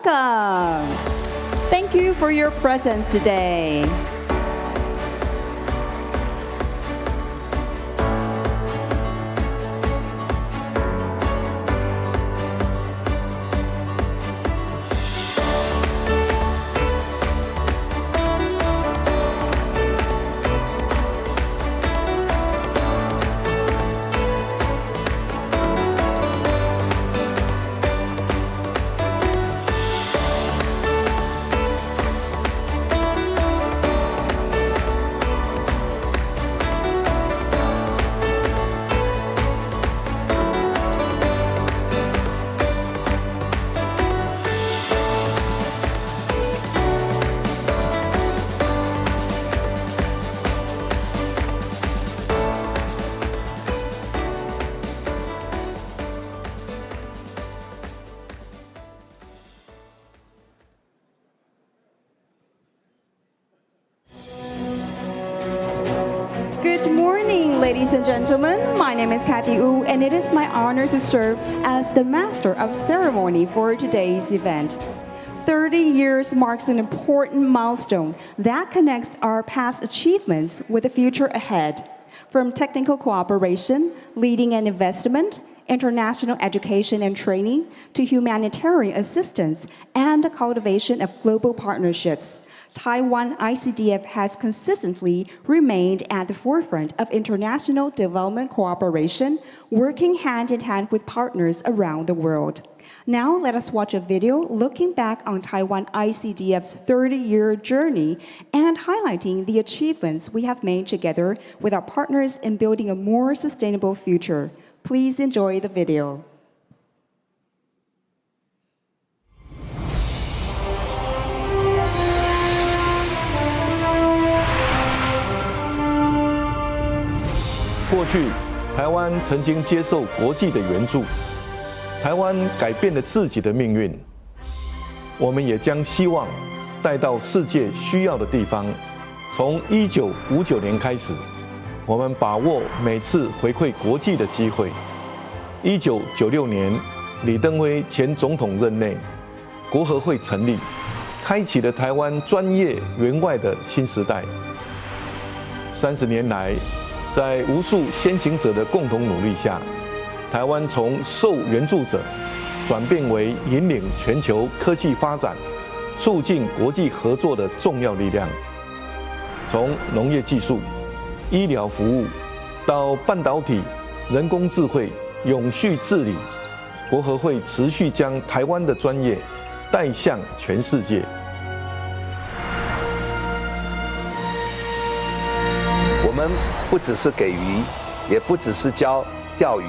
welcome. Thank you for your presence today. Ladies and gentlemen, my name is Kathy Wu, and it is my honor to serve as the Master of Ceremony for today's event. 30 years marks an important milestone that connects our past achievements with the future ahead. From technical cooperation, leading and investment, international education and training, to humanitarian assistance and the cultivation of global partnerships, Taiwan ICDF has consistently remained at the forefront of international development cooperation, working hand in hand with partners around the world. Now let us watch a video looking back on Taiwan ICDF's 30-year journey and highlighting the achievements we have made together with our partners in building a more sustainable future. Please enjoy the video. "过去，台湾曾经接受国际的援助，台湾改变了自己的命运。我们也将希望带到世界需要的地方。从1959年开始，我们把握每次回馈国际的机会。1996年，李登辉前总统任内，国合会成立，开启了台湾专业援外的新时代。30年来，在无数先行者的共同努力下，台湾从受援助者转变为引领全球科技发展、促进国际合作的重要力量。从农业技术、医疗服务到半导体、人工智慧、永续治理，国合会持续将台湾的专业带向全世界。我们不只是给鱼，也不只是教钓鱼，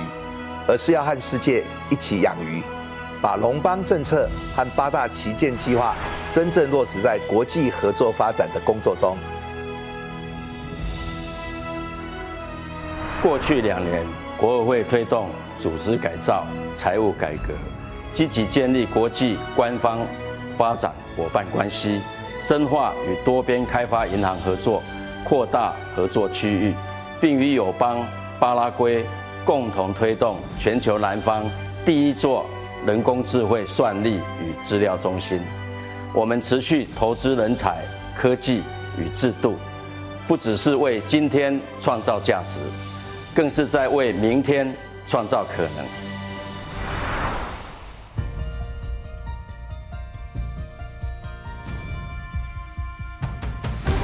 而是要和世界一起养鱼，把龙邦政策和8大旗舰计划真正落实在国际合作发展的工作中。过去2年，国合会推动组织改造、财务改革，积极建立国际官方发展伙伴关系，深化与多边开发银行合作，扩大合作区域，并与友邦巴拉圭共同推动全球南方第1座人工智慧算力与资料中心。我们持续投资人才、科技与制度，不只是为今天创造价值，更是在为明天创造可能。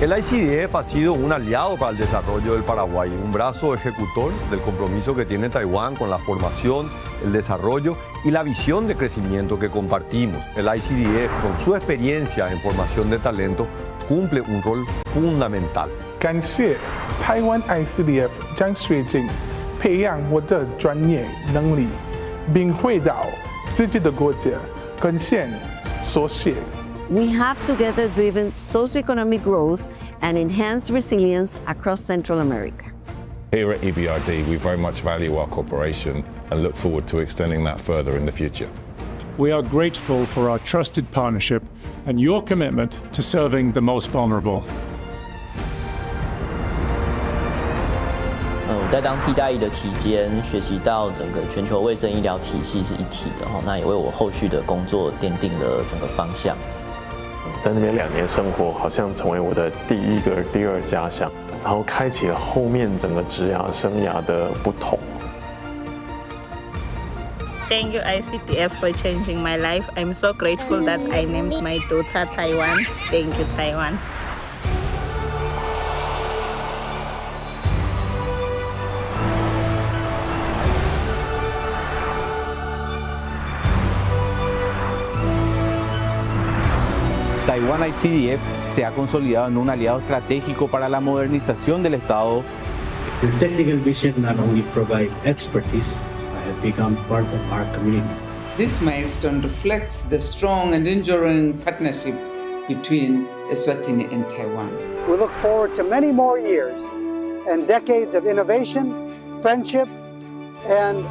El ICDF ha sido un aliado para el desarrollo del Paraguay, un brazo ejecutor del compromiso que tiene Taiwán con la formación, el desarrollo y la visión de crecimiento que compartimos. El ICDF, con su experiencia en formación de talento, cumple un rol fundamental. 感谢台湾 ICDF 将水晶培养我的专业能力，并回到自己的国家贡献所学。 We have together driven socioeconomic growth and enhanced resilience across Central America. Here at EBRD, we very much value our cooperation and look forward to extending that further in the future. We are grateful for our trusted partnership and your commitment to serving the most vulnerable. 在当替代役的期间，学习到整个全球卫生医疗体系是一体的，那也为我后续的工作奠定了整个方向。在那边2年生活，好像成为我的第一个、第二家乡，然后开启了后面整个职涯生涯的不同。Thank you ICTF for changing my life. I'm so grateful that I named my daughter Taiwan. Thank you, Taiwan. Taiwan ICDF se ha consolidado en un aliado estratégico para la modernización del Estado. Your technical vision not only provides expertise, but has become part of our community. This milestone reflects the strong and enduring partnership between Eswatini and Taiwan. We look forward to many more years and decades of innovation, friendship, and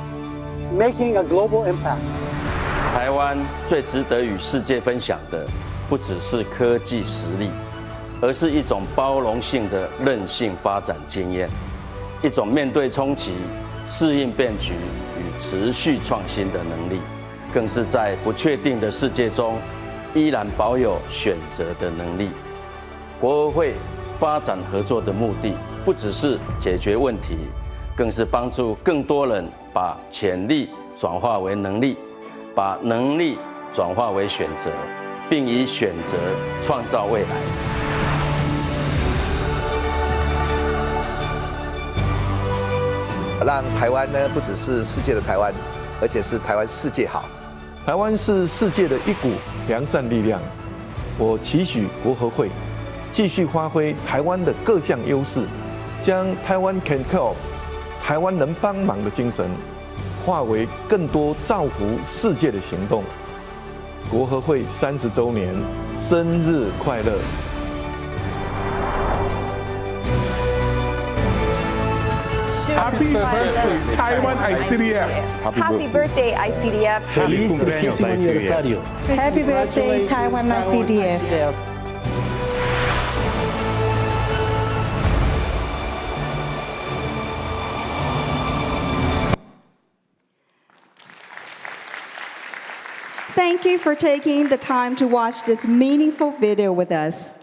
making a global impact. 台湾最值得与世界分享的，不只是科技实力，而是一种包容性的韧性发展经验，一种面对冲击、适应变局与持续创新的能力，更是在不确定的世界中依然保有选择的能力。国合会发展合作的目的，不只是解决问题，更是帮助更多人把潜力转化为能力，把能力转化为选择，并以选择创造未来。让台湾呢，不只是世界的台湾，而且是台湾世界好。台湾是世界的一股良善力量。我期许国合会继续发挥台湾的各项优势，将台湾 can help 台湾能帮忙的精神，化为更多造福世界的行动。国合会30周年，生日快乐！ Happy birthday, Taiwan ICDF. Happy birthday, ICDF. Feliz cumpleaños, ICDF. Happy birthday, Taiwan ICDF. Thank you for taking the time to watch this meaningful video with us.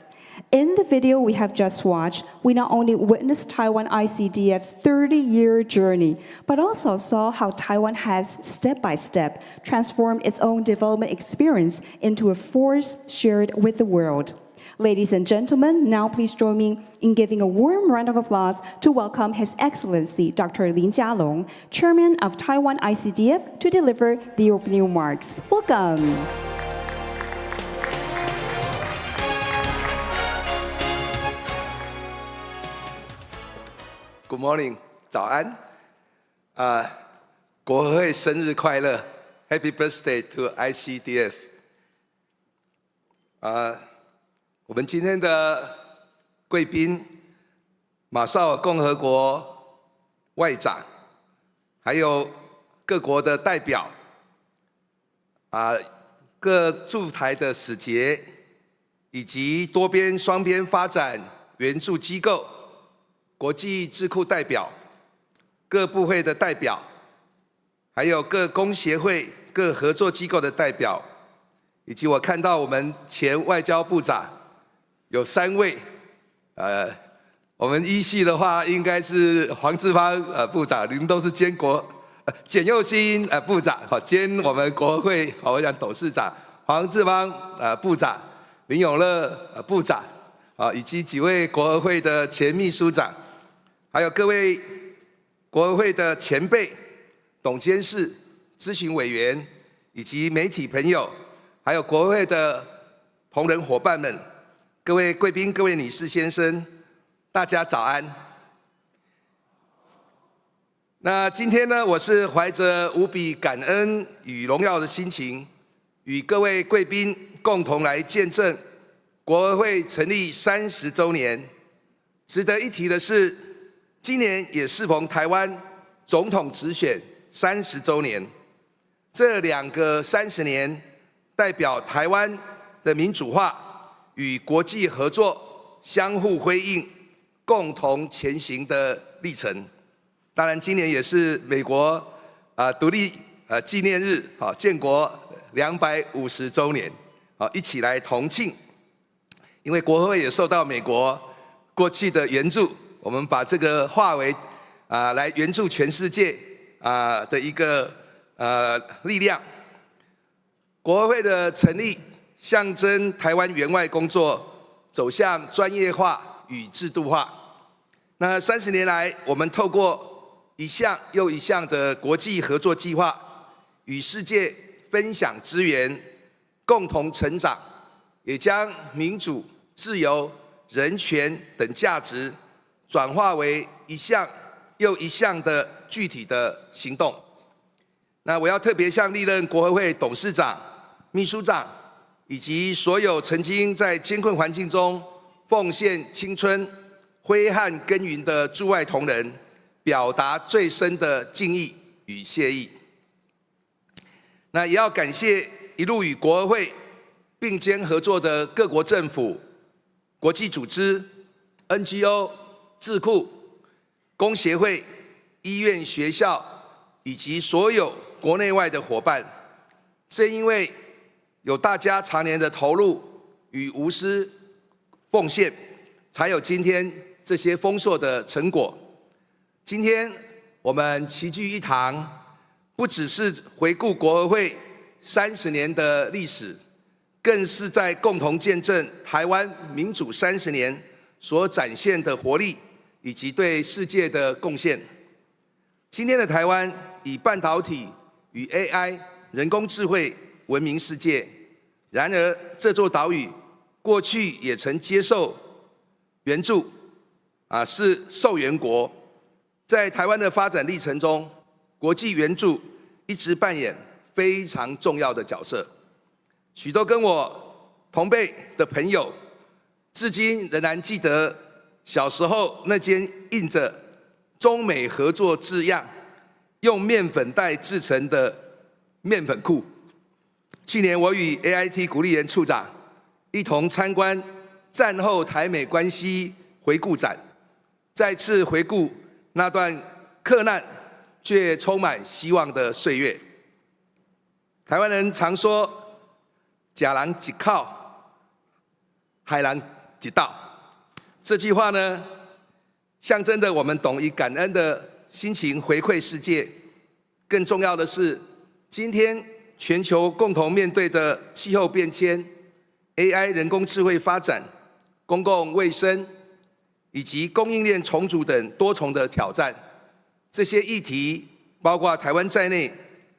In the video we have just watched, we not only witnessed Taiwan ICDF's 30-year journey, but also saw how Taiwan has step-by-step transformed its own development experience into a force shared with the world. Ladies and gentlemen, now please join me in giving a warm round of applause to welcome His Excellency Dr. Lin Jialong, Chairman of Taiwan ICDF, to deliver the opening remarks. Welcome. Good morning， 早安，国合会生日快乐 ，Happy birthday to ICDF。我们今天的贵宾，马绍尔共和国外长，还有各国的代表，各驻台的使节，以及多边、双边发展援助机构。 国际智库代表、各部会的代表，还有各工协会、各合作机构的代表，以及我看到我们前外交部长有3位，我们依系的话应该是黄志芳部长，您都是简佑新部长，好兼我们国合会我想董事长黄志芳部长、林永乐部长，以及几位国合会的前秘书长。 还有各位国合会的前辈、董监事、咨询委员，以及媒体朋友，还有国合会的同仁伙伴们，各位贵宾、各位女士、先生，大家早安。那今天呢，我是怀着无比感恩与荣耀的心情，与各位贵宾共同来见证国合会成立30周年。值得一提的是， 今年也适逢台湾总统直选30周年，这2个30年代表台湾的民主化与国际合作相互辉映、共同前行的历程。当然，今年也是美国独立纪念日，建国250周年，一起来同庆。因为国合会也受到美国过去的援助，我们把这个化为来援助全世界的一个力量。国合会的成立，象征台湾援外工作走向专业化与制度化。那30年来，我们透过一项又一项的国际合作计划，与世界分享资源，共同成长，也将民主、自由、人权等价值转化为一项又一项的具体的行动。那我要特别向历任国合会董事长、秘书长以及所有曾经在艰困环境中奉献青春、挥汗耕耘的驻外同仁，表达最深的敬意与谢意。那也要感谢一路与国合会并肩合作的各国政府、国际组织、NGO、智库、工协会、医院、学校以及所有国内外的伙伴。正因为有大家常年的投入与无私奉献，才有今天这些丰硕的成果。今天我们齐聚一堂，不只是回顾国合会30年的历史，更是在共同见证台湾民主30年所展现的活力以及对世界的贡献。今天的台湾以半导体与 AI 人工智慧闻名世界，然而这座岛屿过去也曾接受援助，是受援国。在台湾的发展历程中，国际援助一直扮演非常重要的角色。许多跟我同辈的朋友，至今仍然记得小时候那间印着中美合作字样、用面粉袋制成的面粉库。去年我与 AIT 古立言处长一同参观战后台美关系回顾展，再次回顾那段克难却充满希望的岁月。台湾人常说“假人一靠，海人一道”，这句话呢，象征着我们懂以感恩的心情回馈世界。更重要的是，今天全球共同面对着气候变迁、AI 人工智慧发展、公共卫生以及供应链重组等多重的挑战。这些议题，包括台湾在内，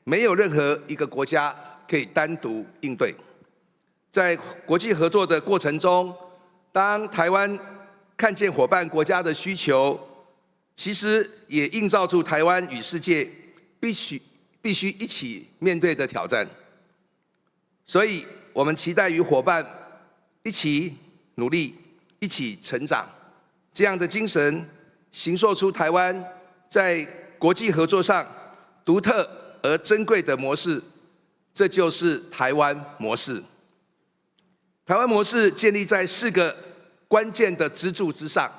没有任何一个国家可以单独应对。在国际合作的过程中，当台湾看见伙伴国家的需求，其实也映照出台湾与世界必须一起面对的挑战。所以，我们期待与伙伴一起努力，一起成长。这样的精神，形塑出台湾在国际合作上独特而珍贵的模式，这就是台湾模式。台湾模式建立在4个关键的支柱之上。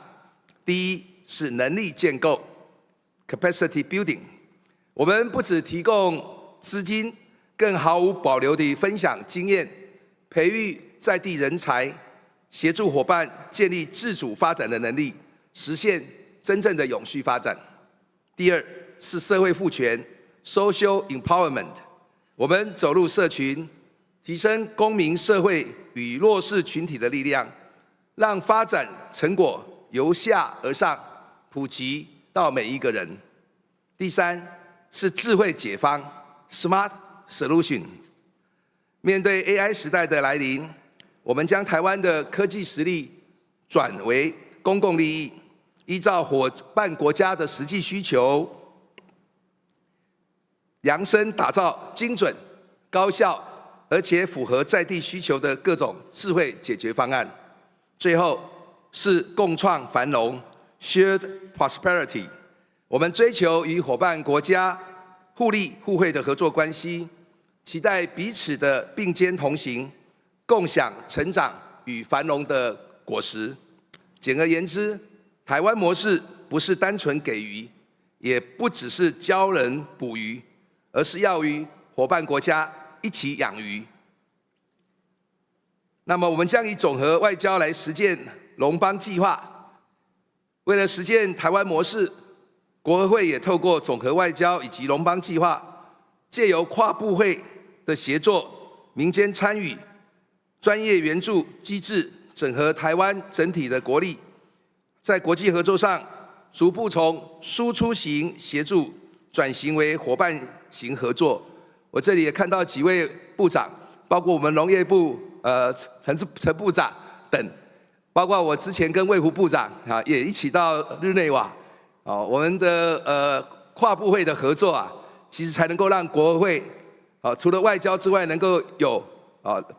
第一是能力建构 （capacity building）。我们不只提供资金，更毫无保留地分享经验，培育在地人才，协助伙伴建立自主发展的能力，实现真正的永续发展。第二是社会赋权 （social empowerment）。我们走入社群，提升公民社会与弱势群体的力量，让发展成果由下而上普及到每一个人。第三是智慧解方 （smart solution）。面对 AI 时代的来临，我们将台湾的科技实力转为公共利益，依照伙伴国家的实际需求，量身打造精准、高效而且符合在地需求的各种智慧解决方案。最后是共创繁荣 （shared prosperity）。我们追求与伙伴国家互利互惠的合作关系，期待彼此的并肩同行，共享成长与繁荣的果实。简而言之，台湾模式不是单纯给予，也不只是教人捕鱼，而是要与伙伴国家一起养鱼。那么，我们将以总和外交来实践龙邦计划。为了实践台湾模式，国合会也透过总和外交以及龙邦计划，借由跨部会的协作、民间参与、专业援助机制，整合台湾整体的国力，在国际合作上逐步从输出型协助转型为伙伴型合作。我这里也看到几位部长，包括我们农业部陈部长等，包括我之前跟卫福部长也一起到日内瓦，我们的跨部会的合作其实才能够让国合会除了外交之外，能够有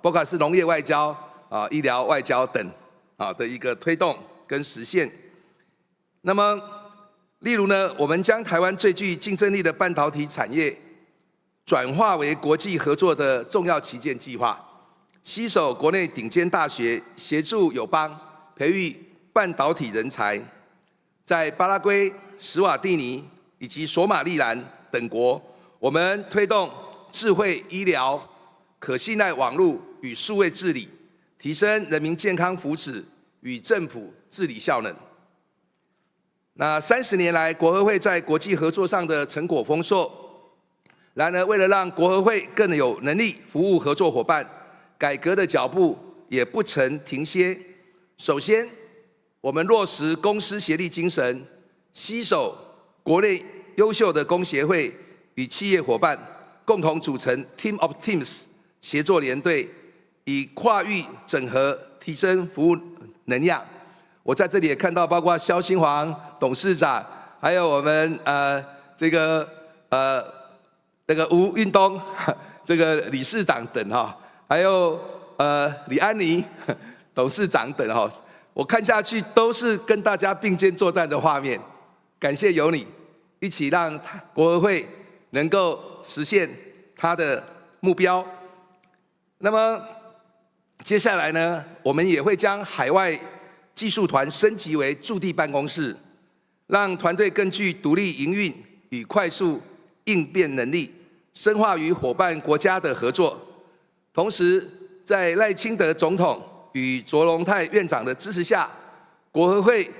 不管是农业外交医疗外交等的一个推动跟实现。那么，例如呢，我们将台湾最具竞争力的半导体产业转化为国际合作的重要旗舰计划，携手国内顶尖大学，协助友邦培育半导体人才，在巴拉圭、史瓦蒂尼以及索马利兰等国，我们推动智慧医疗、可信赖网络与数位治理，提升人民健康福祉与政府治理效能。那30年来，国合会在国际合作上的成果丰硕。然而，为了让国合会更有能力服务合作伙伴，改革的脚步也不曾停歇。首先，我们落实公私协力精神，携手国内优秀的工协会与企业伙伴，共同组成 Team of Teams 协作联队，以跨域整合提升服务能量。我在这里也看到，包括萧新煌董事长，还有我们那个吴运东这个理事长等还有李安妮董事长等我看下去都是跟大家并肩作战的画面。感谢有你一起让国合会能够实现它的目标。那么接下来呢，我们也会将海外技术团升级为驻地办公室，让团队更具独立营运与快速应变能力，深化与伙伴国家的合作。同时，在赖清德总统与卓荣泰院长的支持下，国合会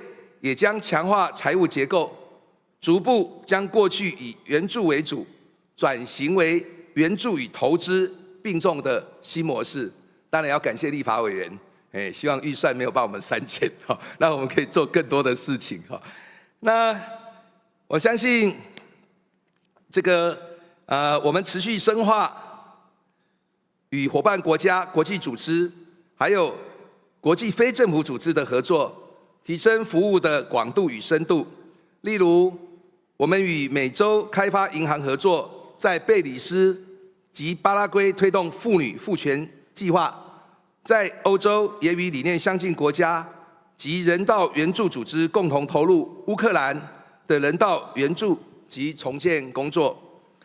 也将强化财务结构，逐步将过去以援助为主，转型为援助与投资并重的新模式。当然要感谢立法委员，希望预算没有把我们删减，让我们可以做更多的事情。那我相信这个我们持续深化与伙伴国家、国际组织，还有国际非政府组织的合作，提升服务的广度与深度。例如，我们与美洲开发银行合作，在贝里斯及巴拉圭推动妇女赋权计划，在欧洲也与理念相近国家及人道援助组织共同投入乌克兰的人道援助及重建工作。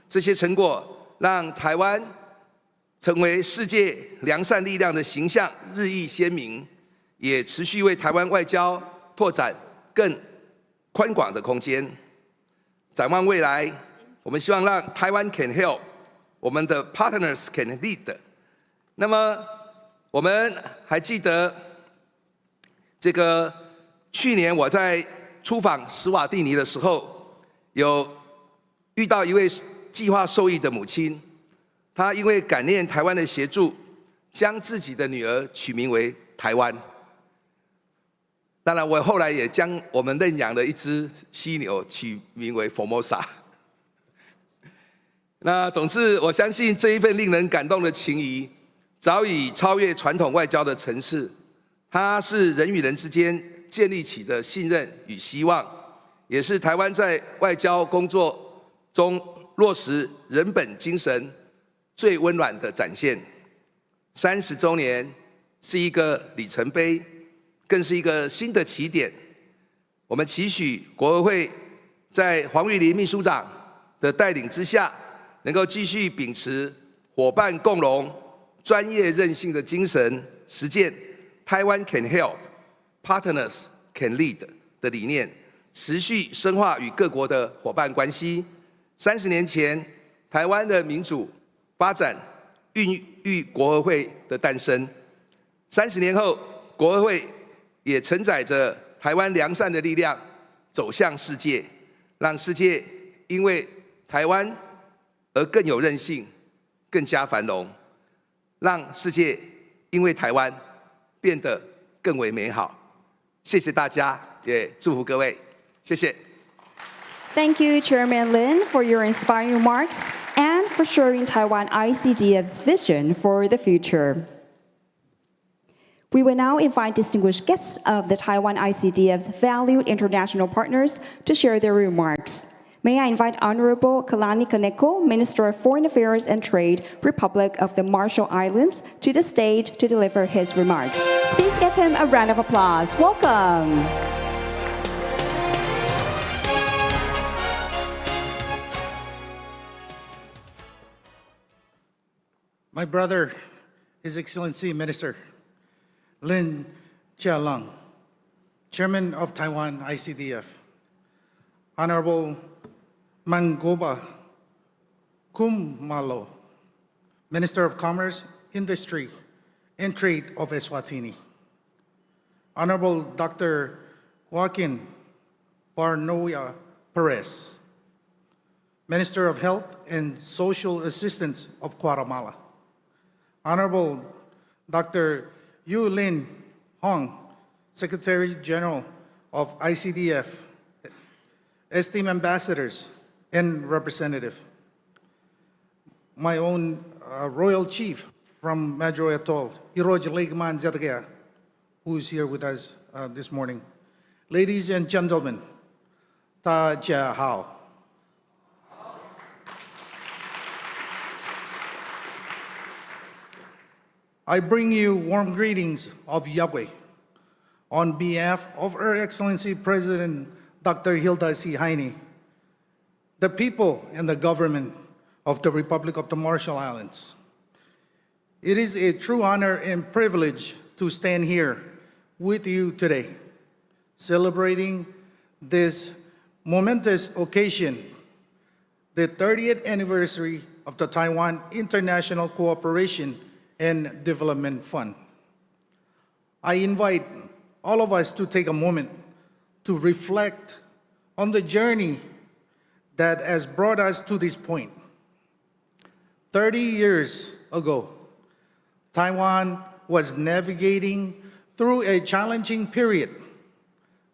这些成果让台湾成为世界良善力量的形象日益鲜明，也持续为台湾外交拓展更宽广的空间。展望未来，我们希望让台湾 can help， 我们的 partners can lead。那么，我们还记得这个去年我在出访史瓦蒂尼的时候，有遇到一位计划受益的母亲，她因为感念台湾的协助，将自己的女儿取名为台湾。当然，我后来也将我们认养的一只犀牛取名为 Formosa。那总之，我相信这一份令人感动的情谊，早已超越传统外交的层次。它是人与人之间建立起的信任与希望，也是台湾在外交工作中落实人本精神最温暖的展现。30周年是一个里程碑，更是一个新的起点。我们期许国合会在黄玉玲秘书长的带领之下，能够继续秉持伙伴共荣、专业韧性的精神，实践台湾 can help, partners can lead 的理念，持续深化与各国的伙伴关系。30年前，台湾的民主发展孕育国合会的诞生。30年后，国合会也承载着台湾良善的力量走向世界，让世界因为台湾而更有韧性，更加繁荣，让世界因为台湾变得更为美好。谢谢大家，也祝福各位，谢谢。Thank you, Chairman Lin, for your inspiring remarks and for sharing Taiwan ICDF's vision for the future. We will now invite distinguished guests of the Taiwan ICDF's valued international partners to share their remarks. May I invite Honorable Kalani Kaneko, Minister of Foreign Affairs and Trade, Republic of the Marshall Islands, to the stage to deliver his remarks. Please give him a round of applause. Welcome. My brother, His Excellency Minister Lin Chia-lung, Chairman of Taiwan ICDF, Honorable Mangoba Kumalo, Minister of Commerce, Industry, and Trade of Eswatini, Honorable Dr. Joaquin Barnoya Perez, Minister of Health and Social Assistance of Guatemala, Honorable Dr. Yu Lin Hong, Secretary General of ICDF, esteemed ambassadors and representative, my own Royal Chief from Madro Atoll, Hiroj Legman Zergea, who is here with us this morning. Ladies and gentlemen, Ta Jia Hao. I bring you warm greetings of Yahweh on behalf of Her Excellency President Dr. Hilda C. Heine, the people and the government of the Republic of the Marshall Islands. It is a true honor and privilege to stand here with you today, celebrating this momentous occasion, the 30th anniversary of the Taiwan International Cooperation and Development Fund. I invite all of us to take a moment to reflect on the journey that has brought us to this point. 30 years ago, Taiwan was navigating through a challenging period.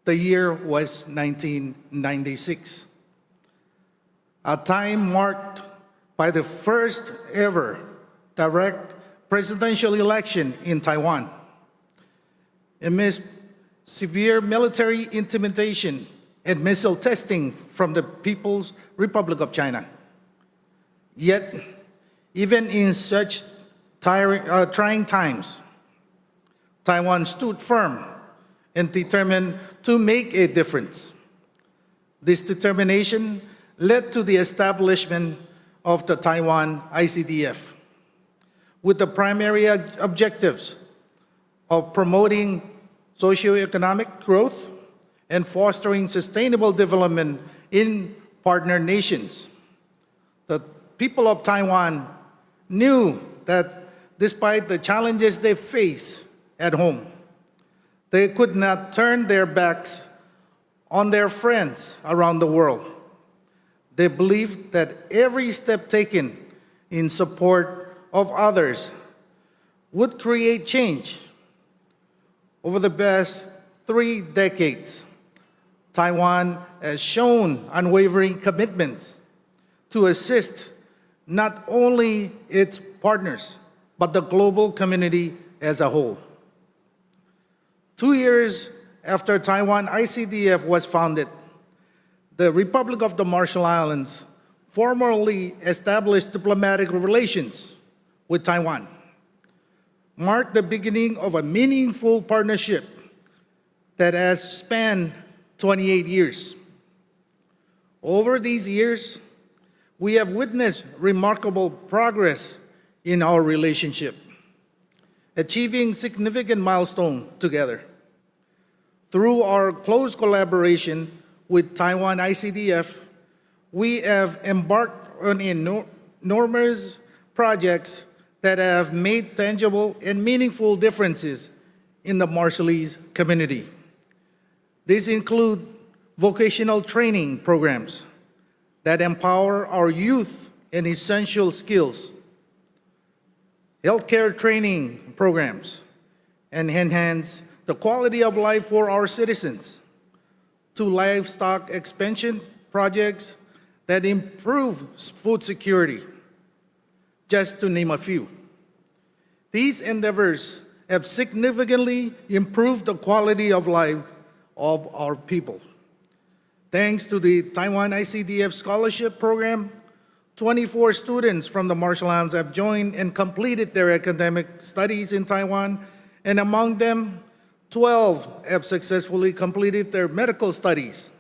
The year was 1996, a time marked by the first ever direct presidential election in Taiwan. Amidst severe military intimidation and missile testing from the People's Republic of China. Yet, even in such trying times, Taiwan stood firm and determined to make a difference. This determination led to the establishment of the Taiwan ICDF, with the primary objectives of promoting socioeconomic growth and fostering sustainable development in partner nations. The people of Taiwan knew that despite the challenges they face at home, they could not turn their backs on their friends around the world. They believed that every step taken in support of others would create change. Over the past 3 decades, Taiwan has shown unwavering commitments to assist not only its partners, but the global community as a whole. 2 years after Taiwan ICDF was founded, the Republic of the Marshall Islands formally established diplomatic relations with Taiwan, marked the beginning of a meaningful partnership that has spanned 28 years. Over these years, we have witnessed remarkable progress in our relationship, achieving significant milestones together. Through our close collaboration with Taiwan ICDF, we have embarked on enormous projects that have made tangible and meaningful differences in the Marshallese community. These include vocational training programs that empower our youth in essential skills, healthcare training programs, and enhance the quality of life for our citizens, to livestock expansion projects that improve food security, just to name a few. These endeavors have significantly improved the quality of life of our people. Thanks to the Taiwan ICDF Scholarship Program, 24 students from the Marshall Islands have joined and completed their academic studies in Taiwan, and among them, 12 have successfully completed their medical studies.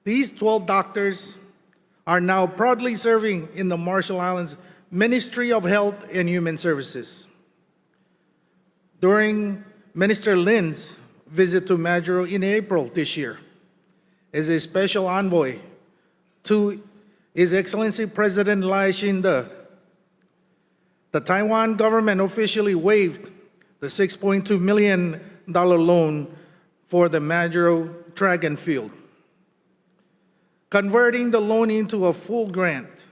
These 12 doctors are now proudly serving in the Marshall Islands Ministry of Health and Human Services. During Minister Lin's visit to Majuro in April this year, as a special envoy to His Excellency President Lai Ching-te, the Taiwan government officially waived the $6.2 million loan for the Majuro track and field, converting the loan into a full grant.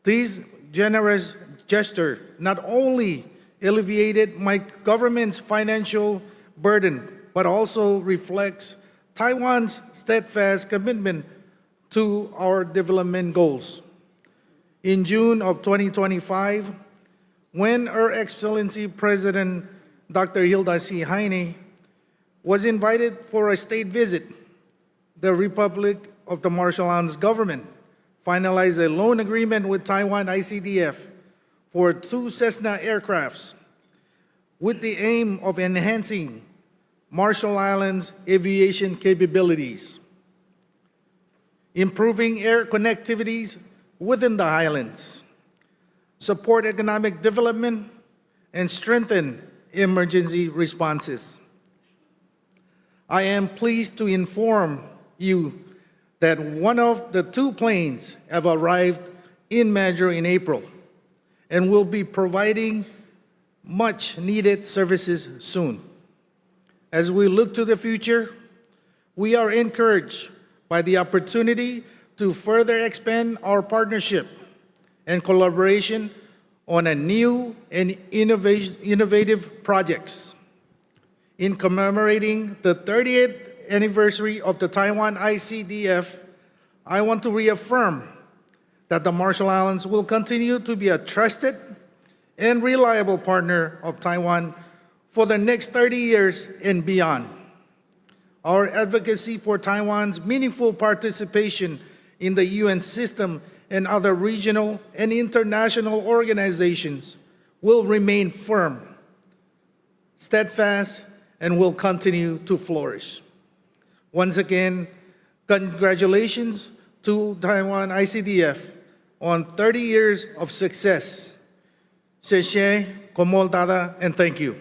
This generous gesture not only alleviated my government's financial burden, but also reflects Taiwan's steadfast commitment to our development goals. In June of 2025, when Her Excellency President Dr. Hilda C. Heine was invited for a state visit, the Republic of the Marshall Islands government finalized a loan agreement with Taiwan ICDF for 2 Cessna aircrafts with the aim of enhancing Marshall Islands aviation capabilities, improving air connectivities within the islands, support economic development, and strengthen emergency responses. I am pleased to inform you that one of the 2 planes have arrived in Majuro in April and will be providing much needed services soon. As we look to the future, we are encouraged by the opportunity to further expand our partnership and collaboration on a new and innovative projects. In commemorating the 30th anniversary of the Taiwan ICDF, I want to reaffirm that the Marshall Islands will continue to be a trusted and reliable partner of Taiwan for the next 30 years and beyond. Our advocacy for Taiwan's meaningful participation in the UN system and other regional and international organizations will remain firm, steadfast, and will continue to flourish. Once again, congratulations to Taiwan ICDF on 30 years of success. 谢谢, komoltada, and thank you.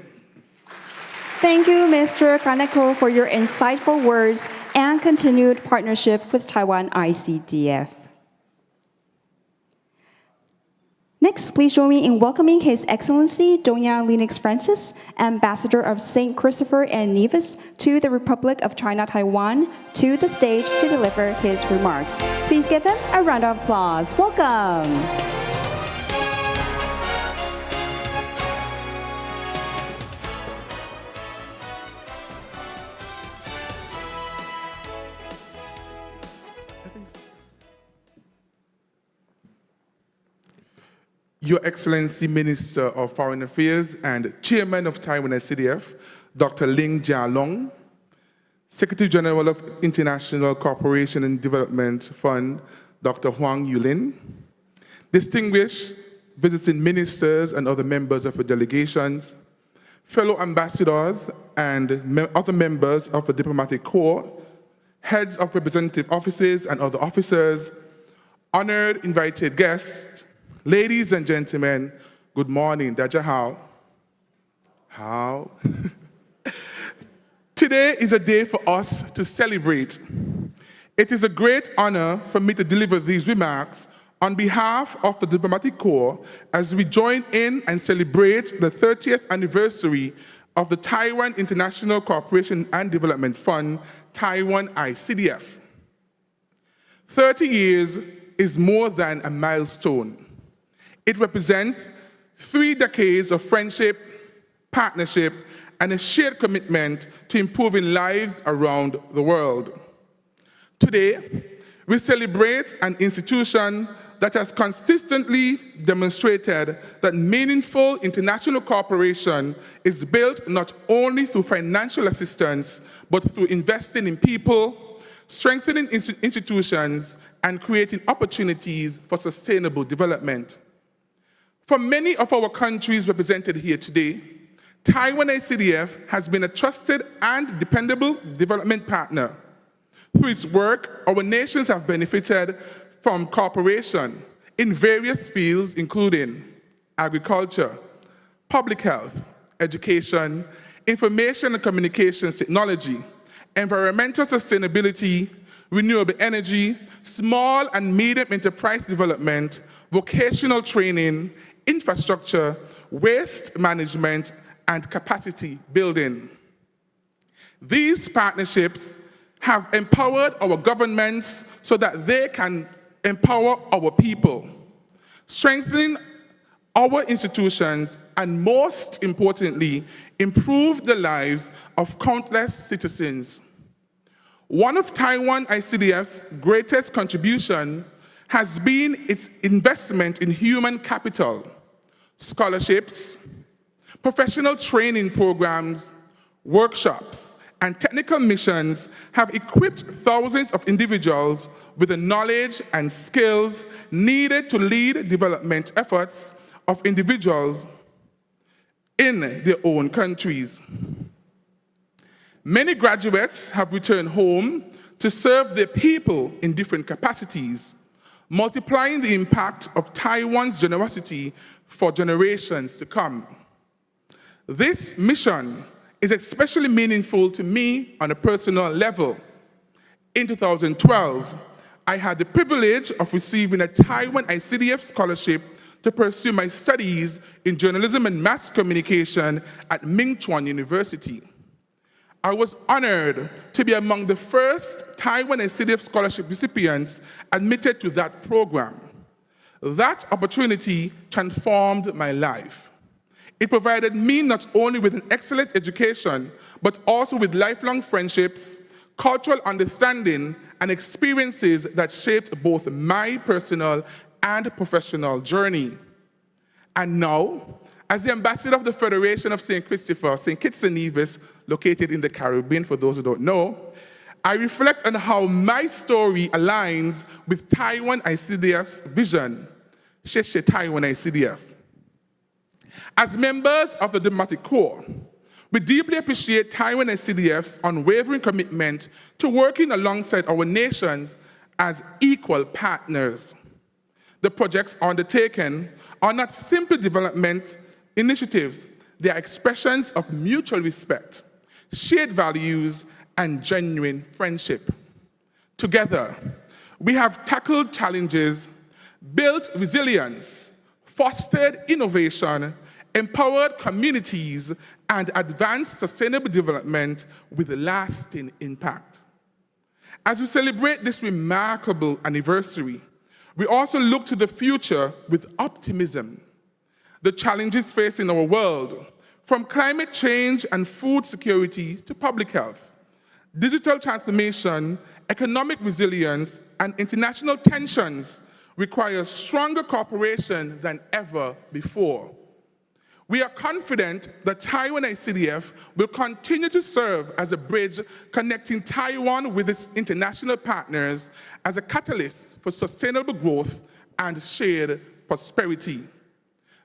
Thank you, Mr. Kaneko, for your insightful words and continued partnership with Taiwan ICDF. Next, please join me in welcoming His Excellency Doña Linux Francis, Ambassador of St. Christopher and Nevis to the Republic of China, Taiwan, to the stage to deliver his remarks. Please give him a round of applause. Welcome. Your Excellency Minister of Foreign Affairs and Chairman of Taiwan ICDF, Dr. Ling Jialong, Secretary General of International Cooperation and Development Fund, Dr. Huang Yulin, distinguished visiting ministers and other members of the delegations, fellow ambassadors and other members of the diplomatic corps, heads of representative offices and other officers, honored invited guests, ladies and gentlemen, good morning. Dajahao. How? Today is a day for us to celebrate It is a great honor for me to deliver these remarks on behalf of the Diplomatic Corps as we join in and celebrate the 30th anniversary of the Taiwan International Cooperation and Development Fund, Taiwan ICDF. 30 years is more than a milestone. It represents 3 decades of friendship, partnership, and a shared commitment to improving lives around the world. Today, we celebrate an institution that has consistently demonstrated that meaningful international cooperation is built not only through financial assistance, but through investing in people, strengthening institutions, and creating opportunities for sustainable development. For many of our countries represented here today, Taiwan ICDF has been a trusted and dependable development partner. Through its work, our nations have benefited from cooperation in various fields, including agriculture, public health, education, information and communications technology, environmental sustainability, renewable energy, small and medium enterprise development, vocational training, infrastructure, waste management, and capacity building. These partnerships have empowered our governments so that they can empower our people, strengthening our institutions, and most importantly, improve the lives of countless citizens. One of Taiwan ICDF's greatest contributions has been its investment in human capital, scholarships, professional training programs, workshops, and technical missions have equipped thousands of individuals with the knowledge and skills needed to lead development efforts of individuals in their own countries. Many graduates have returned home to serve their people in different capacities, multiplying the impact of Taiwan's generosity for generations to come. This mission is especially meaningful to me on a personal level. In 2012, I had the privilege of receiving a Taiwan ICDF scholarship to pursue my studies in journalism and mass communication at Ming Chuan University. I was honored to be among the first Taiwan ICDF scholarship recipients admitted to that program. That opportunity transformed my life. It provided me not only with an excellent education, but also with lifelong friendships, cultural understanding, and experiences that shaped both my personal and professional journey. And now, as the ambassador of the Federation of St. Christopher, St. Kitts and Nevis, located in the Caribbean, for those who don't know, I reflect on how my story aligns with Taiwan ICDF's vision, Sheshe Taiwan ICDF. As members of the Diplomatic Corps, we deeply appreciate Taiwan ICDF's unwavering commitment to working alongside our nations as equal partners. The projects undertaken are not simply development initiatives, they are expressions of mutual respect, shared values, and genuine friendship. Together, we have tackled challenges, built resilience, fostered innovation, empowered communities, and advanced sustainable development with a lasting impact. As we celebrate this remarkable anniversary, we also look to the future with optimism. The challenges facing our world, from climate change and food security to public health, digital transformation, economic resilience, and international tensions require stronger cooperation than ever before. We are confident that Taiwan ICDF will continue to serve as a bridge connecting Taiwan with its international partners as a catalyst for sustainable growth and shared prosperity.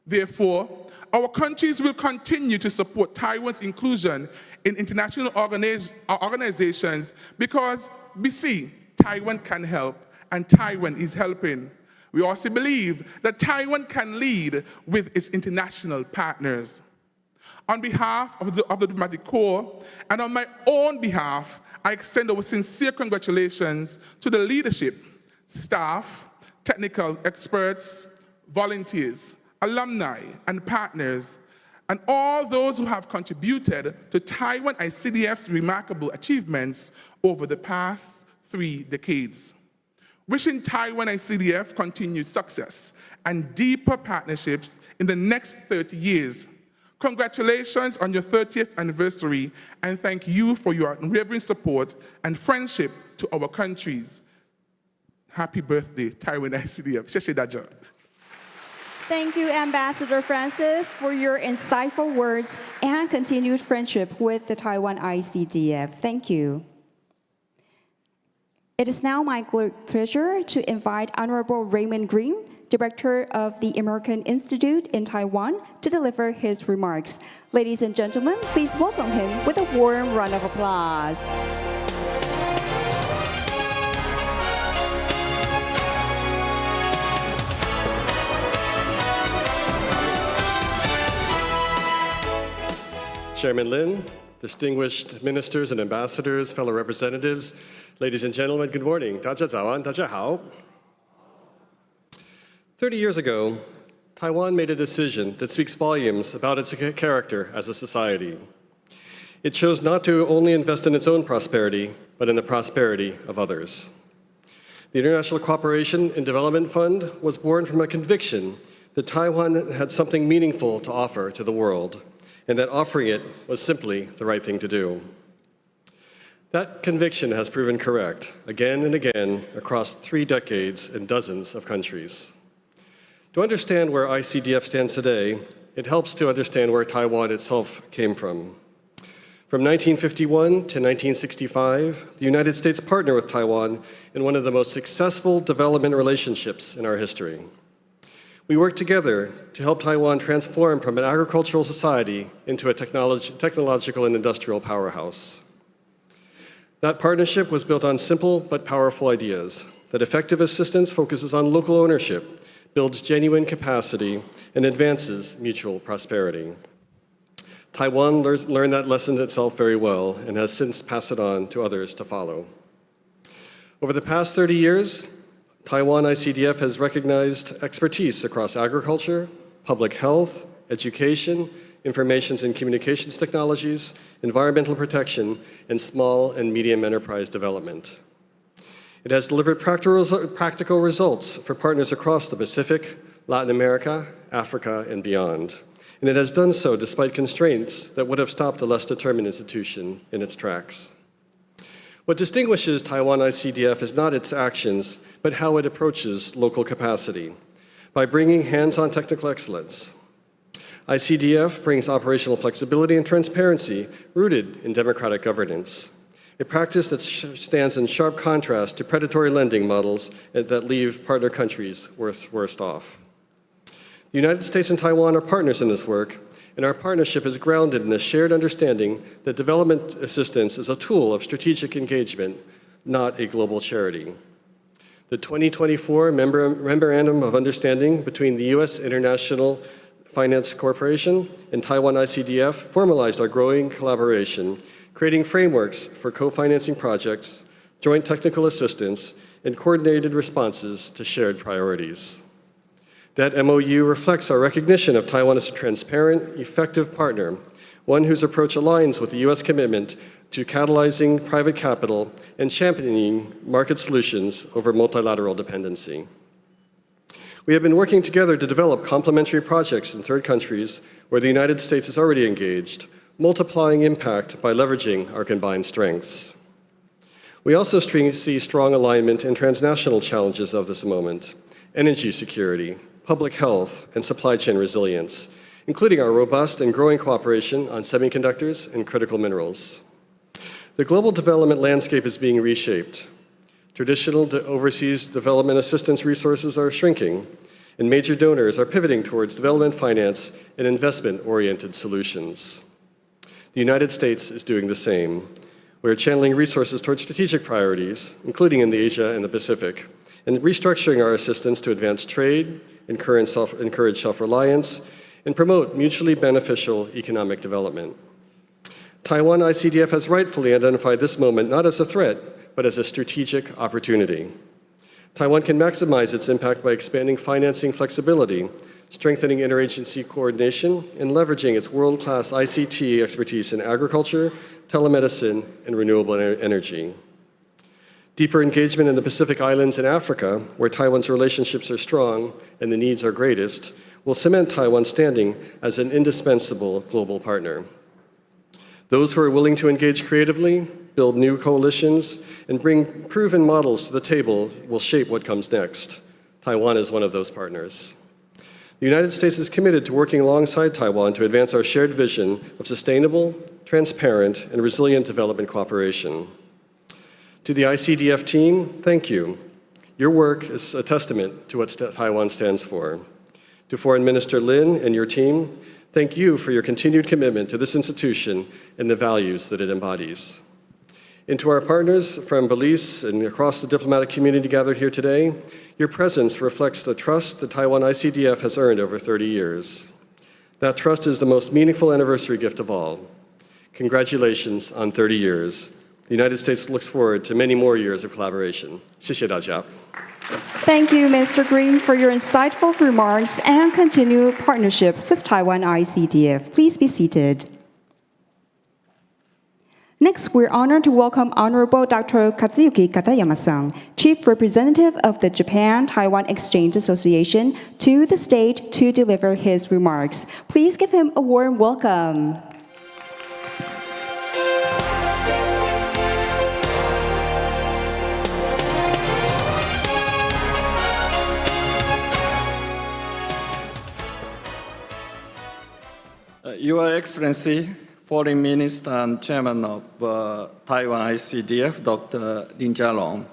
Therefore, our countries will continue to support Taiwan's inclusion in international organizations because we see Taiwan can help and Taiwan is helping. We also believe that Taiwan can lead with its international partners. On behalf of the Diplomatic Corps and on my own behalf, I extend our sincere congratulations to the leadership, staff, technical experts, volunteers, alumni, and partners, and all those who have contributed to Taiwan ICDF's remarkable achievements over the past 3 decades. Wishing Taiwan ICDF continued success and deeper partnerships in the next 30 years. Congratulations on your 30th anniversary, and thank you for your unwavering support and friendship to our countries. Happy birthday, Taiwan ICDF. Sheshe Daja. Thank you, Ambassador Francis, for your insightful words and continued friendship with the Taiwan ICDF. Thank you. It is now my great pleasure to invite Honorable Raymond Green, Director of the American Institute in Taiwan, to deliver his remarks. Ladies and gentlemen, please welcome him with a warm round of applause. Chairman Lin, distinguished ministers and ambassadors, fellow representatives, ladies and gentlemen, good morning. 大家早安，大家好。30 years ago, Taiwan made a decision that speaks volumes about its character as a society. It chose not to only invest in its own prosperity, but in the prosperity of others. The International Cooperation and Development Fund was born from a conviction that Taiwan had something meaningful to offer to the world, and that offering it was simply the right thing to do. That conviction has proven correct again and again across 3 decades and dozens of countries. To understand where ICDF stands today, it helps to understand where Taiwan itself came from. From 1951 to 1965, the United States partnered with Taiwan in one of the most successful development relationships in our history. We worked together to help Taiwan transform from an agricultural society into a technological and industrial powerhouse. That partnership was built on simple but powerful ideas, that effective assistance focuses on local ownership, builds genuine capacity, and advances mutual prosperity. Taiwan learned that lesson itself very well and has since passed it on to others to follow. Over the past 30 years, Taiwan ICDF has recognized expertise across agriculture, public health, education, information and communications technologies, environmental protection, and small and medium enterprise development. It has delivered practical results for partners across the Pacific, Latin America, Africa, and beyond. And it has done so despite constraints that would have stopped a less determined institution in its tracks. What distinguishes Taiwan ICDF is not its actions, but how it approaches local capacity, by bringing hands-on technical excellence. ICDF brings operational flexibility and transparency rooted in democratic governance, a practice that stands in sharp contrast to predatory lending models that leave partner countries worse off. The United States and Taiwan are partners in this work, and our partnership is grounded in a shared understanding that development assistance is a tool of strategic engagement, not a global charity. The 2024 Memorandum of Understanding between the U.S. International Finance Corporation and Taiwan ICDF formalized our growing collaboration, creating frameworks for co-financing projects, joint technical assistance, and coordinated responses to shared priorities. That MOU reflects our recognition of Taiwan as a transparent, effective partner, one whose approach aligns with the U.S. commitment to catalyzing private capital and championing market solutions over multilateral dependency. We have been working together to develop complementary projects in third countries where the United States is already engaged, multiplying impact by leveraging our combined strengths. We also see strong alignment in transnational challenges of this moment: energy security, public health, and supply chain resilience, including our robust and growing cooperation on semiconductors and critical minerals. The global development landscape is being reshaped. Traditional overseas development assistance resources are shrinking, and major donors are pivoting towards development finance and investment-oriented solutions. The United States is doing the same. We are channeling resources towards strategic priorities, including in Asia and the Pacific, and restructuring our assistance to advance trade, encourage self-reliance, and promote mutually beneficial economic development. Taiwan ICDF has rightfully identified this moment not as a threat, but as a strategic opportunity. Taiwan can maximize its impact by expanding financing flexibility, strengthening interagency coordination, and leveraging its world-class ICT expertise in agriculture, telemedicine, and renewable energy. Deeper engagement in the Pacific Islands and Africa, where Taiwan's relationships are strong and the needs are greatest, will cement Taiwan's standing as an indispensable global partner. Those who are willing to engage creatively, build new coalitions, and bring proven models to the table will shape what comes next. Taiwan is one of those partners. The United States is committed to working alongside Taiwan to advance our shared vision of sustainable, transparent, and resilient development cooperation. To the ICDF team, thank you. Your work is a testament to what Taiwan stands for. To Foreign Minister Lin and your team, thank you for your continued commitment to this institution and the values that it embodies. And to our partners from Belize and across the diplomatic community gathered here today, your presence reflects the trust the Taiwan ICDF has earned over 30 years. That trust is the most meaningful anniversary gift of all. Congratulations on 30 years. The United States looks forward to many more years of collaboration. 谢谢大家. Thank you, Mr. Green, for your insightful remarks and continued partnership with Taiwan ICDF. Please be seated. Next, we're honored to welcome Honorable Dr. Katsuyuki Katayama-san, Chief Representative of the Japan-Taiwan Exchange Association, to the stage to deliver his remarks. Please give him a warm welcome. Your Excellency, Foreign Minister and Chairman of Taiwan ICDF, Dr. Lin Jialong,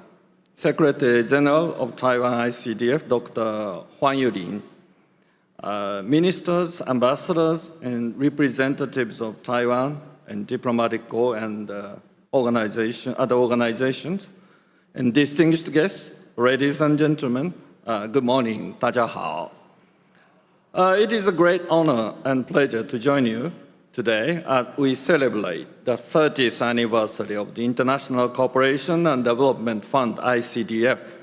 Secretary General of Taiwan ICDF, Dr. Huang Yulin, ministers, ambassadors, and representatives of Taiwan and diplomatic corps and other organizations, and distinguished guests, ladies and gentlemen, good morning, 大家好. It is a great honor and pleasure to join you today as we celebrate the 30th anniversary of the International Cooperation and Development Fund, ICDF.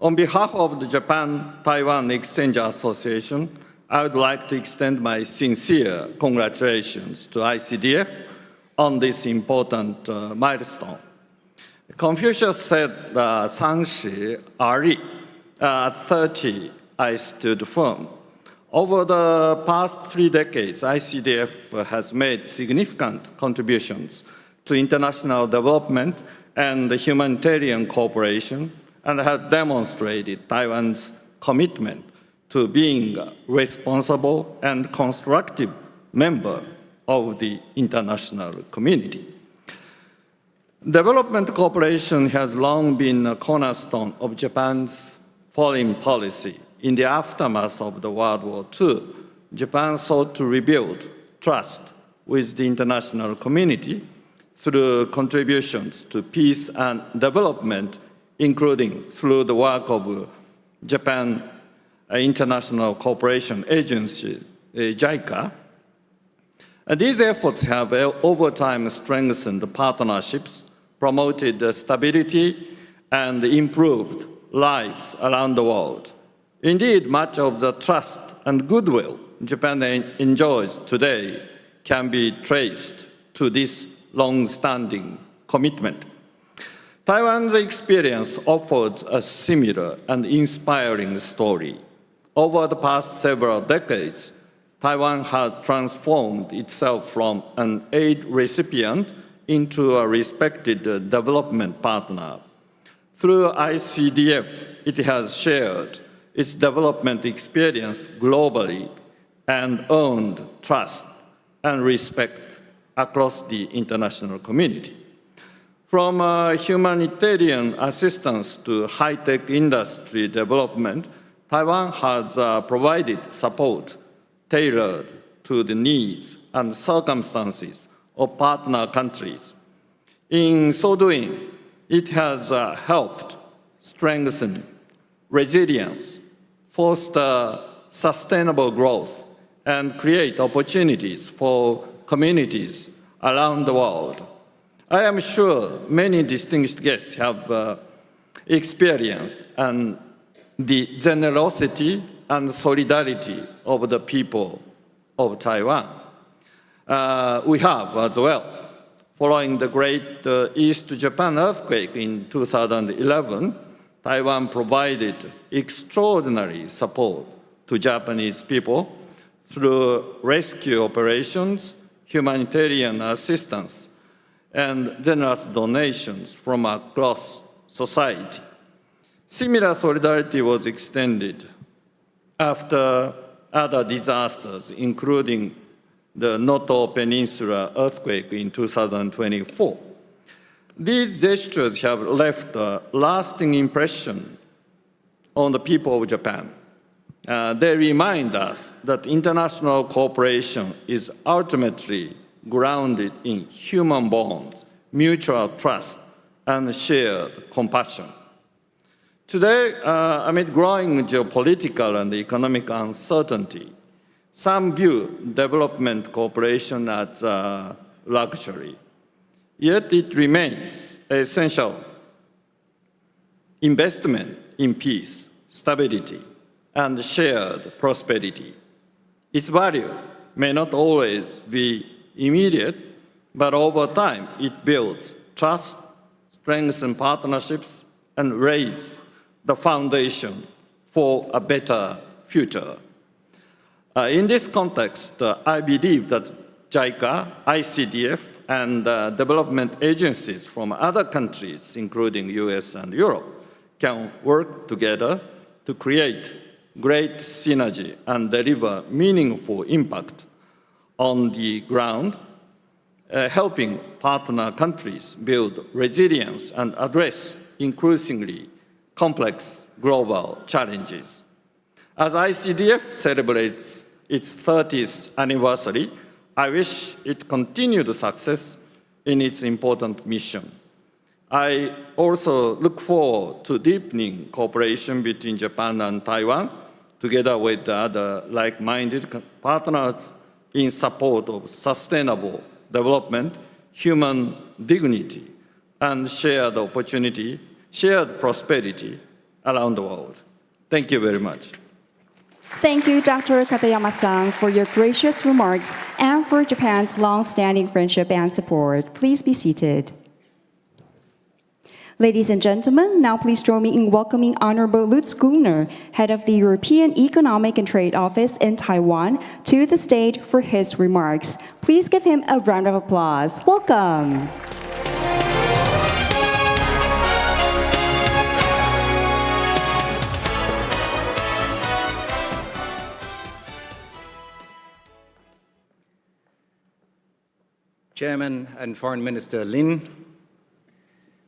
On behalf of the Japan-Taiwan Exchange Association, I would like to extend my sincere congratulations to ICDF on this important milestone. Confucius said, 30 而立, at 30, I stood firm. Over the past 3 decades, ICDF has made significant contributions to international development and humanitarian cooperation and has demonstrated Taiwan's commitment to being a responsible and constructive member of the international community. Development cooperation has long been a cornerstone of Japan's foreign policy. In the aftermath of the World War II, Japan sought to rebuild trust with the international community through contributions to peace and development, including through the work of Japan International Cooperation Agency, JICA. These efforts have over time strengthened partnerships, promoted stability, and improved lives around the world. Indeed, much of the trust and goodwill Japan enjoys today can be traced to this long-standing commitment. Taiwan's experience offers a similar and inspiring story. Over the past several decades, Taiwan has transformed itself from an aid recipient into a respected development partner. Through ICDF, it has shared its development experience globally and earned trust and respect across the international community. From humanitarian assistance to high-tech industry development, Taiwan has provided support tailored to the needs and circumstances of partner countries. In so doing, it has helped strengthen resilience, foster sustainable growth, and create opportunities for communities around the world. I am sure many distinguished guests have experienced the generosity and solidarity of the people of Taiwan. We have as well. Following the great East Japan earthquake in 2011, Taiwan provided extraordinary support to Japanese people through rescue operations, humanitarian assistance, and generous donations from across society. Similar solidarity was extended after other disasters, including the Noto Peninsula earthquake in 2024. These gestures have left a lasting impression on the people of Japan. They remind us that international cooperation is ultimately grounded in human bonds, mutual trust, and shared compassion. Today, amid growing geopolitical and economic uncertainty, some view development cooperation as a luxury. Yet it remains essential investment in peace, stability, and shared prosperity. Its value may not always be immediate, but over time it builds trust, strengthens partnerships, and lays the foundation for a better future. In this context, I believe that JICA, ICDF, and development agencies from other countries, including US and Europe, can work together to create great synergy and deliver meaningful impact on the ground, helping partner countries build resilience and address increasingly complex global challenges. As ICDF celebrates its 30th anniversary, I wish it continued success in its important mission. I also look forward to deepening cooperation between Japan and Taiwan, together with other like-minded partners in support of sustainable development, human dignity, and shared opportunity, shared prosperity around the world. Thank you very much. Thank you, Dr. Katayama-san, for your gracious remarks and for Japan's long-standing friendship and support. Please be seated. Ladies and gentlemen, now please join me in welcoming Honorable Lutz Gungner, head of the European Economic and Trade Office in Taiwan, to the stage for his remarks. Please give him a round of applause. Welcome. Chairman and Foreign Minister Lin,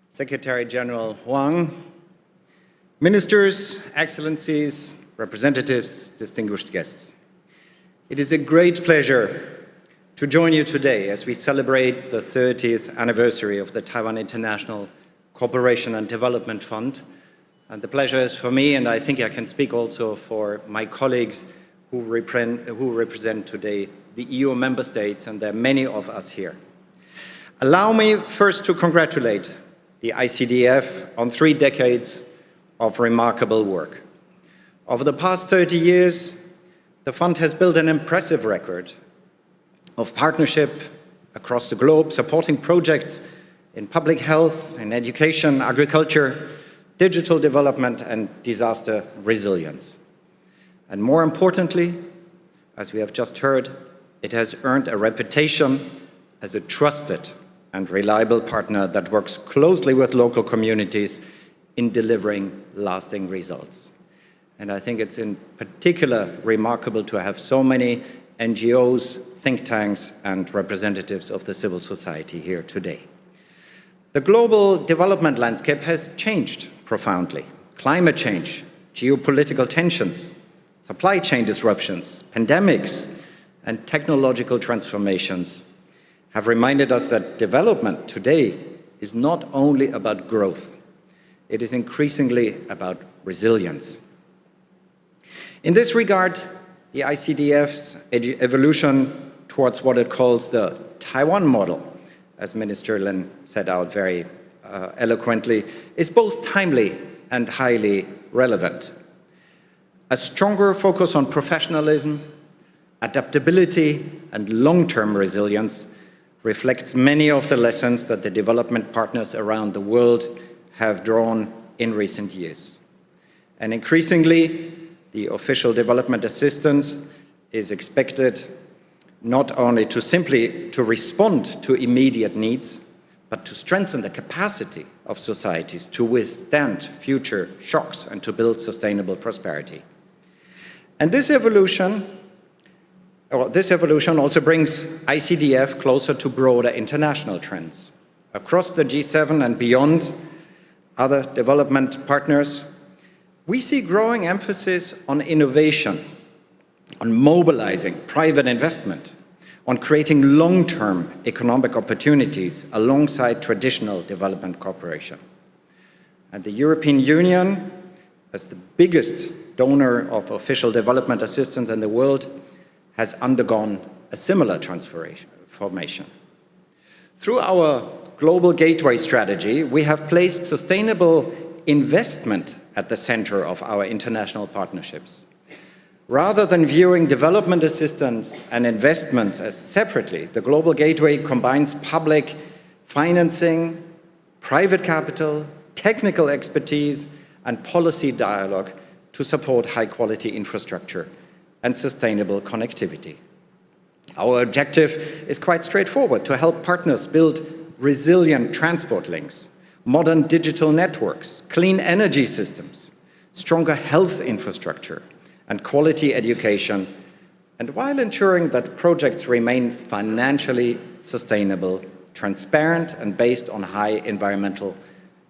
Secretary General Huang, ministers, excellencies, representatives, distinguished guests. It is a great pleasure to join you today as we celebrate the 30th anniversary of the Taiwan International Cooperation and Development Fund. And the pleasure is for me, and I think I can speak also for my colleagues who represent today the EU member states, and there are many of us here. Allow me first to congratulate the ICDF on 3 decades of remarkable work. Over the past 30 years, the fund has built an impressive record of partnership across the globe, supporting projects in public health, in education, agriculture, digital development, and disaster resilience. And more importantly, as we have just heard, it has earned a reputation as a trusted and reliable partner that works closely with local communities in delivering lasting results. And I think it's in particular remarkable to have so many NGOs, think tanks, and representatives of the civil society here today. The global development landscape has changed profoundly. Climate change, geopolitical tensions, supply chain disruptions, pandemics, and technological transformations have reminded us that development today is not only about growth, it is increasingly about resilience. In this regard, the ICDF's evolution towards what it calls the Taiwan model, as Minister Lin set out very eloquently, is both timely and highly relevant. A stronger focus on professionalism, adaptability, and long-term resilience reflects many of the lessons that the development partners around the world have drawn in recent years. And increasingly, the official development assistance is expected not only to simply respond to immediate needs, but to strengthen the capacity of societies to withstand future shocks and to build sustainable prosperity. And this evolution also brings ICDF closer to broader international trends. Across the G7 and beyond, other development partners, we see growing emphasis on innovation, on mobilizing private investment, on creating long-term economic opportunities alongside traditional development cooperation. And the European Union, as the biggest donor of official development assistance in the world, has undergone a similar transformation. Through our Global Gateway strategy, we have placed sustainable investment at the center of our international partnerships. Rather than viewing development assistance and investment as separately, the Global Gateway combines public financing, private capital, technical expertise, and policy dialogue to support high-quality infrastructure and sustainable connectivity. Our objective is quite straightforward: to help partners build resilient transport links, modern digital networks, clean energy systems, stronger health infrastructure, and quality education, and while ensuring that projects remain financially sustainable, transparent, and based on high environmental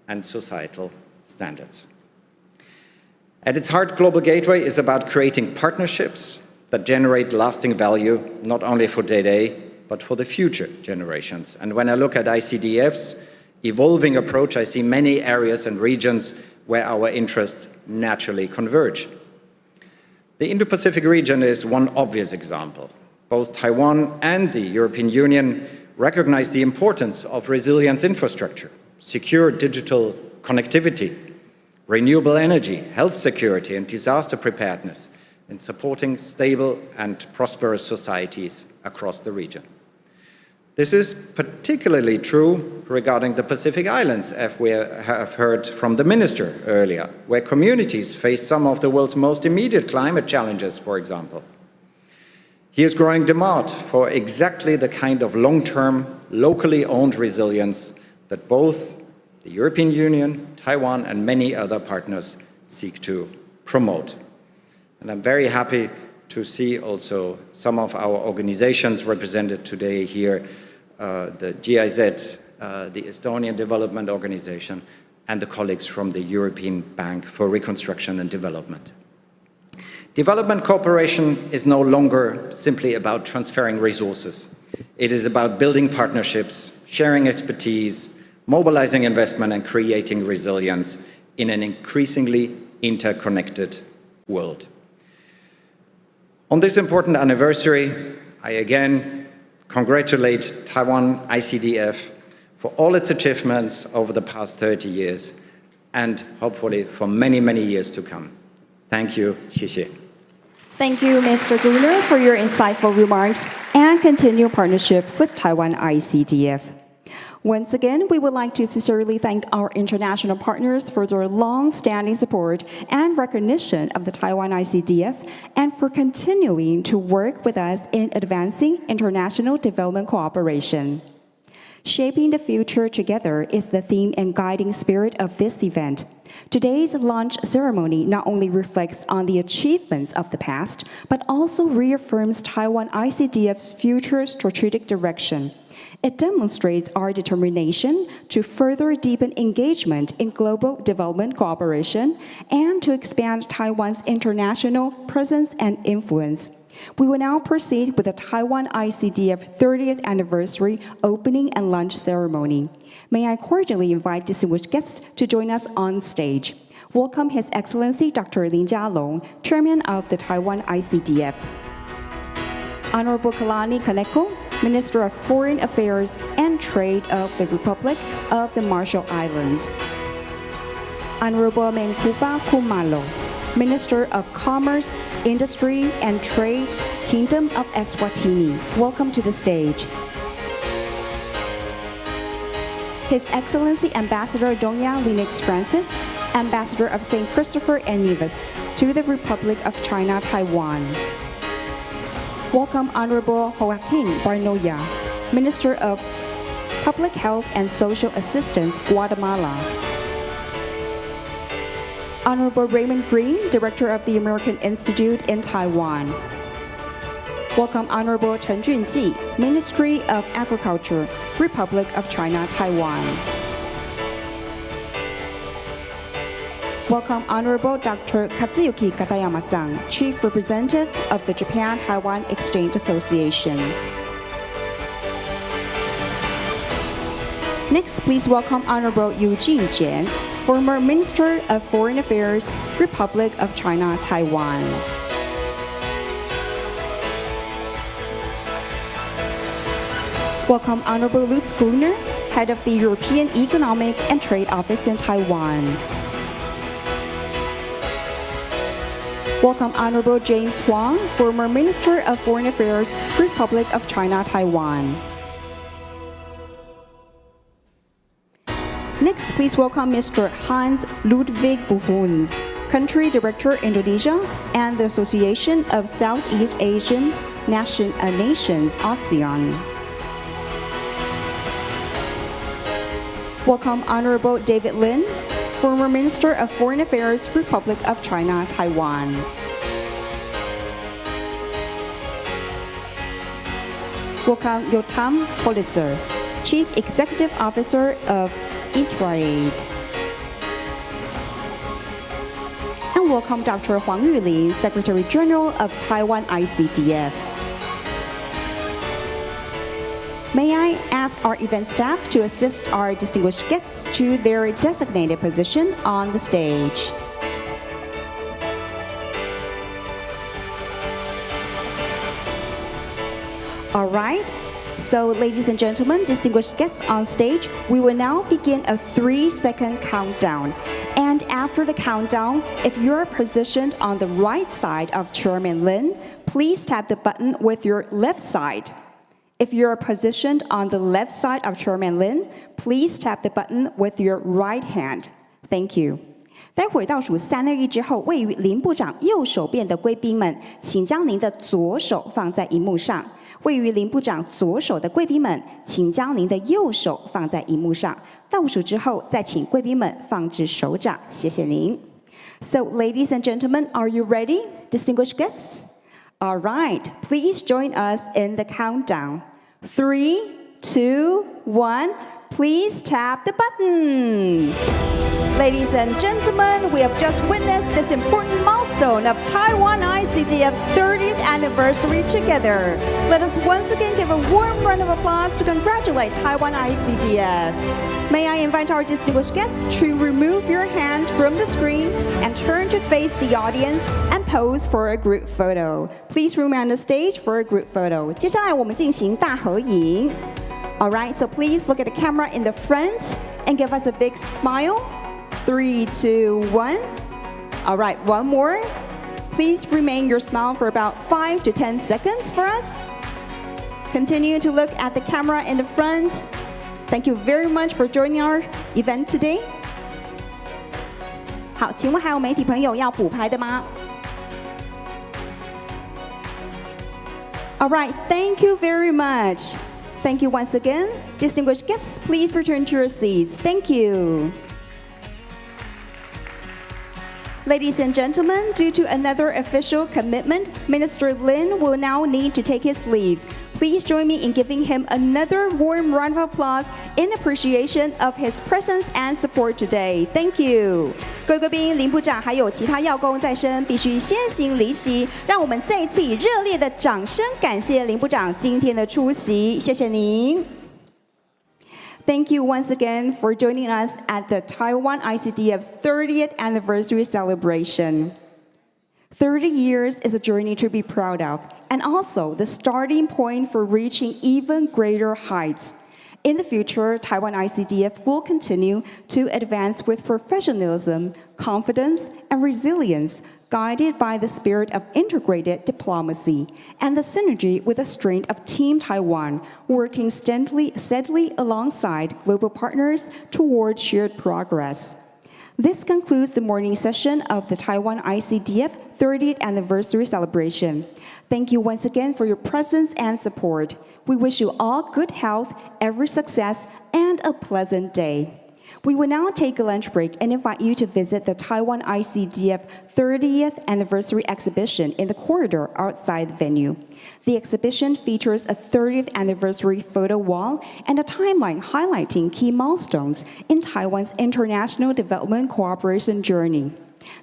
and societal standards. At its heart, Global Gateway is about creating partnerships that generate lasting value, not only for today, but for the future generations. And when I look at ICDF's evolving approach, I see many areas and regions where our interests naturally converge. The Indo-Pacific region is one obvious example. Both Taiwan and the European Union recognize the importance of resilience infrastructure, secure digital connectivity, renewable energy, health security, and disaster preparedness in supporting stable and prosperous societies across the region. This is particularly true regarding the Pacific Islands, as we have heard from the Minister earlier, where communities face some of the world's most immediate climate challenges, for example. Here's growing demand for exactly the kind of long-term, locally owned resilience that both the European Union, Taiwan, and many other partners seek to promote. And I'm very happy to see also some of our organizations represented today here, the GIZ, the Estonian Development Organization, and the colleagues from the European Bank for Reconstruction and Development. Development cooperation is no longer simply about transferring resources. It is about building partnerships, sharing expertise, mobilizing investment, and creating resilience in an increasingly interconnected world. On this important anniversary, I again congratulate Taiwan ICDF for all its achievements over the past 30 years and hopefully for many, many years to come. Thank you. 谢谢. Thank you, Mr. Gunnar, for your insightful remarks and continued partnership with Taiwan ICDF. Once again, we would like to sincerely thank our international partners for their long-standing support and recognition of the Taiwan ICDF and for continuing to work with us in advancing international development cooperation. Shaping the future together is the theme and guiding spirit of this event. Today's launch ceremony not only reflects on the achievements of the past, but also reaffirms Taiwan ICDF's future strategic direction. It demonstrates our determination to further deepen engagement in global development cooperation and to expand Taiwan's international presence and influence. We will now proceed with the Taiwan ICDF 30th Anniversary Opening and Launch Ceremony. May I cordially invite distinguished guests to join us on stage. Welcome His Excellency Dr. Lin Jialong, Chairman of the Taiwan ICDF. Honorable Kalani Kaneko, Minister of Foreign Affairs and Trade of the Republic of the Marshall Islands. Honorable Menkuba Kumalo, Minister of Commerce, Industry and Trade, Kingdom of Eswatini. Welcome to the stage. His Excellency Ambassador Doña Linux Francis, Ambassador of St. Christopher and Nevis to the Republic of China, Taiwan. Welcome Honorable Joaquin Barnoya, Minister of Public Health and Social Assistance, Guatemala. Honorable Raymond Green, Director of the American Institute in Taiwan. Welcome Honorable Chen Junji, Ministry of Agriculture, Republic of China, Taiwan. Welcome Honorable Dr. Katsuyuki Katayama-san, Chief Representative of the Japan-Taiwan Exchange Association. Next, please welcome Honorable Eugene Jian, former Minister of Foreign Affairs, Republic of China, Taiwan. Welcome Honorable Lutz Gruner, Head of the European Economic and Trade Office in Taiwan. Welcome Honorable James Huang, former Minister of Foreign Affairs, Republic of China, Taiwan. Next, please welcome Mr. Hans Ludwig Buhuns, Country Director, Indonesia, and the Association of Southeast Asian Nations, ASEAN. Welcome Honorable David Lin, former Minister of Foreign Affairs, Republic of China, Taiwan. Welcome Yotam Politzer, Chief Executive Officer of Israel. And welcome Dr. Huang Yulin, Secretary General of Taiwan ICDF. May I ask our event staff to assist our distinguished guests to their designated position on the stage. All right. So, ladies and gentlemen, distinguished guests on stage, we will now begin a 3-second countdown. And after the countdown, if you're positioned on the right side of Chairman Lin, please tap the button with your left side. If you're positioned on the left side of Chairman Lin, please tap the button with your right hand. Thank you. 待会倒数3、2、1之后，位于林部长右手边的贵宾们，请将您的左手放在荧幕上；位于林部长左手的贵宾们，请将您的右手放在荧幕上。倒数之后，再请贵宾们放置手掌。谢谢您。So, ladies and gentlemen, are you ready, distinguished guests? All right, please join us in the countdown. 3, 2, 1. Please tap the button. Ladies and gentlemen, we have just witnessed this important milestone of Taiwan ICDF's 30th anniversary together. Let us once again give a warm round of applause to congratulate Taiwan ICDF. May I invite our distinguished guests to remove your hands from the screen and turn to face the audience and pose for a group photo. Please remain on the stage for a group photo. 接下来我们进行大合影。All right, so please look at the camera in the front and give us a big smile. 3, 2, 1. All right, one more. Please remain your smile for about 5 to 10 seconds for us. Continue to look at the camera in the front. Thank you very much for joining our event today. 好，请问还有媒体朋友要补拍的吗？ All right, thank you very much. Thank you once again. Distinguished guests, please return to your seats. Thank you. Ladies and gentlemen, due to another official commitment, Minister Lin will now need to take his leave. Please join me in giving him another warm round of applause in appreciation of his presence and support today. Thank you. 各位贵宾，林部长还有其他要公在身，必须先行离席。让我们再一次以热烈的掌声感谢林部长今天的出席，谢谢您。Thank you once again for joining us at the Taiwan ICDF's 30th anniversary celebration. 30 years is a journey to be proud of, and also the starting point for reaching even greater heights. In the future, Taiwan ICDF will continue to advance with professionalism, confidence, and resilience, guided by the spirit of integrated diplomacy and the synergy with the strength of Team Taiwan, working steadily alongside global partners toward shared progress. This concludes the morning session of the Taiwan ICDF 30th anniversary celebration. Thank you once again for your presence and support. We wish you all good health, every success, and a pleasant day. We will now take a lunch break and invite you to visit the Taiwan ICDF 30th anniversary exhibition in the corridor outside the venue. The exhibition features a 30th anniversary photo wall and a timeline highlighting key milestones in Taiwan's international development cooperation journey.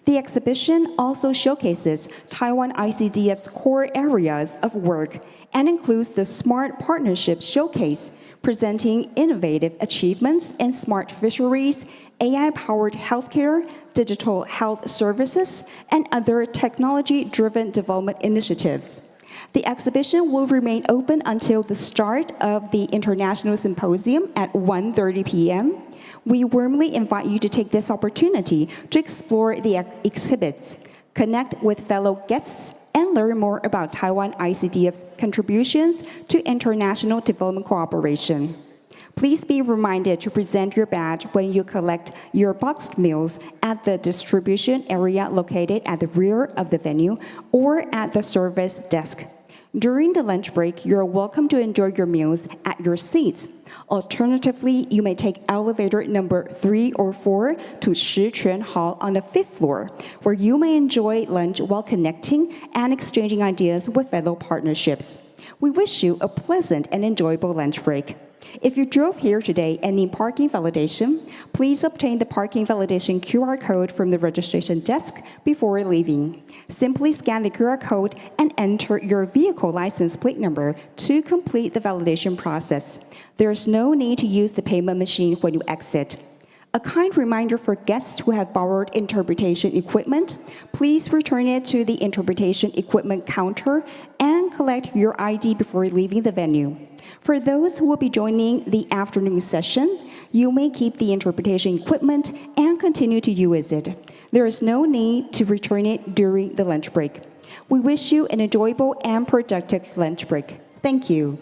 The exhibition also showcases Taiwan ICDF's core areas of work and includes the Smart Partnership Showcase, presenting innovative achievements in smart fisheries, AI-powered healthcare, digital health services, and other technology-driven development initiatives. The exhibition will remain open until the start of the International Symposium at 1:30 p.m. We warmly invite you to take this opportunity to explore the exhibits, connect with fellow guests, and learn more about Taiwan ICDF's contributions to international development cooperation. Please be reminded to present your badge when you collect your boxed meals at the distribution area located at the rear of the venue or at the service desk. During the lunch break, you're welcome to enjoy your meals at your seats. Alternatively, you may take elevator number 3 or 4 to Shiquan Hall on the 5th floor, where you may enjoy lunch while connecting and exchanging ideas with fellow partnerships. We wish you a pleasant and enjoyable lunch break. If you drove here today and need parking validation, please obtain the parking validation QR code from the registration desk before leaving. Simply scan the QR code and enter your vehicle license plate number to complete the validation process. There is no need to use the payment machine when you exit. A kind reminder for guests who have borrowed interpretation equipment, please return it to the interpretation equipment counter and collect your ID before leaving the venue. For those who will be joining the afternoon session, you may keep the interpretation equipment and continue to use it. There is no need to return it during the lunch break. We wish you an enjoyable and productive lunch break. Thank you.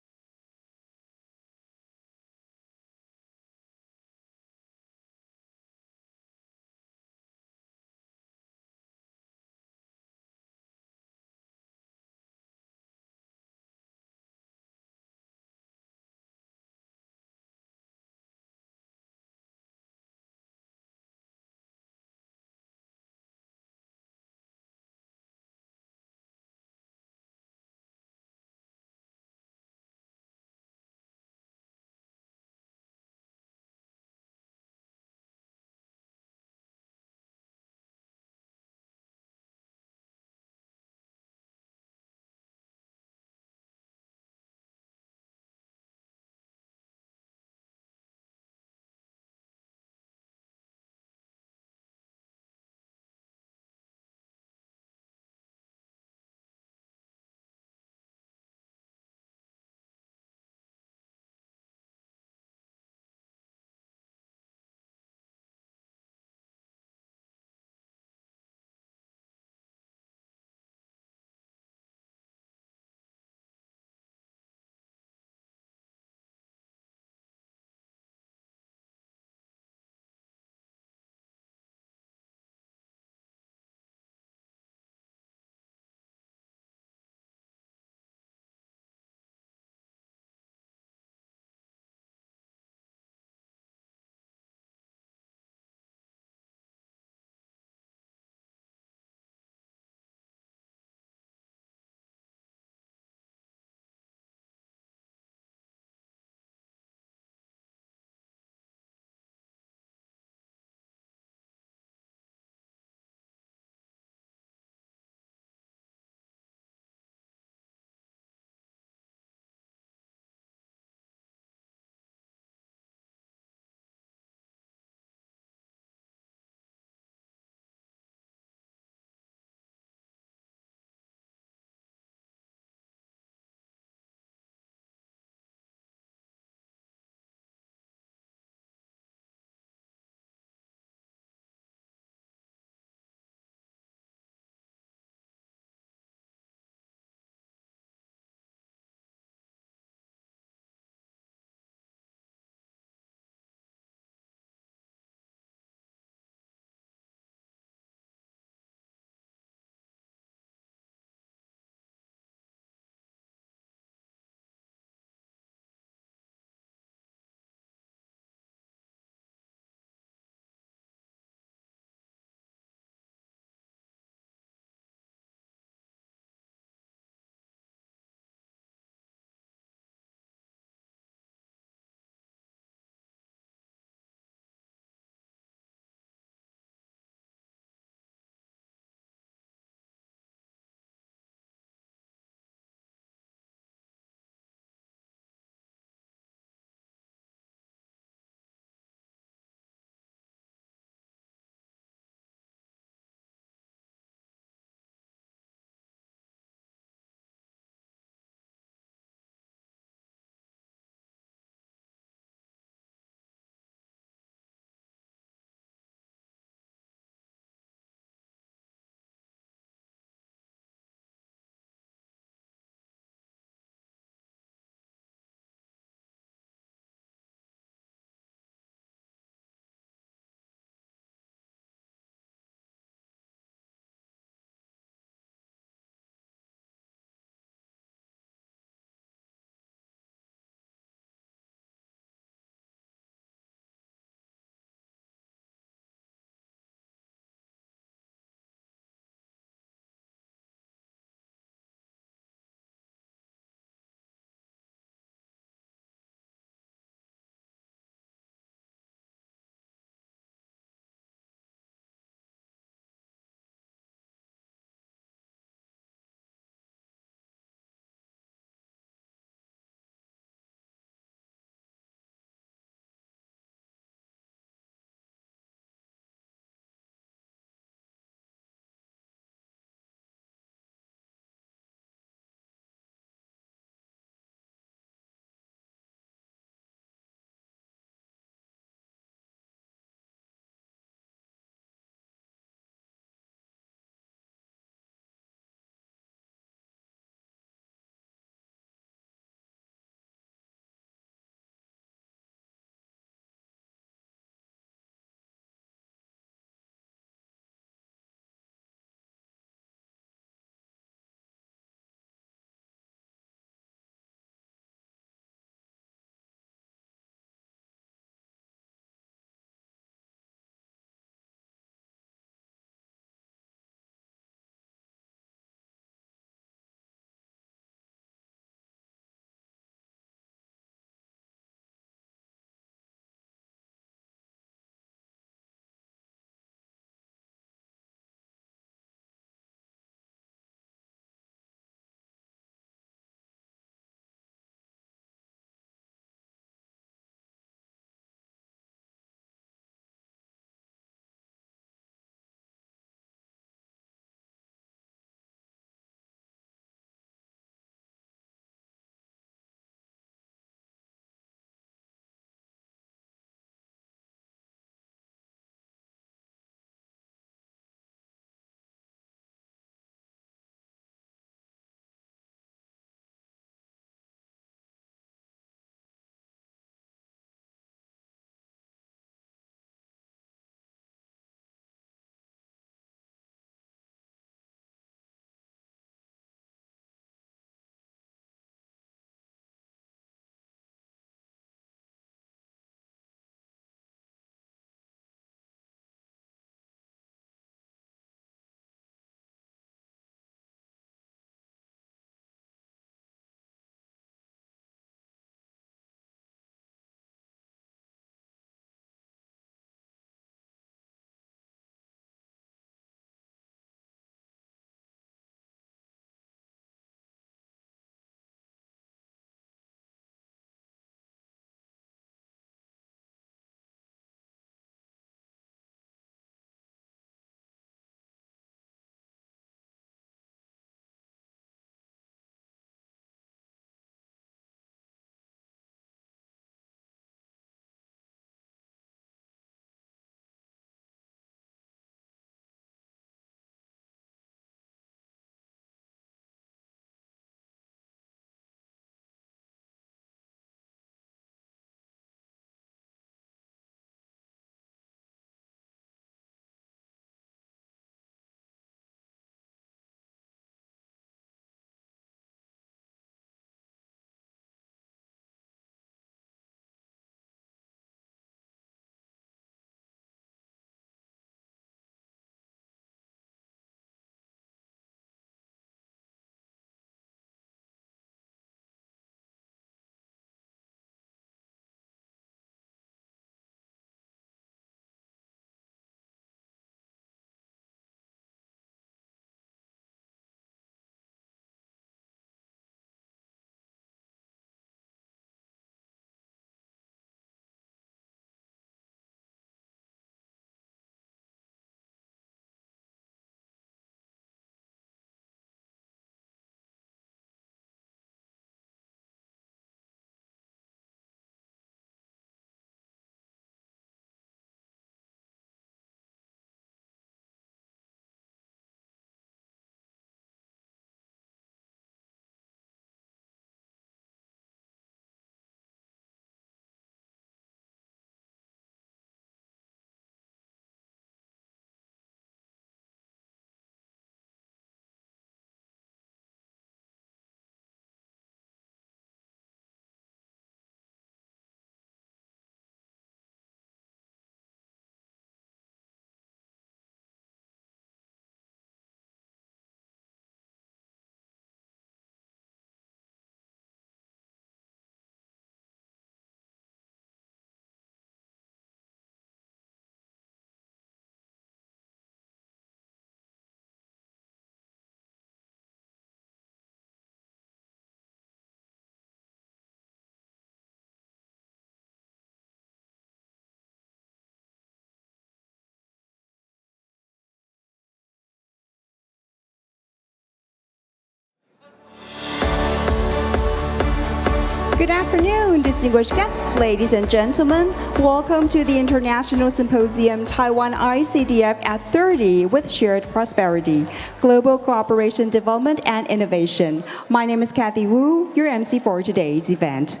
Good afternoon, distinguished guests, ladies and gentlemen. Welcome to the International Symposium Taiwan ICDF at 30 with Shared Prosperity, Global Cooperation, Development and Innovation. My name is Kathy Wu, your MC for today's event.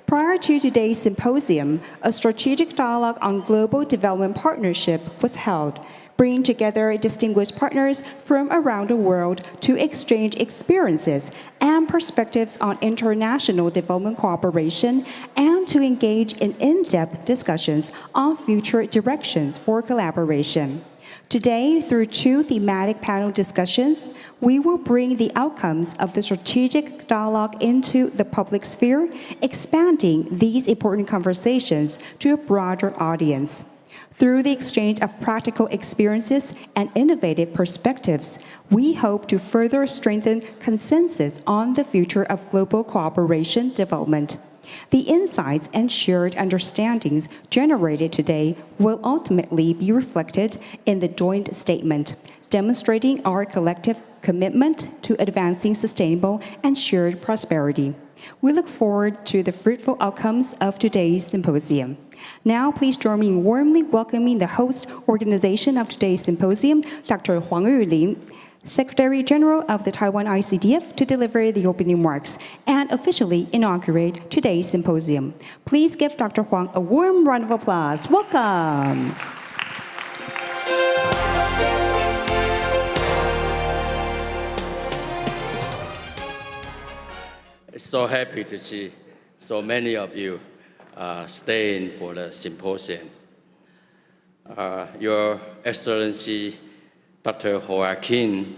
Prior to today's symposium, a strategic dialogue on global development partnership was held, bringing together distinguished partners from around the world to exchange experiences and perspectives on international development cooperation and to engage in in-depth discussions on future directions for collaboration. Today, through two thematic panel discussions, we will bring the outcomes of the strategic dialogue into the public sphere, expanding these important conversations to a broader audience. Through the exchange of practical experiences and innovative perspectives, we hope to further strengthen consensus on the future of global cooperation development. The insights and shared understandings generated today will ultimately be reflected in the joint statement, demonstrating our collective commitment to advancing sustainable and shared prosperity. We look forward to the fruitful outcomes of today's symposium. Now, please join me in warmly welcoming the host organization of today's symposium, Dr. Huang Yulin, Secretary General of the Taiwan ICDF, to deliver the opening remarks and officially inaugurate today's symposium. Please give Dr. Huang a warm round of applause. Welcome. So happy to see so many of you staying for the symposium. Your Excellency, Dr. Joaquin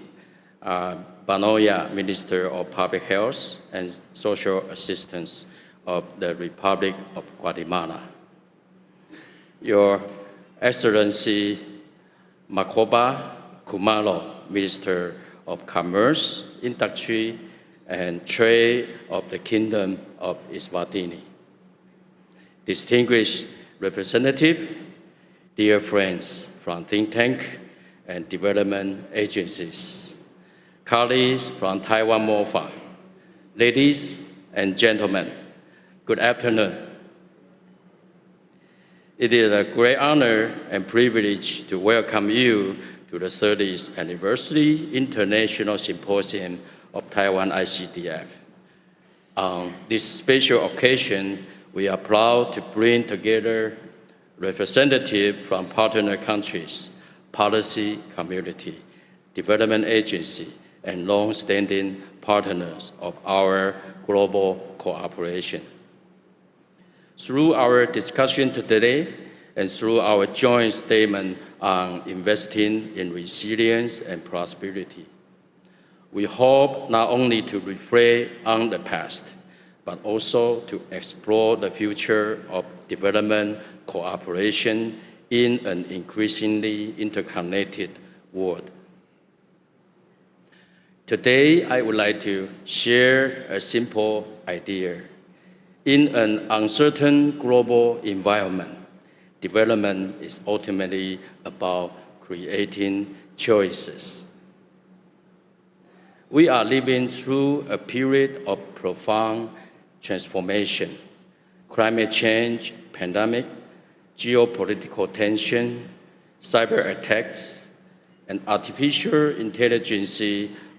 Banoya, Minister of Public Health and Social Assistance of the Republic of Guatemala. Your Excellency, Macoba Kumalo, Minister of Commerce, Industry, and Trade of the Kingdom of Eswatini. Distinguished representative, dear friends from think tank and development agencies, colleagues from Taiwan MOFA, ladies and gentlemen, good afternoon. It is a great honor and privilege to welcome you to the 30th Anniversary International Symposium of Taiwan ICDF. On this special occasion, we are proud to bring together representatives from partner countries, policy community, development agency, and long-standing partners of our global cooperation. Through our discussion today and through our joint statement on investing in resilience and prosperity, we hope not only to reflect on the past, but also to explore the future of development cooperation in an increasingly interconnected world. Today, I would like to share a simple idea. In an uncertain global environment, development is ultimately about creating choices. We are living through a period of profound transformation. Climate change, pandemic, geopolitical tension, cyber attacks, and artificial intelligence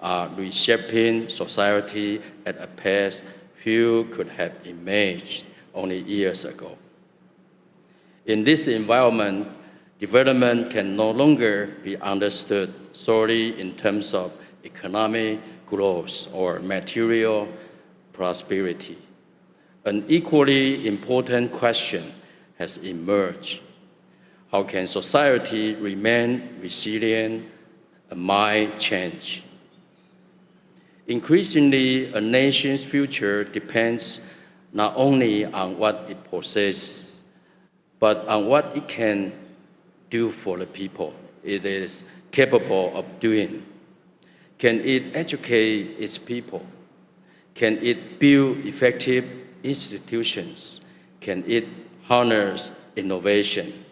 are reshaping society at a pace few could have imagined only years ago. In this environment, development can no longer be understood solely in terms of economic growth or material prosperity. An equally important question has emerged. How can society remain resilient amid change? Increasingly, a nation's future depends not only on what it possesses, but on what it can do for the people it is capable of doing. Can it educate its people? Can it build effective institutions? Can it harness innovation?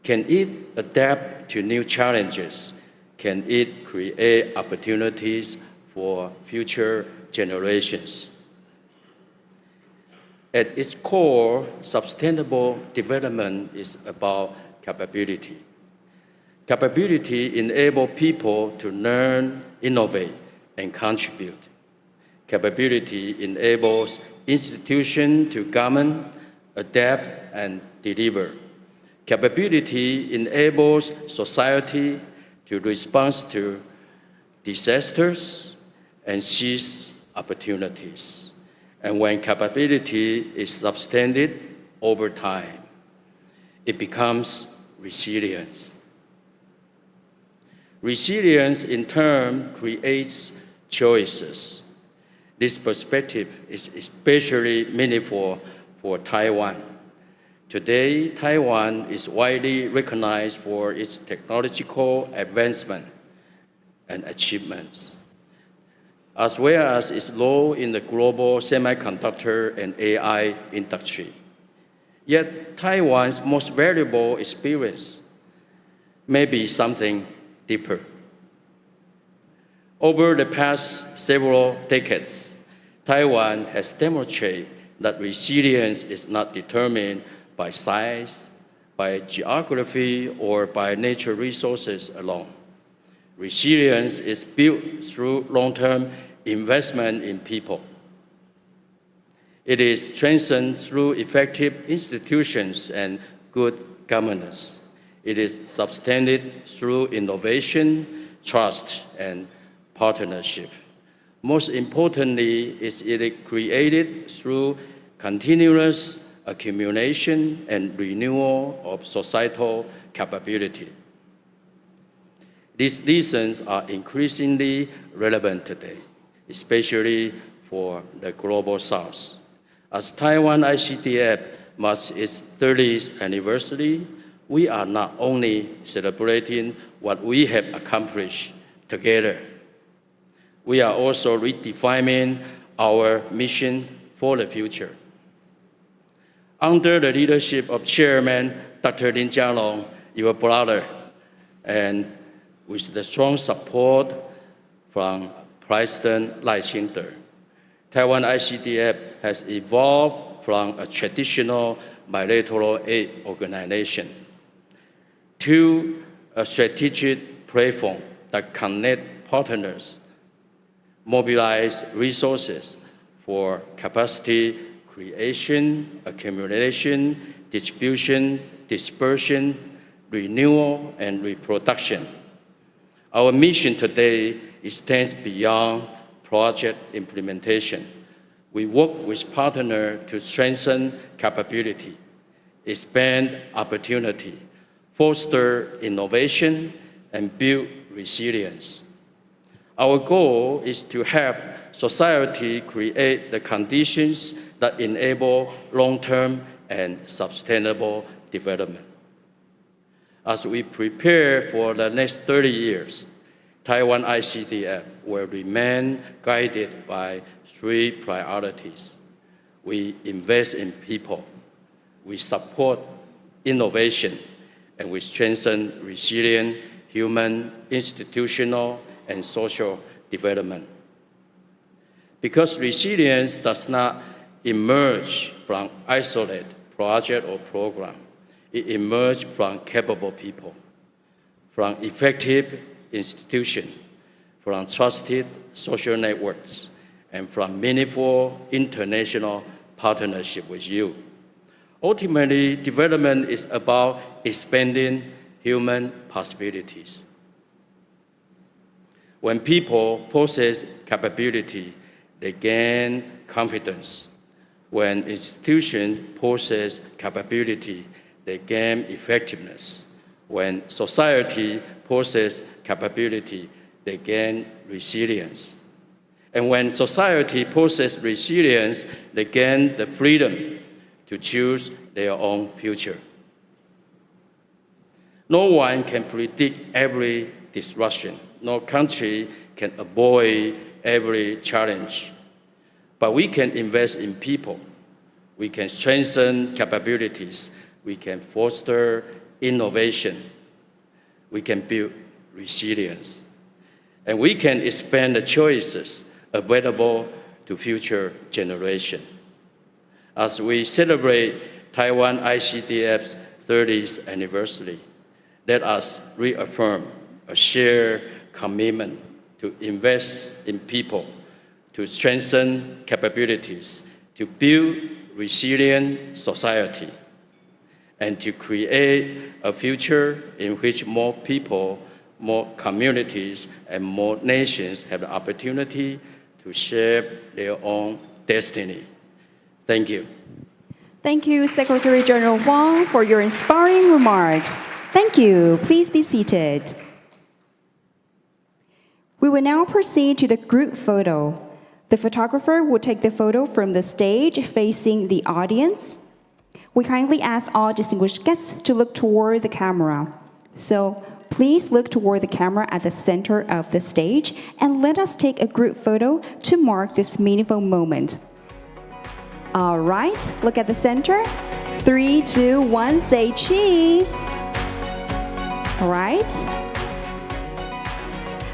Can it adapt to new challenges? Can it create opportunities for future generations? At its core, sustainable development is about capability. Capability enables people to learn, innovate, and contribute. Capability enables institutions to govern, adapt, and deliver. Capability enables society to respond to disasters and seize opportunities. And when capability is sustained over time, it becomes resilience. Resilience, in turn, creates choices. This perspective is especially meaningful for Taiwan. Today, Taiwan is widely recognized for its technological advancement and achievements, as well as its role in the global semiconductor and AI industry. Yet, Taiwan's most valuable experience may be something deeper. Over the past several decades, Taiwan has demonstrated that resilience is not determined by size, by geography, or by natural resources alone. Resilience is built through long-term investment in people. It is strengthened through effective institutions and good governance. It is sustained through innovation, trust, and partnership. Most importantly, it is created through continuous accumulation and renewal of societal capability. These lessons are increasingly relevant today, especially for the Global South. As Taiwan ICTF marks its 30th anniversary, we are not only celebrating what we have accomplished together, we are also redefining our mission for the future. Under the leadership of Chairman Dr. Lin Jialong, your brother, and with the strong support from President Lai Ching-te, Taiwan ICTF has evolved from a traditional bilateral aid organization to a strategic platform that connects partners, mobilize resources for capacity creation, accumulation, distribution, dispersion, renewal, and reproduction. Our mission today extends beyond project implementation. We work with partners to strengthen capability, expand opportunity, foster innovation, and build resilience. Our goal is to help society create the conditions that enable long-term and sustainable development. As we prepare for the next 30 years, Taiwan ICTF will remain guided by 3 priorities. We invest in people, we support innovation, and we strengthen resilient human, institutional, and social development. Because resilience does not emerge from isolated project or program. It emerges from capable people, from effective institutions, from trusted social networks, and from meaningful international partnership with you. Ultimately, development is about expanding human possibilities. When people possess capability, they gain confidence. When institutions possess capability, they gain effectiveness. When society possesses capability, they gain resilience. And when society possesses resilience, they gain the freedom to choose their own future. No one can predict every disruption. No country can avoid every challenge. But we can invest in people. We can strengthen capabilities. We can foster innovation. We can build resilience. And we can expand the choices available to future generations. As we celebrate Taiwan ICDF's 30th anniversary, let us reaffirm a shared commitment to invest in people, to strengthen capabilities, to build resilient society, and to create a future in which more people, more communities, and more nations have the opportunity to shape their own destiny. Thank you. Thank you, Secretary General Wang, for your inspiring remarks. Thank you. Please be seated. We will now proceed to the group photo. The photographer will take the photo from the stage facing the audience. We kindly ask all distinguished guests to look toward the camera. So please look toward the camera at the center of the stage and let us take a group photo to mark this meaningful moment. All right, look at the center. 3, 2, 1, say cheese. All right.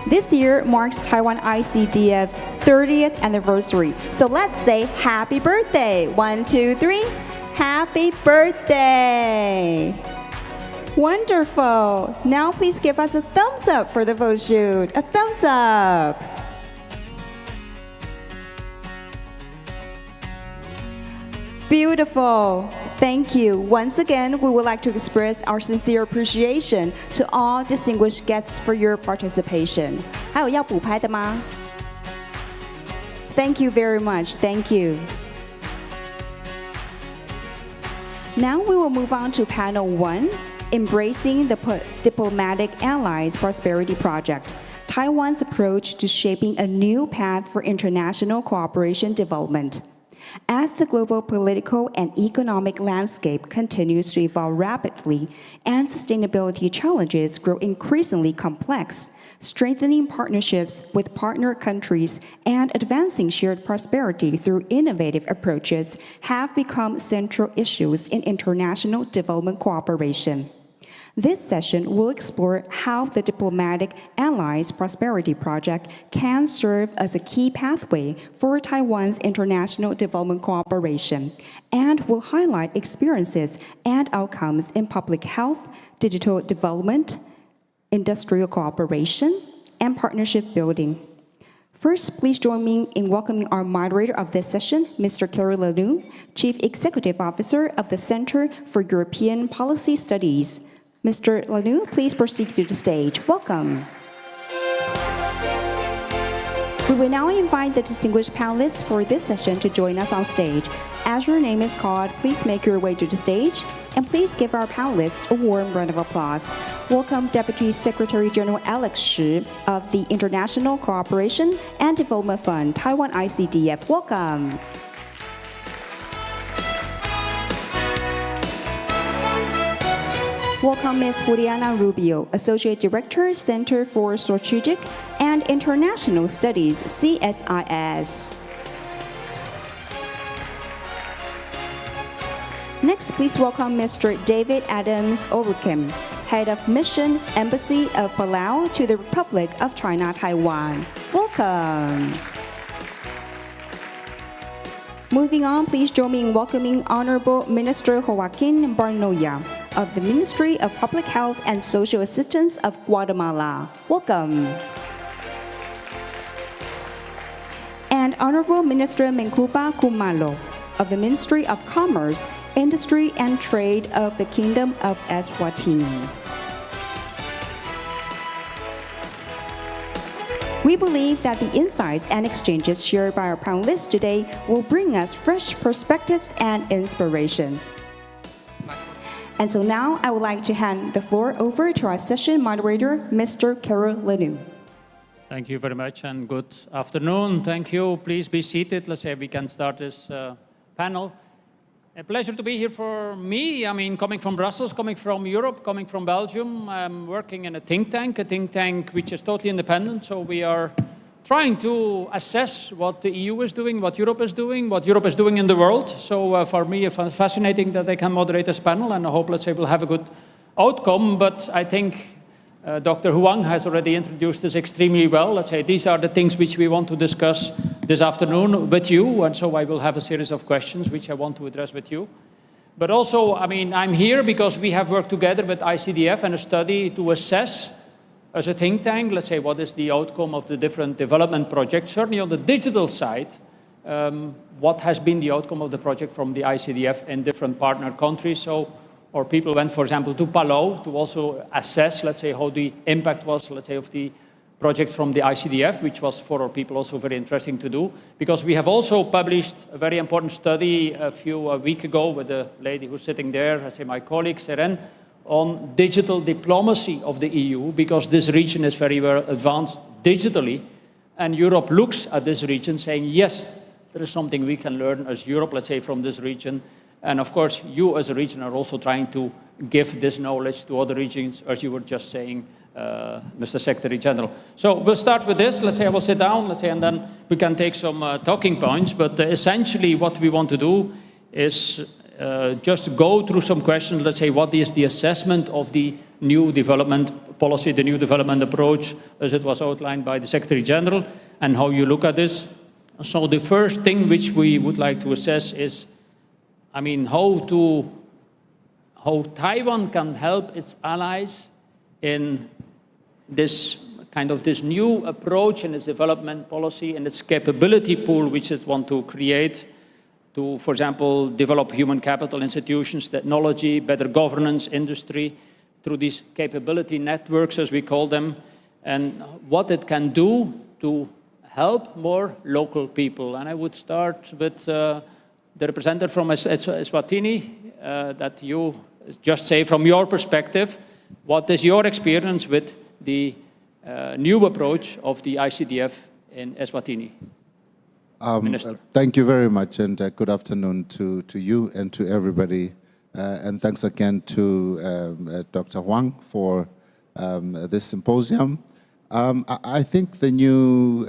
This year marks Taiwan ICDF's 30th anniversary. So let's say happy birthday. 1, 2, 3. Happy birthday. Wonderful. Now please give us a thumbs up for the photo shoot. A thumbs up. Beautiful. Thank you. Once again, we would like to express our sincere appreciation to all distinguished guests for your participation. 还有要补拍的吗? Thank you very much. Thank you. Now we will move on to panel 1, Embracing the Diplomatic Allies Prosperity Project, Taiwan's approach to shaping a new path for international cooperation development. As the global political and economic landscape continues to evolve rapidly and sustainability challenges grow increasingly complex, strengthening partnerships with partner countries and advancing shared prosperity through innovative approaches have become central issues in international development cooperation. This session will explore how the Diplomatic Allies Prosperity Project can serve as a key pathway for Taiwan's international development cooperation, and will highlight experiences and outcomes in public health, digital development, industrial cooperation, and partnership building. First, please join me in welcoming our moderator of this session, Mr. Carol Lanu, Chief Executive Officer of the Center for European Policy Studies. Mr. Lanu, please proceed to the stage. Welcome. We will now invite the distinguished panelists for this session to join us on stage. As your name is called, please make your way to the stage, and please give our panelists a warm round of applause. Welcome Deputy Secretary General Alex Shi of the International Cooperation and Development Fund, Taiwan ICDF. Welcome. Welcome Ms. Juliana Rubio, Associate Director, Center for Strategic and International Studies, CSIS. Next, please welcome Mr. David Adams Overkim, Head of Mission Embassy of Palau to the Republic of China, Taiwan. Welcome. Moving on, please join me in welcoming Honorable Minister Joaquin Barnoya of the Ministry of Public Health and Social Assistance of Guatemala. Welcome. And Honorable Minister Mencuba Kumalo of the Ministry of Commerce, Industry and Trade of the Kingdom of Eswatini. We believe that the insights and exchanges shared by our panelists today will bring us fresh perspectives and inspiration. And so now I would like to hand the floor over to our session moderator, Mr. Carol Lanu. Thank you very much and good afternoon. Thank you. Please be seated. Let's say we can start this panel. A pleasure to be here for me. I mean, coming from Brussels, coming from Europe, coming from Belgium. I'm working in a think tank which is totally independent. So we are trying to assess what the EU is doing, what Europe is doing in the world. So for me, it's fascinating that I can moderate this panel, and I hope, let's say, we'll have a good outcome. But I think Dr. Huang has already introduced this extremely well. Let's say these are the things which we want to discuss this afternoon with you, and so I will have a series of questions which I want to address with you. But also, I mean, I'm here because we have worked together with ICDF and a study to assess, as a think tank, let's say, what is the outcome of the different development projects. Certainly on the digital side, what has been the outcome of the project from the ICDF in different partner countries. So, or people went, for example, to Palau to also assess, let's say, how the impact was, let's say, of the projects from the ICDF, which was for our people also very interesting to do, because we have also published a very important study a week ago with a lady who's sitting there, I say my colleague, Seren, on digital diplomacy of the EU, because this region is very well advanced digitally, and Europe looks at this region saying, yes, there is something we can learn as Europe, let's say, from this region. And of course, you as a region are also trying to give this knowledge to other regions, as you were just saying, Mr. Secretary General. So we'll start with this. Let's say I will sit down, let's say, and then we can take some talking points. But essentially what we want to do is just go through some questions. Let's say, what is the assessment of the new development policy, the new development approach, as it was outlined by the Secretary General, and how you look at this. So the first thing which we would like to assess is, I mean, how Taiwan can help its allies in this kind of this new approach in its development policy and its capability pool which it wants to create to, for example, develop human capital institutions, technology, better governance, industry, through these capability networks, as we call them, and what it can do to help more local people. And I would start with the representative from Eswatini, that you just say from your perspective, what is your experience with the new approach of the ICDF in Eswatini? Minister. Thank you very much, and good afternoon to you and to everybody. And thanks again to Dr. Huang for this symposium. I think the new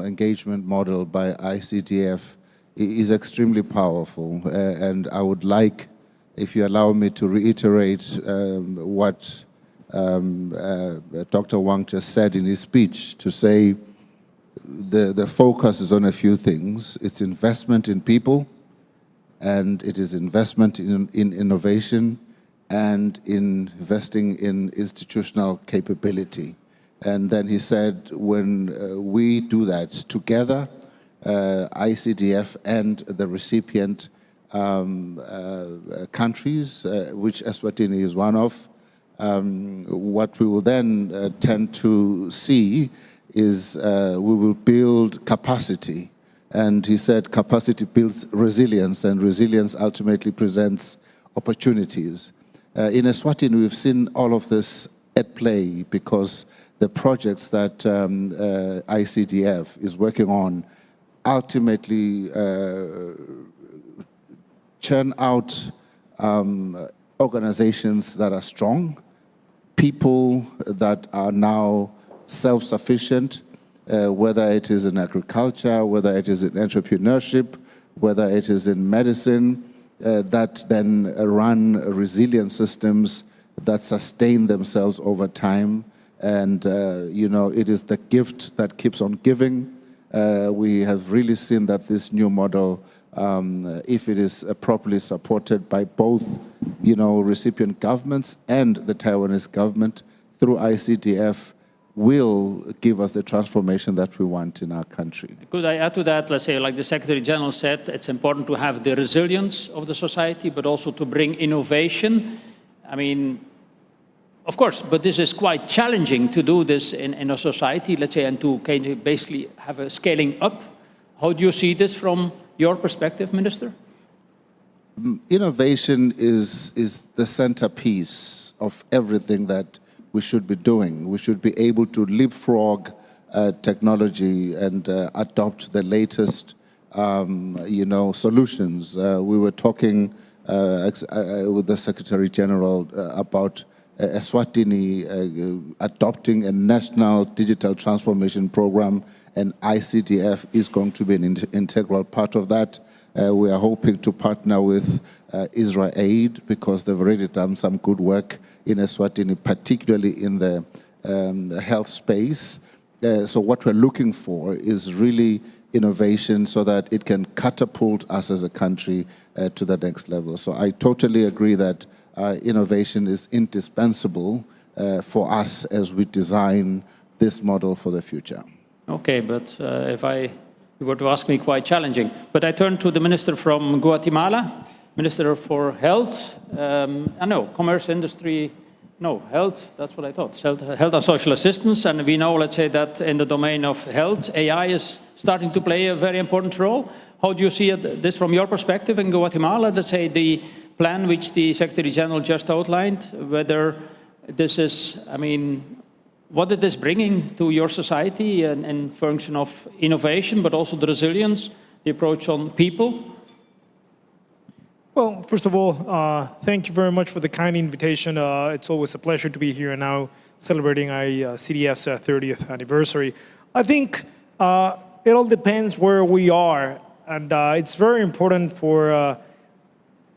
engagement model by ICDF is extremely powerful, and I would like, if you allow me, to reiterate what Dr. Wang just said in his speech, to say the focus is on a few things. It's investment in people, and it is investment in innovation, and investing in institutional capability. And then he said, when we do that together, ICDF and the recipient countries, which Eswatini is one of, what we will then tend to see is we will build capacity. And he said capacity builds resilience, and resilience ultimately presents opportunities. In Eswatini, we've seen all of this at play because the projects that ICDF is working on ultimately churn out organizations that are strong, people that are now self-sufficient, whether it is in agriculture, whether it is in entrepreneurship, whether it is in medicine, that then run resilient systems that sustain themselves over time. And, you know, it is the gift that keeps on giving. We have really seen that this new model, if it is properly supported by both, you know, recipient governments and the Taiwanese government through ICDF, will give us the transformation that we want in our country. Could I add to that? Let's say, like the Secretary General said, it's important to have the resilience of the society, but also to bring innovation. I mean, of course, but this is quite challenging to do this in a society, let's say, and to basically have a scaling up. How do you see this from your perspective, Minister? Innovation is the centerpiece of everything that we should be doing. We should be able to leapfrog technology and adopt the latest, you know, solutions. We were talking with the Secretary General about Eswatini adopting a national digital transformation program, and ICDF is going to be an integral part of that. We are hoping to partner with Israel Aid because they've already done some good work in Eswatini, particularly in the health space. So what we're looking for is really innovation so that it can catapult us as a country to the next level. So I totally agree that innovation is indispensable for us as we design this model for the future. Okay, but if you were to ask me, quite challenging. But I turn to the minister from Guatemala, Minister for Health, Commerce, Industry, Health, that's what I thought, Health and Social Assistance. And we know, let's say, that in the domain of health, AI is starting to play a very important role. How do you see this from your perspective in Guatemala? Let's say the plan which the Secretary General just outlined, whether this is, what it is bringing to your society in function of innovation, but also the resilience, the approach on people? Well, first of all, thank you very much for the kind invitation. It's always a pleasure to be here now celebrating CDF's 30th anniversary. I think it all depends where we are, and it's very important for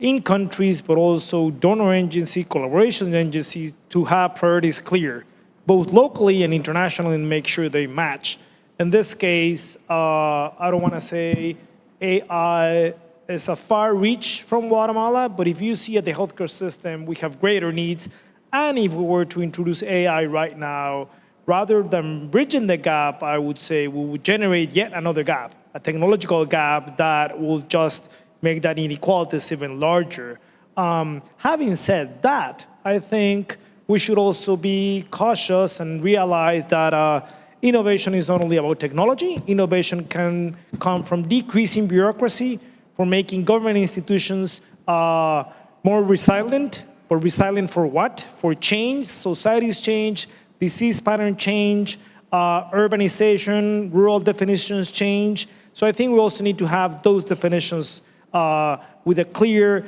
in countries, but also donor agency, collaboration agencies to have priorities clear, both locally and internationally, and make sure they match. In this case, I don't want to say AI is a far reach from Guatemala, but if you see at the healthcare system, we have greater needs. And if we were to introduce AI right now, rather than bridging the gap, I would say we would generate yet another gap, a technological gap that will just make that inequalities even larger. Having said that, I think we should also be cautious and realize that innovation is not only about technology. Innovation can come from decreasing bureaucracy, for making government institutions more resilient. But resilient for what? For change, societies change, disease pattern change, urbanization, rural definitions change. So I think we also need to have those definitions with a clear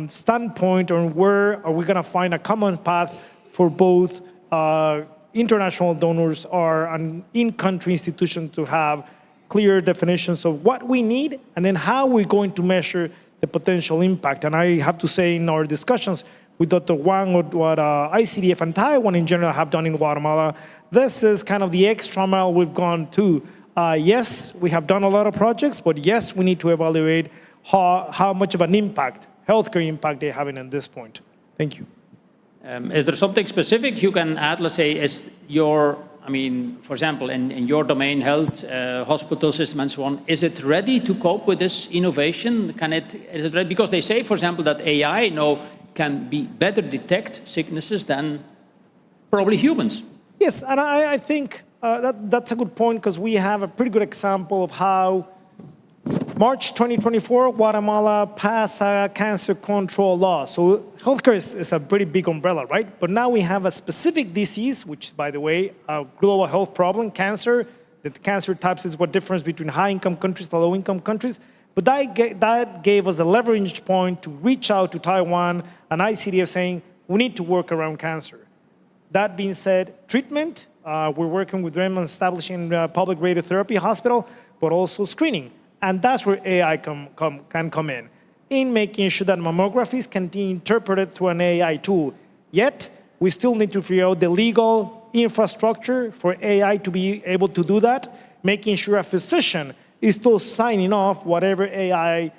standpoint on where are we going to find a common path for both international donors or an in-country institutions to have clear definitions of what we need and then how we're going to measure the potential impact. And I have to say in our discussions with Dr. Wang, what ICDF and Taiwan in general have done in Guatemala, this is kind of the extra mile we've gone to. Yes, we have done a lot of projects, but yes, we need to evaluate how much of an impact, healthcare impact they're having at this point. Thank you. Is there something specific you can add, let's say, is your, for example, in your domain, health, hospital system and so on, is it ready to cope with this innovation? Is it ready? Because they say, for example, that AI now can better detect sicknesses than probably humans. Yes, and I think that's a good point because we have a pretty good example of how March 2024, Guatemala passed a cancer control law. So healthcare is a pretty big umbrella, right? But now we have a specific disease, which, by the way, a global health problem, cancer. The cancer types is what difference between high-income countries and low-income countries. But that gave us a leverage point to reach out to Taiwan and ICDF saying, we need to work around cancer. That being said, treatment, we're working with them on establishing a public radiotherapy hospital, but also screening. And that's where AI can come in making sure that mammographies can be interpreted through an AI tool. Yet, we still need to figure out the legal infrastructure for AI to be able to do that, making sure a physician is still signing off whatever AI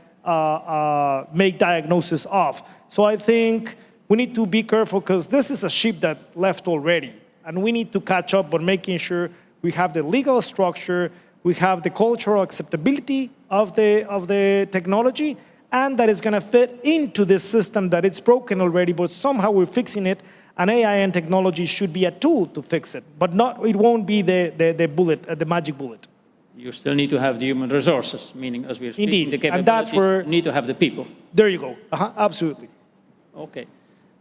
make diagnosis of. So I think we need to be careful because this is a ship that left already. And we need to catch up on making sure we have the legal structure, we have the cultural acceptability of the technology, and that is going to fit into this system that it's broken already, but somehow we're fixing it, and AI and technology should be a tool to fix it, but it won't be the bullet, the magic bullet. You still need to have the human resources, meaning as we're speaking, Indeed. the capabilities, and that's where you need to have the people. There you go. Absolutely. Okay.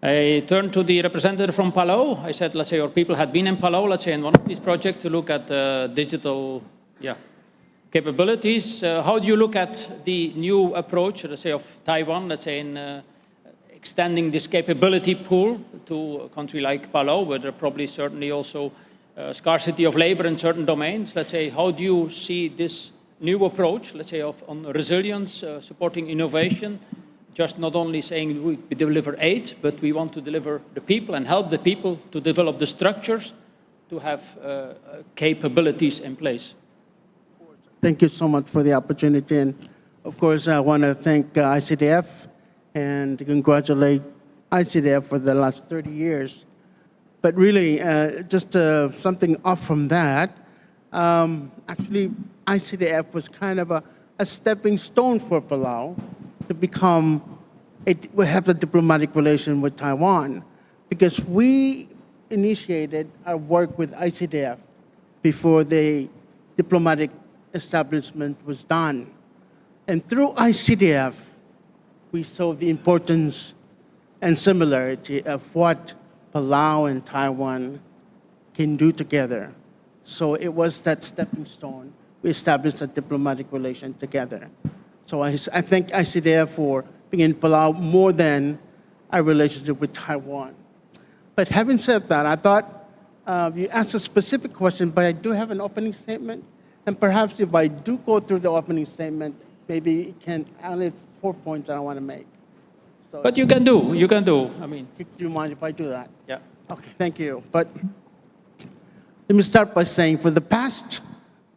I turned to the representative from Palau. I said, let's say, your people had been in Palau, let's say, in one of these projects to look at digital capabilities. How do you look at the new approach, let's say, of Taiwan, let's say, in extending this capability pool to a country like Palau, where there probably certainly also scarcity of labor in certain domains? Let's say, how do you see this new approach, let's say, on resilience, supporting innovation, just not only saying we deliver aid, but we want to deliver the people and help the people to develop the structures to have capabilities in place. Thank you so much for the opportunity. And of course, I want to thank ICDF and congratulate ICDF for the last 30 years. But really, just something off from that, actually, ICDF was kind of a stepping stone for Palau to become, we have a diplomatic relation with Taiwan, because we initiated our work with ICDF before the diplomatic establishment was done. And through ICDF, we saw the importance and similarity of what Palau and Taiwan can do together. So it was that stepping stone. We established a diplomatic relation together. So I thank ICDF for being in Palau more than our relationship with Taiwan. But having said that, I thought you asked a specific question, but I do have an opening statement. And perhaps if I do go through the opening statement, maybe it can, I only have 4 points I want to make. So, but you can do. I mean, do you mind if I do that? Yeah. Okay, thank you. But let me start by saying for the past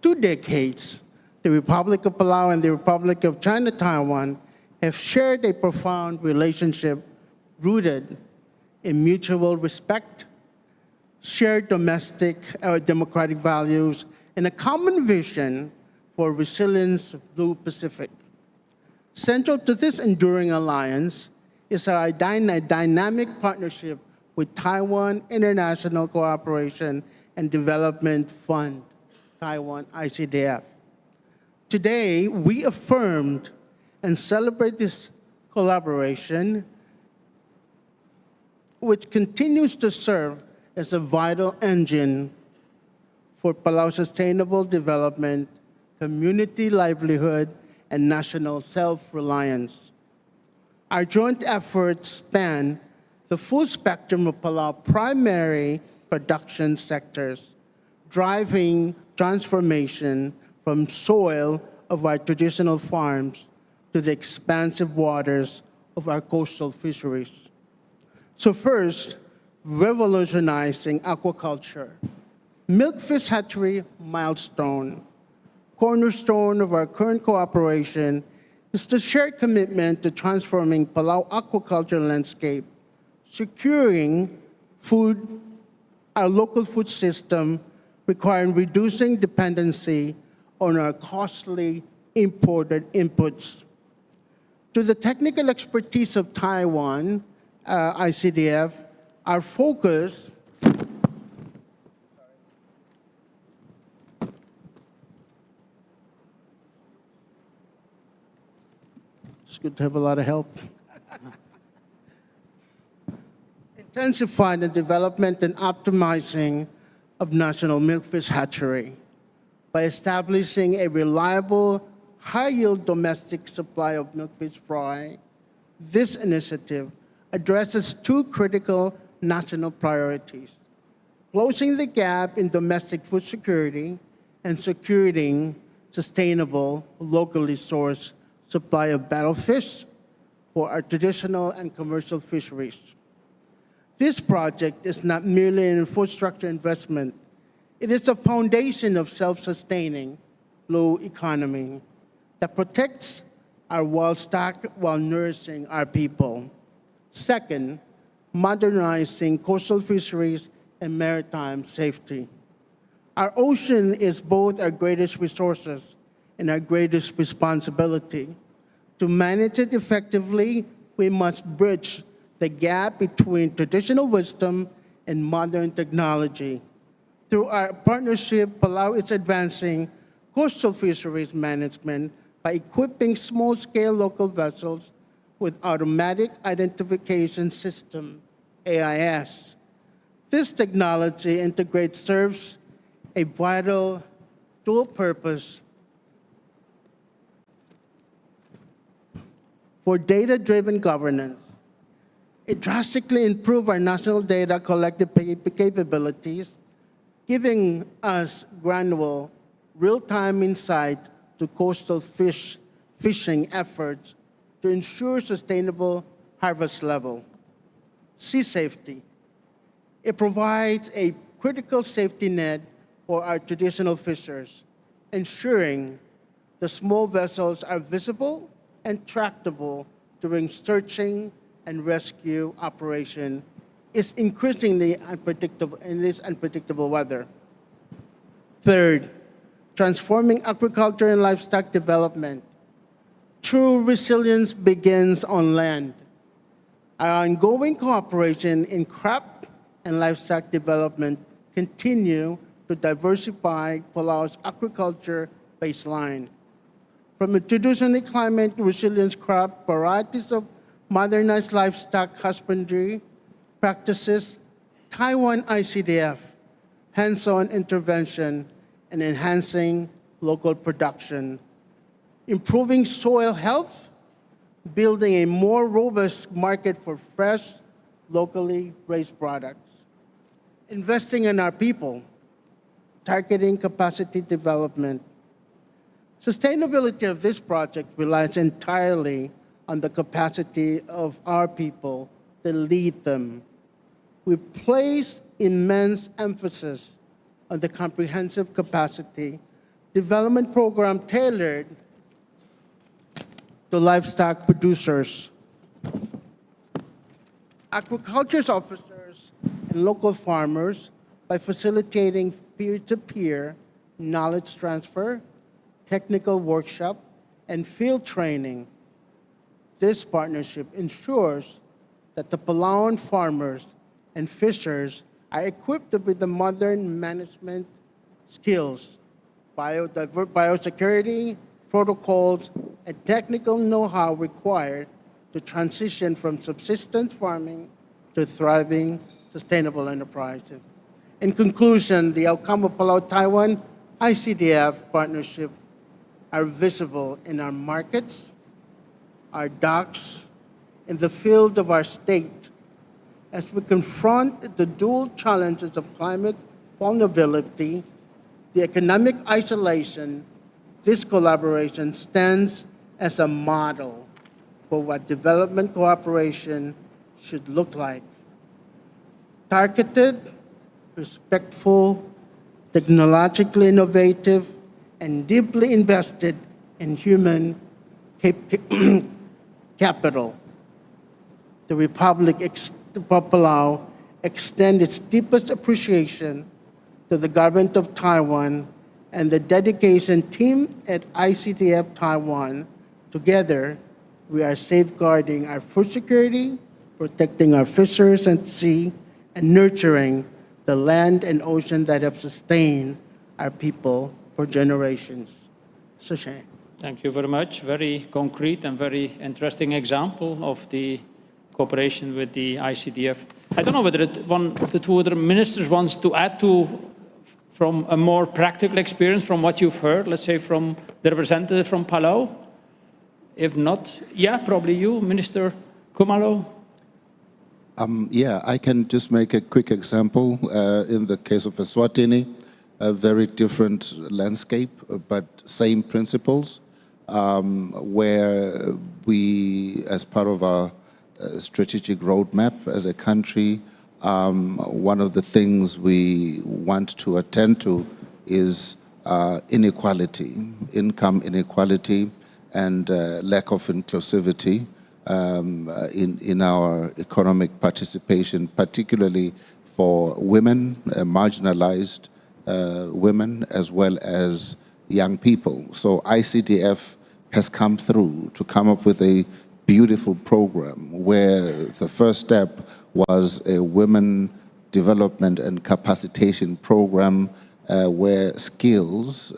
2 decades, the Republic of Palau and the Republic of China Taiwan have shared a profound relationship rooted in mutual respect, shared domestic or democratic values, and a common vision for resilience of Blue Pacific. Central to this enduring alliance is our dynamic partnership with Taiwan International Cooperation and Development Fund, Taiwan ICDF. Today, we affirmed and celebrate this collaboration, which continues to serve as a vital engine for Palau's sustainable development, community livelihood, and national self-reliance. Our joint efforts span the full spectrum of Palau primary production sectors, driving transformation from soil of our traditional farms to the expansive waters of our coastal fisheries. So first, revolutionizing aquaculture. Milkfish hatchery milestone. Cornerstone of our current cooperation is the shared commitment to transforming Palau aquaculture landscape, securing food, our local food system, requiring reducing dependency on our costly imported inputs. To the technical expertise of Taiwan, ICDF, our focus it's good to have a lot of help. Intensify the development and optimizing of national milkfish hatchery by establishing a reliable, high-yield domestic supply of milkfish fry. This initiative addresses 2 critical national priorities: closing the gap in domestic food security and securing sustainable, locally sourced supply of battlefish for our traditional and commercial fisheries. This project is not merely an infrastructure investment. It is a foundation of self-sustaining blue economy that protects our wild stock while nourishing our people. Second, modernizing coastal fisheries and maritime safety. Our ocean is both our greatest resources and our greatest responsibility. To manage it effectively, we must bridge the gap between traditional wisdom and modern technology. Through our partnership, Palau is advancing coastal fisheries management by equipping small-scale local vessels with automatic identification system, AIS. This technology serves a vital dual purpose for data-driven governance. It drastically improves our national data collective capabilities, giving us granular, real-time insight to coastal fishing efforts to ensure sustainable harvest level. Sea safety. It provides a critical safety net for our traditional fishers, ensuring the small vessels are visible and tractable during searching and rescue operation is increasingly unpredictable in this unpredictable weather. Third, transforming agriculture and livestock development. True resilience begins on land. Our ongoing cooperation in crop and livestock development continue to diversify Palau's agriculture baseline. From introducing climate resilience crop varieties of modernized livestock husbandry practices, Taiwan ICDF, hands-on intervention, and enhancing local production, improving soil health, building a more robust market for fresh, locally raised products, investing in our people, targeting capacity development. Sustainability of this project relies entirely on the capacity of our people to lead them. We place immense emphasis on the comprehensive capacity development program tailored to livestock producers, agriculture officers, and local farmers by facilitating peer-to-peer knowledge transfer, technical workshop, and field training. This partnership ensures that the Palauan farmers and fishers are equipped with the modern management skills, biosecurity, protocols, and technical know-how required to transition from subsistence farming to thriving sustainable enterprises. In conclusion, the outcome of Palau-Taiwan ICDF partnership are visible in our markets, our docks, in the field of our state, as we confront the dual challenges of climate vulnerability, the economic isolation. This collaboration stands as a model for what development cooperation should look like. Targeted, respectful, technologically innovative, and deeply invested in human capital. The Republic of Palau extends its deepest appreciation to the government of Taiwan and the dedication team at ICDF Taiwan. Together, we are safeguarding our food security, protecting our fishers and sea, and nurturing the land and ocean that have sustained our people for generations. Thank you very much. Very concrete and very interesting example of the cooperation with the ICDF. I don't know whether one of the two other ministers wants to add to from a more practical experience from what you've heard, let's say from the representative from Palau. If not, yeah, probably you, Minister Kumalo. Yeah, I can just make a quick example. In the case of Eswatini, a very different landscape, but same principles, where we, as part of our strategic roadmap as a country, one of the things we want to attend to is inequality, income inequality, and lack of inclusivity in our economic participation, particularly for women, marginalized women, as well as young people. So ICDF has come through to come up with a beautiful program where the first step was a women development and capacitation program where skills,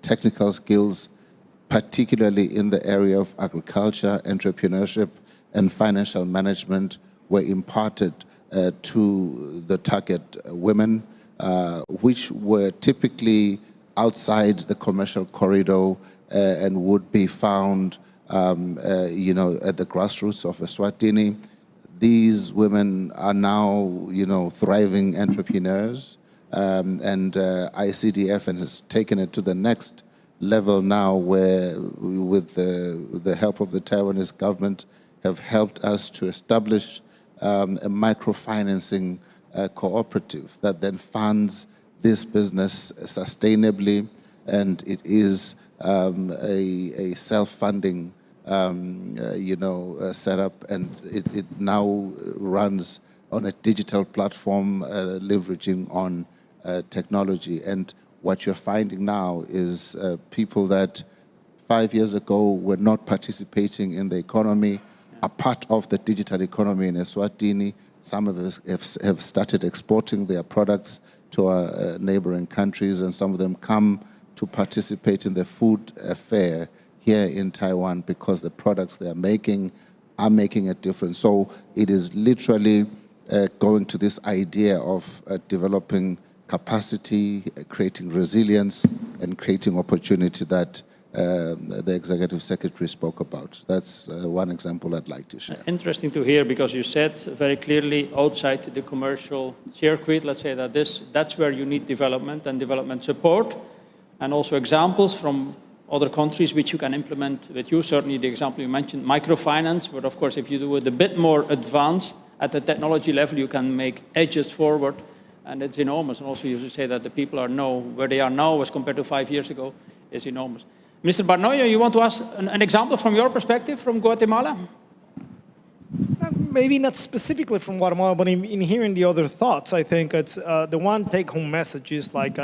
technical skills, particularly in the area of agriculture, entrepreneurship, and financial management, were imparted to the target women, which were typically outside the commercial corridor and would be found, at the grassroots of Eswatini. These women are now, thriving entrepreneurs, and ICDF has taken it to the next level now, where with the help of the Taiwanese government have helped us to establish a microfinancing cooperative that then funds this business sustainably, and it is a self-funding setup, and it now runs on a digital platform leveraging on technology. And what you're finding now is people that 5 years ago were not participating in the economy are part of the digital economy in Eswatini. Some of us have started exporting their products to our neighboring countries, and some of them come to participate in the food fair here in Taiwan because the products they are making a difference. So it is literally going to this idea of developing capacity, creating resilience, and creating opportunity that the Executive Secretary spoke about. That's one example I'd like to share. Interesting to hear, because you said very clearly outside the commercial circuit, let's say that that's where you need development and development support, and also examples from other countries which you can implement with you. Certainly the example you mentioned, microfinance, but of course if you do it a bit more advanced at the technology level, you can make edges forward, and it's enormous. And also you should say that the people know where they are now as compared to 5 years ago is enormous. Mr. Barnoya, you want to ask an example from your perspective from Guatemala? Maybe not specifically from Guatemala, but in hearing the other thoughts, I think it's the one take-home message is like,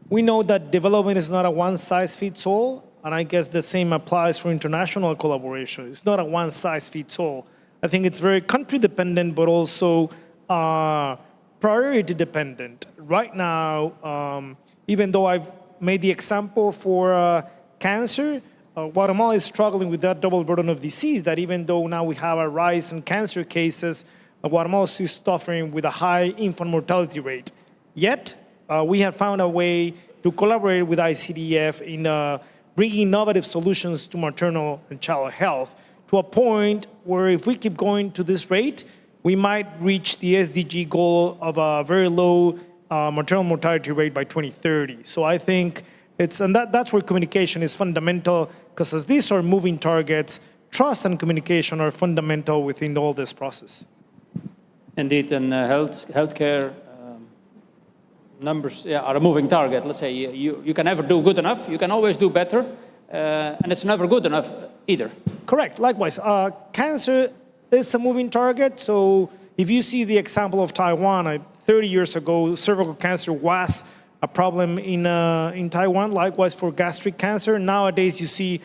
we know that development is not a one-size-fits-all, and I guess the same applies for international collaboration. It's not a one-size-fits-all. I think it's very country-dependent, but also priority-dependent. Right now, even though I've made the example for cancer, Guatemala is struggling with that double burden of disease, that even though now we have a rise in cancer cases, Guatemala is suffering with a high infant mortality rate. Yet, we have found a way to collaborate with ICDF in bringing innovative solutions to maternal and child health, to a point where if we keep going to this rate, we might reach the SDG goal of a very low maternal mortality rate by 2030. So I think that's where communication is fundamental, because as these are moving targets, trust and communication are fundamental within all this process. Indeed, and healthcare numbers are a moving target. Let's say you can never do good enough. You can always do better, and it's never good enough either. Correct. Likewise, cancer is a moving target. So if you see the example of Taiwan, 30 years ago, cervical cancer was a problem in Taiwan. Likewise for gastric cancer. Nowadays, you see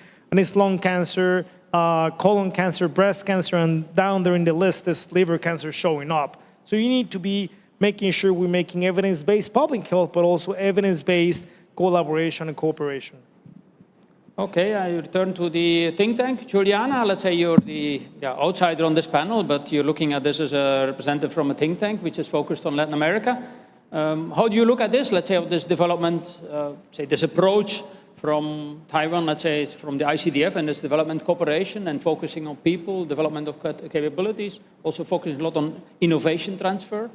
lung cancer, colon cancer, breast cancer, and down there in the list is liver cancer showing up. So you need to be making sure we're making evidence-based public health, but also evidence-based collaboration and cooperation. Okay, I return to the think tank. Juliana, let's say you're the outsider on this panel, but you're looking at this as a representative from a think tank which is focused on Latin America. How do you look at this, let's say, of this development, say this approach from Taiwan, let's say from the ICDF and this development cooperation and focusing on people, development of capabilities, also focusing a lot on innovation transfer?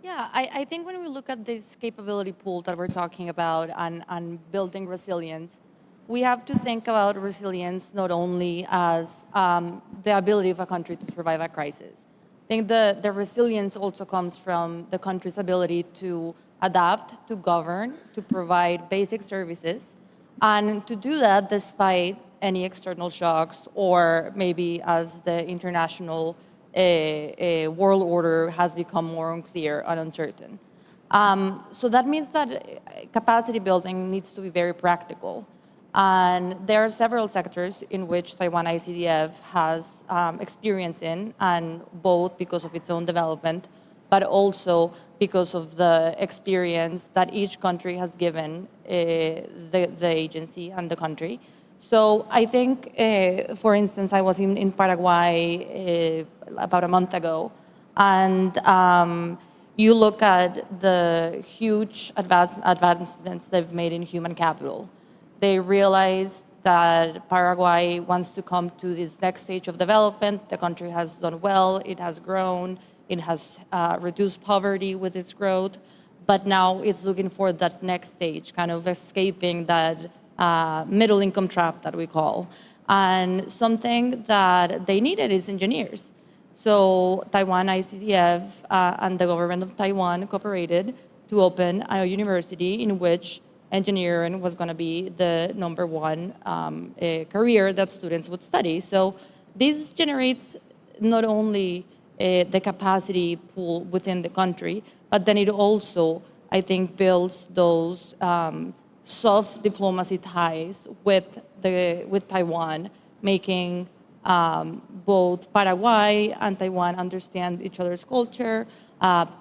Yeah, I think when we look at this capability pool that we're talking about and building resilience, we have to think about resilience not only as the ability of a country to survive a crisis. I think the resilience also comes from the country's ability to adapt, to govern, to provide basic services, and to do that despite any external shocks or maybe as the international world order has become more unclear and uncertain. So that means that capacity building needs to be very practical. And there are several sectors in which Taiwan ICDF has experience in, and both because of its own development, but also because of the experience that each country has given the agency and the country. So I think, for instance, I was in Paraguay about a month ago, and you look at the huge advancements they've made in human capital. They realized that Paraguay wants to come to this next stage of development. The country has done well, it has grown, it has reduced poverty with its growth, but now it's looking for that next stage, kind of escaping that middle income trap that we call. And something that they needed is engineers. So Taiwan ICDF and the government of Taiwan cooperated to open a university in which engineering was going to be the #1 career that students would study. So this generates not only the capacity pool within the country, but then it also, I think, builds those soft diplomacy ties with Taiwan, making both Paraguay and Taiwan understand each other's culture,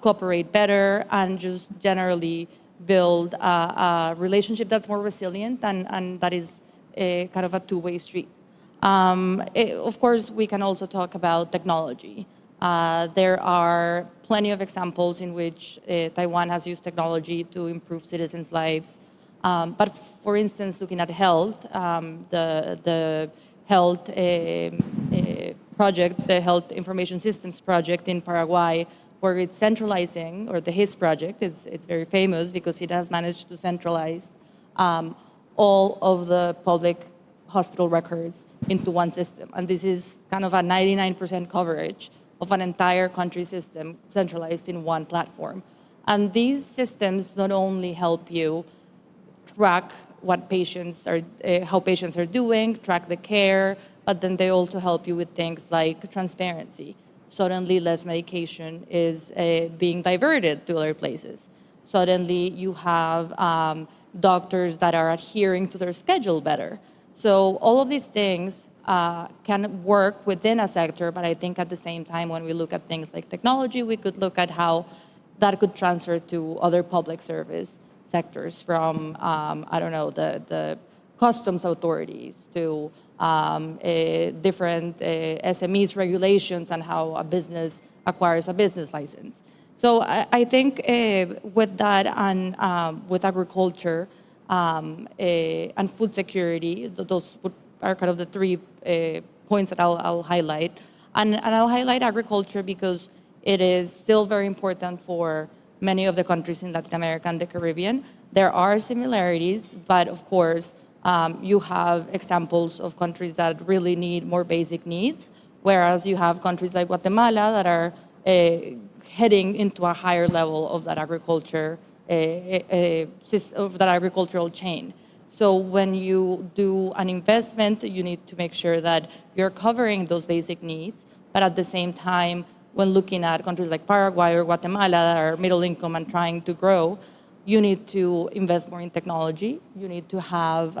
cooperate better, and just generally build a relationship that's more resilient and that is kind of a two-way street. Of course, we can also talk about technology. There are plenty of examples in which Taiwan has used technology to improve citizens' lives. But for instance, looking at health, the health project, the Health Information Systems project in Paraguay, where it's centralizing, or the HIS project, it's very famous because it has managed to centralize all of the public hospital records into one system. And this is kind of a 99% coverage of an entire country system centralized in one platform. And these systems not only help you track what patients are, how patients are doing, track the care, but then they also help you with things like transparency. Suddenly, less medication is being diverted to other places. Suddenly, you have doctors that are adhering to their schedule better. So all of these things can work within a sector, but I think at the same time, when we look at things like technology, we could look at how that could transfer to other public service sectors, from, I don't know, the customs authorities to different SMEs regulations and how a business acquires a business license. So I think with that and with agriculture and food security, those are kind of the 3 points that I'll highlight. And I'll highlight agriculture because it is still very important for many of the countries in Latin America and the Caribbean. There are similarities, but of course, you have examples of countries that really need more basic needs, whereas you have countries like Guatemala that are heading into a higher level of that agriculture, of that agricultural chain. So when you do an investment, you need to make sure that you're covering those basic needs, but at the same time, when looking at countries like Paraguay or Guatemala that are middle income and trying to grow, you need to invest more in technology. You need to have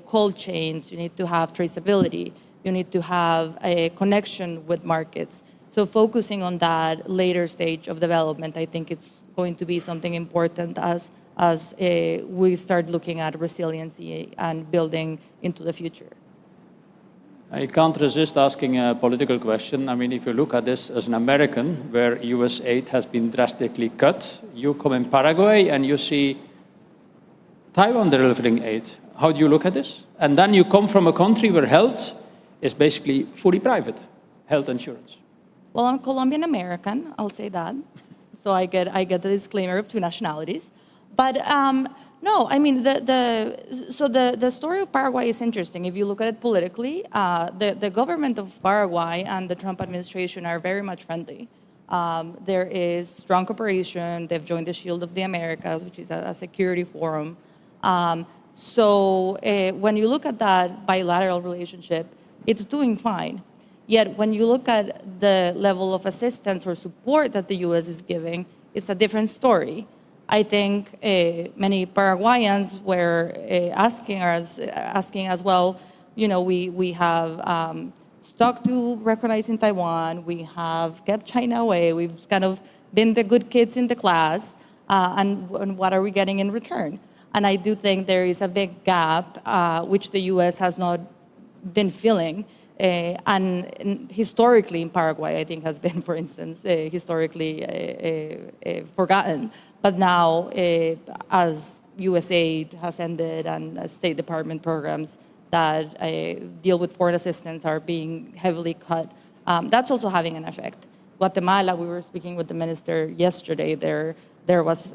cold chains. You need to have traceability. You need to have a connection with markets. So focusing on that later stage of development, I think it's going to be something important as we start looking at resiliency and building into the future. I can't resist asking a political question. I mean, if you look at this as an American, where US aid has been drastically cut, you come in Paraguay and you see Taiwan delivering aid. How do you look at this? And then you come from a country where health is basically fully private, health insurance. Well, I'm Colombian American, I'll say that. So I get the disclaimer of 2 nationalities. But no, I mean, the story of Paraguay is interesting. If you look at it politically, the government of Paraguay and the Trump administration are very much friendly. There is strong cooperation. They've joined the Shield of the Americas, which is a security forum. So when you look at that bilateral relationship, it's doing fine. Yet when you look at the level of assistance or support that the US is giving, it's a different story. I think many Paraguayans were asking as well, you know, we have stuck to recognizing Taiwan, we have kept China away, we've kind of been the good kids in the class, and what are we getting in return? And I do think there is a big gap, which the US has not been filling. And historically in Paraguay, I think has been, for instance, historically forgotten. But now, as USAID has ended and State Department programs that deal with foreign assistance are being heavily cut, that's also having an effect. Guatemala, we were speaking with the minister yesterday, there was,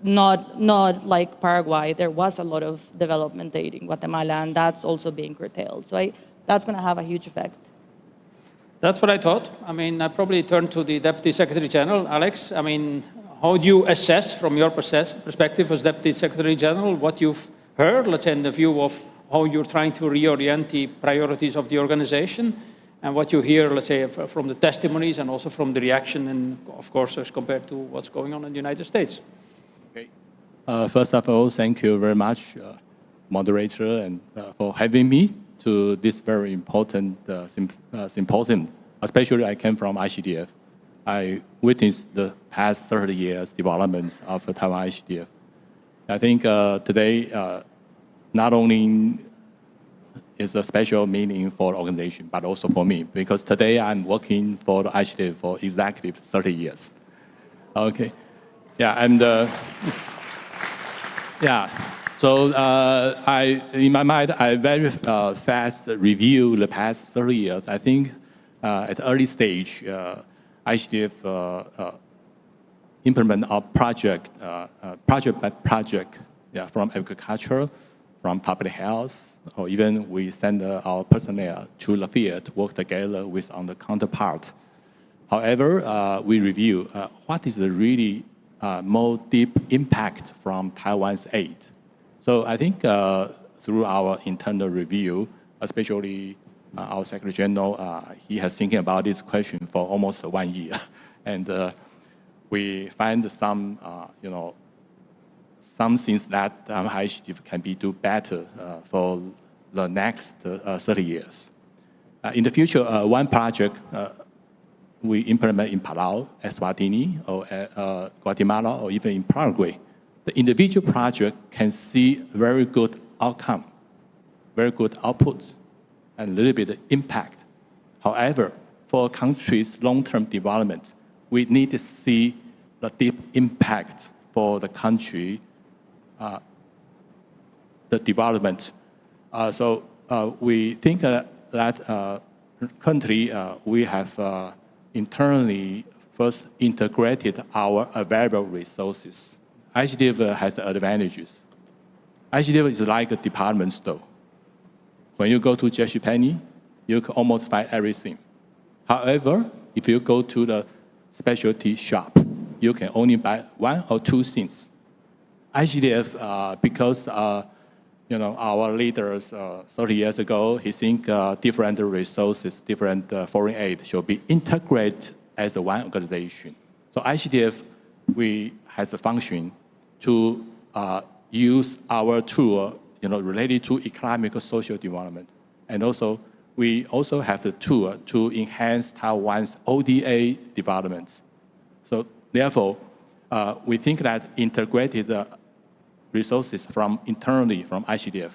not like Paraguay, there was a lot of development aid in Guatemala, and that's also being curtailed. So that's going to have a huge effect. That's what I thought. I mean, I probably turn to the Deputy Secretary General, Alex. I mean, how do you assess from your perspective as Deputy Secretary General what you've heard, let's say in the view of how you're trying to reorient the priorities of the organization and what you hear, let's say, from the testimonies and also from the reaction and, of course, as compared to what's going on in the United States? Okay. First of all, thank you very much, moderator, and for having me to this very important symposium. Especially, I came from ICDF. I witnessed the past 30 years developments of Taiwan ICDF. I think today, not only is a special meaning for the organization, but also for me, because today I'm working for the ICDF for exactly 30 years. Okay, yeah, and yeah. So in my mind, I very fast review the past 30 years. I think at the early stage, ICDF implement our project by project, yeah, from agriculture, from public health, or even we send our personnel to the field to work together with on the counterpart. However, we review what is the really more deep impact from Taiwan's aid. So I think through our internal review, especially our Secretary General, he has thinking about this question for almost 1 year. And we find some, some things that ICDF can be do better for the next 30 years. In the future, one project we implement in Palau, Eswatini, or Guatemala, or even in Paraguay. The individual project can see very good outcome, very good output, and a little bit impact. However, for a country's long-term development, we need to see the deep impact for the country, the development. So we think that currently we have internally first integrated our available resources. ICDF has advantages. ICDF is like a department store. When you go to JCPenney, you can almost find everything. However, if you go to the specialty shop, you can only buy 1 or 2 things. ICDF, because our leaders 30 years ago, he think different resources, different foreign aid should be integrated as one organization. So ICDF, we has a function to use our tool, related to economic social development. And also, we also have the tool to enhance Taiwan's ODA development. So therefore, we think that integrated resources from internally from ICDF,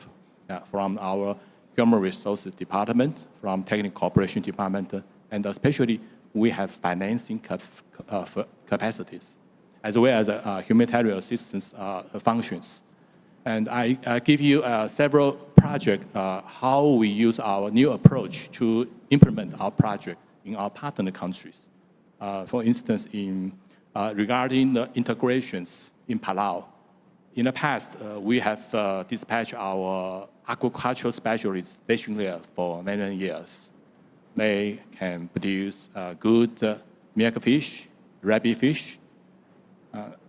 from our human resources department, from technical cooperation department, and especially we have financing capacities, as well as humanitarian assistance functions. And I give you several projects, how we use our new approach to implement our project in our partner countries. For instance, regarding the integrations in Palau, in the past, we have dispatched our agricultural specialists stationed there for many years. They can produce good milk fish, rabbit fish.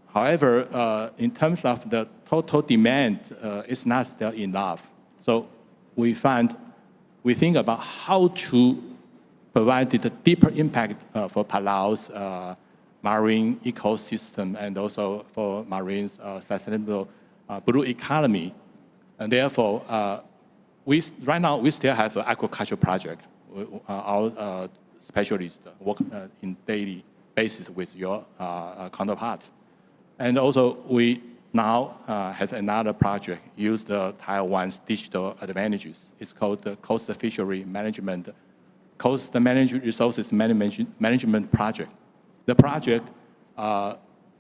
However, in terms of the total demand, it's not still enough. So we think about how to provide the deeper impact for Palau's marine ecosystem and also for marine sustainable blue economy. And therefore, right now we still have an aquaculture project. Our specialists work in daily basis with your counterparts. And also we now has another project, use the Taiwan's digital advantages. It's called the Coast Fishery Management, Coast Resources Management Project. The project,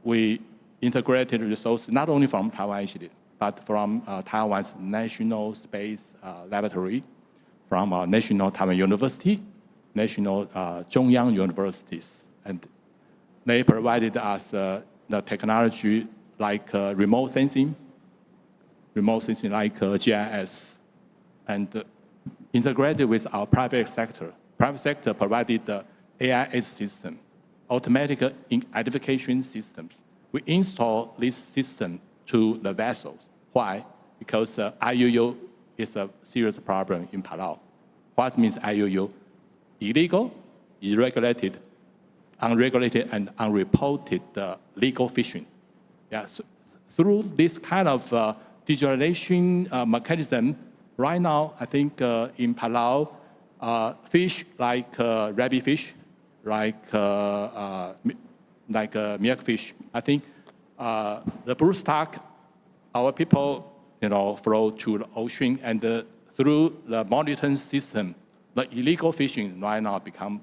we integrated resources not only from Taiwan ICDF, but from Taiwan's National Space Laboratory, from National Taiwan University, National Zhongyang Universities. And they provided us the technology like remote sensing like GIS, and integrated with our private sector. Private sector provided the AI system, automatic identification systems. We install this system to the vessels. Why? Because IUU is a serious problem in Palau. What means IUU? Illegal, irregulated, unregulated, and unreported legal fishing. Yeah, so through this kind of digitalization mechanism, right now, I think in Palau, fish like rabbit fish, like milkfish, I think the blue stock, our people, flow to the ocean, and through the monitoring system, the illegal fishing right now become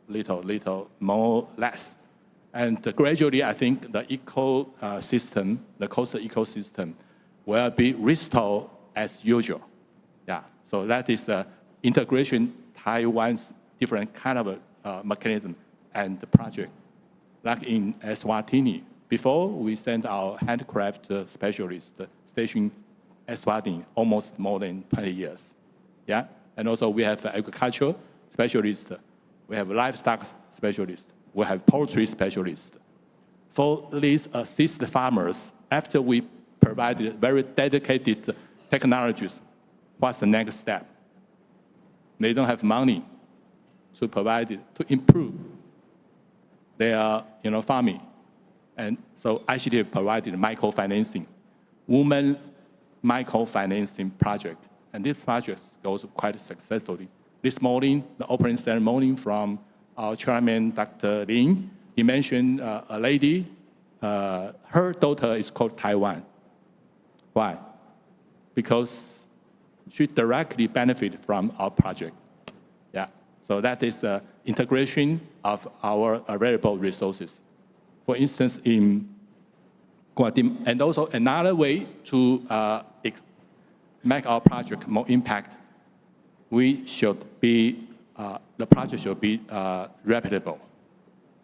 little more less. And gradually, I think the ecosystem, the coastal ecosystem, will be restored as usual. Yeah, so that is integration Taiwan's different kind of mechanism and the project. Like in Eswatini, before we sent our handcraft specialists stationed Eswatini almost more than 20 years. Yeah, and also we have agricultural specialists, we have livestock specialists, we have poultry specialists. For these assist farmers, after we provided very dedicated technologies, what's the next step? They don't have money to provide it, to improve their farming. And so ICDF provided microfinancing, women microfinancing project. And this project goes quite successfully. This morning, the opening ceremony from our chairman, Dr. Lin, he mentioned a lady, her daughter is called Taiwan. Why? Because she directly benefit from our project. Yeah, so that is integration of our available resources. For instance, in Guatemala, and also another way to make our project more impact, we should be, the project should be reputable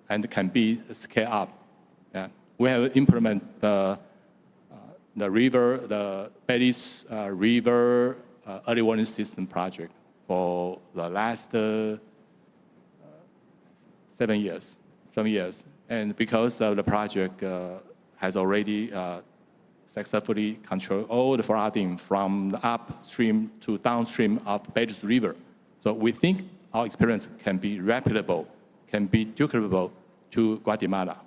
and can be scaled up. Yeah. We have implemented the Belis River early warning system project for the last 7 years. And because the project has already successfully controlled all the flooding from the upstream to downstream of Belis River. So we think our experience can be replicable, can be duplicable to Guatemala.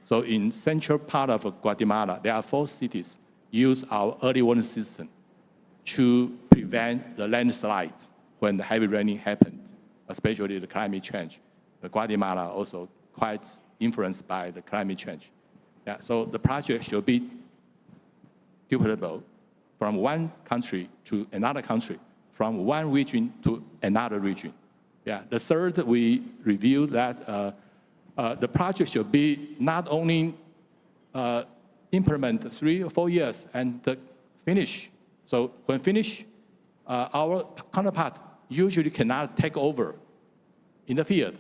So in central part of Guatemala, there are 4 cities use our early warning system to prevent the landslides when the heavy raining happens, especially the climate change. Guatemala also quite influenced by the climate change. Yeah, so the project should be duplicable from one country to another country, from one region to another region. Yeah, the third, we reviewed that the project should be not only implement 3 or 4 years and finish. So when finish, our counterpart usually cannot take over in the field.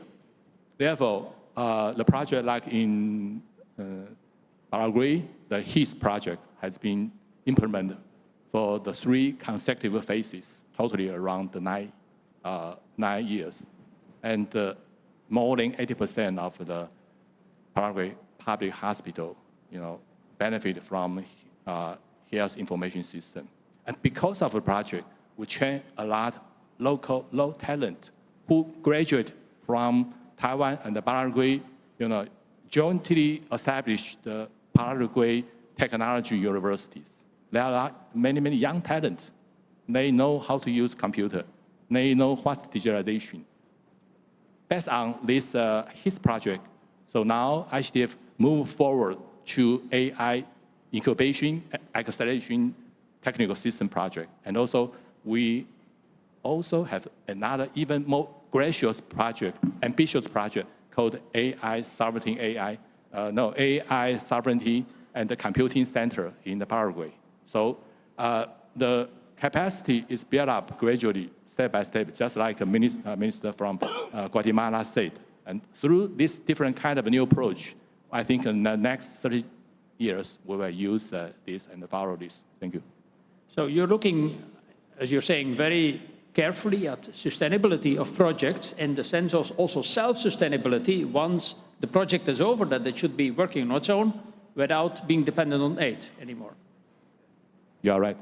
Therefore, the project like in Paraguay, the HEAS project has been implemented for the 3 consecutive phases, totally around the 9 years. And more than 80% of the Paraguay public hospital, benefit from health information system. And because of the project, we train a lot local talent who graduate from Taiwan and the Paraguay, jointly established the Paraguay technology universities. There are many young talents. They know how to use computer. They know what's digitalization. Based on this HIS project, so now ICDF move forward to AI incubation, acceleration, technical system project. And also, we also have another even more ambitious project called AI Sovereignty and the Computing Center in the Paraguay. So the capacity is built up gradually, step by step, just like a minister from Guatemala said. And through this different kind of new approach, I think in the next 30 years, we will use this and follow this. Thank you. So you're looking, as you're saying, very carefully at sustainability of projects in the sense of also self-sustainability once the project is over, that it should be working on its own without being dependent on aid anymore. You are right.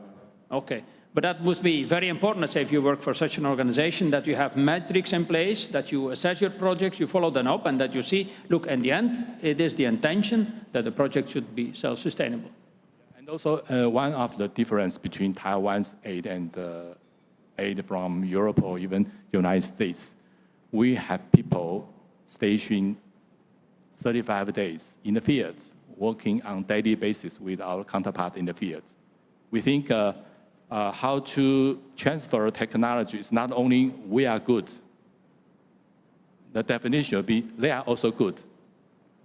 Okay. But that must be very important, let's say, if you work for such an organization, that you have metrics in place, that you assess your projects, you follow them up, and that you see, look, in the end, it is the intention that the project should be self-sustainable. And also, one of the difference between Taiwan's aid and aid from Europe or even United States, we have people stationed 35 days in the fields, working on a daily basis with our counterpart in the fields. We think how to transfer technology is not only we are good, the definition will be they are also good.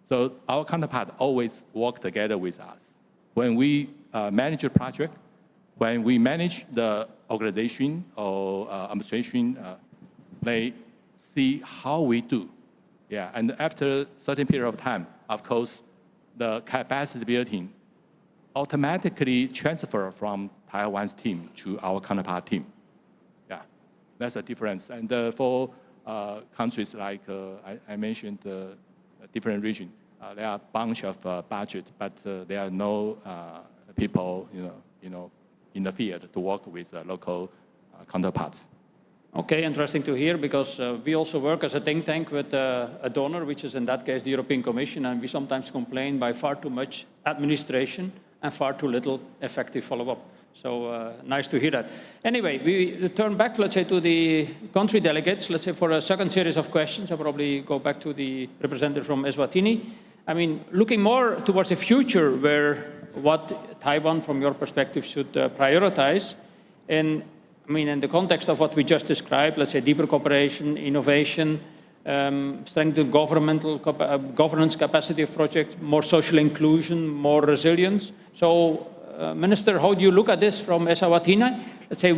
So our counterpart always work together with us. When we manage a project, when we manage the organization or administration, they see how we do. Yeah, and after a certain period of time, of course, the capacity building automatically transfer from Taiwan's team to our counterpart team. Yeah, that's a difference. And for countries like I mentioned, different regions, there are a bunch of budget, but there are no people, in the field to work with local counterparts. Okay, interesting to hear, because we also work as a think tank with a donor, which is in that case the European Commission, and we sometimes complain by far too much administration and far too little effective follow-up. So nice to hear that. Anyway, we turn back, let's say, to the country delegates. Let's say for a second series of questions, I'll probably go back to the representative from Eswatini. I mean, looking more towards the future, where what Taiwan, from your perspective, should prioritize, and I mean, in the context of what we just described, let's say deeper cooperation, innovation, strengthen governmental governance capacity of projects, more social inclusion, more resilience. So, Minister, how do you look at this from Eswatini? Let's say,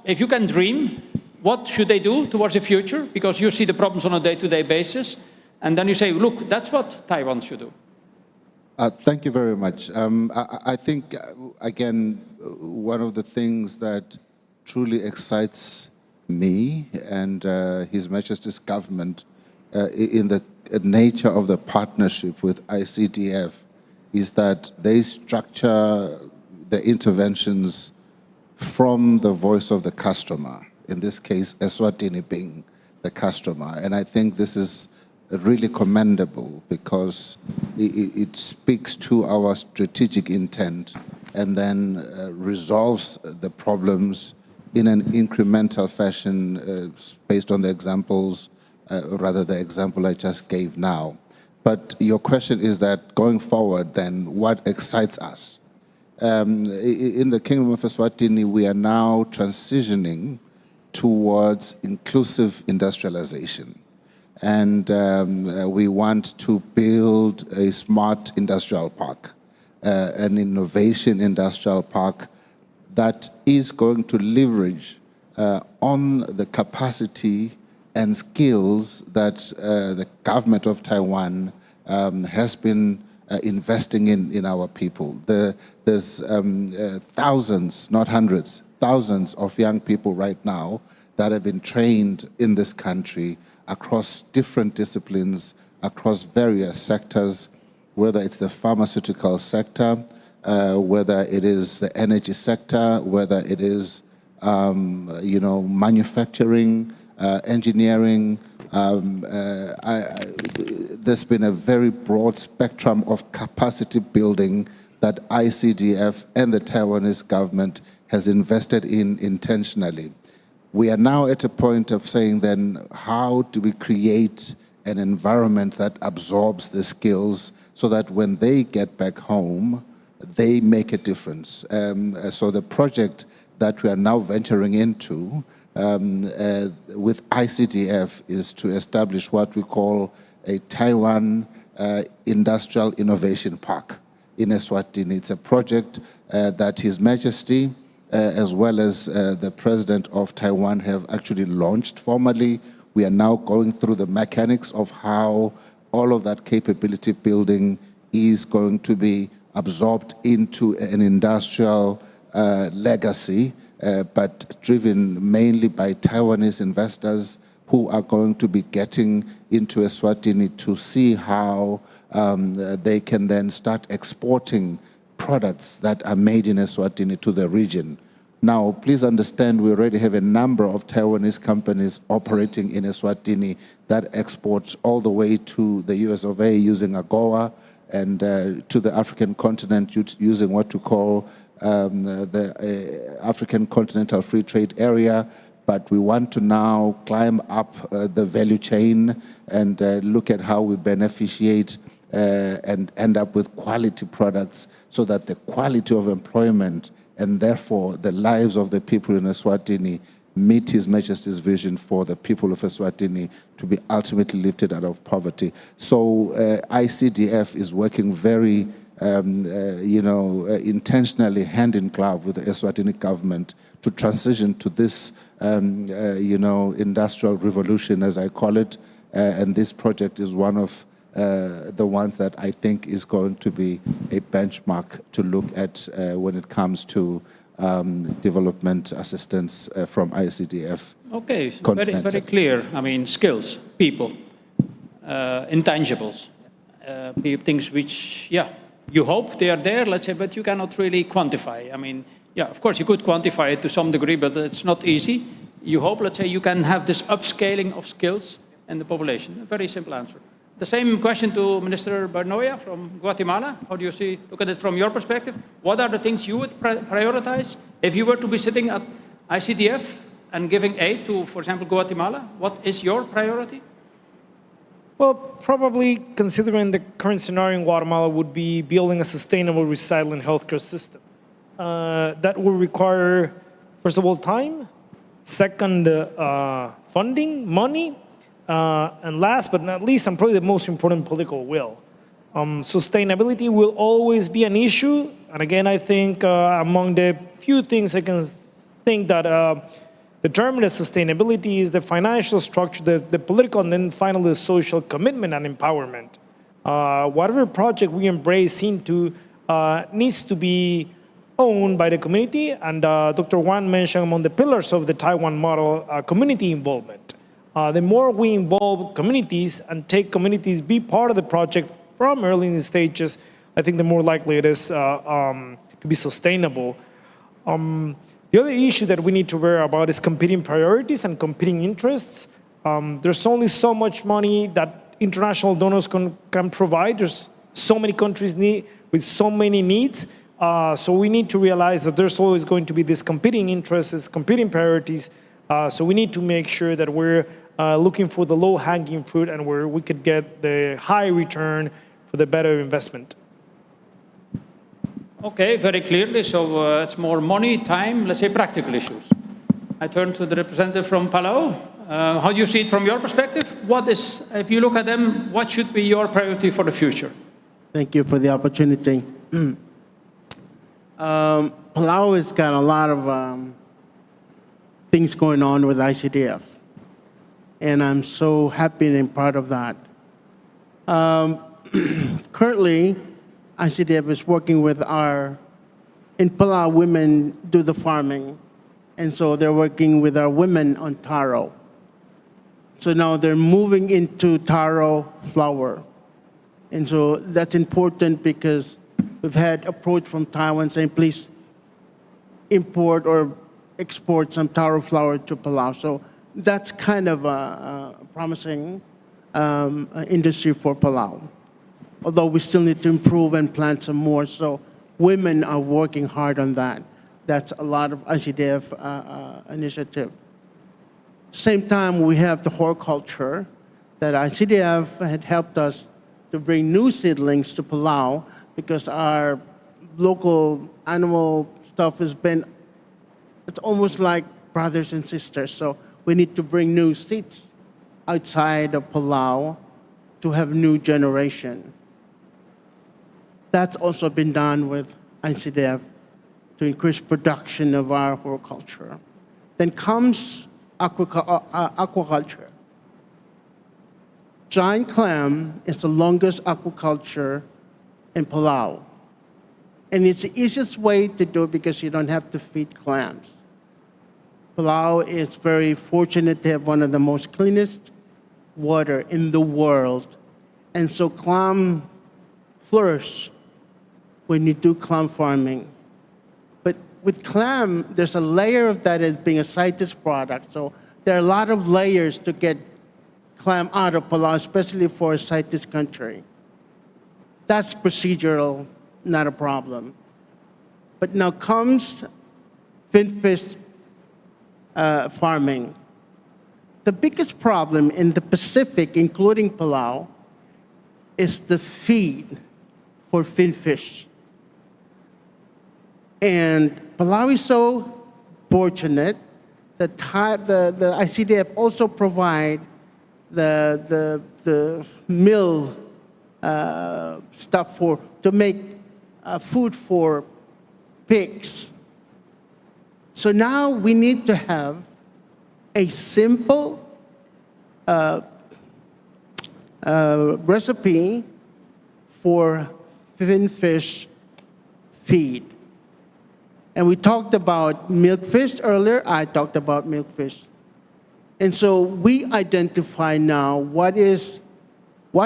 if you can dream, what should they do towards the future? Because you see the problems on a day-to-day basis, and then you say, look, that's what Taiwan should do. Thank you very much. I think, again, one of the things that truly excites me and His Majesty's government in the nature of the partnership with ICDF is that they structure the interventions from the voice of the customer, in this case, Eswatini being the customer. And I think this is really commendable because it speaks to our strategic intent and then resolves the problems in an incremental fashion based on the examples, rather the example I just gave now. But your question is that going forward then, what excites us? In the Kingdom of Eswatini, we are now transitioning towards inclusive industrialization. And we want to build a smart industrial park, an innovation industrial park that is going to leverage on the capacity and skills that the government of Taiwan has been investing in our people. There's thousands, not hundreds, thousands of young people right now that have been trained in this country across different disciplines, across various sectors, whether it's the pharmaceutical sector, whether it is the energy sector, whether it is, manufacturing, engineering. There's been a very broad spectrum of capacity building that ICDF and the Taiwanese government has invested in intentionally. We are now at a point of saying then, how do we create an environment that absorbs the skills so that when they get back home, they make a difference? So the project that we are now venturing into with ICDF is to establish what we call a Taiwan Industrial Innovation Park in Eswatini. It's a project that His Majesty as well as the President of Taiwan have actually launched formally. We are now going through the mechanics of how all of that capability building is going to be absorbed into an industrial legacy but driven mainly by Taiwanese investors who are going to be getting into Eswatini to see how they can then start exporting products that are made in Eswatini to the region. Now, please understand, we already have a number of Taiwanese companies operating in Eswatini that exports all the way to the US of A using AGOA, and to the African continent using what we call the African Continental Free Trade Area. But we want to now climb up the value chain and look at how we beneficiate and end up with quality products so that the quality of employment and therefore the lives of the people in Eswatini meet His Majesty's vision for the people of Eswatini to be ultimately lifted out of poverty. So ICDF is working very, intentionally hand in glove with the Eswatini government to transition to this, industrial revolution, as I call it. And this project is one of the ones that I think is going to be a benchmark to look at when it comes to development assistance from ICDF. Okay, very clear. I mean, skills, people, intangibles, things which, you hope they are there, let's say, but you cannot really quantify. I mean, of course, you could quantify it to some degree, but it's not easy. You hope, let's say, you can have this upscaling of skills in the population. A very simple answer. The same question to Minister Barnoya from Guatemala. How do you look at it from your perspective? What are the things you would prioritize if you were to be sitting at ICDF and giving aid to, for example, Guatemala? What is your priority? Well, probably considering the current scenario in Guatemala would be building a sustainable, resilient healthcare system. That will require, first of all, time, second, funding, money, and last but not least, and probably the most important, political will. Sustainability will always be an issue. And again, I think among the few things I can think that determine the sustainability is the financial structure, the political, and then finally the social commitment and empowerment. Whatever project we embrace into needs to be owned by the community. And Dr. Wan mentioned among the pillars of the Taiwan model, community involvement. The more we involve communities and take communities be part of the project from early in the stages, I think the more likely it is to be sustainable. The other issue that we need to worry about is competing priorities and competing interests. There's only so much money that international donors can provide. There's so many countries with so many needs. So we need to realize that there's always going to be these competing interests, competing priorities. So we need to make sure that we're looking for the low-hanging fruit and where we could get the high return for the better investment. Okay, very clearly. So it's more money, time, let's say practical issues. I turn to the representative from Palau. How do you see it from your perspective? What is, if you look at them, what should be your priority for the future? Thank you for the opportunity. Palau has got a lot of things going on with ICDF, and I'm so happy and proud of that. Currently, ICDF is working with in Palau, women do the farming, and so they're working with our women on taro. So now they're moving into taro flour. And so that's important because we've had approach from Taiwan saying, please import or export some taro flour to Palau. So that's kind of a promising industry for Palau. Although we still need to improve and plant some more. So women are working hard on that. That's a lot of ICDF initiative. Same time, we have the horticulture that ICDF had helped us to bring new seedlings to Palau because our local animal stuff has been, it's almost like brothers and sisters. So we need to bring new seeds outside of Palau to have new generation. That's also been done with ICDF to increase production of our horticulture. Then comes aquaculture. Giant clam is the longest aquaculture in Palau. And it's the easiest way to do it because you don't have to feed clams. Palau is very fortunate to have one of the most cleanest water in the world. And so clam flourish when you do clam farming. But with clam, there's a layer of that as being a CITES product. So there are a lot of layers to get clam out of Palau, especially for a CITES country. That's procedural, not a problem. But now comes finfish farming. The biggest problem in the Pacific, including Palau, is the feed for finfish. And Palau is so fortunate that the ICDF also provide the mill stuff to make food for pigs. So now we need to have a simple recipe for finfish feed. And we talked about milkfish earlier. I talked about milkfish. And so we identify now what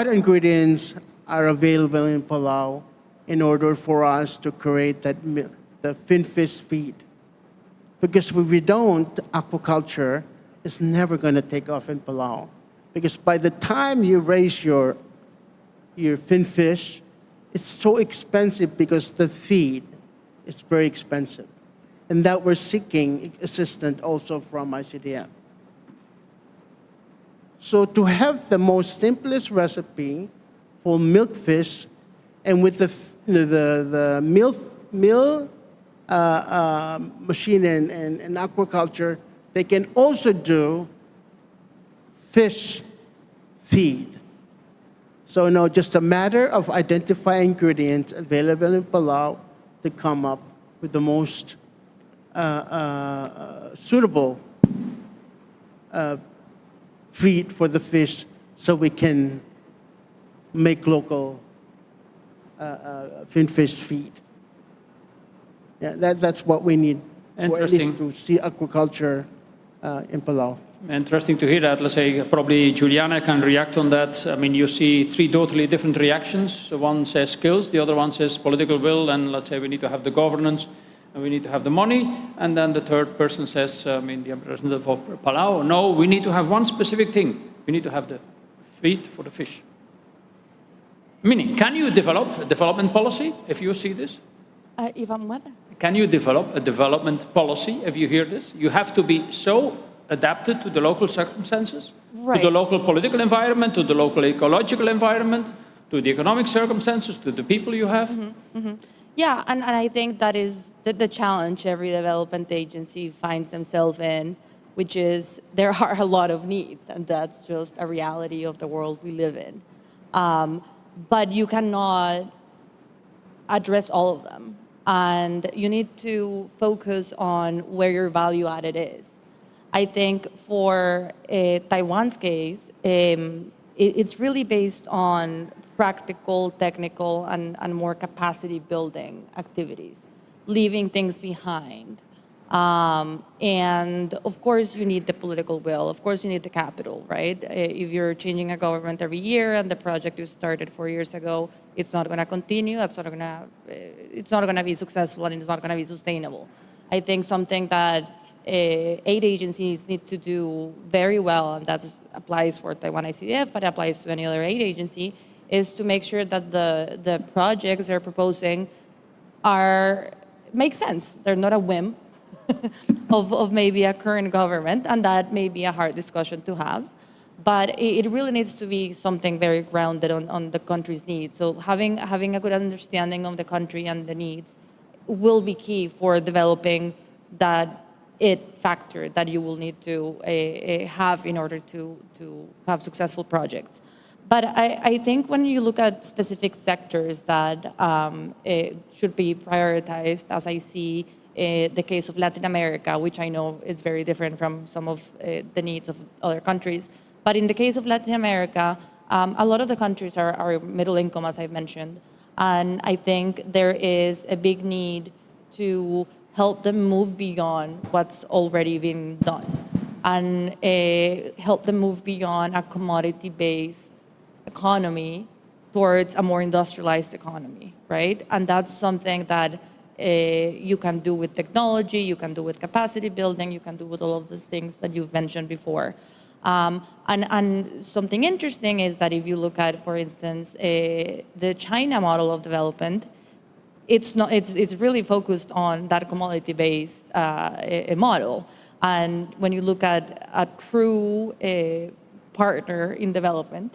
ingredients are available in Palau in order for us to create the finfish feed. Because if we don't, aquaculture is never going to take off in Palau. Because by the time you raise your finfish, it's so expensive because the feed is very expensive. And that we're seeking assistance also from ICDF. So to have the most simplest recipe for milkfish, and with the mill machine and aquaculture, they can also do fish feed. So now just a matter of identifying ingredients available in Palau to come up with the most suitable feed for the fish so we can make local finfish feed. Yeah, that's what we need, or at least to see aquaculture in Palau. Interesting to hear that. Let's say probably Juliana can react on that. I mean, you see three totally different reactions. One says skills, the other one says political will, and let's say we need to have the governance, and we need to have the money. And then the third person says, I mean, the representative of Palau, no, we need to have one specific thing. We need to have the feed for the fish. Meaning, can you develop a development policy if you see this? Can you develop a development policy if you hear this? You have to be so adapted to the local circumstances, right, to the local political environment, to the local ecological environment, to the economic circumstances, to the people you have. Mm-hmm, mm-hmm. Yeah, and I think that is the challenge every development agency finds themselves in, which is there are a lot of needs, and that's just a reality of the world we live in. But you cannot address all of them, and you need to focus on where your value added is. I think for Taiwan's case, it's really based on practical, technical, and more capacity building activities, leaving things behind. And of course, you need the political will. Of course, you need the capital, right? If you're changing a government every year and the project you started 4 years ago, it's not going to continue. It's not going to be successful, and it's not going to be sustainable. I think something that aid agencies need to do very well, and that applies for Taiwan ICDF, but applies to any other aid agency, is to make sure that the projects they're proposing make sense. They're not a whim of maybe a current government, and that may be a hard discussion to have. But it really needs to be something very grounded on the country's needs. So having a good understanding of the country and the needs will be key for developing that factor that you will need to have in order to have successful projects. But I think when you look at specific sectors that should be prioritized, as I see the case of Latin America, which I know is very different from some of the needs of other countries. But in the case of Latin America, a lot of the countries are middle income, as I've mentioned. And I think there is a big need to help them move beyond what's already been done, and help them move beyond a commodity-based economy towards a more industrialized economy, right? And that's something that you can do with technology, you can do with capacity building, you can do with all of the things that you've mentioned before. And something interesting is that if you look at, for instance, the China model of development, it's really focused on that commodity-based model. And when you look at a true partner in development,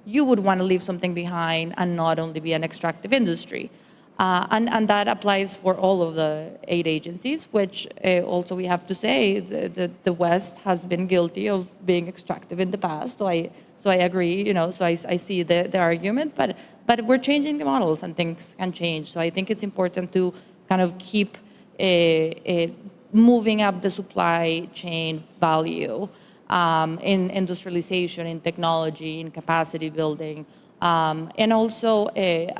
you would want to leave something behind and not only be an extractive industry. And that applies for all of the aid agencies, which also we have to say the West has been guilty of being extractive in the past. So I agree, so I see the argument, but we're changing the models and things can change. So I think it's important to kind of keep moving up the supply chain value in industrialization, in technology, in capacity building. And also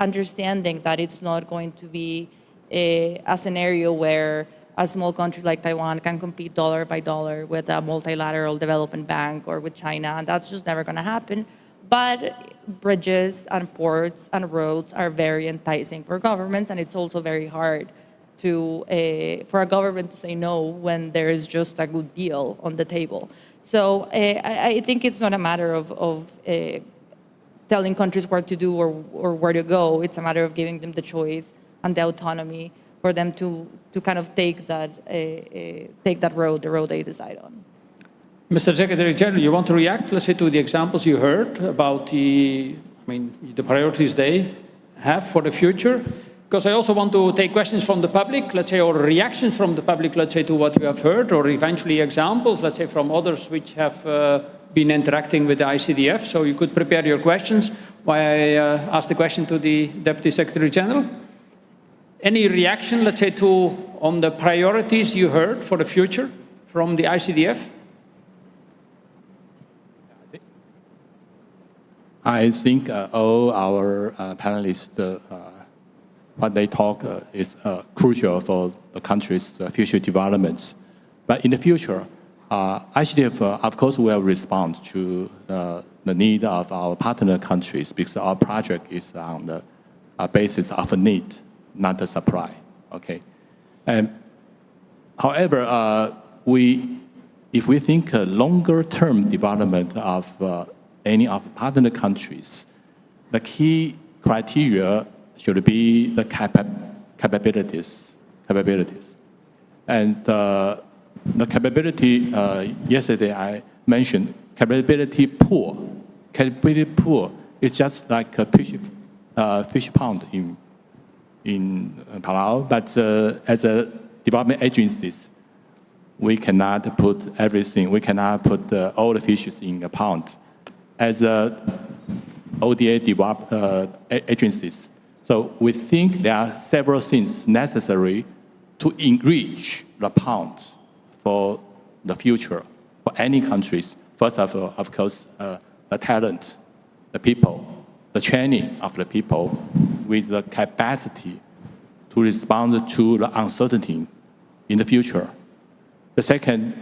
understanding that it's not going to be a scenario where a small country like Taiwan can compete dollar by dollar with a multilateral development bank or with China, and that's just never going to happen. But bridges and ports and roads are very enticing for governments, and it's also very hard for a government to say no when there is just a good deal on the table. So I think it's not a matter of telling countries what to do or where to go. It's a matter of giving them the choice and the autonomy for them to kind of take that road, the road they decide on. Mr. Secretary General, you want to react, let's say, to the examples you heard about the priorities they have for the future? Because I also want to take questions from the public, let's say, or reactions from the public, let's say, to what you have heard, or eventually examples, let's say, from others which have been interacting with the ICDF. So you could prepare your questions while I ask the question to the Deputy Secretary General. Any reaction, let's say, on the priorities you heard for the future from the ICDF? I think all our panelists, what they talk is crucial for the country's future developments. But in the future, ICDF, of course, will respond to the need of our partner countries because our project is on the basis of a need, not the supply. Okay. However, if we think longer-term development of any of the partner countries, the key criteria should be the capabilities. And the capability, yesterday I mentioned, capability pool. Capability pool is just like a fish pond in Palau, but as a development agencies, we cannot put everything, we cannot put all the fishes in a pond. As ODA agencies, so we think there are several things necessary to enrich the ponds for the future, for any countries. First of all, of course, the talent, the people, the training of the people with the capacity to respond to the uncertainty in the future. The second,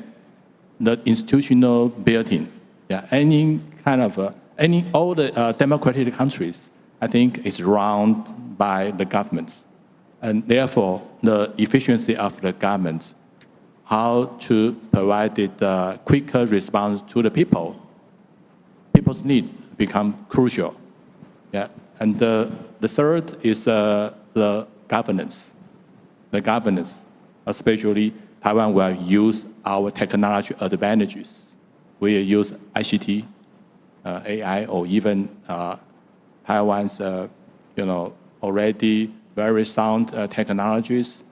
the institutional building. Yeah, any kind of, all the democratic countries, I think, is run by the government. And therefore, the efficiency of the government, how to provide the quicker response to the people, people's need become crucial. Yeah. And the third is the governance. The governance, especially Taiwan will use our technology advantages. We use ICT, AI, or even Taiwan's, already very sound technologies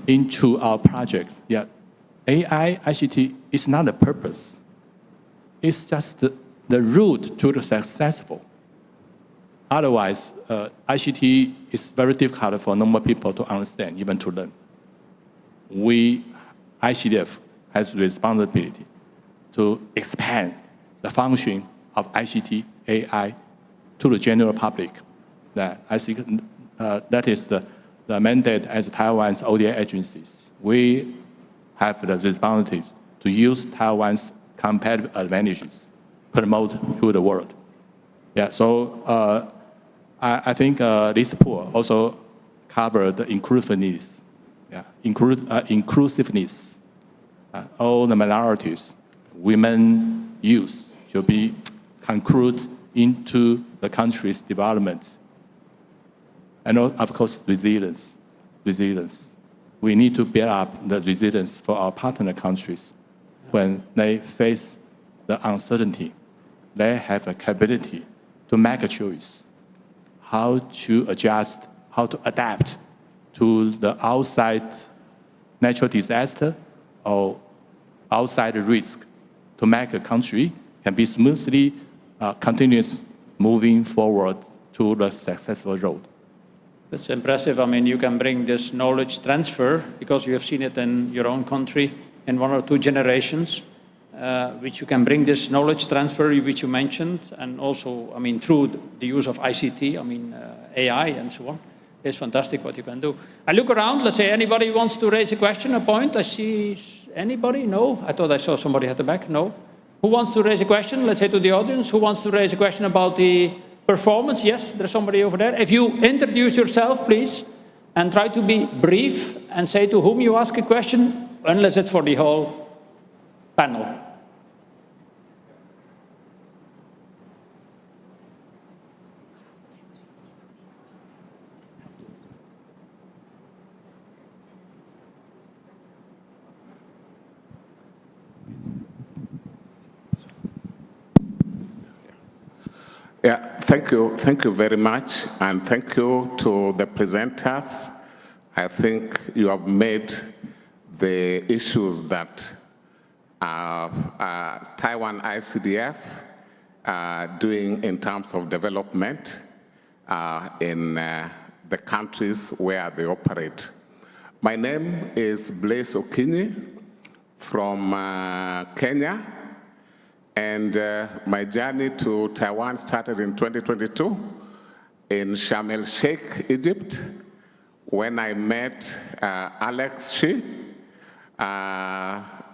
into our project. Yeah, AI, ICT is not the purpose. It's just the route to the successful. Otherwise, ICT is very difficult for normal people to understand, even to learn. ICDF has responsibility to expand the function of ICT, AI to the general public. That I think that is the mandate as Taiwan's ODA agencies. We have the responsibility to use Taiwan's competitive advantages, promote to the world. Yeah, so I think this pool also covered the inclusiveness. Yeah, inclusiveness. All the minorities, women, youth should be included into the country's development. And of course, resilience. We need to build up the resilience for our partner countries. When they face the uncertainty, they have a capability to make a choice, how to adjust, how to adapt to the outside natural disaster or outside risk to make a country can be smoothly continuous moving forward to the successful road. That's impressive. I mean, you can bring this knowledge transfer because you have seen it in your own country in 1 or 2 generations, which you can bring this knowledge transfer, which you mentioned, and also, I mean, through the use of ICT, I mean, AI and so on. It's fantastic what you can do. I look around, let's say anybody wants to raise a question, a point. I see anybody? No? I thought I saw somebody at the back. No? Who wants to raise a question? Let's say to the audience. Who wants to raise a question about the performance? Yes, there's somebody over there. If you introduce yourself, please, and try to be brief and say to whom you ask a question, unless it's for the whole panel. Yeah, thank you very much, and thank you to the presenters. I think you have made the issues that Taiwan ICDF doing in terms of development in the countries where they operate. My name is Blaise Okinyi from Kenya. And my journey to Taiwan started in 2022 in Sharm el-Sheikh, Egypt, when I met Alex Shi,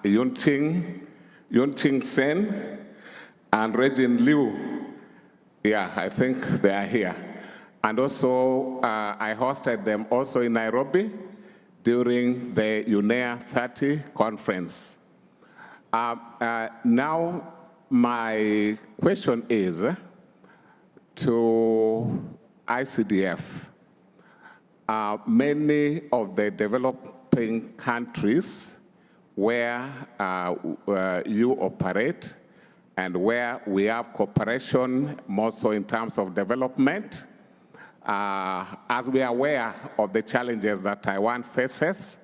Yunting Sen, and Regine Liu. Yeah, I think they are here. And also, I hosted them also in Nairobi during the UNEA 30 conference. Now, my question is to ICDF. Many of the developing countries where you operate and where we have cooperation more so in terms of development, as we are aware of the challenges that Taiwan faces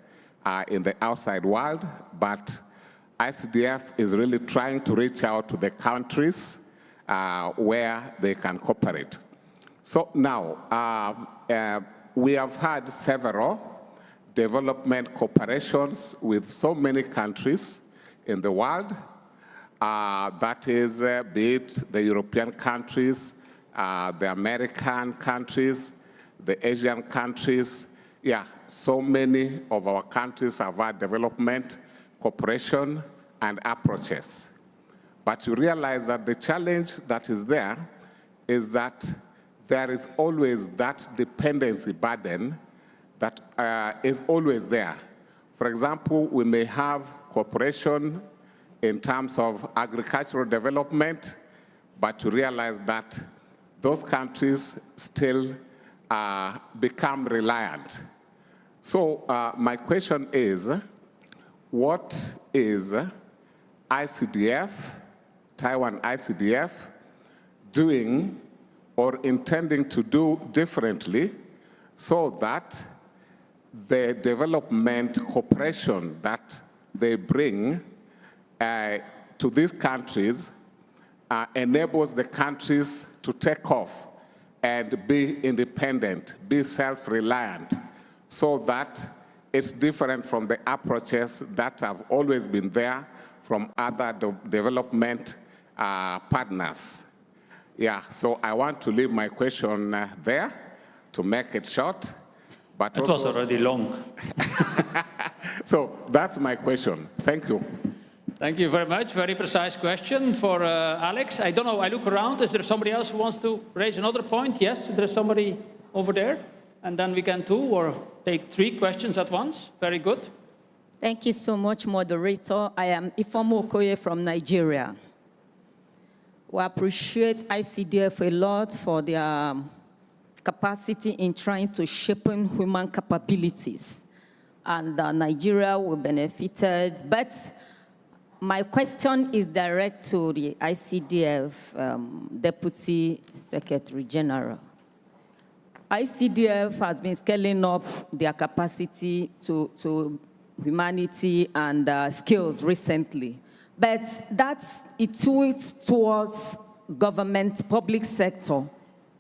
in the outside world, but ICDF is really trying to reach out to the countries where they can cooperate. So now, we have had several development cooperations with so many countries in the world. That is, be it the European countries, the American countries, the Asian countries. Yeah, so many of our countries have had development cooperation and approaches. But you realize that the challenge that is there is that there is always that dependency burden that is always there. For example, we may have cooperation in terms of agricultural development, but you realize that those countries still become reliant. So my question is, what is ICDF, Taiwan ICDF, doing or intending to do differently so that the development cooperation that they bring to these countries enables the countries to take off and be independent, be self-reliant, so that it's different from the approaches that have always been there from other development partners. Yeah, so I want to leave my question there to make it short, but it was already long. So that's my question. Thank you. Thank you very much. Very precise question for Alex. I don't know, I look around. Is there somebody else who wants to raise another point? Yes, there's somebody over there. And then we can two or take three questions at once. Very good. Thank you so much, moderator. I am Ifeoma Okoye from Nigeria. We appreciate ICDF a lot for their capacity in trying to shape human capabilities. And Nigeria will benefited. But my question is direct to the ICDF Deputy Secretary General. ICDF has been scaling up their capacity to humanity and skills recently. But it tweets towards government, public sector.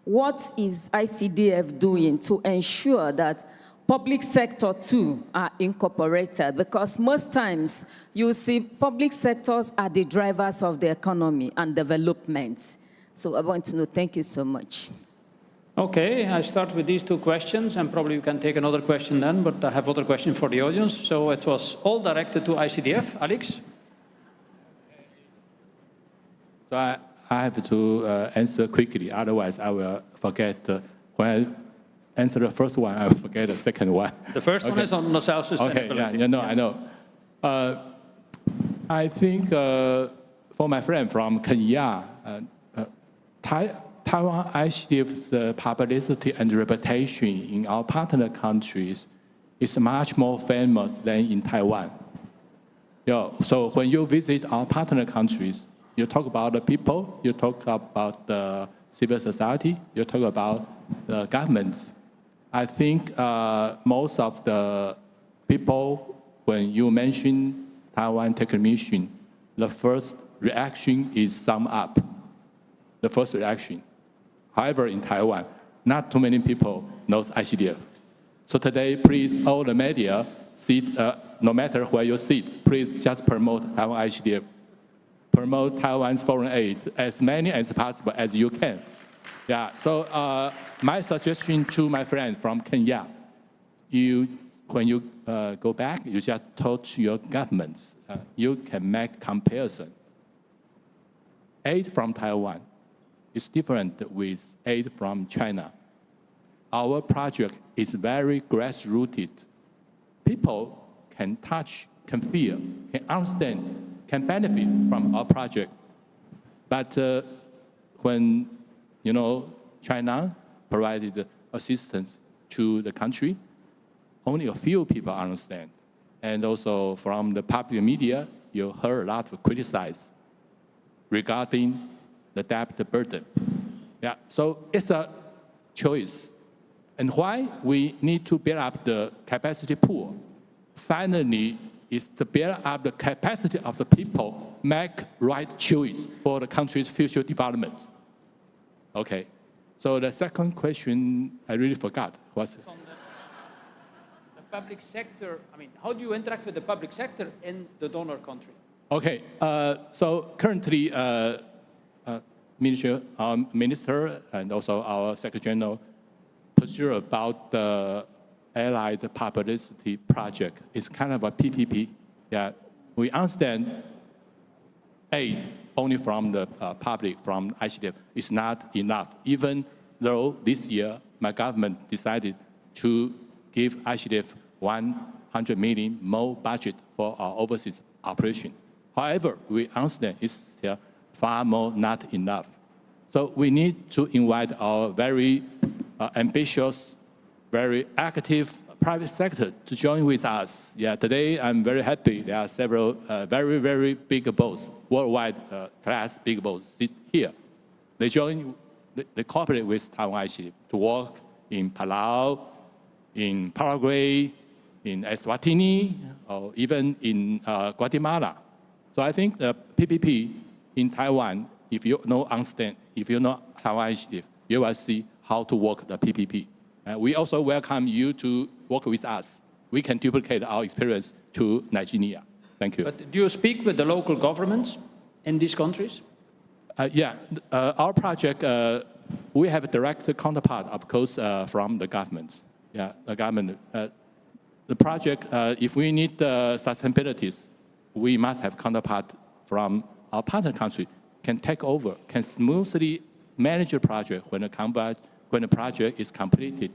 What is ICDF doing to ensure that public sector too are incorporated? Because most times you see public sectors are the drivers of the economy and development. So I want to know, thank you so much. Okay, I start with these two questions, and probably you can take another question then, but I have other questions for the audience. So it was all directed to ICDF. Alex? So I have to answer quickly, otherwise I will forget. When I answer the first one, I will forget the second one. The first one is on the self-sustainability. Okay, yeah, I know. I think for my friend from Kenya, Taiwan ICDF's publicity and reputation in our partner countries is much more famous than in Taiwan. So when you visit our partner countries, you talk about the people, you talk about the civil society, you talk about the governments. I think most of the people, when you mention Taiwan Tech Mission, the first reaction is sum up, the first reaction. However, in Taiwan, not too many people know ICDF. So today, please, all the media, no matter where you sit, please just promote Taiwan ICDF. Promote Taiwan's foreign aid as many as possible as you can. Yeah, so my suggestion to my friend from Kenya, when you go back, you just talk to your governments. You can make comparison. Aid from Taiwan is different with aid from China. Our project is very grassrooted. People can touch, can feel, can understand, can benefit from our project. But when, China provided assistance to the country, only a few people understand. And also from the public media, you heard a lot of criticize regarding the debt burden. Yeah, so it's a choice. And why we need to build up the capacity pool? Finally, is to build up the capacity of the people, make right choice for the country's future development. Okay, so the second question, I really forgot. What's the public sector, how do you interact with the public sector in the donor country? Okay, so currently, our minister and also our Secretary General pursue about the Allied Publicity Project. It's kind of a PPP. Yeah, we understand aid only from the public, from ICDF, is not enough. Even though this year, my government decided to give ICDF 100 million more budget for our overseas operation. However, we understand it's still far more not enough. So we need to invite our very ambitious, very active private sector to join with us. Yeah, today I'm very happy there are several very, very big boats, worldwide class big boats here. They cooperate with Taiwan ICDF to work in Palau, in Paraguay, in Eswatini, or even in Guatemala. So I think the PPP in Taiwan, if you understand, if you know Taiwan ICDF, you will see how to work the PPP. We also welcome you to work with us. We can duplicate our experience to Nigeria. Thank you. But do you speak with the local governments in these countries? Our project, we have a direct counterpart, of course, from the government. the government. The project, if we need sustainabilities, we must have counterpart from our partner country can take over, can smoothly manage the project when the project is completed.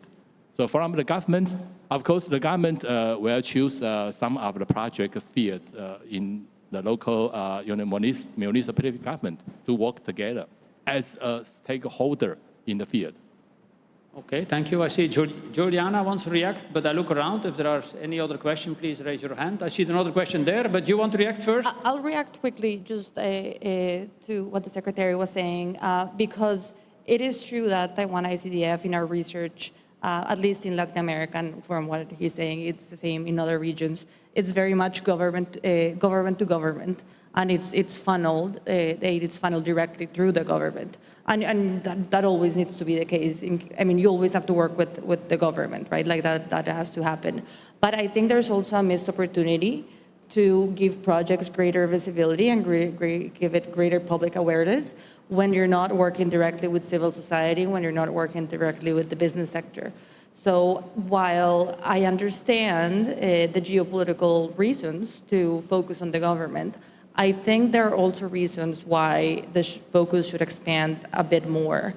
So from the government, of course, the government will choose some of the project field in the local municipal government to work together as a stakeholder in the field. Okay, thank you. I see Juliana wants to react, but I look around. If there are any other questions, please raise your hand. I see another question there, but you want to react first? I'll react quickly just to what the Secretary was saying, because it is true that Taiwan ICDF in our research, at least in Latin America, and from what he's saying, it's the same in other regions. It's very much government to government, and it's funneled. Aid is funneled directly through the government, and that always needs to be the case. I mean, you always have to work with the government, right? Like that has to happen. But I think there's also a missed opportunity to give projects greater visibility and give it greater public awareness when you're not working directly with civil society, when you're not working directly with the business sector. So while I understand the geopolitical reasons to focus on the government, I think there are also reasons why the focus should expand a bit more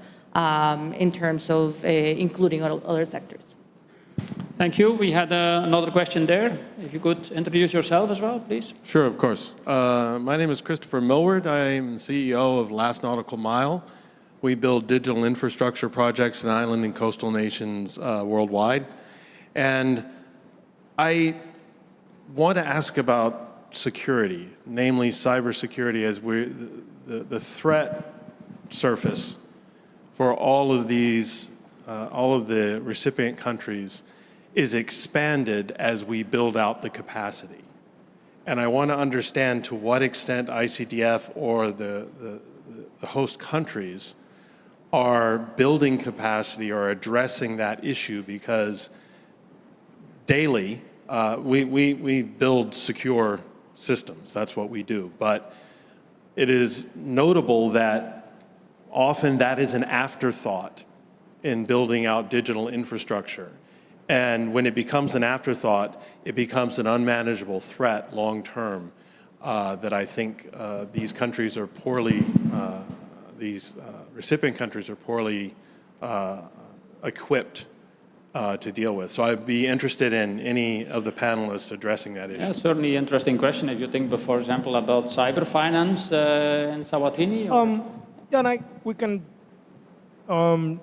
in terms of including other sectors. Thank you. We had another question there. If you could introduce yourself as well, please. Sure, of course. My name is Christopher Millward. I am CEO of Last Nautical Mile. We build digital infrastructure projects in island and coastal nations worldwide. And I want to ask about security, namely cybersecurity, as the threat surface for all of these, all of the recipient countries is expanded as we build out the capacity. And I want to understand to what extent ICDF or the host countries are building capacity or addressing that issue, because daily we build secure systems. That's what we do. But it is notable that often that is an afterthought in building out digital infrastructure. And when it becomes an afterthought, it becomes an unmanageable threat long-term that I think these countries are poorly, these recipient countries are poorly equipped to deal with. So I'd be interested in any of the panelists addressing that issue. Yeah, certainly interesting question. If you think, for example, about cyber finance in Sawatini. Yeah, and we can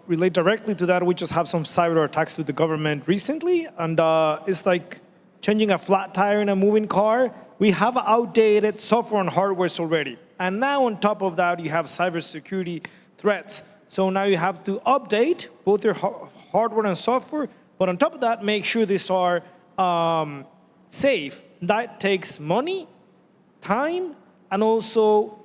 relate directly to that. We just have some cyber attacks to the government recently, and it's like changing a flat tire in a moving car. We have outdated software and hardware already. And now on top of that, you have cybersecurity threats. So now you have to update both your hardware and software, but on top of that, make sure these are safe. That takes money, time, and also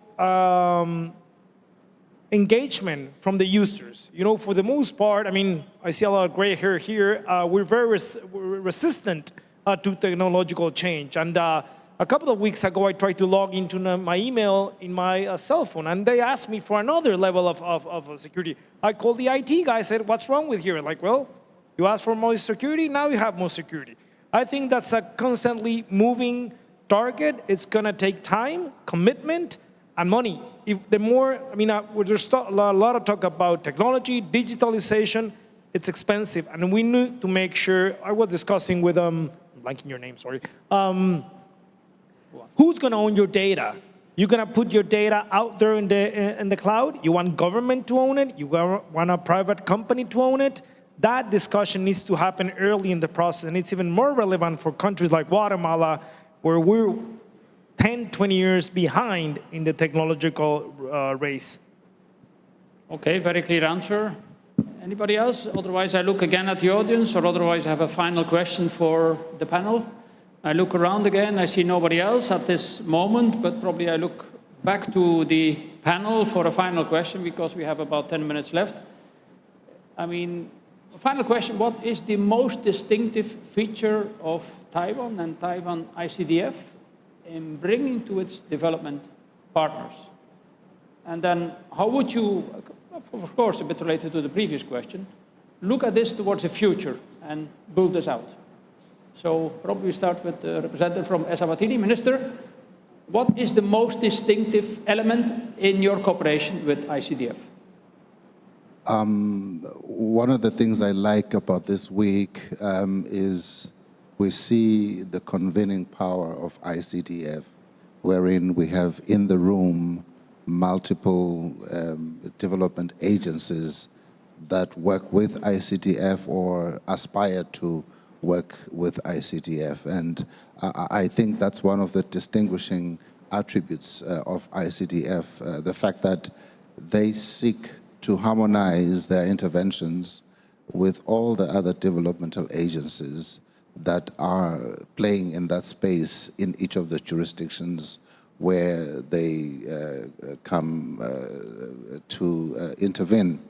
engagement from the users. You know, for the most part, I mean, I see a lot of gray hair here. We're very resistant to technological change. And a couple of weeks ago, I tried to log into my email in my cell phone, and they asked me for another level of security. I called the IT guy, said, what's wrong with here? Like, well, you asked for more security, now you have more security. I think that's a constantly moving target. It's gonna take time, commitment, and money. If the more, I mean, there's a lot of talk about technology, digitalization, it's expensive, and we need to make sure, I was discussing with, I'm blanking your name, sorry. Who's gonna own your data? You're gonna put your data out there in the cloud? You want government to own it? You want a private company to own it? That discussion needs to happen early in the process, and it's even more relevant for countries like Guatemala, where we're 10, 20 years behind in the technological race. Okay, very clear answer. Anybody else? Otherwise, I look again at the audience, or otherwise I have a final question for the panel. I look around again, I see nobody else at this moment, but probably I look back to the panel for a final question, because we have about 10 minutes left. I mean, final question, what is the most distinctive feature of Taiwan and Taiwan ICDF in bringing to its development partners? And then how would you, of course, a bit related to the previous question, look at this towards the future and build this out. So probably we start with the representative from Eswatini. Minister, what is the most distinctive element in your cooperation with ICDF? One of the things I like about this week is we see the convening power of ICDF, wherein we have in the room multiple development agencies that work with ICDF or aspire to work with ICDF. And I think that's one of the distinguishing attributes of ICDF, the fact that they seek to harmonize their interventions with all the other developmental agencies that are playing in that space in each of the jurisdictions where they come to intervene.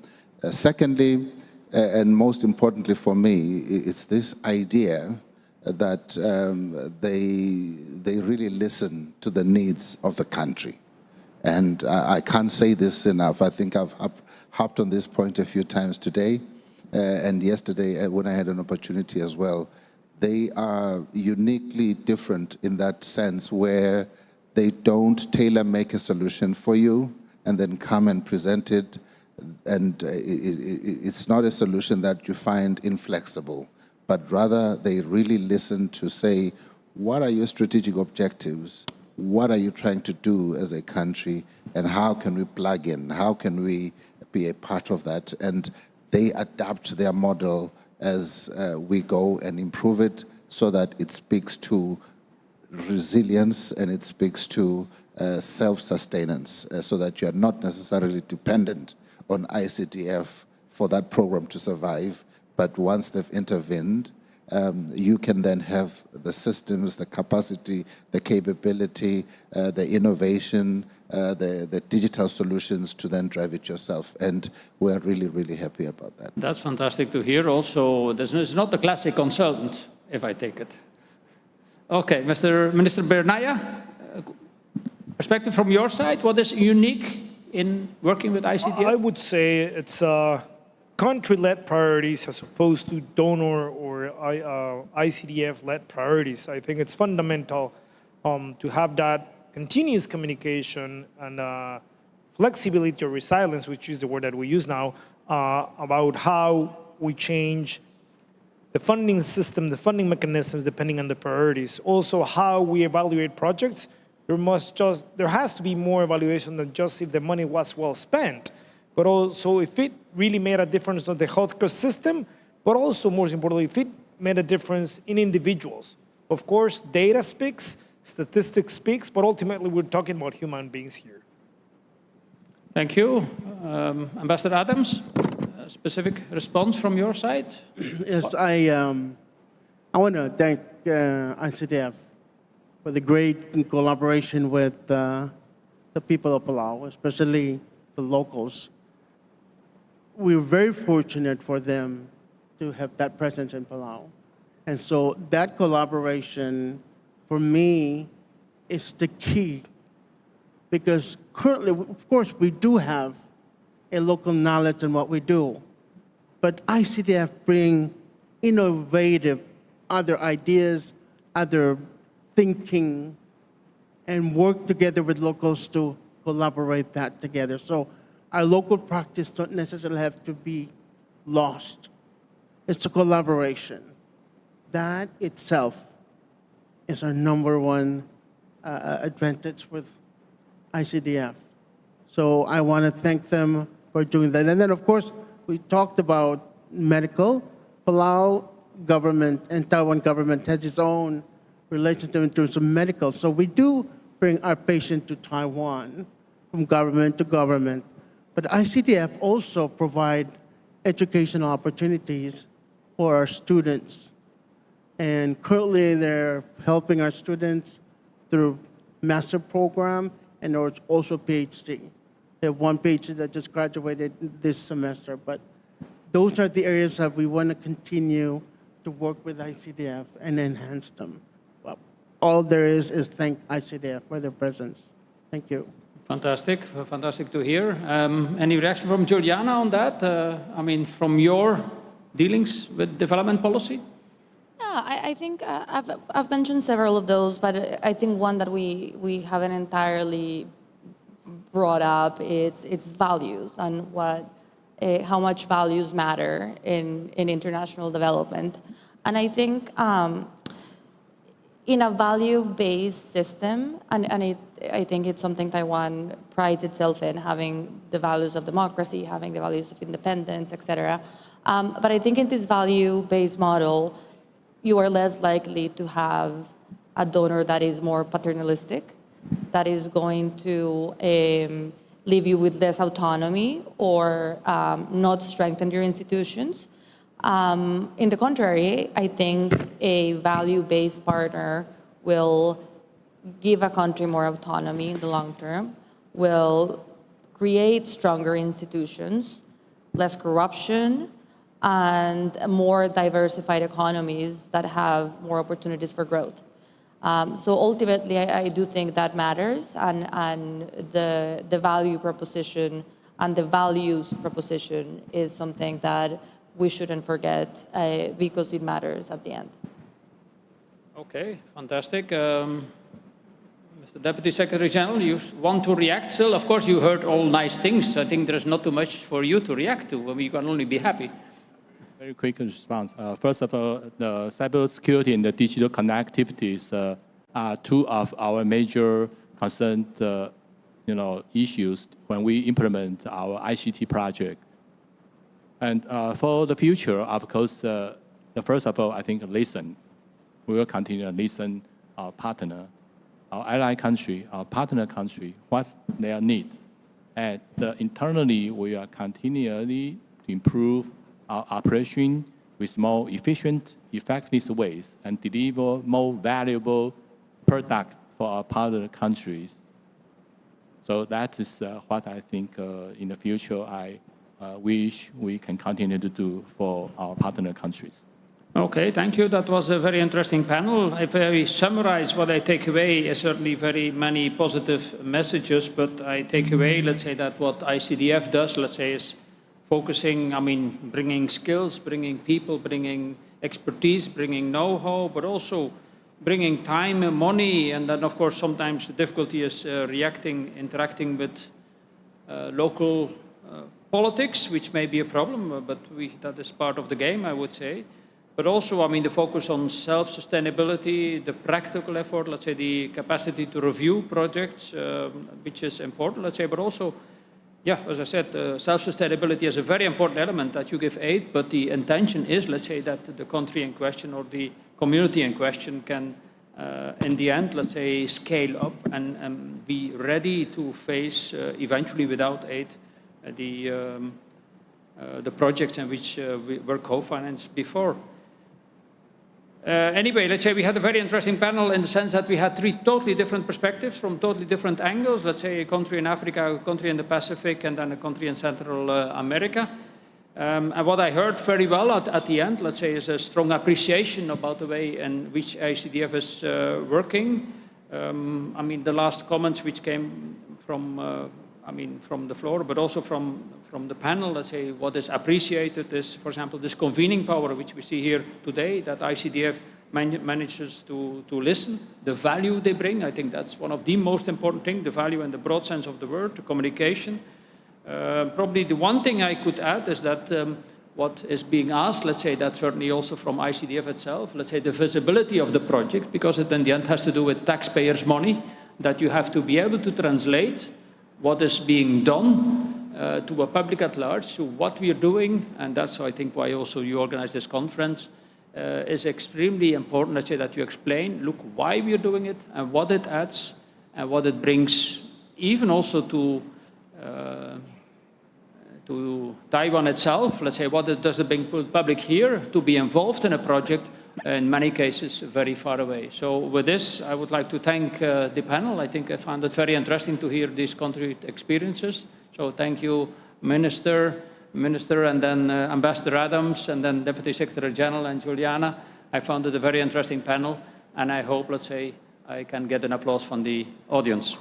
Secondly, and most importantly for me, it's this idea that they really listen to the needs of the country. And I can't say this enough. I think I've harped on this point a few times today and yesterday when I had an opportunity as well. They are uniquely different in that sense where they don't tailor-make a solution for you and then come and present it, and it's not a solution that you find inflexible, but rather they really listen to say, what are your strategic objectives? What are you trying to do as a country? And how can we plug in? How can we be a part of that? And they adapt their model as we go and improve it so that it speaks to resilience and it speaks to self-sustenance so that you are not necessarily dependent on ICDF for that program to survive, but once they've intervened, you can then have the systems, the capacity, the capability, the innovation, the digital solutions to then drive it yourself. And we're really, really happy about that. That's fantastic to hear. Also, this is not the classic consultant, if I take it. Okay, Mr. Minister Bernaya, perspective from your side, what is unique in working with ICDF? I would say it's country-led priorities as opposed to donor or ICDF-led priorities. I think it's fundamental to have that continuous communication and flexibility or resilience, which is the word that we use now, about how we change the funding system, the funding mechanisms, depending on the priorities. Also, how we evaluate projects. There has to be more evaluation than just if the money was well spent, but also if it really made a difference on the healthcare system, but also, most importantly, if it made a difference in individuals. Of course, data speaks, statistics speaks, but ultimately we're talking about human beings here. Thank you. Ambassador Adams, a specific response from your side? Yes, I want to thank ICDF for the great collaboration with the people of Palau, especially the locals. We're very fortunate for them to have that presence in Palau. And so that collaboration, for me, is the key. Because currently, of course, we do have a local knowledge in what we do. But ICDF bring innovative other ideas, other thinking, and work together with locals to collaborate that together. So our local practice don't necessarily have to be lost. It's a collaboration. That itself is our number one advantage with ICDF. So I want to thank them for doing that. And then, of course, we talked about medical. Palau government and Taiwan government has its own relationship in terms of medical. So we do bring our patient to Taiwan from government to government. But ICDF also provide educational opportunities for our students. And currently they're helping our students through master program and also PhD. They have one PhD that just graduated this semester. But those are the areas that we want to continue to work with ICDF and enhance them. Well, all there is thank ICDF for their presence. Thank you. Fantastic, fantastic to hear. Any reaction from Juliana on that? I mean, from your dealings with development policy? Yeah, I think I've mentioned several of those, but I think one that we haven't entirely brought up it's values and how much values matter in international development. And I think in a value-based system, and I think it's something Taiwan prides itself in, having the values of democracy, having the values of independence, etc. But I think in this value-based model, you are less likely to have a donor that is more paternalistic, that is going to leave you with less autonomy or not strengthen your institutions. In the contrary, I think a value-based partner will give a country more autonomy in the long term, will create stronger institutions, less corruption, and more diversified economies that have more opportunities for growth. So ultimately, I do think that matters, and the value proposition and the values proposition is something that we shouldn't forget because it matters at the end. Okay, fantastic. Mr. Deputy Secretary General, you want to react still? Of course, you heard all nice things. I think there's not too much for you to react to. We can only be happy. Very quick response. First of all, the cybersecurity and the digital connectivities are two of our major concerned issues when we implement our ICT project. And for the future, of course, first of all, I think listen. We will continue to listen our partner, our ally country, our partner country, what's their need. And internally, we are continually to improve our operation with more efficient, effective ways and deliver more valuable product for our partner countries. So that is what I think in the future I wish we can continue to do for our partner countries. Okay, thank you. That was a very interesting panel. If I summarize what I take away, certainly very many positive messages, but I take away, let's say, that what ICDF does, let's say, is focusing, bringing skills, bringing people, bringing expertise, bringing know-how, but also bringing time and money. And then, of course, sometimes the difficulty is interacting with local politics, which may be a problem, but that is part of the game, I would say. But also, the focus on self-sustainability, the practical effort, let's say, the capacity to review projects, which is important, let's say, but also, yeah, as I said, self-sustainability is a very important element that you give aid, but the intention is, let's say, that the country in question or the community in question can, in the end, let's say, scale up and be ready to face, eventually without aid, the projects in which we were co-financed before. Anyway, let's say we had a very interesting panel in the sense that we had three totally different perspectives from totally different angles. Let's say a country in Africa, a country in the Pacific, and then a country in Central America. And what I heard very well at the end, let's say, is a strong appreciation about the way in which ICDF is working. The last comments which came from, from the floor, but also from the panel, let's say, what is appreciated is, for example, this convening power, which we see here today, that ICDF manages to listen, the value they bring. I think that's one of the most important things, the value in the broad sense of the word, the communication. Probably the one thing I could add is that what is being asked, let's say, that certainly also from ICDF itself, let's say, the visibility of the project, because it in the end has to do with taxpayers' money, that you have to be able to translate what is being done to a public at large, to what we are doing, and that's, I think, why also you organize this conference, is extremely important, let's say, that you explain, look, why we are doing it, and what it adds, and what it brings, even also to Taiwan itself, let's say, what does it bring public here to be involved in a project, in many cases, very far away. So with this, I would like to thank the panel. I think I found it very interesting to hear these concrete experiences. So thank you, Minister, and then Ambassador Adams, and then Deputy Secretary General and Juliana. I found it a very interesting panel, and I hope, let's say, I can get an applause from the audience.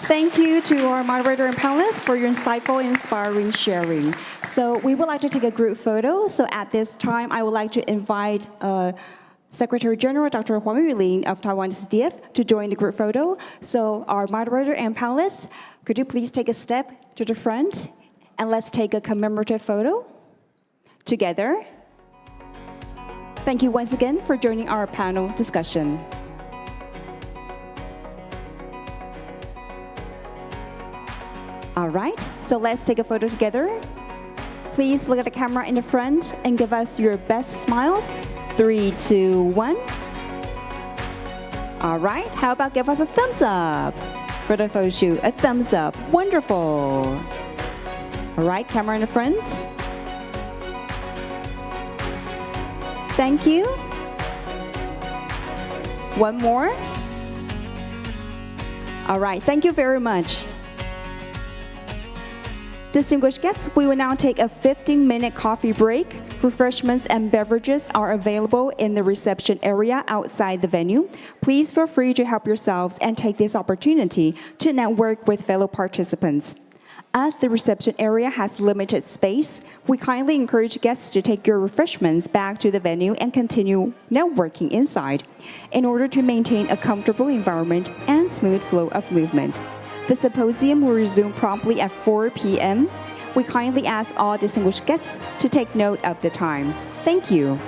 Thank you to our moderator and panelists for your insightful and inspiring sharing. So we would like to take a group photo. So at this time, I would like to invite Secretary General Dr. Huang Yulin of Taiwan CDF to join the group photo. So our moderator and panelists, could you please take a step to the front and let's take a commemorative photo together. Thank you once again for joining our panel discussion. All right, so let's take a photo together. Please look at the camera in the front and give us your best smiles. 3, 2, 1. All right, how about give us a thumbs up for the photo shoot? A thumbs up, wonderful. All right, camera in the front. Thank you. One more. All right, thank you very much. Distinguished guests, we will now take a 15-minute coffee break. Refreshments and beverages are available in the reception area outside the venue. Please feel free to help yourselves and take this opportunity to network with fellow participants. As the reception area has limited space, we kindly encourage guests to take your refreshments back to the venue and continue networking inside in order to maintain a comfortable environment and smooth flow of movement. The symposium will resume promptly at 4 p.m. We kindly ask all distinguished guests to take note of the time. Thank you.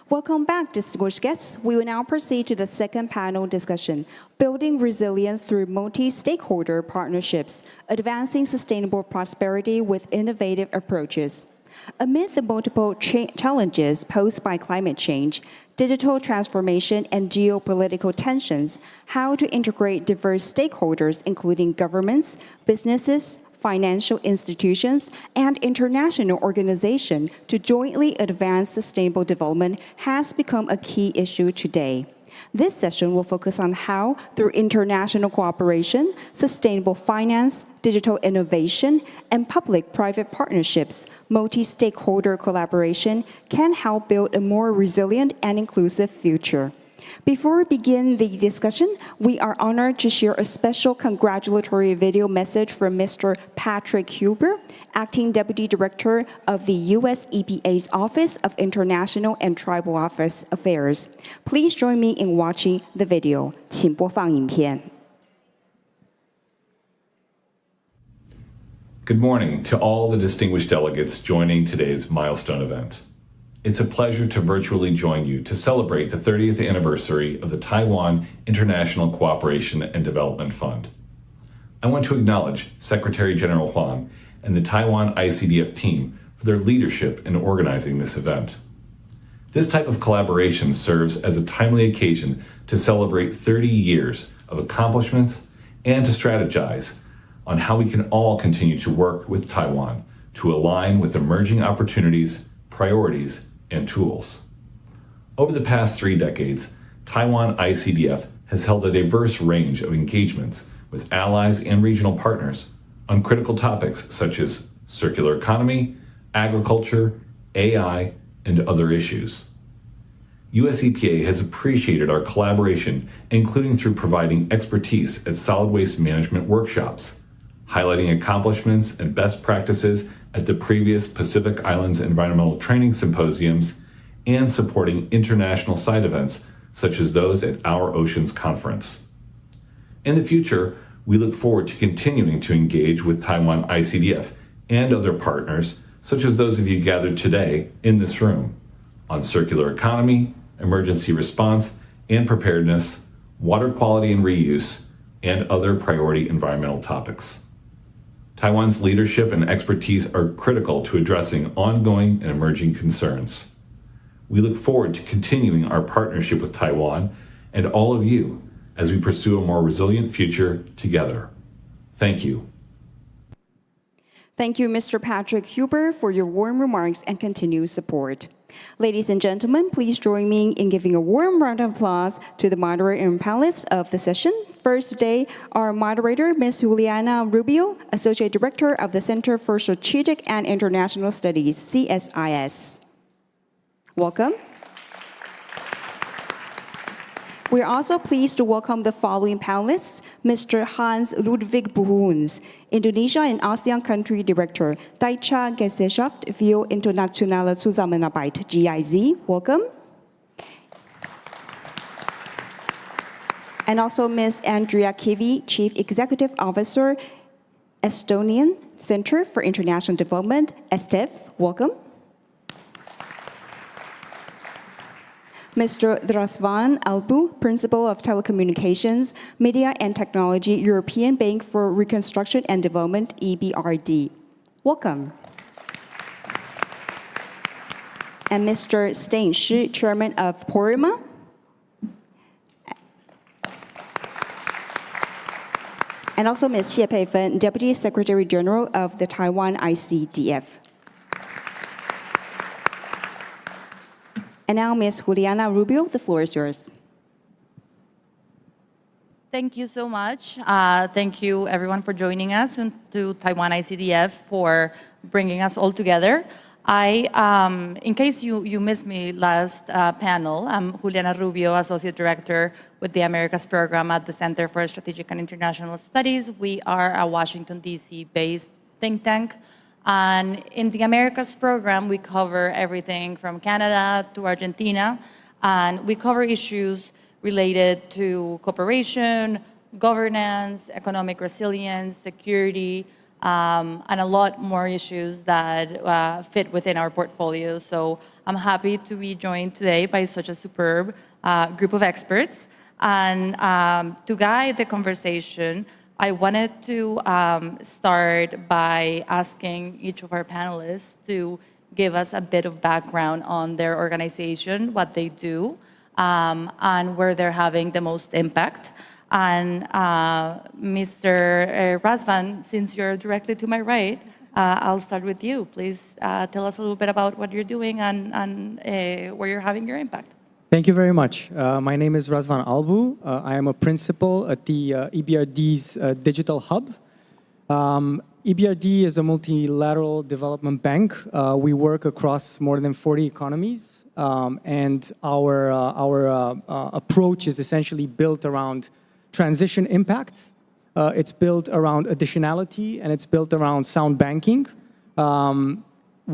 Welcome back, distinguished guests. We will now proceed to the second panel discussion, Building Resilience Through Multi-Stakeholder Partnerships, Advancing Sustainable Prosperity with Innovative Approaches. Amid the multiple challenges posed by climate change, digital transformation, and geopolitical tensions, how to integrate diverse stakeholders, including governments, businesses, financial institutions, and international organizations to jointly advance sustainable development has become a key issue today. This session will focus on how, through international cooperation, sustainable finance, digital innovation, and public-private partnerships, multi-stakeholder collaboration can help build a more resilient and inclusive future. Before we begin the discussion, we are honored to share a special congratulatory video message from Mr. Patrick Huber, Acting Deputy Director of the U.S. EPA's Office of International and Tribal Affairs. Please join me in watching the video. 请播放影片. Good morning to all the distinguished delegates joining today's milestone event. It's a pleasure to virtually join you to celebrate the 30th anniversary of the Taiwan International Cooperation and Development Fund. I want to acknowledge Secretary General Huang and the Taiwan ICDF team for their leadership in organizing this event. This type of collaboration serves as a timely occasion to celebrate 30 years of accomplishments and to strategize on how we can all continue to work with Taiwan to align with emerging opportunities, priorities, and tools. Over the past 3 decades, Taiwan ICDF has held a diverse range of engagements with allies and regional partners on critical topics such as circular economy, agriculture, AI, and other issues. US EPA has appreciated our collaboration, including through providing expertise at solid waste management workshops, highlighting accomplishments and best practices at the previous Pacific Islands Environmental Training Symposiums, and supporting international side events such as those at Our Oceans Conference. In the future, we look forward to continuing to engage with Taiwan ICDF and other partners, such as those of you gathered today in this room, on circular economy, emergency response and preparedness, water quality and reuse, and other priority environmental topics. Taiwan's leadership and expertise are critical to addressing ongoing and emerging concerns. We look forward to continuing our partnership with Taiwan and all of you as we pursue a more resilient future together. Thank you. Thank you, Mr. Patrick Huber, for your warm remarks and continued support. Ladies and gentlemen, please join me in giving a warm round of applause to the moderator and panelists of the session. First today, our moderator, Ms. Juliana Rubio, Associate Director of the Center for Strategic and International Studies, CSIS. Welcome. We are also pleased to welcome the following panelists: Mr. Hans Ludwig Buhuns, Indonesia and ASEAN Country Director, Deutsche Gesellschaft für internationale Zusammenarbeit, GIZ. Welcome. And also Ms. Andrea Kivi, Chief Executive Officer, Estonian Center for International Development, ESTEF. Welcome. Mr. Drasvan Albu, Principal of Telecommunications, Media and Technology, European Bank for Reconstruction and Development, EBRD. Welcome. And Mr. Stein Shi, Chairman of Porima. And also Ms. Xie Peifen, Deputy Secretary General of the Taiwan ICDF. And now, Ms. Juliana Rubio, the floor is yours. Thank you so much. Thank you, everyone, for joining us, and to Taiwan ICDF for bringing us all together. In case you missed me last panel, I'm Juliana Rubio, Associate Director with the Americas Program at the Center for Strategic and International Studies. We are a Washington, D.C.-based think tank. And in the Americas Program, we cover everything from Canada to Argentina. And we cover issues related to cooperation, governance, economic resilience, security, and a lot more issues that fit within our portfolio. So I'm happy to be joined today by such a superb group of experts. And to guide the conversation, I wanted to start by asking each of our panelists to give us a bit of background on their organization, what they do, and where they're having the most impact. And Mr. Razvan, since you're directly to my right, I'll start with you. Please tell us a little bit about what you're doing and where you're having your impact. Thank you very much. My name is Razvan Albu. I am a principal at the EBRD's Digital Hub. EBRD is a multilateral development bank. We work across more than 40 economies, and our approach is essentially built around transition impact. It's built around additionality, and it's built around sound banking.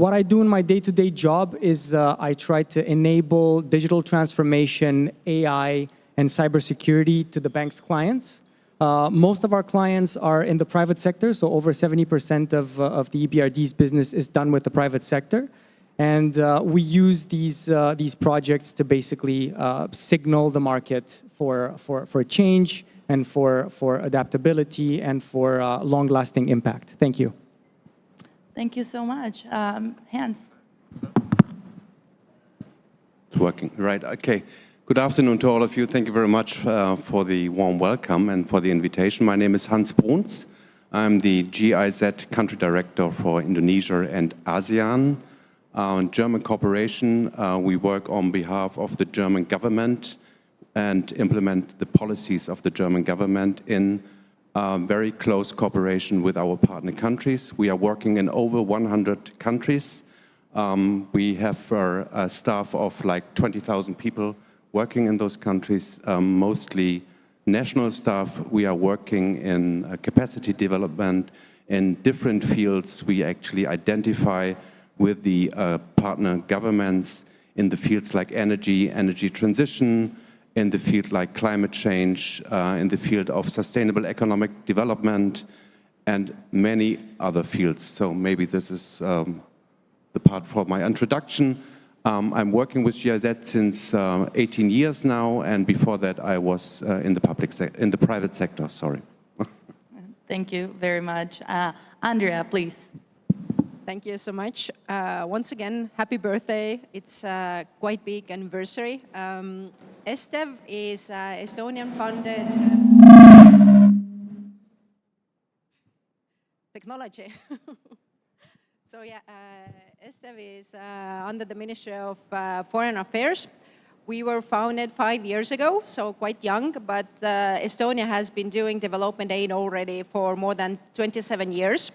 What I do in my day-to-day job is I try to enable digital transformation, AI, and cybersecurity to the bank's clients. Most of our clients are in the private sector, so over 70% of the EBRD's business is done with the private sector. And we use these projects to basically signal the market for change and for adaptability and for long-lasting impact. Thank you. Thank you so much. Hans. It's working, right, okay. Good afternoon to all of you. Thank you very much for the warm welcome and for the invitation. My name is Hans Bruns. I'm the GIZ Country Director for Indonesia and ASEAN. German corporation, we work on behalf of the German government and implement the policies of the German government in very close cooperation with our partner countries. We are working in over 100 countries. We have a staff of like 20,000 people working in those countries, mostly national staff. We are working in capacity development in different fields. We actually identify with the partner governments in the fields like energy, energy transition, in the field like climate change, in the field of sustainable economic development, and many other fields. So maybe this is the part for my introduction. I'm working with GIZ since 18 years now, and before that I was in the private sector, sorry. Thank you very much. Andrea, please. Thank you so much. Once again, happy birthday. It's a quite big anniversary. ESTEV is Estonian-funded technology. So yeah, ESTEV is under the Ministry of Foreign Affairs. We were founded 5 years ago, so quite young, but Estonia has been doing development aid already for more than 27 years.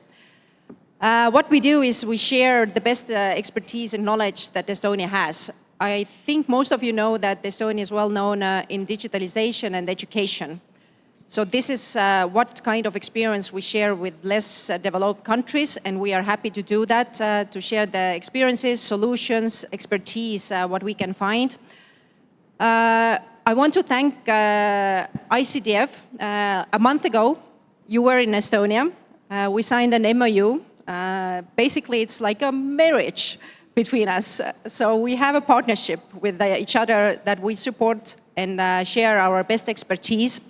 What we do is we share the best expertise and knowledge that Estonia has. I think most of you know that Estonia is well known in digitalization and education. So this is what kind of experience we share with less developed countries, and we are happy to do that, to share the experiences, solutions, expertise, what we can find. I want to thank ICDF. A month ago, you were in Estonia. We signed an MOU. Basically, it's like a marriage between us. So we have a partnership with each other that we support and share our best expertise.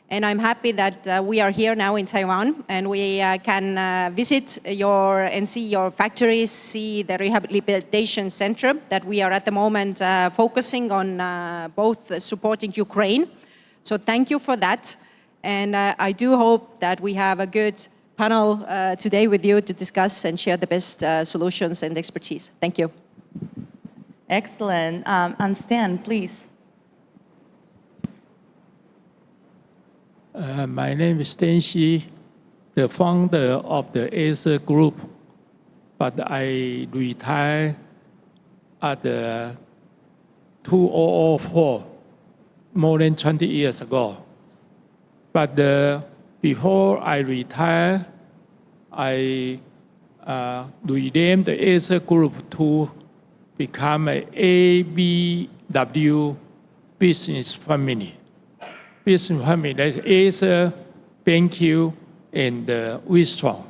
And I'm happy that we are here now in Taiwan, and we can visit and see your factories, see the rehabilitation center that we are at the moment focusing on both supporting Ukraine. So thank you for that. And I do hope that we have a good panel today with you to discuss and share the best solutions and expertise. Thank you. Excellent. And Stan, please. My name is Stan Xi, the founder of the Acer Group, but I retired at the 2004, more than 20 years ago. But before I retire, I renamed the Acer Group to become an ABW business family. Business family, that's Acer, BenQ, and Wistron.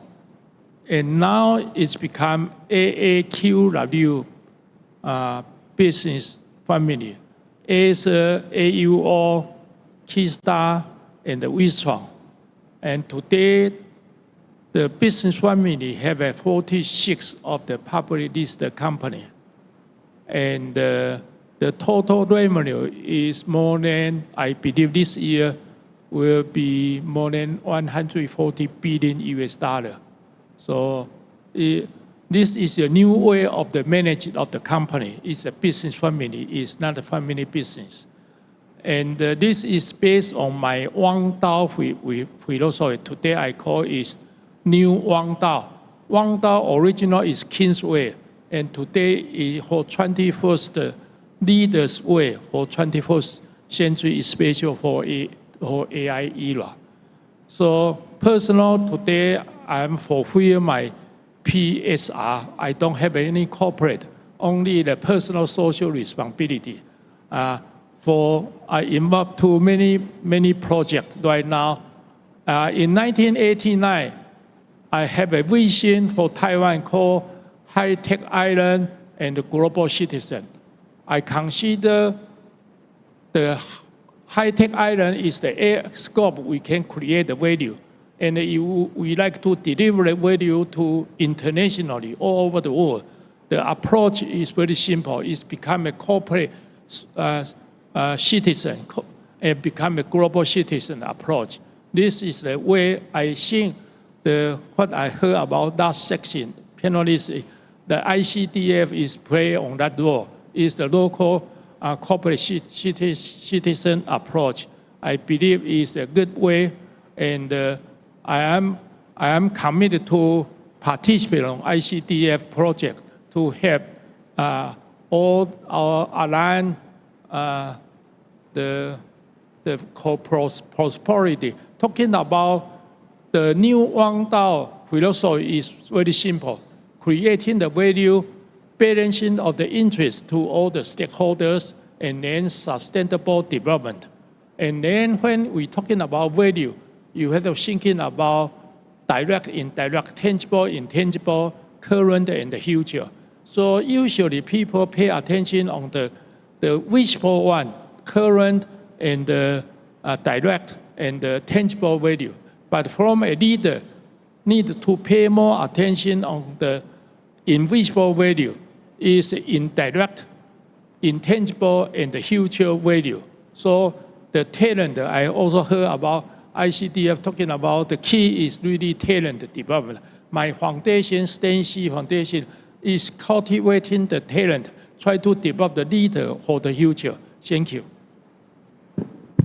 And now it's become AAQW business family, Acer, AUO, Keystar, and Wistron. And today, the business family have 46 of the publicly listed company. And the total revenue is more than, I believe this year, will be more than 140 billion US dollar. So this is a new way of the management of the company. It's a business family, it's not a family business. And this is based on my Wang Dao philosophy. Today I call it New Wang Dao. Wang Dao original is King's Way, and today is for 21st leaders' way for 21st century, especially for AI era. So personal, today I'm fulfill my PSR. I don't have any corporate, only the personal social responsibility. I involved to many projects right now. In 1989, I have a vision for Taiwan called High-Tech Island and the Global Citizen. I consider the high-tech island is the scope we can create the value. And we like to deliver the value to internationally, all over the world. The approach is very simple. It's become a corporate citizen and become a global citizen approach. This is the way I think what I heard about that section, panelists, the ICDF is play on that role. Is the local corporate citizen approach. I believe is a good way, and I am committed to participate on ICDF project to help all our align the prosperity. Talking about the new Wang Dao philosophy is very simple. Creating the value, balancing of the interest to all the stakeholders, and then sustainable development. And then when we're talking about value, you have to thinking about direct, indirect, tangible, intangible, current, and the future. So usually people pay attention on the visible one, current, and direct, and tangible value. But from a leader, need to pay more attention on the invisible value, is indirect, intangible, and the future value. So the talent, I also heard about ICDF talking about the key is really talent development. My foundation, Stancy Foundation, is cultivating the talent, try to develop the leader for the future. Thank you.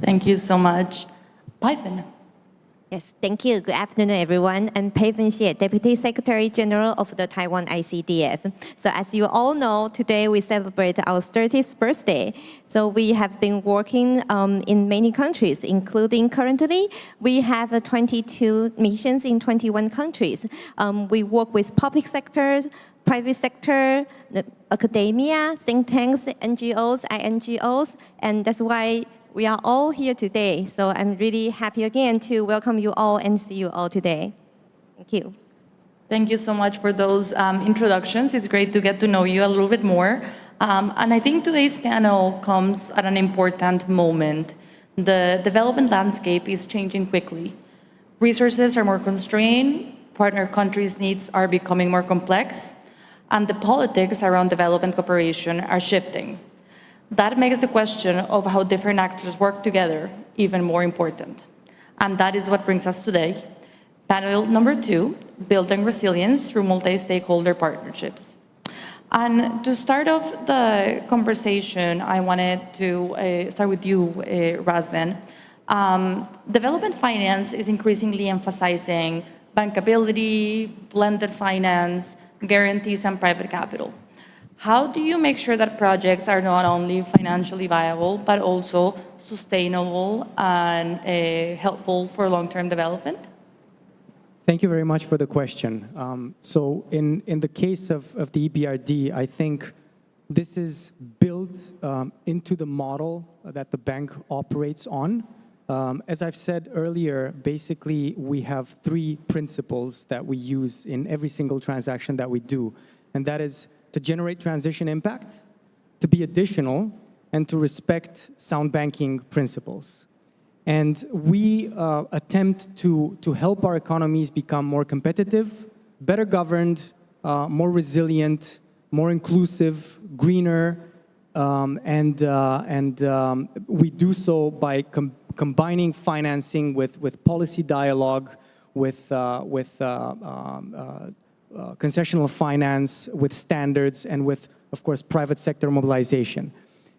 Thank you so much. Python. Yes, thank you. Good afternoon, everyone. I'm Pei Fen-xie, Deputy Secretary General of the Taiwan ICDF. So as you all know, today we celebrate our 30th birthday. So we have been working in many countries, including currently, we have 22 missions in 21 countries. We work with public sector, private sector, academia, think tanks, NGOs, INGOs, and that's why we are all here today, so I'm really happy again to welcome you all and see you all today. Thank you. Thank you so much for those introductions. It's great to get to know you a little bit more. And I think today's panel comes at an important moment. The development landscape is changing quickly. Resources are more constrained, partner countries' needs are becoming more complex, and the politics around development cooperation are shifting. That makes the question of how different actors work together even more important. And that is what brings us today. Panel number 2, Building Resilience Through Multi-Stakeholder Partnerships. And to start off the conversation, I wanted to start with you, Razvan. Development finance is increasingly emphasizing bankability, blended finance, guarantees, and private capital. How do you make sure that projects are not only financially viable, but also sustainable and helpful for long-term development? Thank you very much for the question. So in the case of the EBRD, I think this is built into the model that the bank operates on. As I've said earlier, basically we have 3 principles that we use in every single transaction that we do, and that is to generate transition impact, to be additional and to respect sound banking principles. And we attempt to help our economies become more competitive, better governed, more resilient, more inclusive, greener, and we do so by combining financing with policy dialogue, with concessional finance, with standards, and with, of course, private sector mobilization.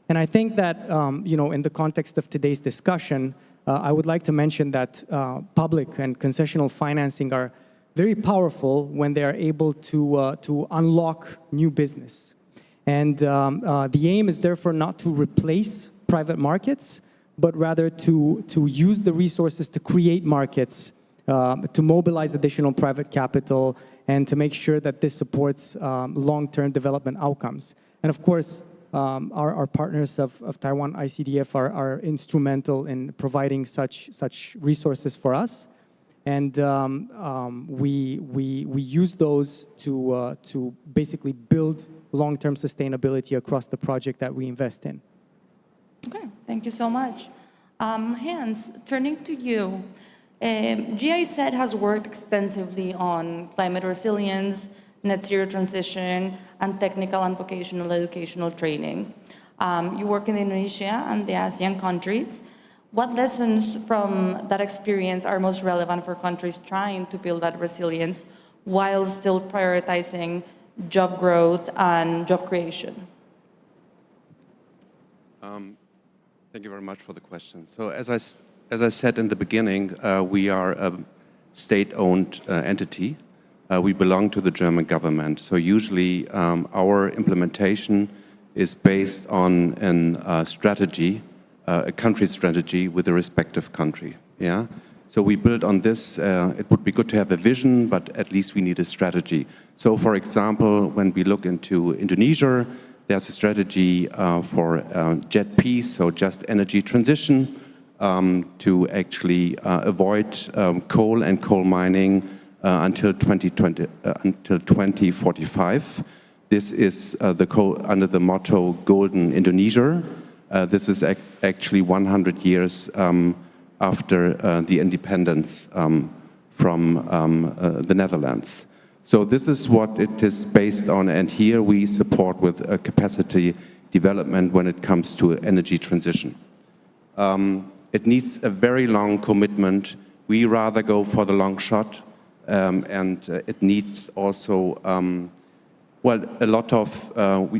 And I think that, in the context of today's discussion, I would like to mention that public and concessional financing are very powerful when they are able to unlock new business. And the aim is therefore not to replace private markets, but rather to use the resources to create markets, to mobilize additional private capital, and to make sure that this supports long-term development outcomes. And of course, our partners of Taiwan ICDF are instrumental in providing such resources for us. And we use those to basically build long-term sustainability across the project that we invest in. Okay, thank you so much. Hans, turning to you, GIZ has worked extensively on climate resilience, net zero transition, and technical and vocational educational training. You work in Indonesia and the ASEAN countries. What lessons from that experience are most relevant for countries trying to build that resilience while still prioritizing job growth and job creation? Thank you very much for the question. So as I said in the beginning, we are a state-owned entity. We belong to the German government. So usually our implementation is based on a strategy, a country strategy with the respective country. Yeah. So we build on this. It would be good to have a vision, but at least we need a strategy. So for example, when we look into Indonesia, there's a strategy for JET-P, so just energy transition, to actually avoid coal and coal mining until 2045. This is under the motto Golden Indonesia. This is actually 100 years after the independence from the Netherlands. So this is what it is based on, and here we support with capacity development when it comes to energy transition. It needs a very long commitment. We rather go for the long shot, and it needs also, a lot of,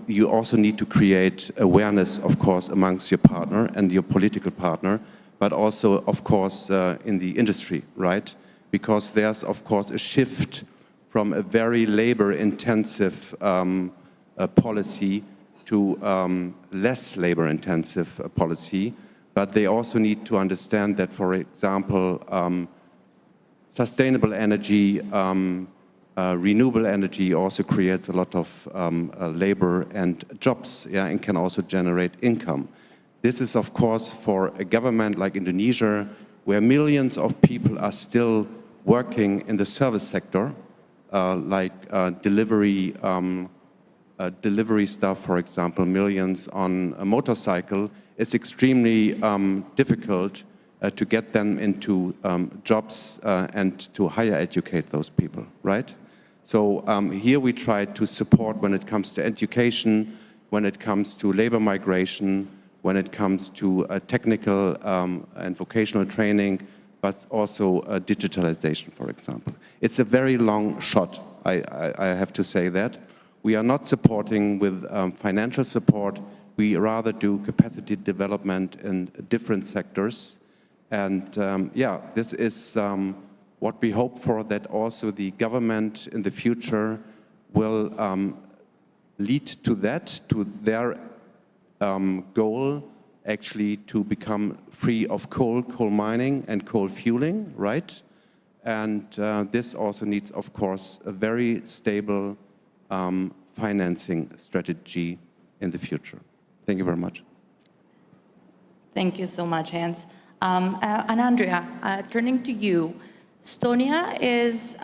you also need to create awareness, of course, amongst your partner and your political partner, but also, of course, in the industry, right? Because there's, of course, a shift from a very labor-intensive policy to less labor-intensive policy. But they also need to understand that, for example, sustainable energy, renewable energy also creates a lot of labor and jobs, yeah, and can also generate income. This is, of course, for a government like Indonesia, where millions of people are still working in the service sector, like delivery stuff, for example, millions on a motorcycle. It's extremely difficult to get them into jobs and to higher educate those people, right? So here we try to support when it comes to education, when it comes to labor migration, when it comes to technical and vocational training, but also digitalization, for example. It's a very long shot, I have to say that. We are not supporting with financial support. We rather do capacity development in different sectors. And yeah, this is what we hope for, that also the government in the future will lead to that, to their goal actually to become free of coal mining and coal fueling, right? And this also needs, of course, a very stable financing strategy in the future. Thank you very much. Thank you so much, Hans. And Andrea, turning to you, Estonia is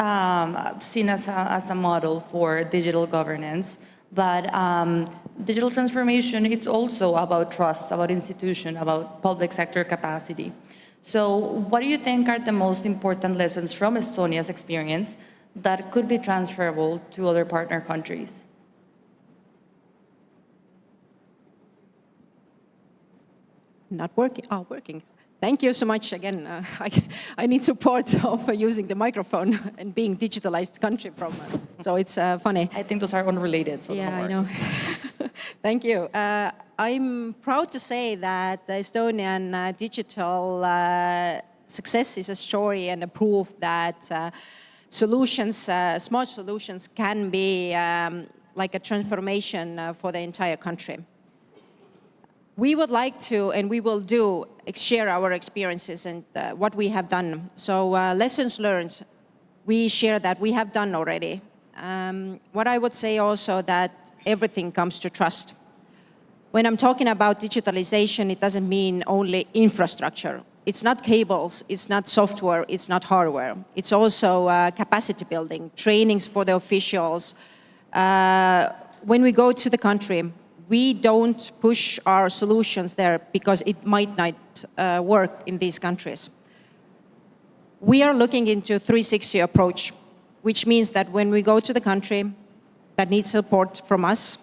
seen as a model for digital governance, but digital transformation, it's also about trust, about institution, about public sector capacity. So what do you think are the most important lessons from Estonia's experience that could be transferable to other partner countries? Not working. Oh, working. Thank you so much again. I need support of using the microphone and being digitalized country from. So it's funny. I think those are unrelated. So yeah, I know. Thank you. I'm proud to say that the Estonian digital success is a story and a proof that solutions, smart solutions, can be like a transformation for the entire country. We would like to, and we will do, share our experiences and what we have done. So lessons learned, we share that we have done already. What I would say also that everything comes to trust. When I'm talking about digitalization, it doesn't mean only infrastructure. It's not cables, it's not software, it's not hardware. It's also capacity building, trainings for the officials. When we go to the country, we don't push our solutions there because it might not work in these countries. We are looking into a 360 approach, which means that when we go to the country that needs support from us,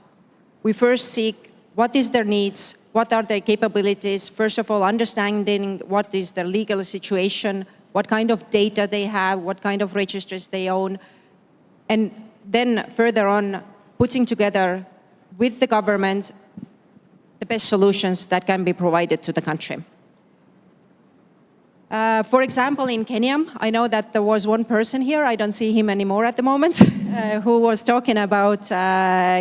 we first seek what is their needs, what are their capabilities, first of all, understanding what is their legal situation, what kind of data they have, what kind of registers they own, and then further on, putting together with the government the best solutions that can be provided to the country. For example, in Kenya, I know that there was one person here, I don't see him anymore at the moment, who was talking about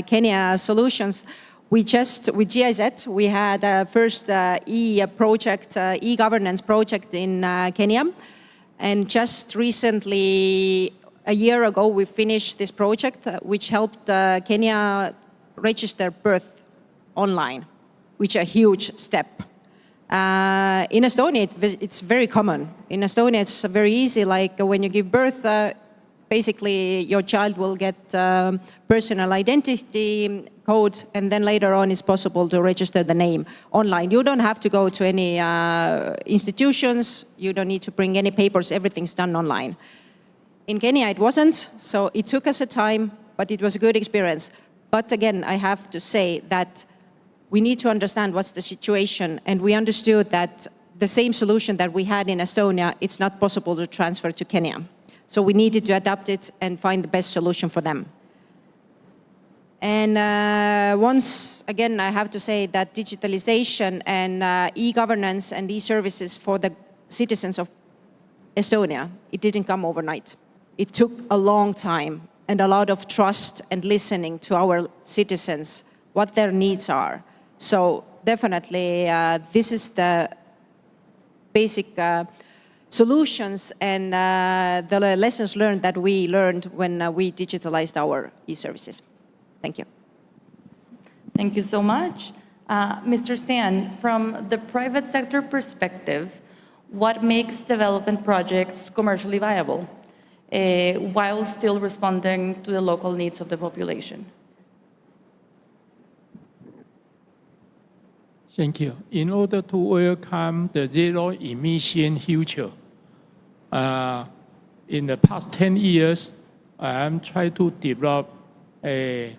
Kenya solutions. We just, with GIZ, we had a first e-governance project in Kenya. And just recently, a year ago, we finished this project, which helped Kenya register birth online, which is a huge step. In Estonia, it's very common. In Estonia, it's very easy. Like when you give birth, basically your child will get personal identity code, and then later on it's possible to register the name online. You don't have to go to any institutions. You don't need to bring any papers. Everything's done online. In Kenya, it wasn't, so it took us a time, but it was a good experience. But again, I have to say that we need to understand what's the situation, and we understood that the same solution that we had in Estonia, it's not possible to transfer to Kenya. So we needed to adapt it and find the best solution for them. And once again, I have to say that digitalization and e-governance and e-services for the citizens of Estonia, it didn't come overnight. It took a long time and a lot of trust and listening to our citizens, what their needs are. So definitely, this is the basic solutions and the lessons learned that we learned when we digitalized our e-services. Thank you. Thank you so much. Mr. Stan, from the private sector perspective, what makes development projects commercially viable while still responding to the local needs of the population? Thank you. In order to welcome the zero-emission future, in the past 10 years, I am trying to develop a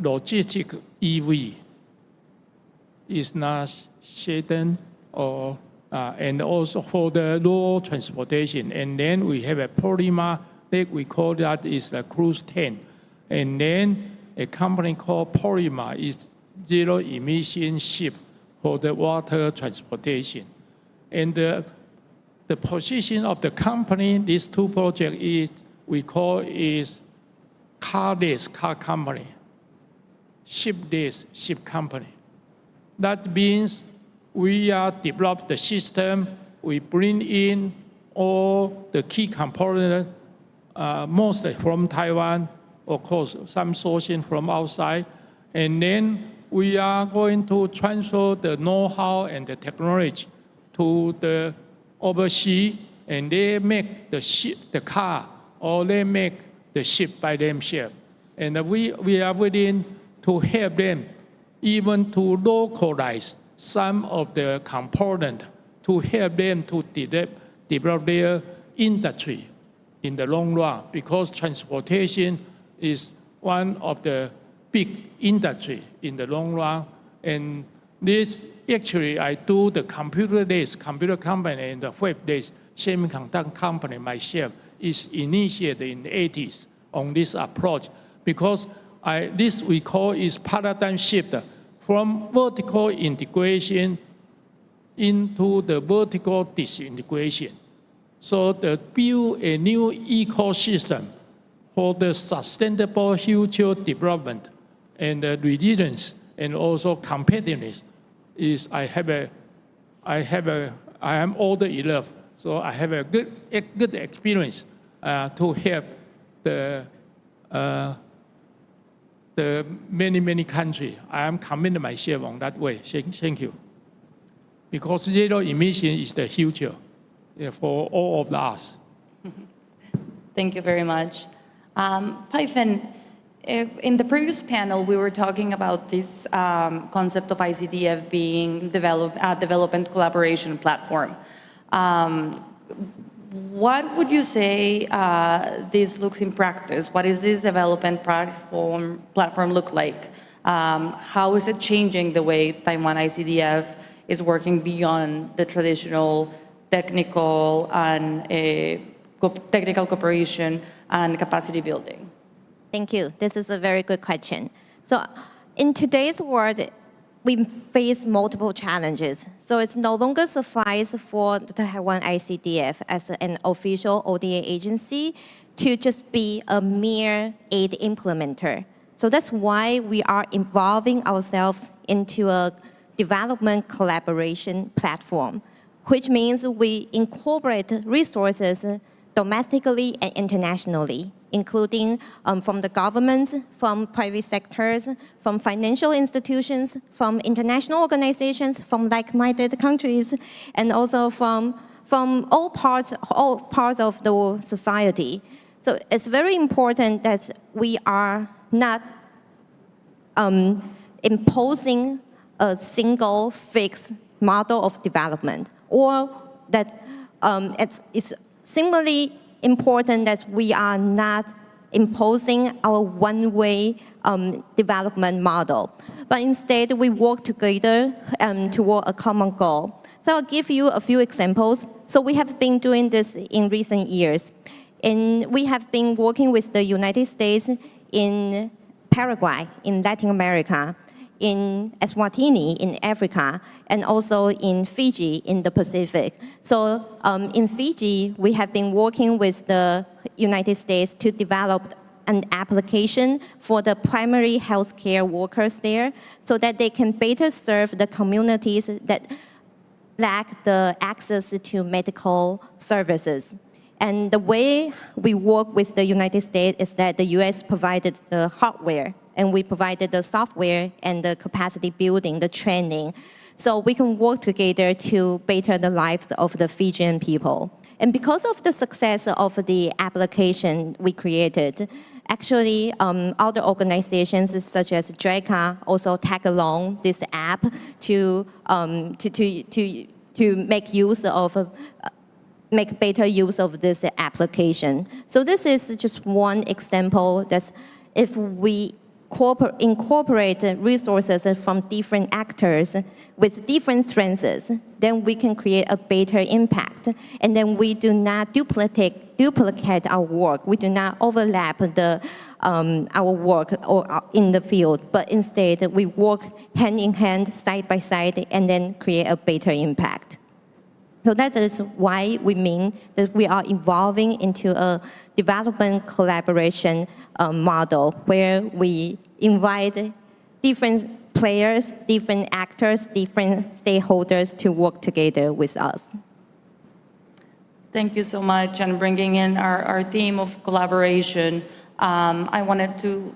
logistic EV. It's not sedan or and also for the road transportation. And then we have a polymer that we call that is a cruise tank. And then a company called Polymer is zero emission ship for the water transportation. And the position of the company, these two projects is, we call is carless car company, shipless ship company. That means we are develop the system, we bring in all the key components, mostly from Taiwan, of course, some sourcing from outside, and then we are going to transfer the know-how and the technology to the overseas, and they make the ship, the car, or they make the ship by themselves. And we are willing to help them even to localize some of the components to help them to develop their industry in the long run, because transportation is one of the big industry in the long run. And this actually, I do the computer-based computer company and the web-based semiconductor company myself is initiated in the 80s on this approach, because this we call is paradigm shift from vertical integration into the vertical disintegration. So to build a new ecosystem for the sustainable future development and the resilience and also competitiveness is I am older enough, so I have a good experience to help the many countries. I am committed myself on that way. Thank you. Because zero emission is the future for all of us. Thank you very much. Python, in the previous panel, we were talking about this concept of ICDF being a development collaboration platform. What would you say this looks in practice? What is this development platform look like? How is it changing the way Taiwan ICDF is working beyond the traditional technical and technical cooperation and capacity building? Thank you. This is a very good question. So in today's world, we face multiple challenges. So it's no longer suffice for the Taiwan ICDF as an official ODA agency to just be a mere aid implementer. So that's why we are involving ourselves into a development collaboration platform, which means we incorporate resources domestically and internationally, including from the government, from private sectors, from financial institutions, from international organizations, from like-minded countries, and also from all parts of the society. So it's very important that we are not imposing a single fixed model of development, or that it's similarly important that we are not imposing our one-way development model, but instead we work together toward a common goal. So I'll give you a few examples. So we have been doing this in recent years. And we have been working with the United States in Paraguay, in Latin America, in Eswatini, in Africa, and also in Fiji, in the Pacific. So in Fiji, we have been working with the United States to develop an application for the primary healthcare workers there so that they can better serve the communities that lack the access to medical services. And the way we work with the United States is that the US provided the hardware, and we provided the software and the capacity building, the training. So we can work together to better the lives of the Fijian people. And because of the success of the application we created, actually other organizations such as JICA also tag along this app to make use of make better use of this application. So this is just one example that if we incorporate resources from different actors with different strengths, then we can create a better impact. And then we do not duplicate our work. We do not overlap our work in the field, but instead we work hand in hand, side by side, and then create a better impact. So that is why we mean that we are evolving into a development collaboration model where we invite different players, different actors, different stakeholders to work together with us. Thank you so much. And bringing in our theme of collaboration, I wanted to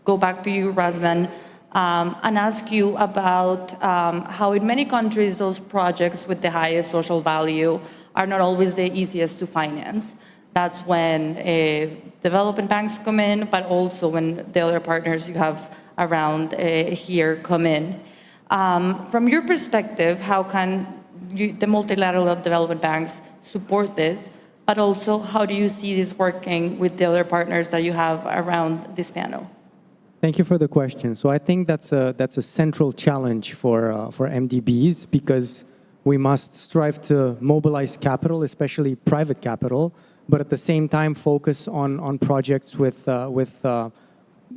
go back to you, Razvan, and ask you about how in many countries those projects with the highest social value are not always the easiest to finance. That's when development banks come in, but also when the other partners you have around here come in. From your perspective, how can the multilateral development banks support this? But also, how do you see this working with the other partners that you have around this panel? Thank you for the question. So I think that's a central challenge for MDBs, because we must strive to mobilize capital, especially private capital, but at the same time focus on projects with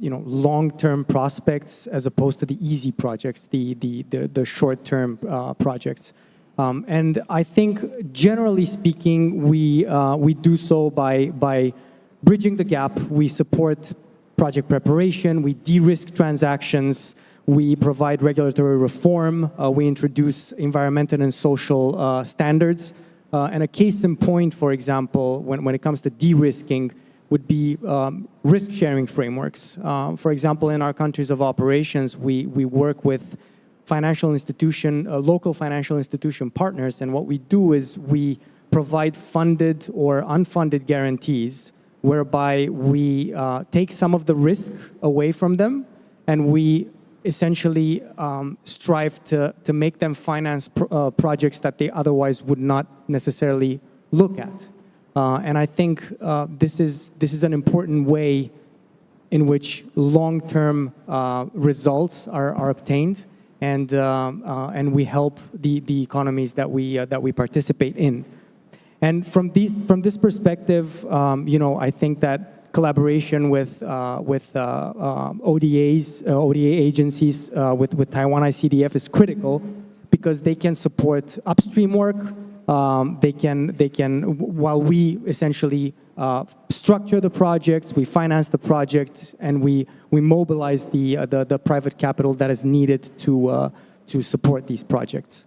long-term prospects as opposed to the easy projects, the short-term projects. And I think, generally speaking, we do so by bridging the gap. We support project preparation, we de-risk transactions, we provide regulatory reform, we introduce environmental and social standards. And a case in point, for example, when it comes to de-risking, would be risk-sharing frameworks. For example, in our countries of operations, we work with local financial institution partners, and what we do is we provide funded or unfunded guarantees whereby we take some of the risk away from them, and we essentially strive to make them finance projects that they otherwise would not necessarily look at. And I think this is an important way in which long-term results are obtained, and we help the economies that we participate in. And from this perspective, I think that collaboration with ODA agencies, with Taiwan ICDF is critical, because they can support upstream work. They can, while we essentially structure the projects, we finance the projects, and we mobilize the private capital that is needed to support these projects.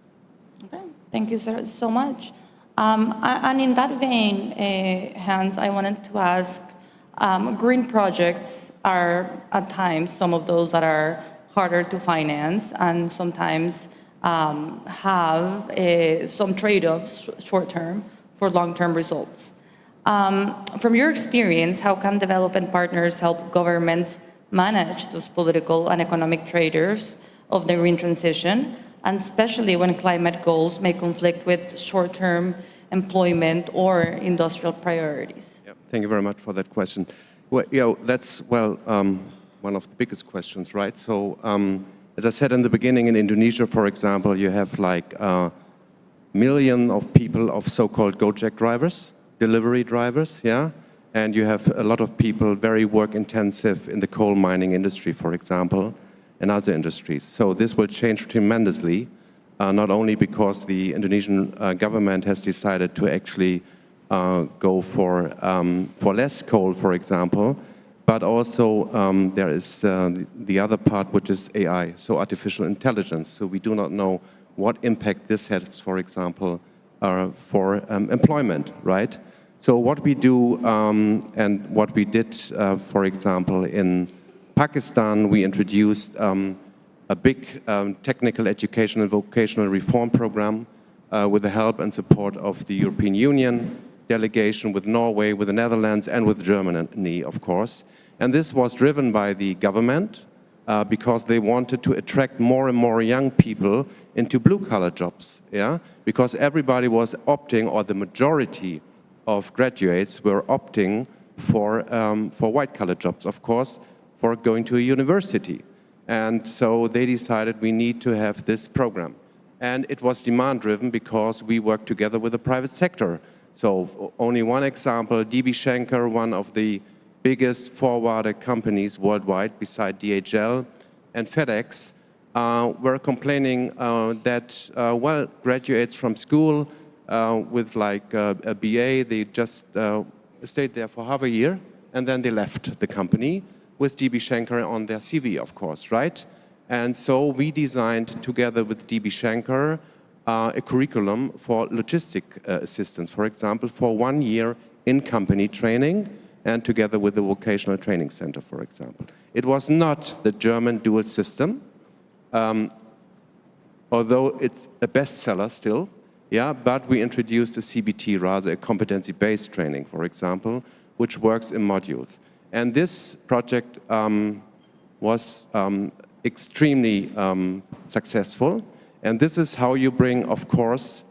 Okay, thank you so much. And in that vein, Hans, I wanted to ask, green projects are at times some of those that are harder to finance, and sometimes have some trade-offs short-term for long-term results. From your experience, how can development partners help governments manage those political and economic trade-offs of the green transition, and especially when climate goals may conflict with short-term employment or industrial priorities? Yeah, thank you very much for that question. Well, that's one of the biggest questions, right? So, as I said in the beginning, in Indonesia, for example, you have like a million of people of so-called Gojek drivers, delivery drivers, yeah? And you have a lot of people very work-intensive in the coal mining industry, for example, and other industries. So this will change tremendously, not only because the Indonesian government has decided to actually go for less coal, for example, but also there is the other part, which is AI, so artificial intelligence. So we do not know what impact this has, for example, for employment, right? So what we do and what we did, for example, in Pakistan, we introduced a big technical education and vocational reform program with the help and support of the European Union delegation, with Norway, with the Netherlands, and with Germany, of course. And this was driven by the government because they wanted to attract more and more young people into blue-collar jobs, yeah? Because everybody was opting, or the majority of graduates were opting for white-collar jobs, of course, for going to a university. And so they decided we need to have this program. And it was demand-driven because we worked together with the private sector. So only one example, DB Schenker, one of the biggest forwarder companies worldwide beside DHL and FedEx, were complaining that, well, graduates from school with like a BA, they just stayed there for half a year, and then they left the company with DB Schenker on their CV, of course, right? And so we designed, together with DB Schenker, a curriculum for logistic assistance, for example, for 1 year in-company training, and together with the vocational training center, for example. It was not the German dual system, although it's a bestseller still, Yeah, but we introduced a CBT, rather a competency-based training, for example, which works in modules. And this project was extremely successful. And this is how you bring, of course,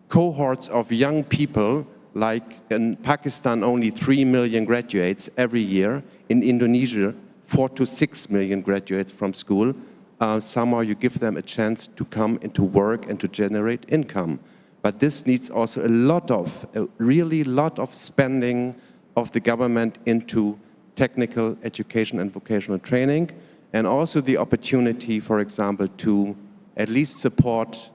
cohorts of young people, like in Pakistan, only 3 million graduates every year. In Indonesia, 4 to 6 million graduates from school. Somehow you give them a chance to come into work and to generate income. But this needs also a really lot of spending of the government into technical education and vocational training, and also the opportunity, for example, to at least support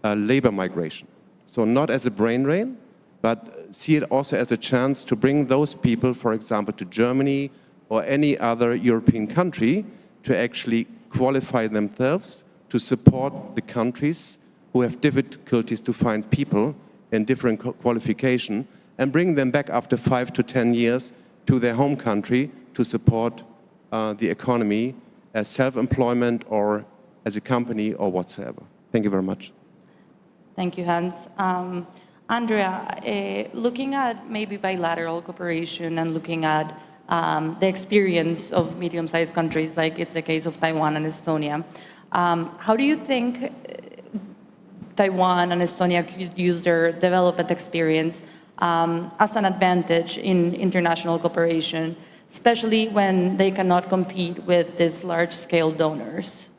labor migration. So not as a brain drain, but see it also as a chance to bring those people, for example, to Germany or any other European country to actually qualify themselves to support the countries who have difficulties to find people in different qualification and bring them back after 5 to 10 years to their home country to support the economy as self-employment or as a company or whatsoever. Thank you very much. Thank you, Hans. Andrea, looking at maybe bilateral cooperation and looking at the experience of medium-sized countries, like it's the case of Taiwan and Estonia, how do you think Taiwan and Estonia could use their development experience as an advantage in international cooperation, especially when they cannot compete with these large-scale donors?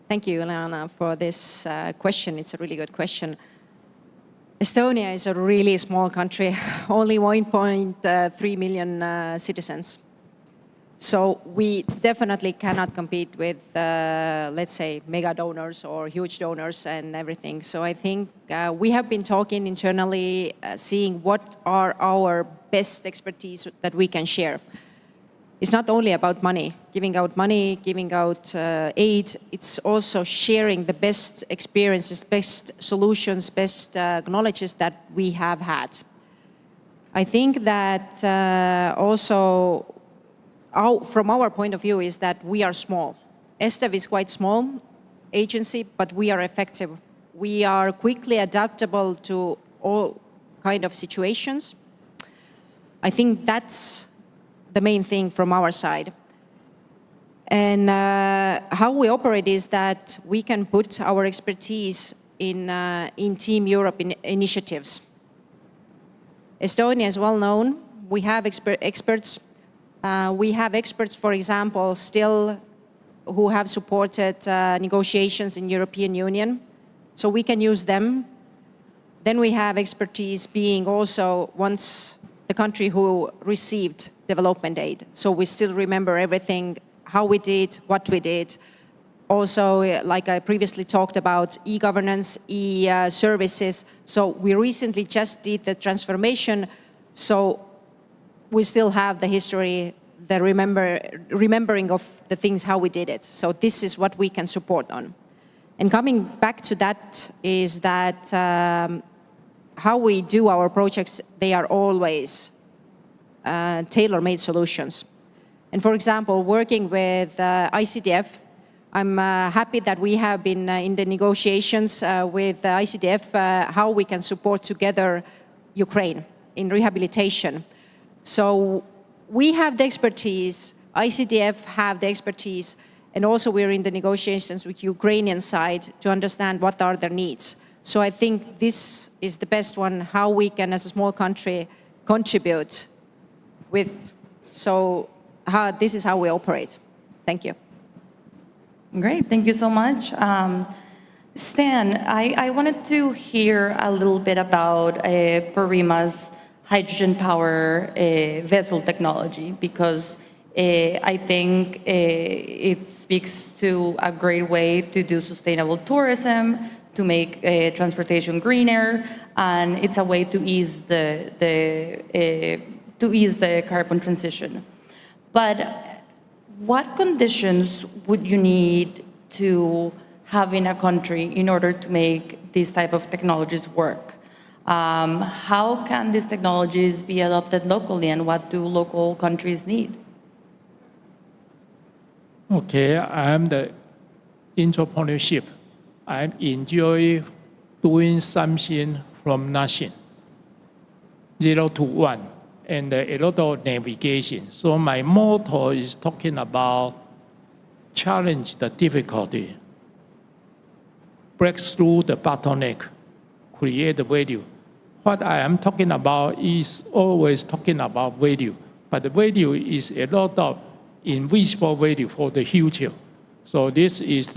Thank you, Elena, for this question. It's a really good question. Estonia is a really small country, only 1.3 million citizens. So we definitely cannot compete with, let's say, mega donors or huge donors and everything. So I think we have been talking internally, seeing what are our best expertise that we can share. It's not only about giving out aid. It's also sharing the best experiences, best solutions, best knowledges that we have had. I think that also, from our point of view, is that we are small. ESTEV is quite small agency, but we are effective. We are quickly adaptable to all kind of situations. I think that's the main thing from our side. And how we operate is that we can put our expertise in Team Europe initiatives. Estonia is well known. We have experts. We have experts, for example, still who have supported negotiations in European Union. So we can use them. Then we have expertise being also once the country who received development aid. So we still remember everything, how we did, what we did. Also, like I previously talked about, e-governance, e-services. So we recently just did the transformation. So we still have the history, the remembering of the things, how we did it. So this is what we can support on. And coming back to that is that how we do our projects, they are always tailor-made solutions. And for example, working with ICDF, I'm happy that we have been in the negotiations with ICDF, how we can support together Ukraine in rehabilitation. So we have the expertise, ICDF have the expertise, and also we're in the negotiations with Ukrainian side to understand what are their needs. So I think this is the best one, how we can, as a small country, contribute with. So this is how we operate. Thank you. Great, thank you so much. Stan, I wanted to hear a little bit about Parima's hydrogen power vessel technology, because I think it speaks to a great way to do sustainable tourism, to make transportation greener, and it's a way to ease the carbon transition. But what conditions would you need to have in a country in order to make these type of technologies work? How can these technologies be adopted locally, and what do local countries need? Okay, I'm the entrepreneurship I enjoy doing something from nothing, 0 to 1, and a lot of navigation. So my motto is talking about challenge the difficulty, break through the bottleneck, create the value. What I am talking about is always talking about value, but the value is a lot of invisible value for the future. So this is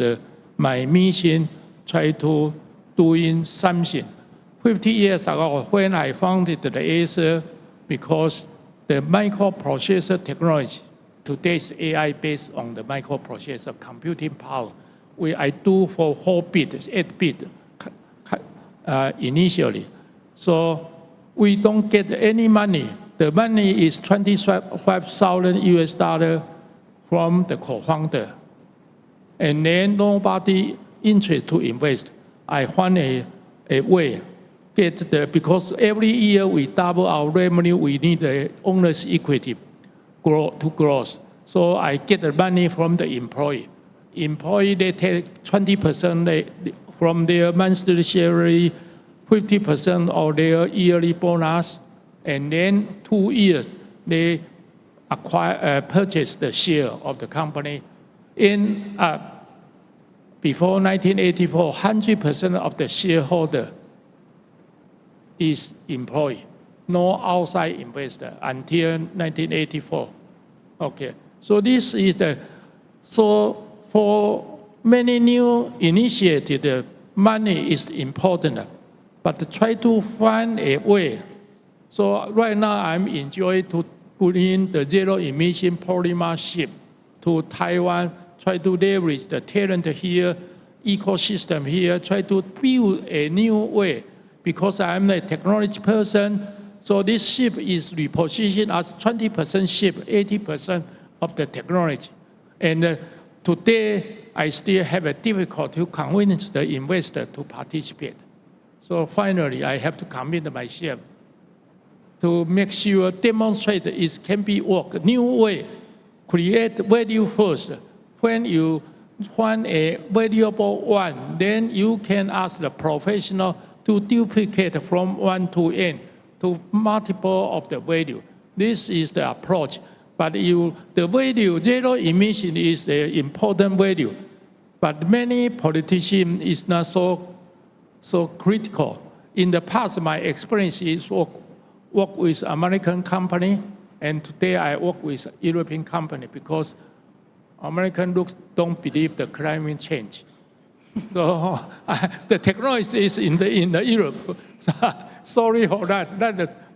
my mission, try to doing something. 50 years ago, when I founded the Acer, because the microprocessor technology, today's AI based on the microprocessor computing power, I do for 4-bit, 8-bit initially. So we don't get any money. The money is $25,000 US from the co-founder. And then nobody interested to invest. I found a way. Because every year we double our revenue, we need the owner's equity to grow. So I get the money from the employee. Employee, they take 20% from their monthly salary, 50% of their yearly bonus, and then 2 years, they purchase the share of the company. Before 1984, 100% of the shareholder is employee, no outside investor until 1984. Okay, so this is so for many new initiatives, the money is important, but try to find a way. So right now I'm enjoying to put in the zero emission polymer ship to Taiwan, try to leverage the talent here, ecosystem here, try to build a new way. Because I'm a technology person, so this ship is repositioned as 20% ship, 80% of the technology. And today, I still have a difficulty to convince the investor to participate. So finally, I have to commit myself to make sure, demonstrate it can be work, new way, create value first. When you find a valuable one, then you can ask the professional to duplicate from 1 to n to multiple of the value. This is the approach. But the value, zero emission is the important value. But many politicians is not so critical. In the past, my experience is work with American company, and today I work with European company because Americans don't believe the climate change. So the technology is in the Europe. Sorry for that.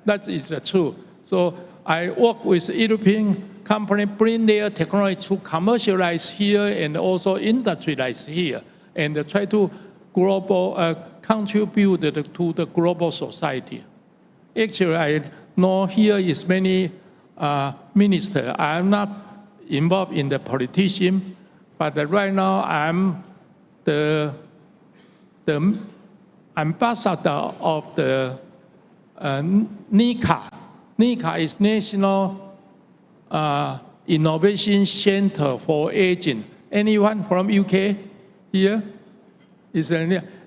That is true. So I work with European company, bring their technology to commercialize here and also industrialize here, and try to contribute to the global society. Actually, I know here is many ministers. I am not involved in the politician, but right now I'm the ambassador of the NICA. NICA is National Innovation Center for Aging. Anyone from UK here?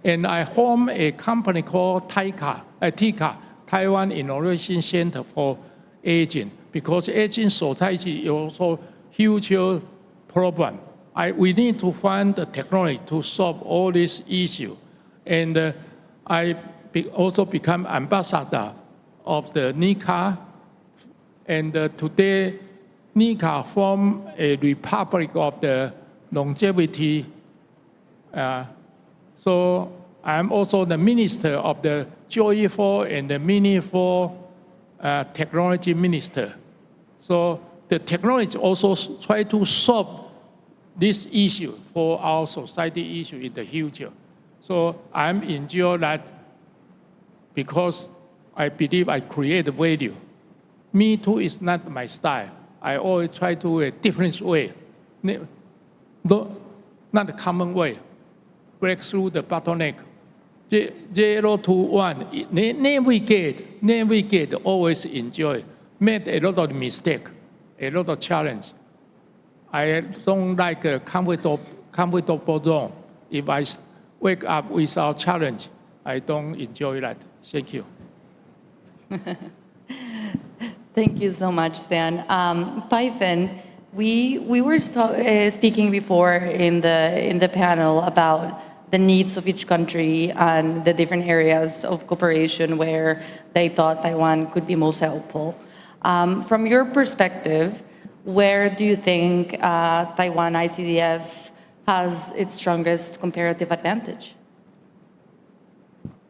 And I formed a company called TICA, Taiwan Innovation Center for Aging, because aging society is also huge problem. We need to find the technology to solve all these issues. And I also become ambassador of the NICA. And today, NICA formed a Republic of the Longevity. So I'm also the minister of the Joyful and the Meaningful Technology Minister. So the technology also try to solve this issue for our society issue in the future. So I'm enjoying that because I believe I create value. Me too is not my style. I always try to a different way, not a common way. Break through the bottleneck. 0 to 1, navigate, always enjoy. Made a lot of mistake, a lot of challenge. I don't like a comfortable zone. If I wake up without challenge, I don't enjoy that. Thank you. Thank you so much, Stan. Python, we were speaking before in the panel about the needs of each country and the different areas of cooperation where they thought Taiwan could be most helpful. From your perspective, where do you think Taiwan ICDF has its strongest comparative advantage?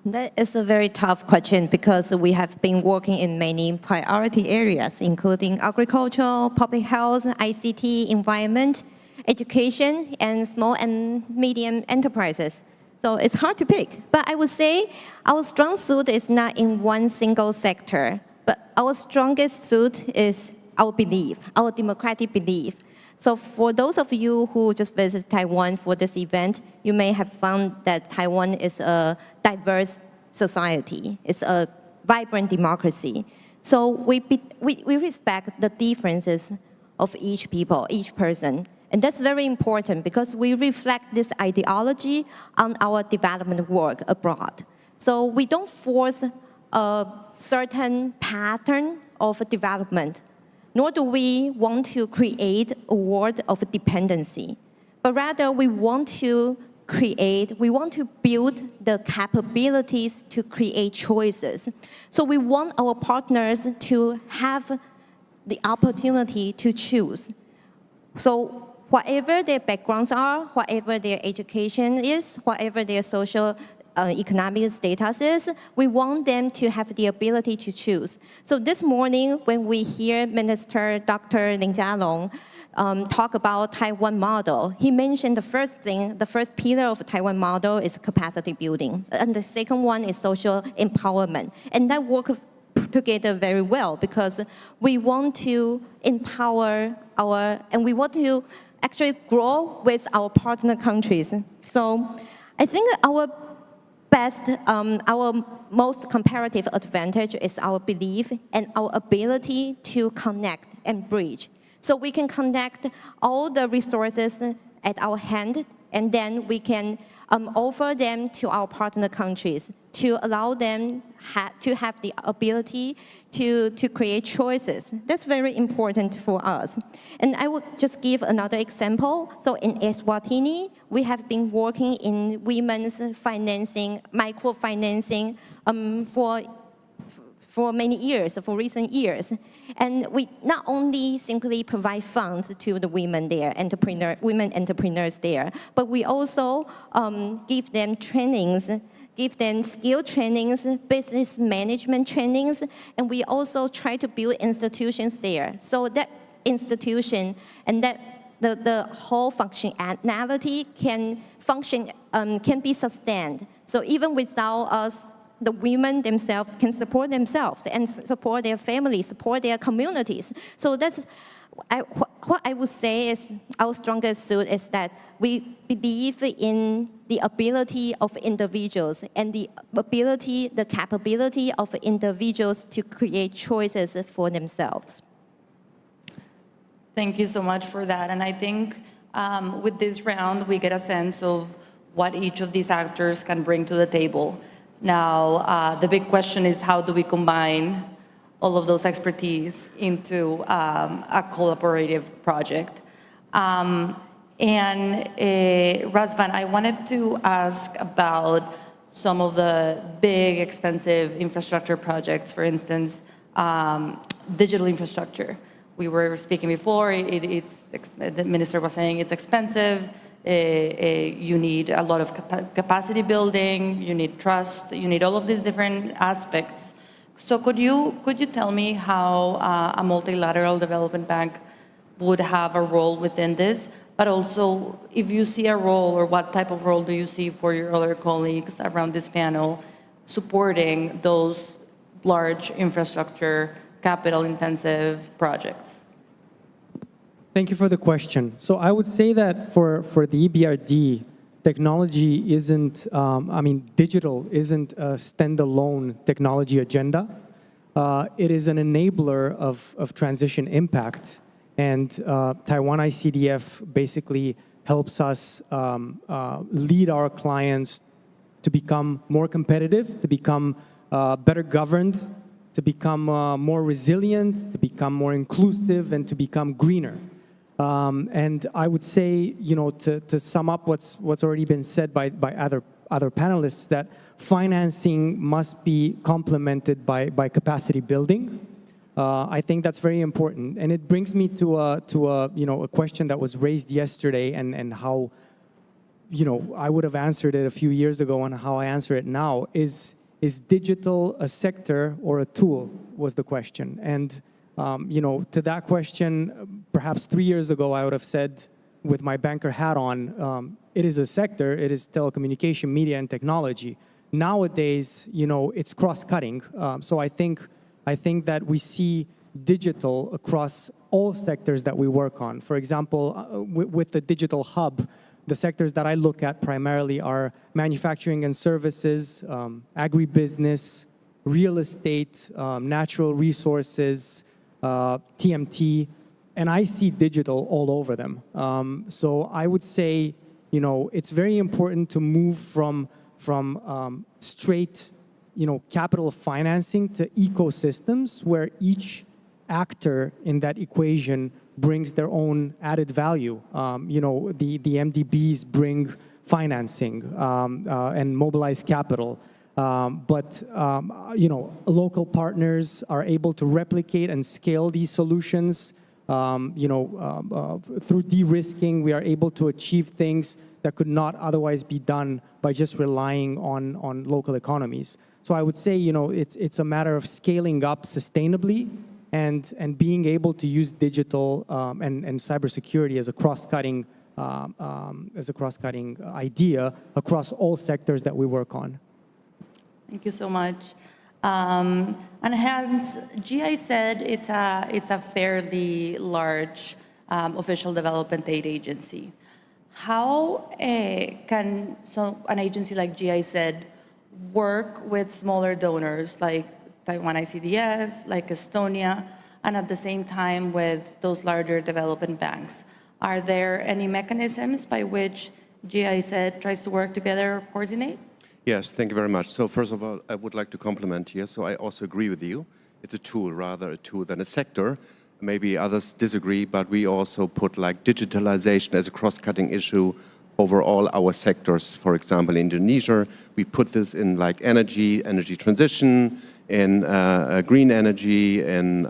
That is a very tough question because we have been working in many priority areas, including agriculture, public health, ICT, environment, education, and small and medium enterprises. So it's hard to pick. But I would say our strong suit is not in one single sector, but our strongest suit is our belief, our democratic belief. So for those of you who just visited Taiwan for this event, you may have found that Taiwan is a diverse society. It's a vibrant democracy. So we respect the differences of each people, each person. And that's very important because we reflect this ideology on our development work abroad. So we don't force a certain pattern of development, nor do we want to create a world of dependency, but rather we want to build the capabilities to create choices. So we want our partners to have the opportunity to choose. So whatever their backgrounds are, whatever their education is, whatever their social economic status is, we want them to have the ability to choose. So this morning, when we hear Minister Dr. Lin Jialong talk about Taiwan model, he mentioned the first pillar of Taiwan model is capacity building, and the second one is social empowerment. And that work together very well because we want to empower and we want to actually grow with our partner countries. So I think our most comparative advantage is our belief and our ability to connect and bridge. So we can connect all the resources at our hand, and then we can offer them to our partner countries to allow them to have the ability to create choices. That's very important for us. And I would just give another example. So in Eswatini, we have been working in women's financing, microfinancing for many years, for recent years. And we not only simply provide funds to the women there, women entrepreneurs there, but we also give them trainings, give them skill trainings, business management trainings, and we also try to build institutions there. So that institution and that the whole functionality can be sustained. So even without us, the women themselves can support themselves and support their families, support their communities. So that's what I would say is our strongest suit is that we believe in the ability of individuals and the capability of individuals to create choices for themselves. Thank you so much for that. And I think with this round, we get a sense of what each of these actors can bring to the table. Now, the big question is how do we combine all of those expertise into a collaborative project? And Razvan, I wanted to ask about some of the big, expensive infrastructure projects, for instance, digital infrastructure. We were speaking before, the minister was saying it's expensive, you need a lot of capacity building, you need trust, you need all of these different aspects. So could you tell me how a multilateral development bank would have a role within this, but also if you see a role or what type of role do you see for your other colleagues around this panel supporting those large infrastructure, capital-intensive projects? Thank you for the question. So I would say that for the EBRD, technology isn't, digital isn't a standalone technology agenda. It is an enabler of transition impact. And Taiwan ICDF basically helps us lead our clients to become more competitive, to become better governed, to become more resilient, to become more inclusive, and to become greener. And I would say, to sum up what's already been said by other panelists, that financing must be complemented by capacity building. I think that's very important, and it brings me to a question that was raised yesterday, and how I would have answered it a few years ago, and how I answer it now is digital a sector or a tool, was the question. And to that question, perhaps 3 years ago, I would have said, with my banker hat on, it is a sector, it is telecommunication, media, and technology. Nowadays, it's cross-cutting. So I think that we see digital across all sectors that we work on. For example, with the digital hub, the sectors that I look at primarily are manufacturing and services, agribusiness, real estate, natural resources, TMT, and I see digital all over them. So I would say, it's very important to move from straight, capital financing to ecosystems where each actor in that equation brings their own added value. The MDBs bring financing and mobilize capital. But local partners are able to replicate and scale these solutions. Through de-risking, we are able to achieve things that could not otherwise be done by just relying on local economies. So I would say, it's a matter of scaling up sustainably and being able to use digital and cybersecurity as a cross-cutting idea across all sectors that we work on. Thank you so much. And Hans, GIZ, it's a fairly large official development aid agency. How can an agency like GIZ work with smaller donors like Taiwan ICDF, like Estonia, and at the same time with those larger development banks? Are there any mechanisms by which GIZ tries to work together or coordinate? Yes, thank you very much. So first of all, I would like to compliment here. So I also agree with you. It's a tool, rather a tool than a sector. Maybe others disagree, but we also put like digitalization as a cross-cutting issue over all our sectors. For example, in Indonesia, we put this in like energy transition, in green energy, in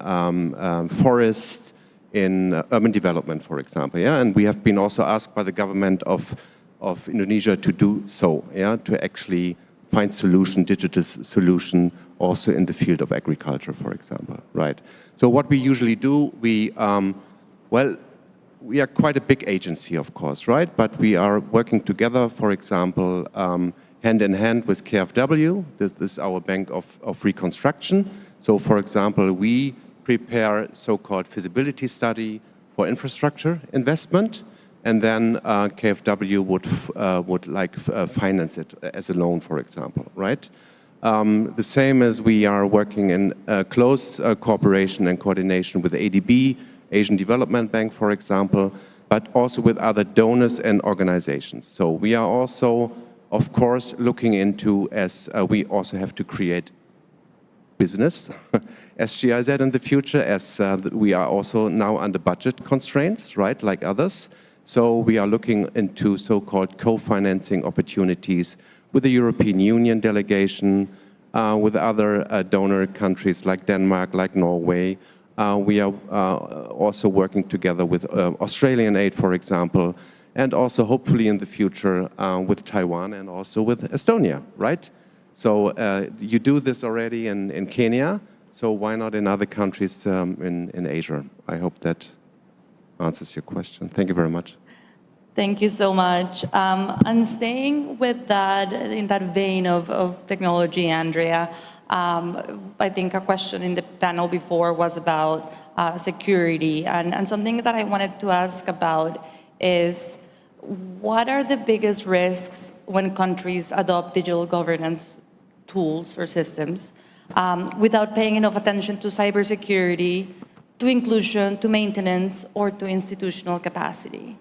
forest, in urban development, for example. Yeah, and we have been also asked by the government of Indonesia to do so, to actually find digital solution also in the field of agriculture, for example, right? So what we usually do, we are quite a big agency, of course, right? But we are working together, for example, hand in hand with KfW. This is our bank of reconstruction. So, for example, we prepare so-called feasibility study for infrastructure investment, and then KfW would finance it as a loan, for example, right? The same as we are working in close cooperation and coordination with ADB, Asian Development Bank, for example, but also with other donors and organizations. So we are also, of course, looking into, as we also have to create business as GIZ in the future, as we are also now under budget constraints, right, like others. So we are looking into so-called co-financing opportunities with the European Union delegation, with other donor countries like Denmark, like Norway. We are also working together with Australian aid, for example, and also hopefully in the future with Taiwan and also with Estonia, right? So you do this already in Kenya, so why not in other countries in Asia? I hope that answers your question. Thank you very much. Thank you so much. And staying with that, in that vein of technology, Andrea, I think a question in the panel before was about security. And something that I wanted to ask about is, what are the biggest risks when countries adopt digital governance tools or systems without paying enough attention to cybersecurity, to inclusion, to maintenance, or to institutional capacity?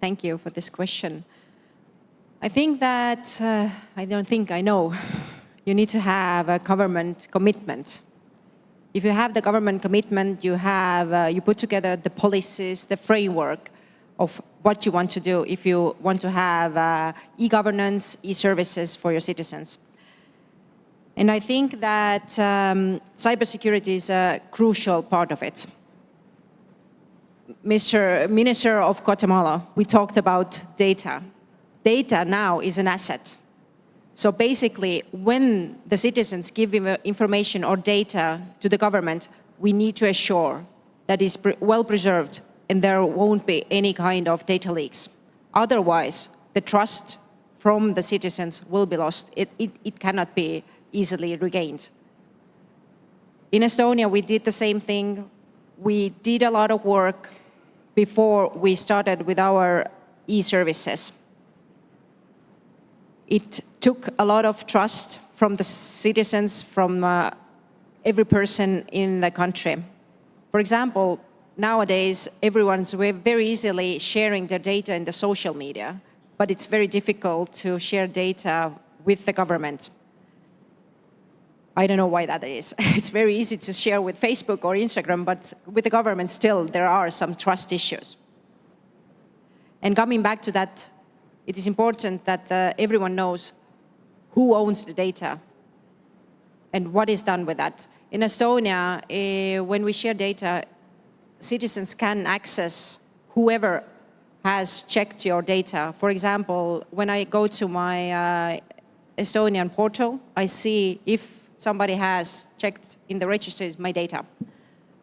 Thank you for this question. I think that, I don't think I know, you need to have a government commitment. If you have the government commitment, you put together the policies, the framework of what you want to do if you want to have e-governance, e-services for your citizens. And I think that cybersecurity is a crucial part of it. Mr. Minister of Guatemala, we talked about data. Data now is an asset. So basically, when the citizens give information or data to the government, we need to assure that it's well preserved and there won't be any kind of data leaks. Otherwise, the trust from the citizens will be lost. It cannot be easily regained. In Estonia, we did the same thing. We did a lot of work before we started with our e-services. It took a lot of trust from the citizens, from every person in the country. For example, nowadays, everyone's very easily sharing their data in the social media, but it's very difficult to share data with the government. I don't know why that is. It's very easy to share with Facebook or Instagram, but with the government still, there are some trust issues. And coming back to that, it is important that everyone knows who owns the data and what is done with that. In Estonia, when we share data, citizens can access whoever has checked your data. For example, when I go to my Estonian portal, I see if somebody has checked in the registries my data.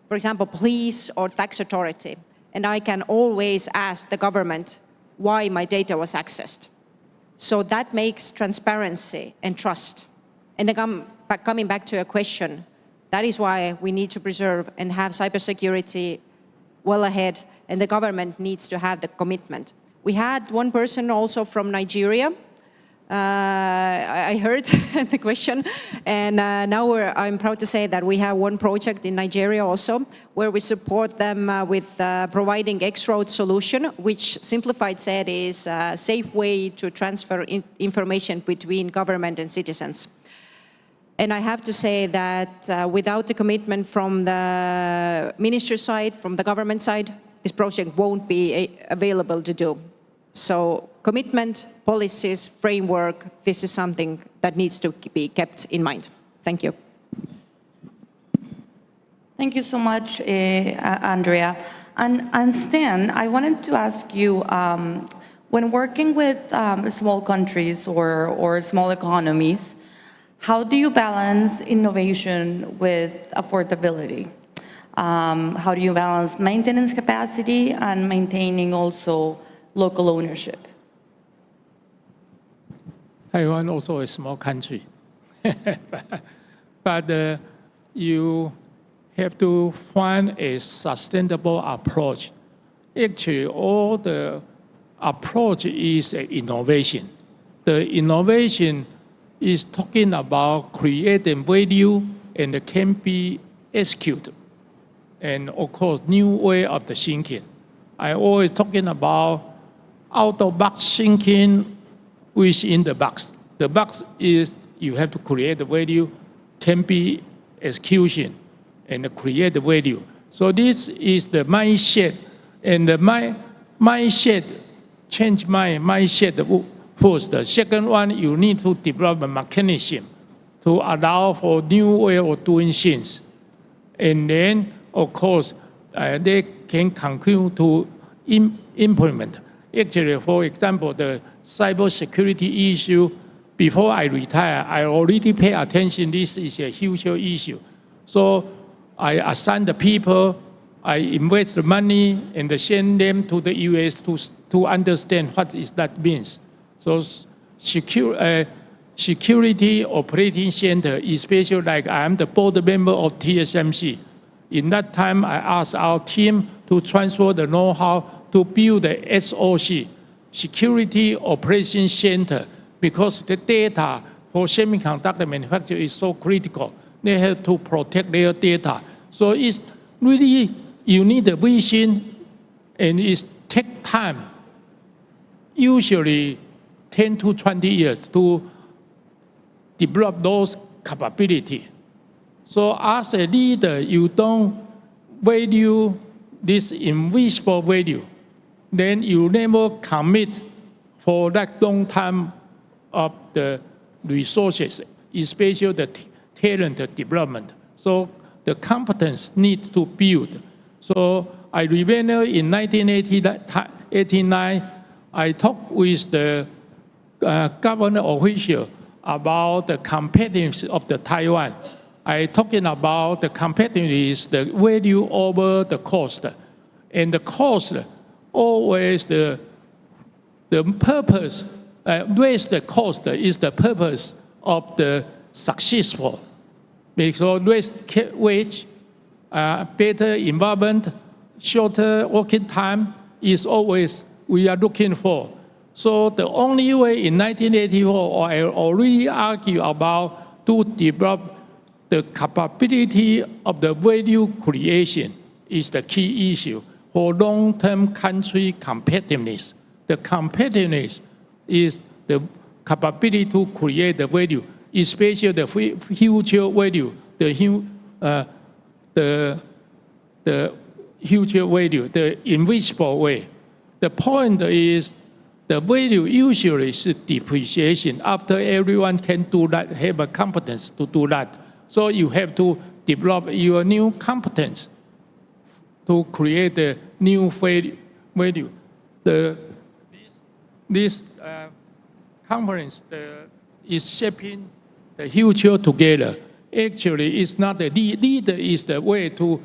For example, police or tax authority. And I can always ask the government why my data was accessed. So that makes transparency and trust. And coming back to your question, that is why we need to preserve and have cybersecurity well ahead, and the government needs to have the commitment. We had one person also from Nigeria. I heard the question, and now I'm proud to say that we have one project in Nigeria also, where we support them with providing X-road solution, which simplified said is a safe way to transfer information between government and citizens. And I have to say that without the commitment from the ministry side, from the government side, this project won't be available to do. So commitment, policies, framework, this is something that needs to be kept in mind. Thank you. Thank you so much, Andrea. And Stan, I wanted to ask you, when working with small countries or small economies, how do you balance innovation with affordability? How do you balance maintenance capacity and maintaining also local ownership? Taiwan also a small country, but you have to find a sustainable approach. Actually, all the approach is innovation. The innovation is talking about creating value and can be executed. And of course, new way of the thinking. I always talking about out-of-box thinking within the box. The box is you have to create the value, can be execution, and create the value. So this is the mindset, and the mindset, change my mindset first. The second one, you need to develop a mechanism to allow for new way of doing things. And then, of course, they can continue to implement. Actually, for example, the cybersecurity issue, before I retire, I already pay attention. This is a huge issue. So I assign the people, I invest the money, and send them to the US to understand what is that means. So security operating center, especially like I am the board member of TSMC. In that time, I asked our team to transfer the know-how to build the SOC, Security Operation Center, because the data for semiconductor manufacturer is so critical. They have to protect their data. So it's really, you need a vision, and it takes time usually 10 to 20 years to develop those capabilities. So as a leader, you don't value this invisible value, then you never commit for that long time of the resources, especially the talent development. So the competence needs to build. So I remember in 1989, I talked with the government official about the competitiveness of the Taiwan. I talking about the competitiveness, the value over the cost. And the cost, always the purpose, raise the cost is the purpose of the successful. Because raise wage, better environment, shorter working time is always we are looking for. So the only way in 1984, I already argue about to develop the capability of the value creation is the key issue for long-term country competitiveness. The competitiveness is the capability to create the value, especially the future value, the future value, the invisible way. The point is the value usually is depreciation after everyone can do that, have a competence to do that. So you have to develop your new competence to create the new value. This conference is shaping the future together. Actually, it's not the leader is the way to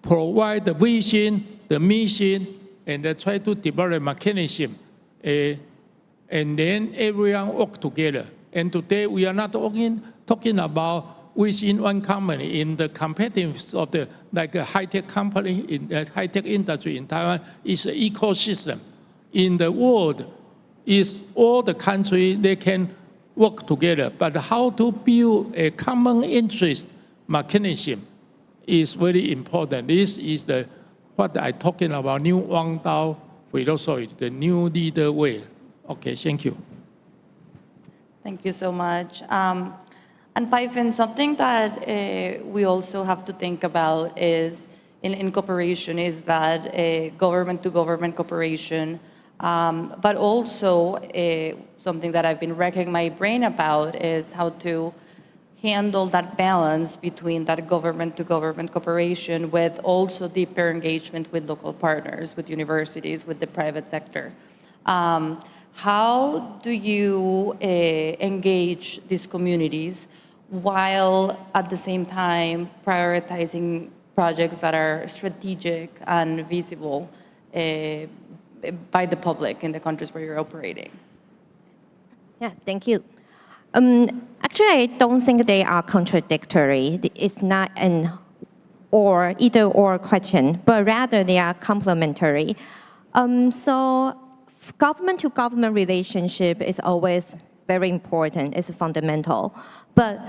provide the vision, the mission, and try to develop a mechanism. And then everyone work together. And today we are not talking about within one company in the competitiveness of the like a high-tech company in the high-tech industry in Taiwan is an ecosystem. In the world, is all the countries they can work together. But how to build a common interest mechanism is very important. This is what I'm talking about, new Wang Dao philosophy, the new leader way. Okay, thank you. Thank you so much. And Python, something that we also have to think about is in cooperation is that government-to-government cooperation, but also something that I've been racking my brain about is how to handle that balance between that government-to-government cooperation with also deeper engagement with local partners, with universities, with the private sector. How do you engage these communities while at the same time prioritizing projects that are strategic and visible by the public in the countries where you're operating? Yeah, thank you. Actually, I don't think they are contradictory. It's not an either-or question, but rather they are complementary. So government-to-government relationship is always very important. It's fundamental. But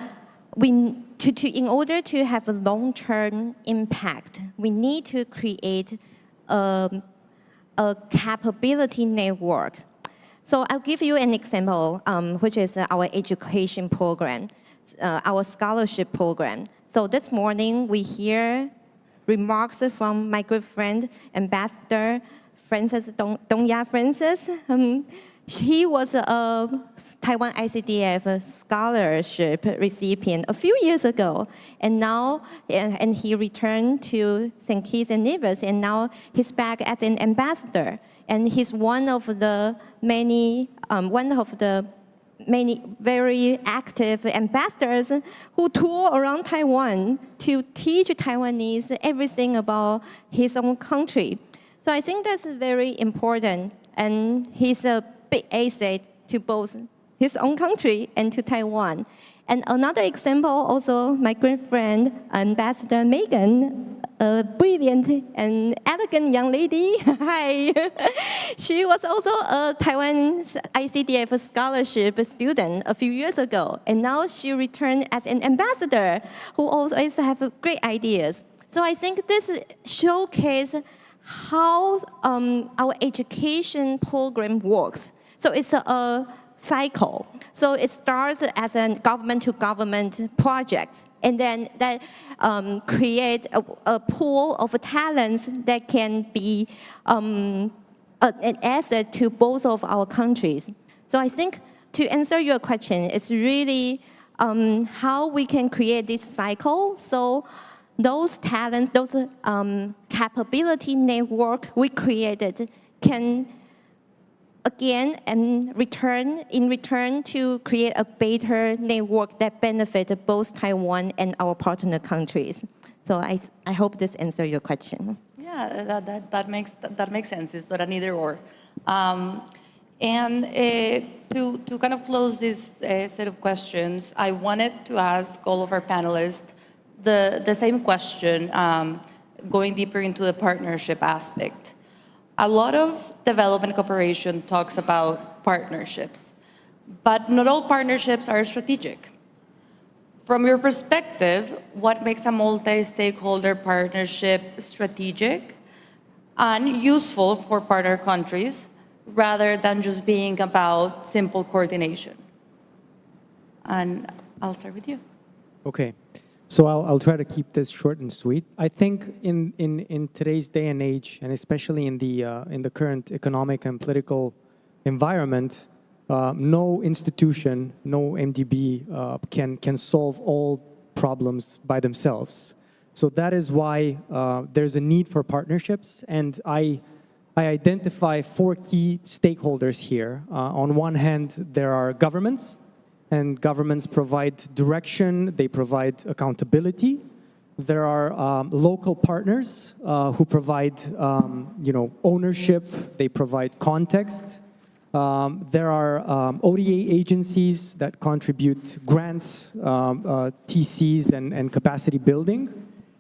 in order to have a long-term impact, we need to create a capability network. So I'll give you an example, which is our education program, our scholarship program. So this morning, we hear remarks from my good friend, Ambassador Dongya Francis. He was a Taiwan ICDF scholarship recipient a few years ago, and now he returned to St. Kitts and Nevis, and now he's back as an ambassador, and he's one of the many very active ambassadors who tour around Taiwan to teach Taiwanese everything about his own country. So I think that's very important, and he's a big asset to both his own country and to Taiwan. And another example, also my great friend, Ambassador Megan, a brilliant and elegant young lady. Hi. She was also a Taiwan ICDF scholarship student a few years ago, and now she returned as an ambassador who always have great ideas. So I think this showcases how our education program works. So it's a cycle. So it starts as a government-to-government project, and then that create a pool of talents that can be an asset to both of our countries. So I think to answer your question, it's really how we can create this cycle. So those talents, those capability network we created can again and in return to create a better network that benefits both Taiwan and our partner countries. So I hope this answers your question. Yeah, that makes sense. It's not an either or. And to kind of close this set of questions, I wanted to ask all of our panelists the same question, going deeper into the partnership aspect. A lot of development cooperation talks about partnerships, but not all partnerships are strategic. From your perspective, what makes a multi-stakeholder partnership strategic and useful for partner countries rather than just being about simple coordination? And I'll start with you. Okay. So I'll try to keep this short and sweet. I think in today's day and age, and especially in the current economic and political environment, no institution, no MDB can solve all problems by themselves. So that is why there's a need for partnerships, and I identify 4 key stakeholders here. On one hand, there are governments. And governments provide direction, they provide accountability. There are local partners who provide ownership, they provide context. There are ODA agencies that contribute grants, TCs, and capacity building.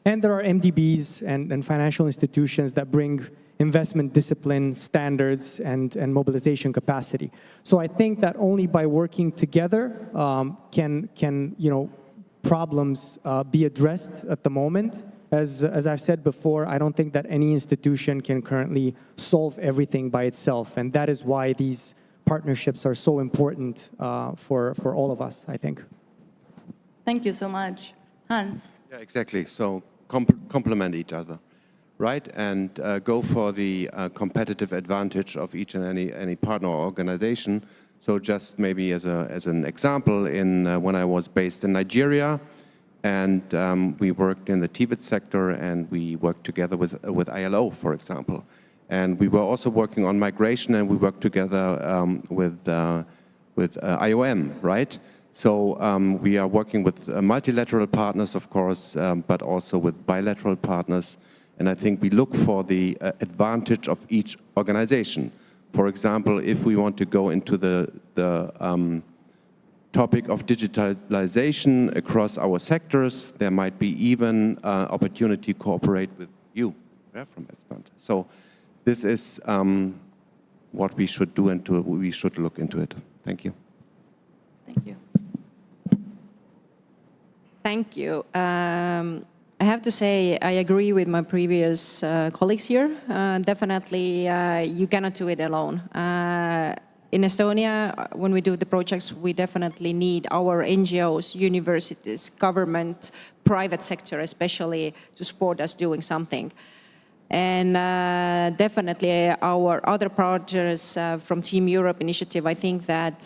And there are MDBs and financial institutions that bring investment discipline, standards, and mobilization capacity. So I think that only by working together can problems be addressed at the moment. As I've said before, I don't think that any institution can currently solve everything by itself, and that is why these partnerships are so important for all of us, I think. Thank you so much. Hans? Yeah, exactly. So complement each other. Right, and go for the competitive advantage of each and any partner or organization. So just maybe as an example, when I was based in Nigeria, and we worked in the TVET sector, and we worked together with ILO, for example. And we were also working on migration, and we worked together with IOM, right? So we are working with multilateral partners, of course, but also with bilateral partners. And I think we look for the advantage of each organization. For example, if we want to go into the topic of digitalization across our sectors, there might be even opportunity to cooperate with you from Esperanto. So this is what we should do, and we should look into it. Thank you. Thank you. Thank you. I have to say, I agree with my previous colleagues here. Definitely, you cannot do it alone. In Estonia, when we do the projects, we definitely need our NGOs, universities, government, private sector especially, to support us doing something. And definitely our other partners from Team Europe initiative, I think that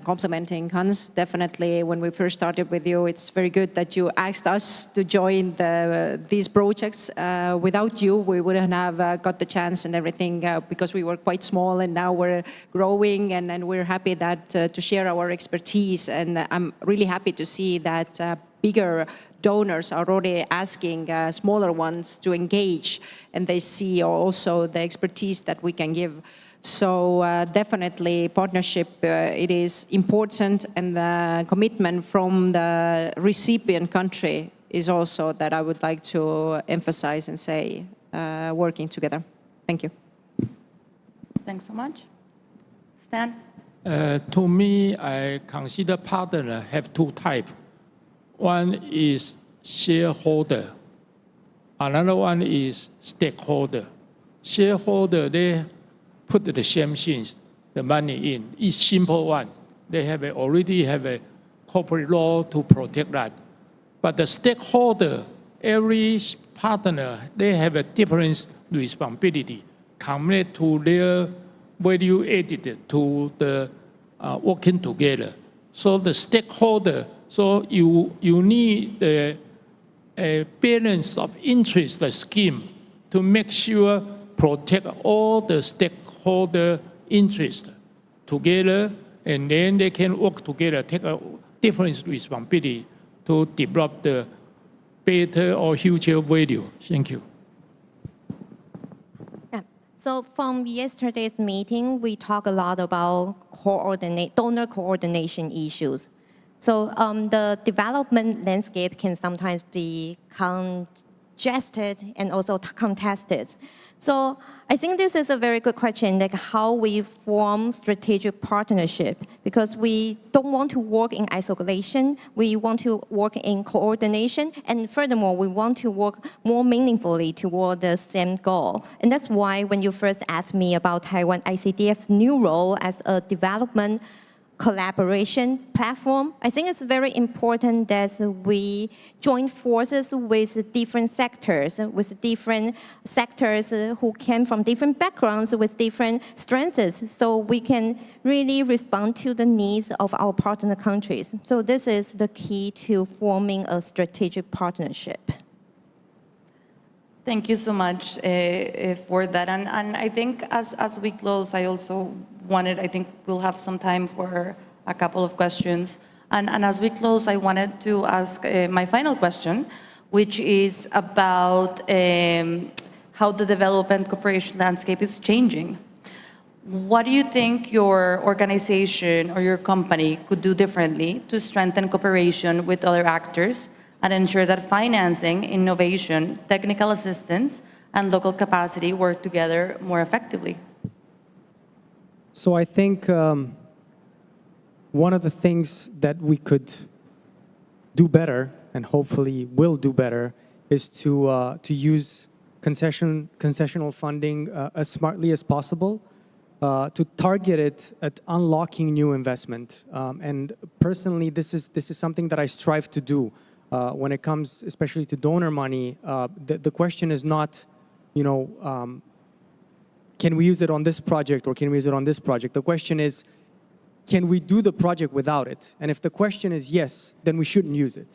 complementing Hans, definitely when we first started with you, it's very good that you asked us to join these projects. Without you, we wouldn't have got the chance and everything because we were quite small, and now we're growing, and we're happy that to share our expertise. And I'm really happy to see that bigger donors are already asking smaller ones to engage, and they see also the expertise that we can give. So definitely partnership, it is important, and the commitment from the recipient country is also that I would like to emphasize and say, working together. Thank you. Thanks so much. Stan? To me, I consider partner have 2 types. One is shareholder, another one is stakeholder. shareholder, they put the same things, the money in. It's simple one. They have already have a corporate law to protect that. But the stakeholder, every partner, they have a different responsibility connected to their value added to the working together. So the stakeholder, so you need a balance of interest scheme to make sure protect all the stakeholder interest together, and then they can work together, take a different responsibility to develop the better or future value. Thank you. So from yesterday's meeting, we talked a lot about donor coordination issues. So the development landscape can sometimes be congested and also contested. So I think this is a very good question, like how we form strategic partnership, because we don't want to work in isolation. We want to work in coordination, and furthermore, we want to work more meaningfully toward the same goal. And that's why when you first asked me about Taiwan ICDF's new role as a development collaboration platform, I think it's very important that we join forces with different sectors who came from different backgrounds with different strengths, so we can really respond to the needs of our partner countries. So this is the key to forming a strategic partnership. Thank you so much for that. And I think as we close, I also I think we'll have some time for a couple of questions. And as we close, I wanted to ask my final question, which is about how the development cooperation landscape is changing. What do you think your organization or your company could do differently to strengthen cooperation with other actors and ensure that financing, innovation, technical assistance, and local capacity work together more effectively? So I think one of the things that we could do better, and hopefully will do better, is to use concessional funding as smartly as possible, to target it at unlocking new investment. And personally, this is something that I strive to do. When it comes especially to donor money, the question is not, can we use it on this project or can we use it on this project? The question is, can we do the project without it? And if the question is yes, then we shouldn't use it.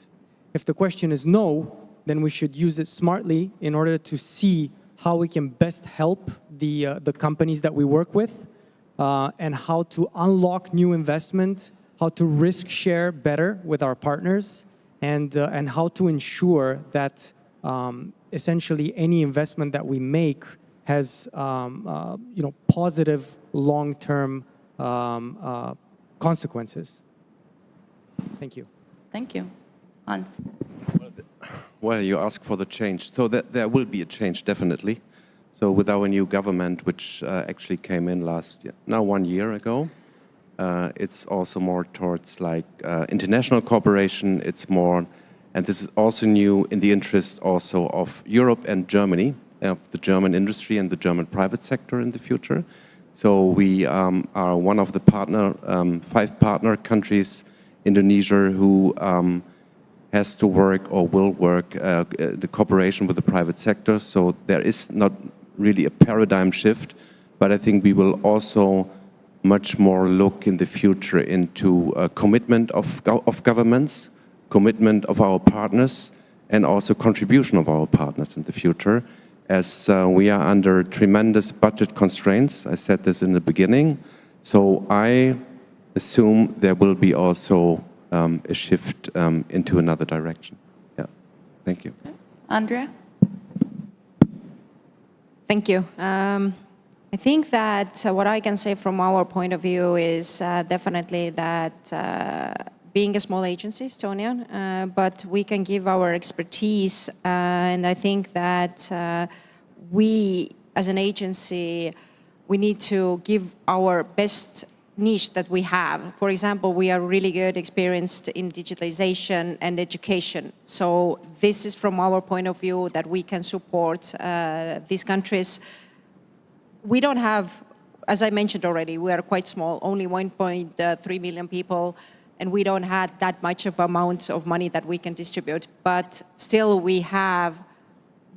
If the question is no, then we should use it smartly in order to see how we can best help the companies that we work with, and how to unlock new investment, how to risk share better with our partners, and how to ensure that essentially any investment that we make has positive long-term consequences. Thank you. Thank you. Hans. Well, you ask for the change. So there will be a change, definitely. So with our new government, which actually came in last year, now 1 year ago, it's also more towards like international cooperation. It's more, and this is also new in the interest also of Europe and Germany, of the German industry and the German private sector in the future. So we are one of the 5 partner countries, Indonesia, who has to work or will work the cooperation with the private sector. So there is not really a paradigm shift, but I think we will also much more look in the future into a commitment of governments, commitment of our partners, and also contribution of our partners in the future, as we are under tremendous budget constraints. I said this in the beginning. So I assume there will be also a shift into another direction. Yeah, thank you. Andrea? Thank you. I think that what I can say from our point of view is definitely that being a small agency, Estonian, but we can give our expertise, and I think that we, as an agency, we need to give our best niche that we have. For example, we are really good, experienced in digitalization and education. So this is from our point of view that we can support these countries we don't have, as I mentioned already, we are quite small, only 1.3 million people, and we don't have that much of amount of money that we can distribute. But still, we have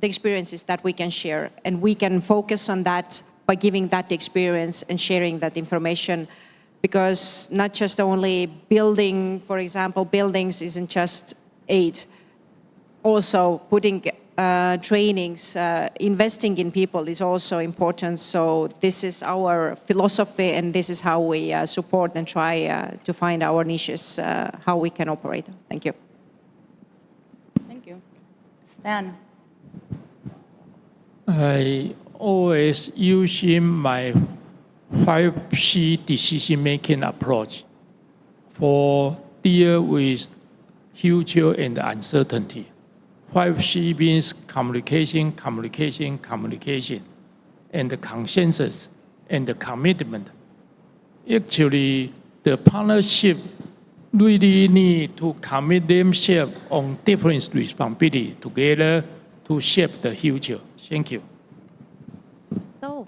the experiences that we can share, and we can focus on that by giving that experience and sharing that information, because not just only building, for example, buildings isn't just aid. Also, putting trainings, investing in people is also important. So this is our philosophy, and this is how we support and try to find our niches, how we can operate. Thank you. Thank you. Stan. I always using my 5C decision-making approach for deal with future and uncertainty. 5C means communication, communication, communication, and the consensus and the commitment. Actually, the partnership really need to commit themselves on different responsibility together to shape the future. Thank you. So,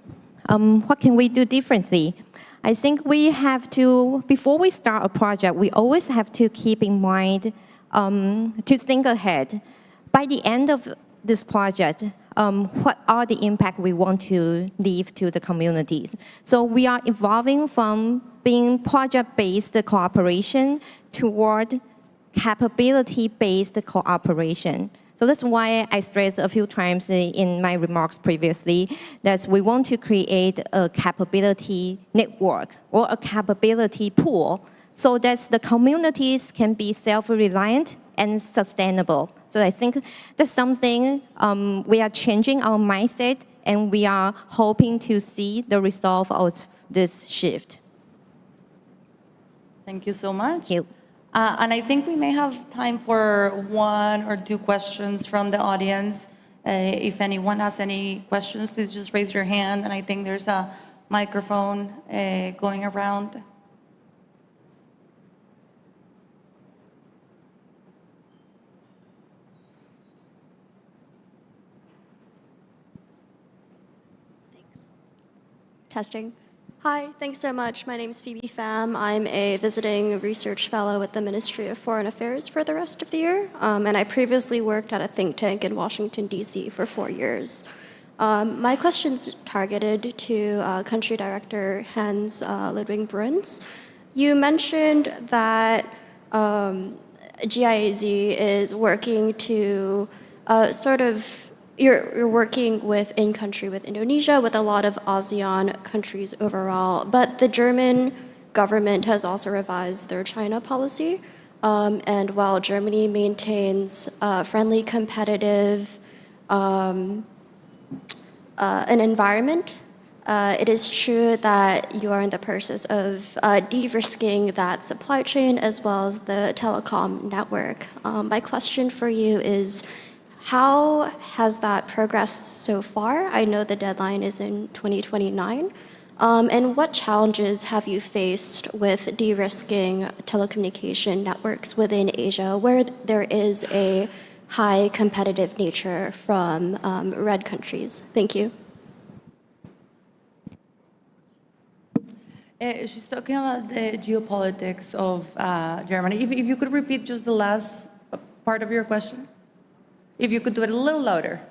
what can we do differently? I think we have to, before we start a project, we always have to keep in mind to think ahead. By the end of this project, what are the impact we want to leave to the communities? So we are evolving from being project-based cooperation toward capability-based cooperation. So that's why I stressed a few times in my remarks previously that we want to create a capability network or a capability pool so that the communities can be self-reliant and sustainable. So I think that's something we are changing our mindset, and we are hoping to see the result of this shift. Thank you so much. Thank you. And I think we may have time for 1 or 2 questions from the audience. If anyone has any questions, please just raise your hand. And I think there's a microphone going around. Testing. Hi, thanks so much. My name is Phoebe Pham. I'm a visiting research fellow at the Ministry of Foreign Affairs for the rest of the year. And I previously worked at a think tank in Washington, D.C. for 4 years. My question's targeted to Country Director Hans Ludwig Bruns. You mentioned that GIAZ is working to you're working with in-country with Indonesia, with a lot of ASEAN countries overall, but the German government has also revised their China policy. And while Germany maintains friendly, competitive an environment, it is true that you are in the process of de-risking that supply chain as well as the telecom network. My question for you is, how has that progressed so far? I know the deadline is in 2029. And what challenges have you faced with de-risking telecommunication networks within Asia where there is a high competitive nature from red countries? Thank you. She's talking about the geopolitics of Germany. If you could repeat just the last part of your question. If you could do it a little louder.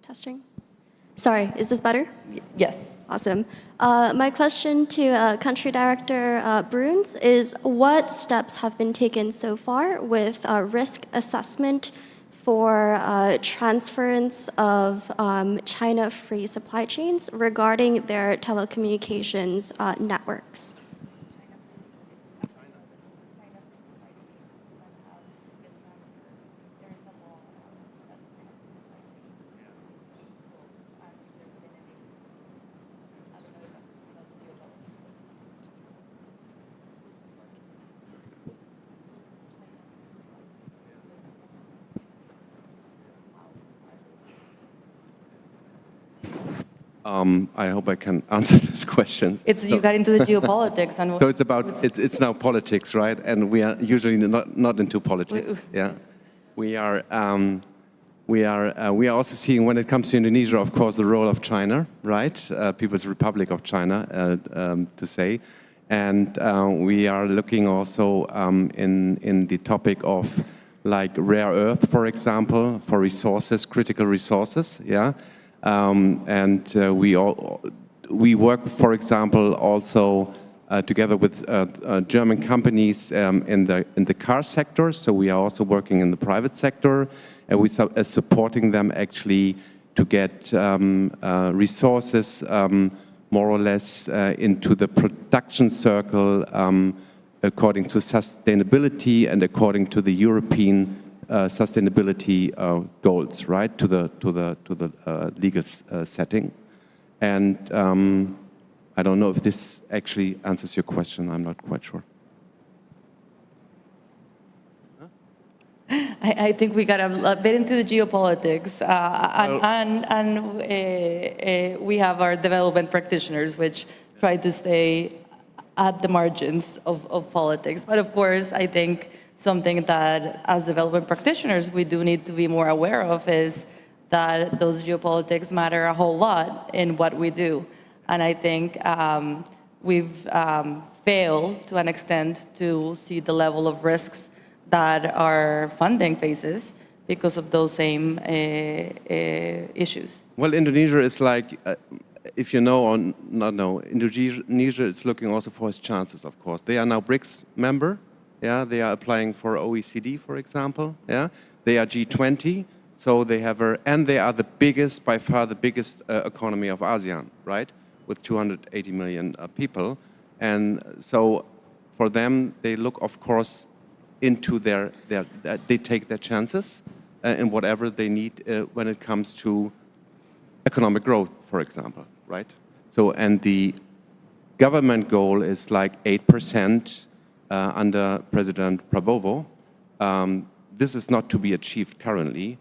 Testing. Sorry, is this better? Yes. Awesome. My question to Country Director Bruns is, what steps have been taken so far with risk assessment for transference of China-free supply chains regarding their telecommunications networks? I hope I can answer this question. You got into the geopolitics. And so it's about, it's now politics, right? And we are usually not into politics, yeah? We we are also seeing, when it comes to Indonesia, of course, the role of China, right? People's Republic of China, to say. And we are looking also in the topic of like rare earth, for example, for resources, critical resources, yeah. We work, for example, also together with German companies in the car sector. So we are also working in the private sector, and we are supporting them actually to get resources more or less into the production circle according to sustainability and according to the European sustainability goals, right? To the legal setting. And I don't know if this actually answers your question. I'm not quite sure. I think we got a bit into the geopolitics, we have our development practitioners, which try to stay at the margins of politics. But of course, I think something that, as development practitioners, we do need to be more aware of is that those geopolitics matter a whole lot in what we do. And I think we've failed to an extent to see the level of risks that our funding faces because of those same issues. Well, Indonesia is like, if you know or not know, Indonesia is looking also for its chances, of course. They are now BRICS member. Yeah, they are applying for OECD, for example. Yeah, they are G20, so they have and they are the biggest, by far the biggest economy of ASEAN, right? With 280 million people. And so for them, they look, of course, into they take their chances in whatever they need when it comes to economic growth, for example, right? So, and the government goal is like 8% under President Prabowo. This is not to be achieved currently,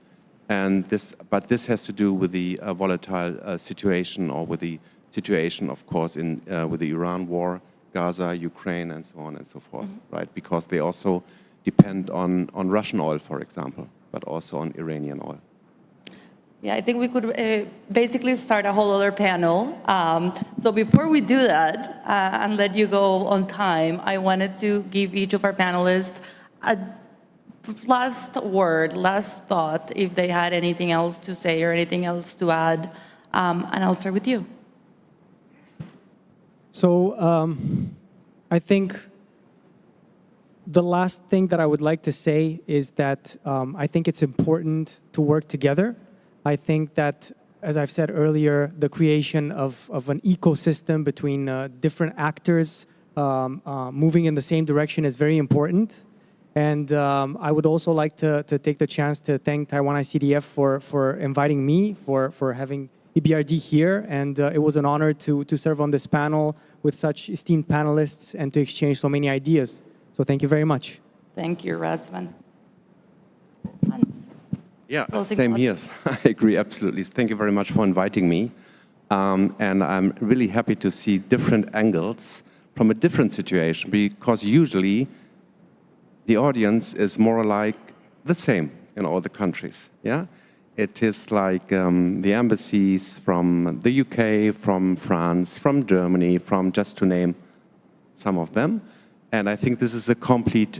but this has to do with the volatile situation, or with the situation, of course, with the Iran war, Gaza, Ukraine, and so on and so forth, right? Because they also depend on Russian oil, for example, but also on Iranian oil. Yeah, I think we could basically start a whole other panel. So before we do that, and let you go on time, I wanted to give each of our panelists a last word, last thought, if they had anything else to say or anything else to add. And I'll start with you. So I think the last thing that I would like to say is that I think it's important to work together. I think that, as I've said earlier, the creation of an ecosystem between different actors moving in the same direction is very important. And I would also like to take the chance to thank Taiwan ICDF for inviting me, for having EBRD here. And it was an honor to serve on this panel with such esteemed panelists and to exchange so many ideas. So thank you very much. Thank you, Razvan. Yeah, same here. I agree, absolutely. Thank you very much for inviting me. And I'm really happy to see different angles from a different situation, because usually the audience is more like the same in all the countries. Yeah, it is like the embassies from the UK, from France, from Germany, from just to name some of them. And I think this is a complete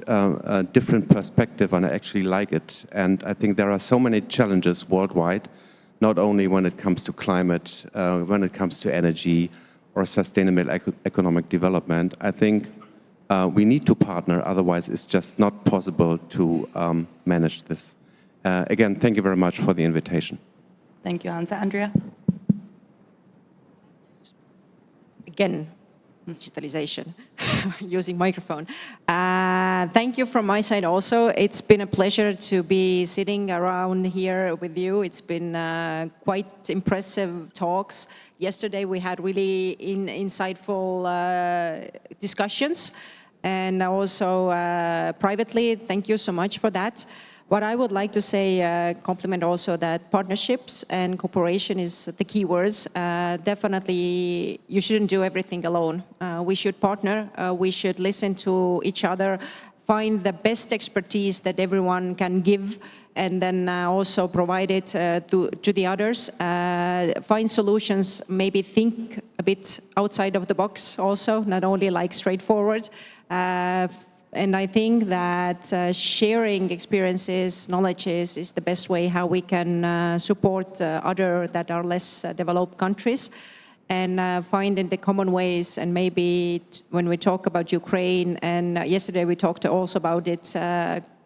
different perspective, and I actually like it. And I think there are so many challenges worldwide, not only when it comes to climate, when it comes to energy or sustainable economic development. I think we need to partner, otherwise it's just not possible to manage this. Again, thank you very much for the invitation. Thank you, Hansa. Andrea? Again, digitalization, using microphone. Thank you from my side also. It's been a pleasure to be sitting around here with you. It's been quite impressive talks. Yesterday we had really insightful discussions, and also privately, thank you so much for that. What I would like to say, compliment also that partnerships and cooperation is the key words. Definitely, you shouldn't do everything alone. We should partner. We should listen to each other find the best expertise that everyone can give, and then also provide it to the others, find solutions, maybe think a bit outside of the box also, not only like straightforward. And I think that sharing experiences, knowledges is the best way how we can support other that are less developed countries, and finding the common ways. And maybe when we talk about Ukraine, and yesterday we talked also about it,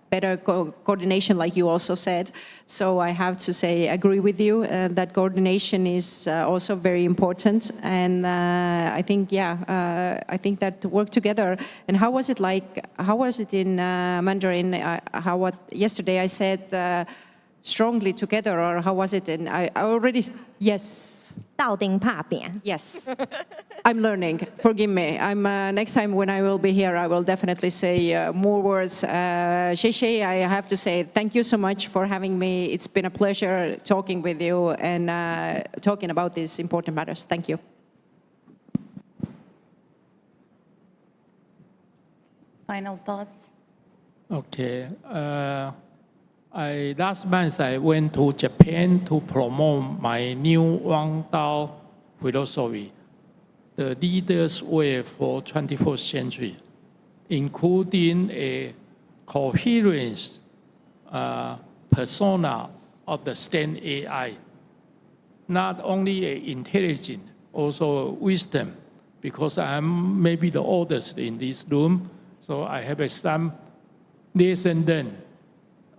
better coordination, like you also said. So I have to say, agree with you that coordination is also very important. And I think, I think that to work together. And how was it like? How was it in Mandarin? Yesterday I said strongly together, or how was it? And I already, yes. 到顶怕扁. Yes, I'm learning. Forgive me. Next time when I will be here, I will definitely say more words. Sheshe, I have to say thank you so much for having me. It's been a pleasure talking with you and talking about these important matters. Thank you. Final thoughts? Okay. Last month, I went to Japan to promote my new Wang Dao philosophy, the leader's way for 21st century, including a coherent persona of the STEM AI. Not only intelligent, also wisdom, because I'm maybe the oldest in this room, so I have some lesson learned.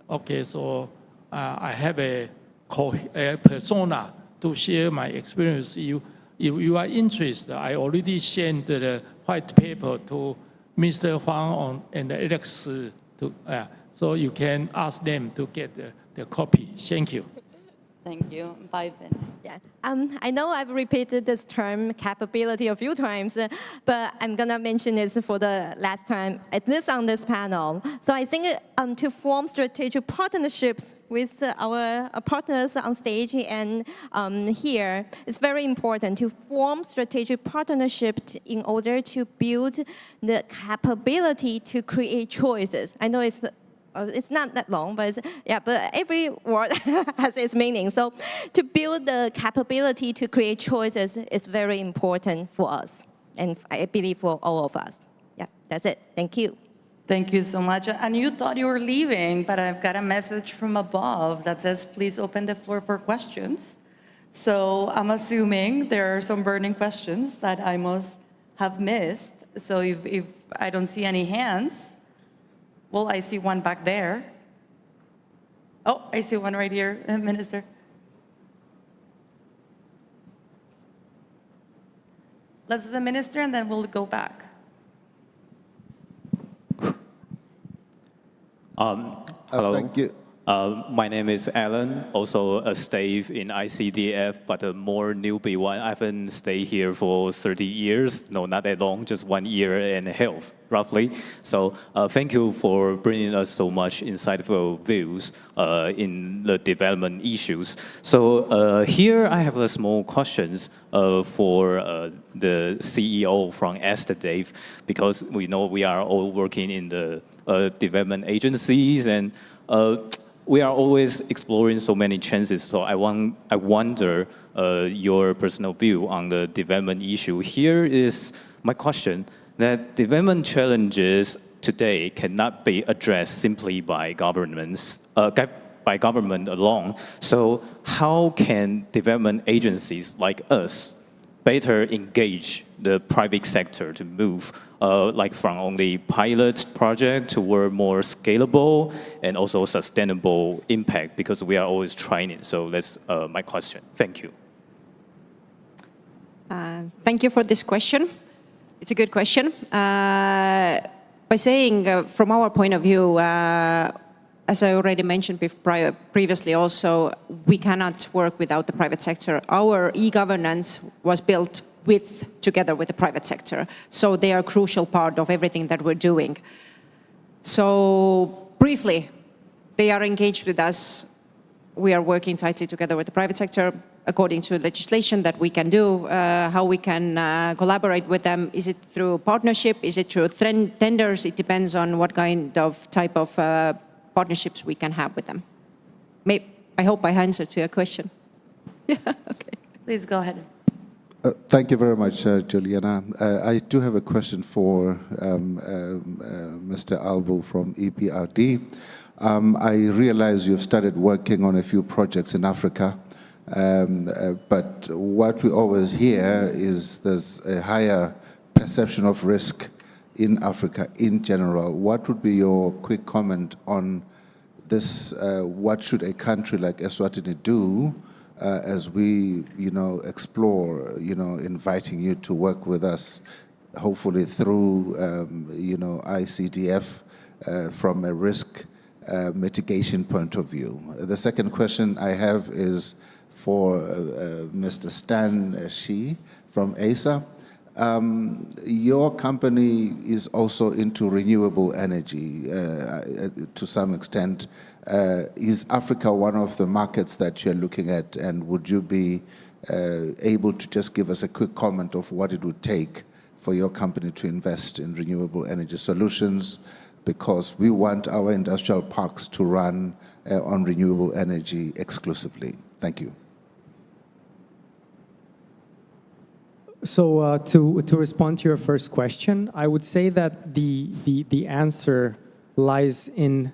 Okay, so I have a persona to share my experience with you. If you are interested, I already sent the white paper to Mr. Huang and Alex, so you can ask them to get the copy. Thank you. Thank you. Bye, Vin. Yeah. I know I've repeated this term capability a few times, but I'm gonna mention this for the last time, at least on this panel. So I think to form strategic partnerships with our partners on stage and here, it's very important to form strategic partnerships in order to build the capability to create choices. I know it's not that long, but but every word has its meaning. So to build the capability to create choices is very important for us, and I believe for all of us. Yeah, that's it. Thank you. Thank you so much. And you thought you were leaving, but I've got a message from above that says, please open the floor for questions. So I'm assuming there are some burning questions that I must have missed. So if I don't see any hands, well, I see one back there. Oh, I see one right here, Minister. Let's do the Minister, and then we'll go back. Hello. Thank you. My name is Alan, also a staff in ICDF, but a more newbie one. I haven't stayed here for 30 years. No, not that long, just 1 year and a half, roughly. So thank you for bringing us so much insightful views in the development issues. So here I have a small questions for the CEO from ESTDAV, because we know we are all working in the development agencies, and we are always exploring so many chances. So I wonder your personal view on the development issue. Here is my question: that development challenges today cannot be addressed simply by governments, by government alone. So how can development agencies like us better engage the private sector to move like from only pilot project toward more scalable and also sustainable impact, because we are always trying it. So that's my question. Thank you. Thank you for this question. It's a good question. By saying from our point of view, as I already mentioned previously also, we cannot work without the private sector. Our e-governance was built together with the private sector. So they are a crucial part of everything that we're doing. So briefly, they are engaged with us. We are working tightly together with the private sector. according to legislation that we can do, how we can collaborate with them. Is it through partnership? Is it through tenders? It depends on what kind of type of partnerships we can have with them. I hope I answered to your question. Yeah, okay. Please go ahead. Thank you very much, Juliana. I do have a question for Mr. Albo from EBRD. I realize you've started working on a few projects in Africa, but what we always hear is there's a higher perception of risk in Africa in general. What would be your quick comment on this? What should a country like Eswatini do as we, explore, inviting you to work with us, hopefully through, ICDF from a risk mitigation point of view? The second question I have is for Mr. Stan Shi from ASA. Your company is also into renewable energy to some extent. Is Africa one of the markets that you're looking at, and would you be able to just give us a quick comment of what it would take for your company to invest in renewable energy solutions? Because we want our industrial parks to run on renewable energy exclusively. Thank you. So to respond to your first question, I would say that the answer lies in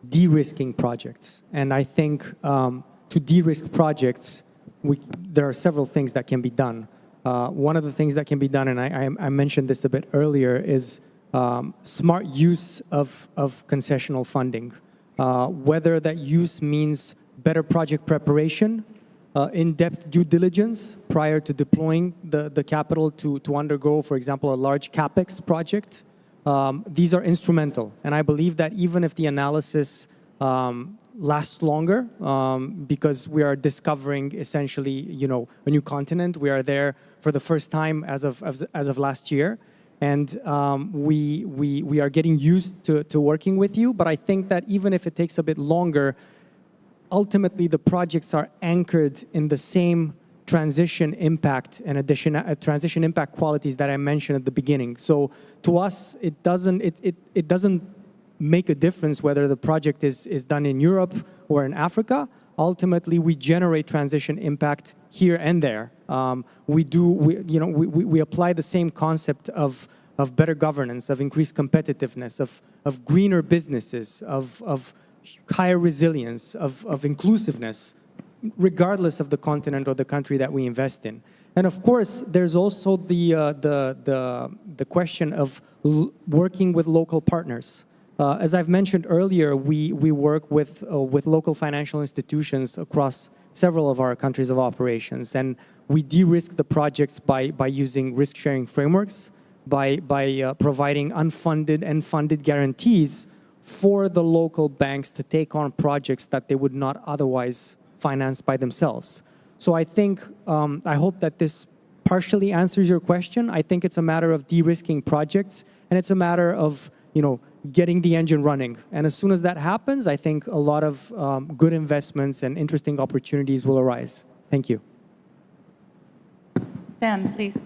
de-risking projects. And I think to de-risk projects, there are several things that can be done. One of the things that can be done, and I mentioned this a bit earlier, is smart use of concessional funding. Whether that use means better project preparation, in-depth due diligence prior to deploying the capital to undergo, for example, a large CapEx project. These are instrumental. And I believe that even if the analysis lasts longer, because we are discovering essentially, a new continent. We are there for the first time as of last year. And we are getting used to working with you. But I think that even if it takes a bit longer, ultimately, the projects are anchored in the same transition impact and transition impact qualities that I mentioned at the beginning. So to us, it doesn't make a difference whether the project is done in Europe or in Africa. Ultimately, we generate transition impact here and there. We apply the same concept of better governance, of increased competitiveness, of greener businesses, of higher resilience, of inclusiveness, regardless of the continent or the country that we invest in. And of course, there's also the question of working with local partners. As I've mentioned earlier, we work with local financial institutions across several of our countries of operations, and we de-risk the projects by using risk-sharing frameworks, by providing unfunded and funded guarantees for the local banks to take on projects that they would not otherwise finance by themselves. So I think, I hope that this partially answers your question. I think it's a matter of de-risking projects, and it's a matter of, getting the engine running. And as soon as that happens, I think a lot of good investments and interesting opportunities will arise. Thank you. Stan, please.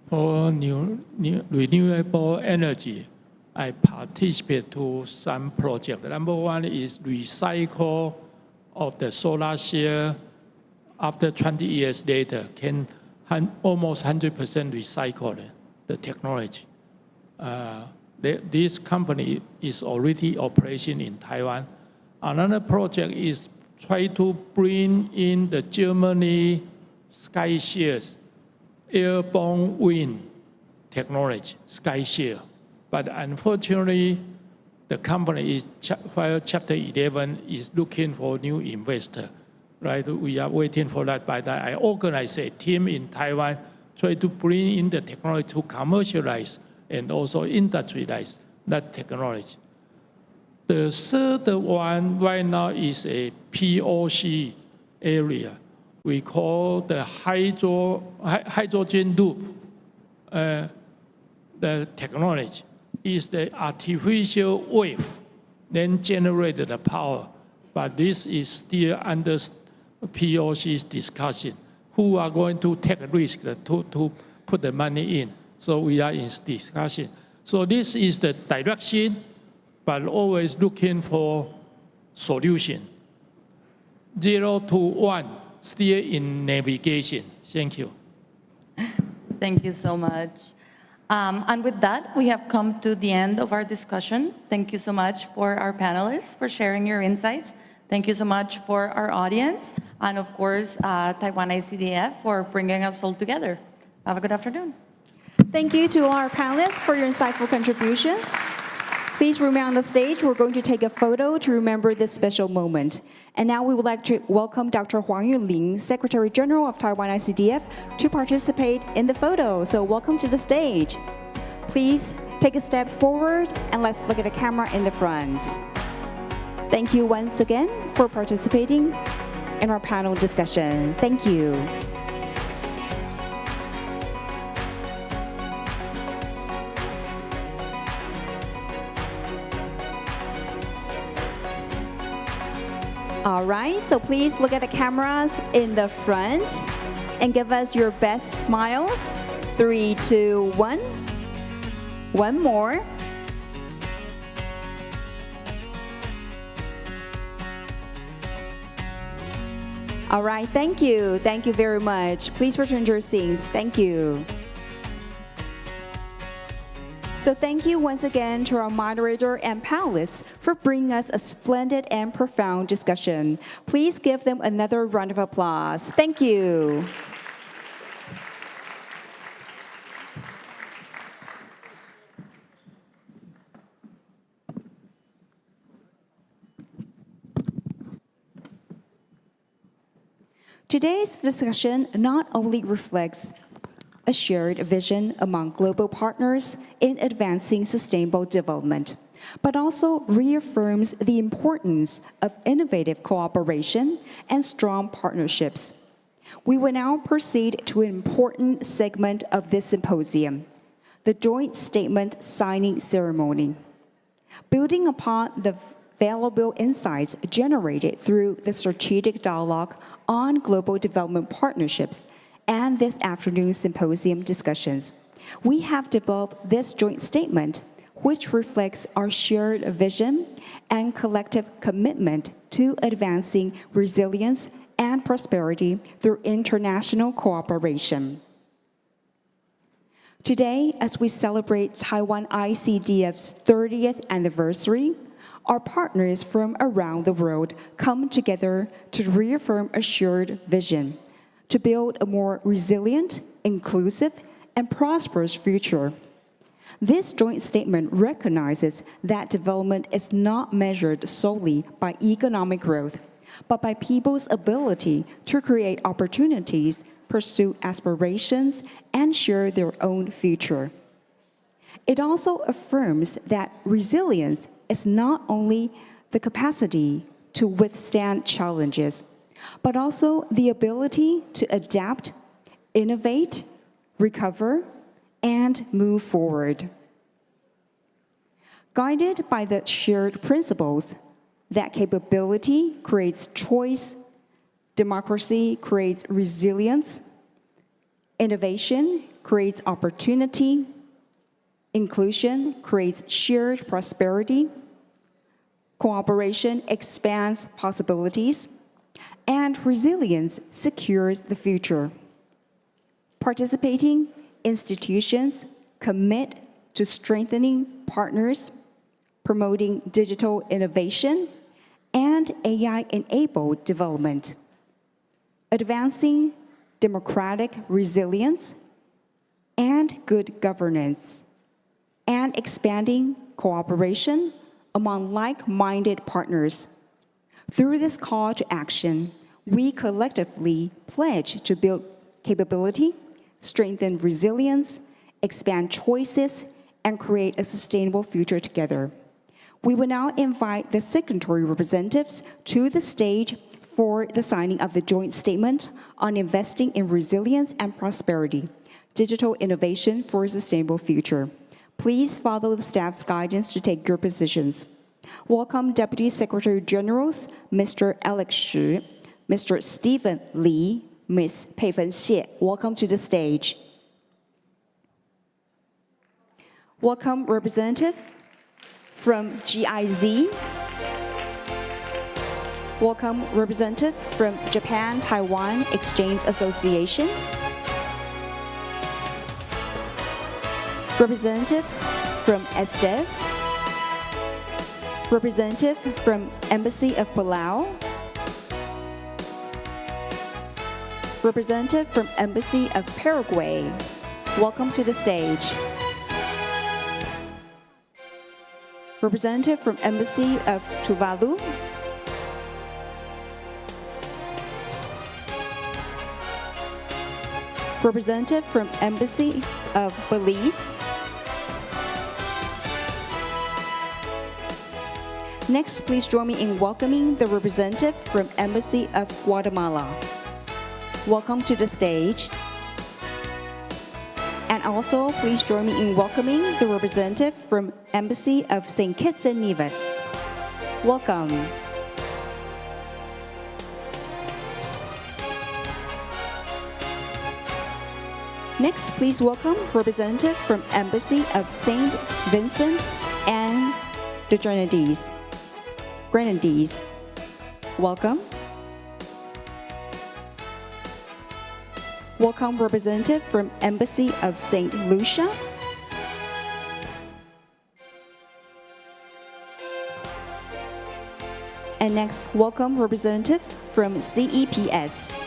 For renewable energy, I participate to some projects. Number one is recycle of the solar cell. After 20 years later, can almost 100% recycle the technology. This company is already operating in Taiwan. Another project is try to bring in the Germany SkyShares airborne wind technology, SkyShare. But unfortunately, the company is, while Chapter 11 is looking for new investor, right? We are waiting for that. But I organize a team in Taiwan, try to bring in the technology to commercialize and also industrialize that technology. The third one right now is a POC area. We call the hydrogen loop. The technology is the artificial wave, then generate the power. But this is still under POC's discussion. Who are going to take a risk to put the money in? So we are in discussion. So this is the direction, but always looking for solution. 0 to 1, still in navigation. Thank you. Thank you so much. And with that, we have come to the end of our discussion. Thank you so much for our panelists for sharing your insights. Thank you so much for our audience. And of course, Taiwan ICDF for bringing us all together. Have a good afternoon. Thank you to our panelists for your insightful contributions. Please remain on the stage. We're going to take a photo to remember this special moment. And now we would like to welcome Dr. Huang Yunling, Secretary General of Taiwan ICDF, to participate in the photo. So welcome to the stage. Please take a step forward and let's look at the camera in the front. Thank you once again for participating in our panel discussion. Thank you. All right, so please look at the cameras in the front and give us your best smiles. 3, 2, 1. One more. All right, thank you. Thank you very much. Please return to your seats. Thank you. So thank you once again to our moderator and panelists for bringing us a splendid and profound discussion. Please give them another round of applause. Thank you. Today's discussion not only reflects a shared vision among global partners in advancing sustainable development, but also reaffirms the importance of innovative cooperation and strong partnerships. We will now proceed to an important segment of this symposium, the joint statement signing ceremony. Building upon the valuable insights generated through the strategic dialogue on global development partnerships and this afternoon's symposium discussions, we have developed this joint statement, which reflects our shared vision and collective commitment to advancing resilience and prosperity through international cooperation. Today, as we celebrate Taiwan ICDF's 30th anniversary, our partners from around the world come together to reaffirm a shared vision to build a more resilient, inclusive, and prosperous future. This joint statement recognizes that development is not measured solely by economic growth, but by people's ability to create opportunities, pursue aspirations, and share their own future. It also affirms that resilience is not only the capacity to withstand challenges, but also the ability to adapt, innovate, recover, and move forward. Guided by the shared principles that capability creates choice, democracy creates resilience, innovation creates opportunity, inclusion creates shared prosperity, cooperation expands possibilities, and resilience secures the future. Participating institutions commit to strengthening partners, promoting digital innovation, and AI-enabled development, advancing democratic resilience and good governance, and expanding cooperation among like-minded partners. Through this call to action, we collectively pledge to build capability, strengthen resilience, expand choices, and create a sustainable future together. We will now invite the signatory representatives to the stage for the signing of the joint statement on investing in resilience and prosperity, digital innovation for a sustainable future. Please follow the staff's guidance to take your positions. Welcome Deputy Secretary Generals, Mr. Alex Shi, Mr. Stephen Li, Ms. Peifen Xie. Welcome to the stage. Welcome representative from GIZ. Welcome representative from Japan-Taiwan Exchange Association. Representative from SDEV. Representative from Embassy of Palau. Representative from Embassy of Paraguay. Welcome to the stage. Representative from Embassy of Tuvalu. Representative from Embassy of Belize. Next, please join me in welcoming the representative from Embassy of Guatemala. Welcome to the stage. And also, please join me in welcoming the representative from Embassy of St. Kitts and Nevis. Welcome. Next, please welcome representative from Embassy of St. Vincent and the Grenadines. Welcome. Welcome representative from Embassy of St. Lucia. And next, welcome representative from CEPS.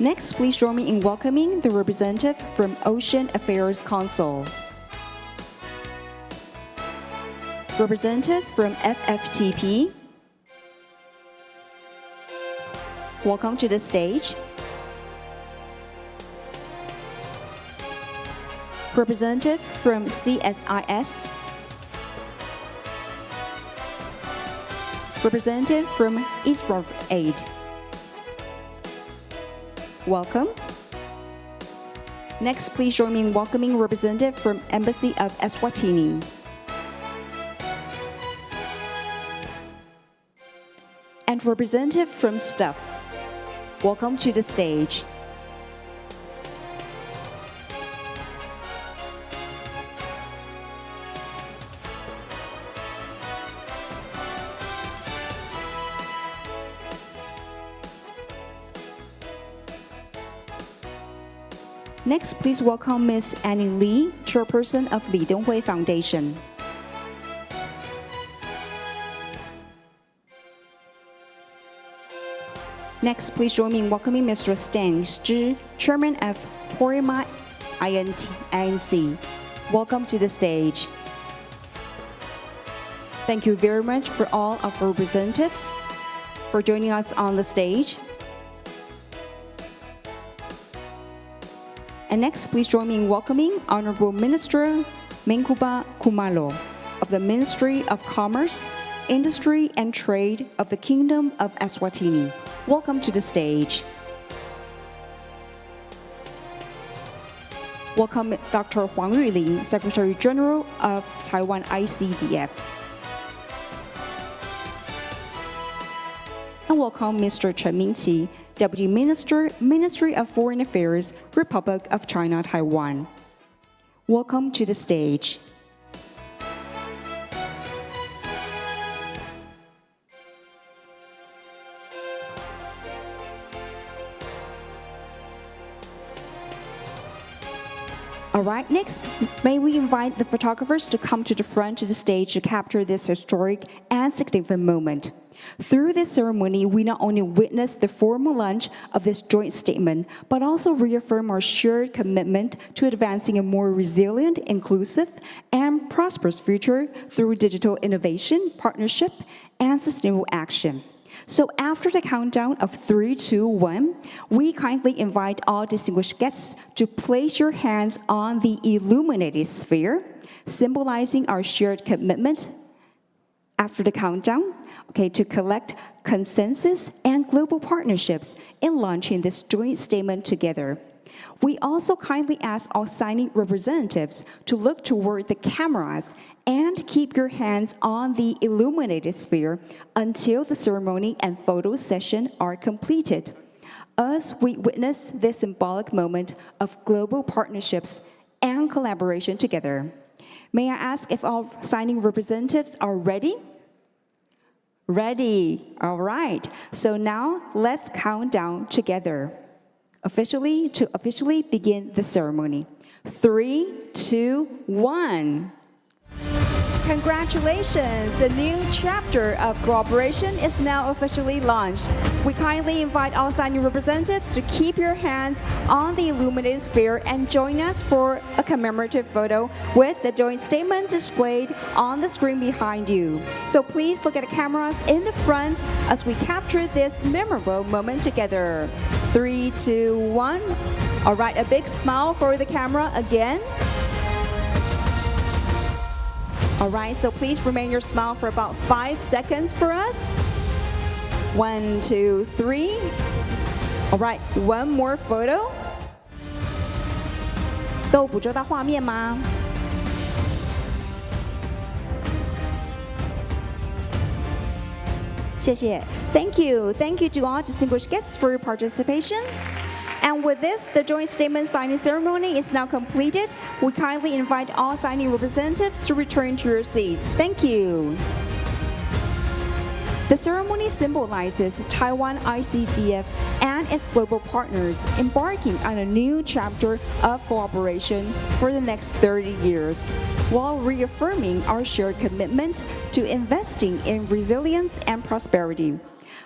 Next, please join me in welcoming the representative from Ocean Affairs Council. Representative from FFTP. Welcome to the stage. Representative from CSIS. Representative from Israel Aid. Welcome. Next, please join me in welcoming representative from Embassy of Eswatini. And representative from STUF. Welcome to the stage. Next, please welcome Ms. Annie Lee, Chairperson of Li Donghui Foundation. Next, please join me in welcoming Mr. Stang Zhi, Chairman of Porima INC. Welcome to the stage. Thank you very much for all of our representatives for joining us on the stage. And next, please join me in welcoming Honorable Minister Menkuba Kumalo of the Ministry of Commerce, Industry and Trade of the Kingdom of Eswatini. Welcome to the stage. Welcome Dr. Huang Yuling, Secretary General of Taiwan ICDF. And welcome Mr. Chen Mingqi, Deputy Minister, Ministry of Foreign Affairs, Republic of China, Taiwan. Welcome to the stage. All right, next, may we invite the photographers to come to the front of the stage to capture this historic and significant moment. Through this ceremony, we not only witness the formal launch of this joint statement, but also reaffirm our shared commitment to advancing a more resilient, inclusive, and prosperous future through digital innovation, partnership, and sustainable action. So after the countdown of 3, 2, 1, we kindly invite all distinguished guests to place your hands on the illuminated sphere, symbolizing our shared commitment. After the countdown, to collect consensus and global partnerships in launching this joint statement together. We also kindly ask all signing representatives to look toward the cameras and keep your hands on the illuminated sphere until the ceremony and photo session are completed, as we witness this symbolic moment of global partnerships and collaboration together. May I ask if all signing representatives are ready? Ready. All right. So now let's count down together. To officially begin the ceremony. 3, 2, 1. Congratulations! A new chapter of cooperation is now officially launched. We kindly invite all signing representatives to keep your hands on the illuminated sphere and join us for a commemorative photo with the joint statement displayed on the screen behind you. So please look at the cameras in the front as we capture this memorable moment together. 3, 2, 1. All right, a big smile for the camera again. All right, so please remain your smile for about 5 seconds for us. 1, 2, 3. All right, one more photo. 都捕捉到画面吗？谢谢。Thank you. Thank you to all distinguished guests for your participation. And with this, the joint statement signing ceremony is now completed. We kindly invite all signing representatives to return to your seats. Thank you. The ceremony symbolizes Taiwan ICDF and its global partners embarking on a new chapter of cooperation for the next 30 years, while reaffirming our shared commitment to investing in resilience and prosperity.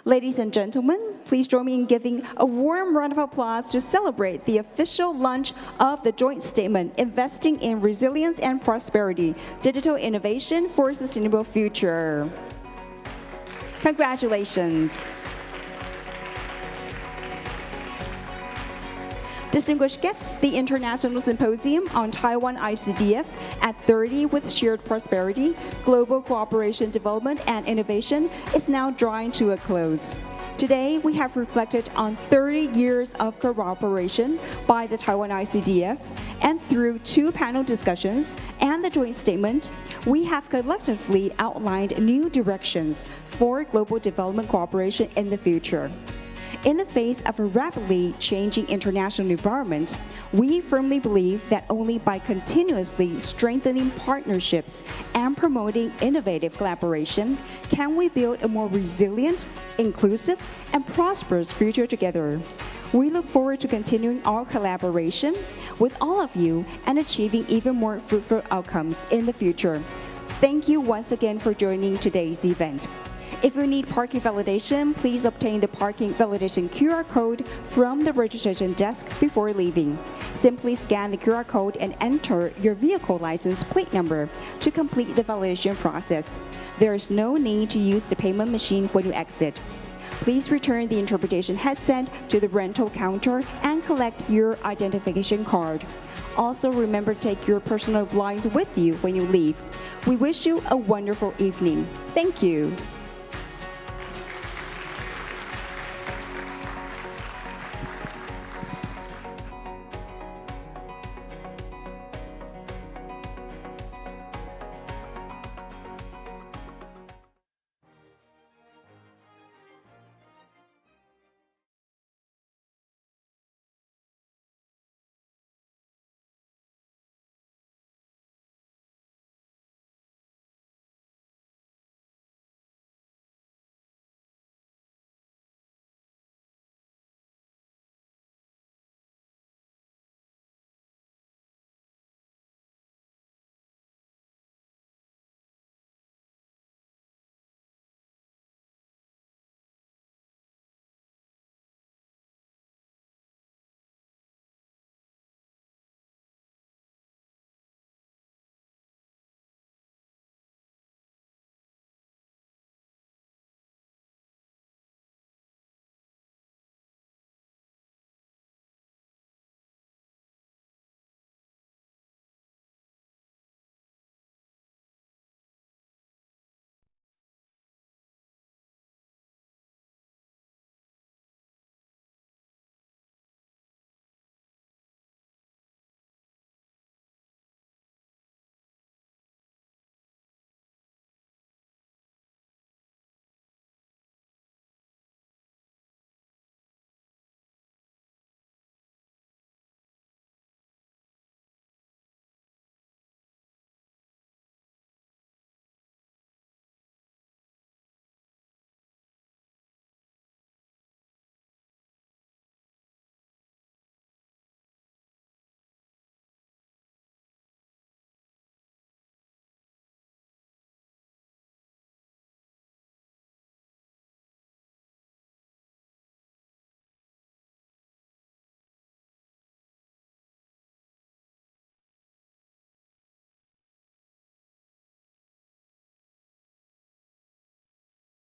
Ladies and gentlemen, please join me in giving a warm round of applause to celebrate the official launch of the joint statement, Investing in Resilience and Prosperity, Digital Innovation for a Sustainable Future. Congratulations. Distinguished guests, the International Symposium on Taiwan ICDF at 30 with Shared Prosperity, Global Cooperation, Development, and Innovation is now drawing to a close. Today, we have reflected on 30 years of cooperation by the Taiwan ICDF, and through 2 panel discussions and the joint statement, we have collectively outlined new directions for global development cooperation in the future. In the face of a rapidly changing international environment, we firmly believe that only by continuously strengthening partnerships and promoting innovative collaboration can we build a more resilient, inclusive, and prosperous future together. We look forward to continuing our collaboration with all of you and achieving even more fruitful outcomes in the future. Thank you once again for joining today's event. If you need parking validation, please obtain the parking validation QR code from the registration desk before leaving. Simply scan the QR code and enter your vehicle license plate number to complete the validation process. There is no need to use the payment machine when you exit. Please return the interpretation headset to the rental counter and collect your identification card. Also, remember to take your personal belongings with you when you leave. We wish you a wonderful evening. Thank you.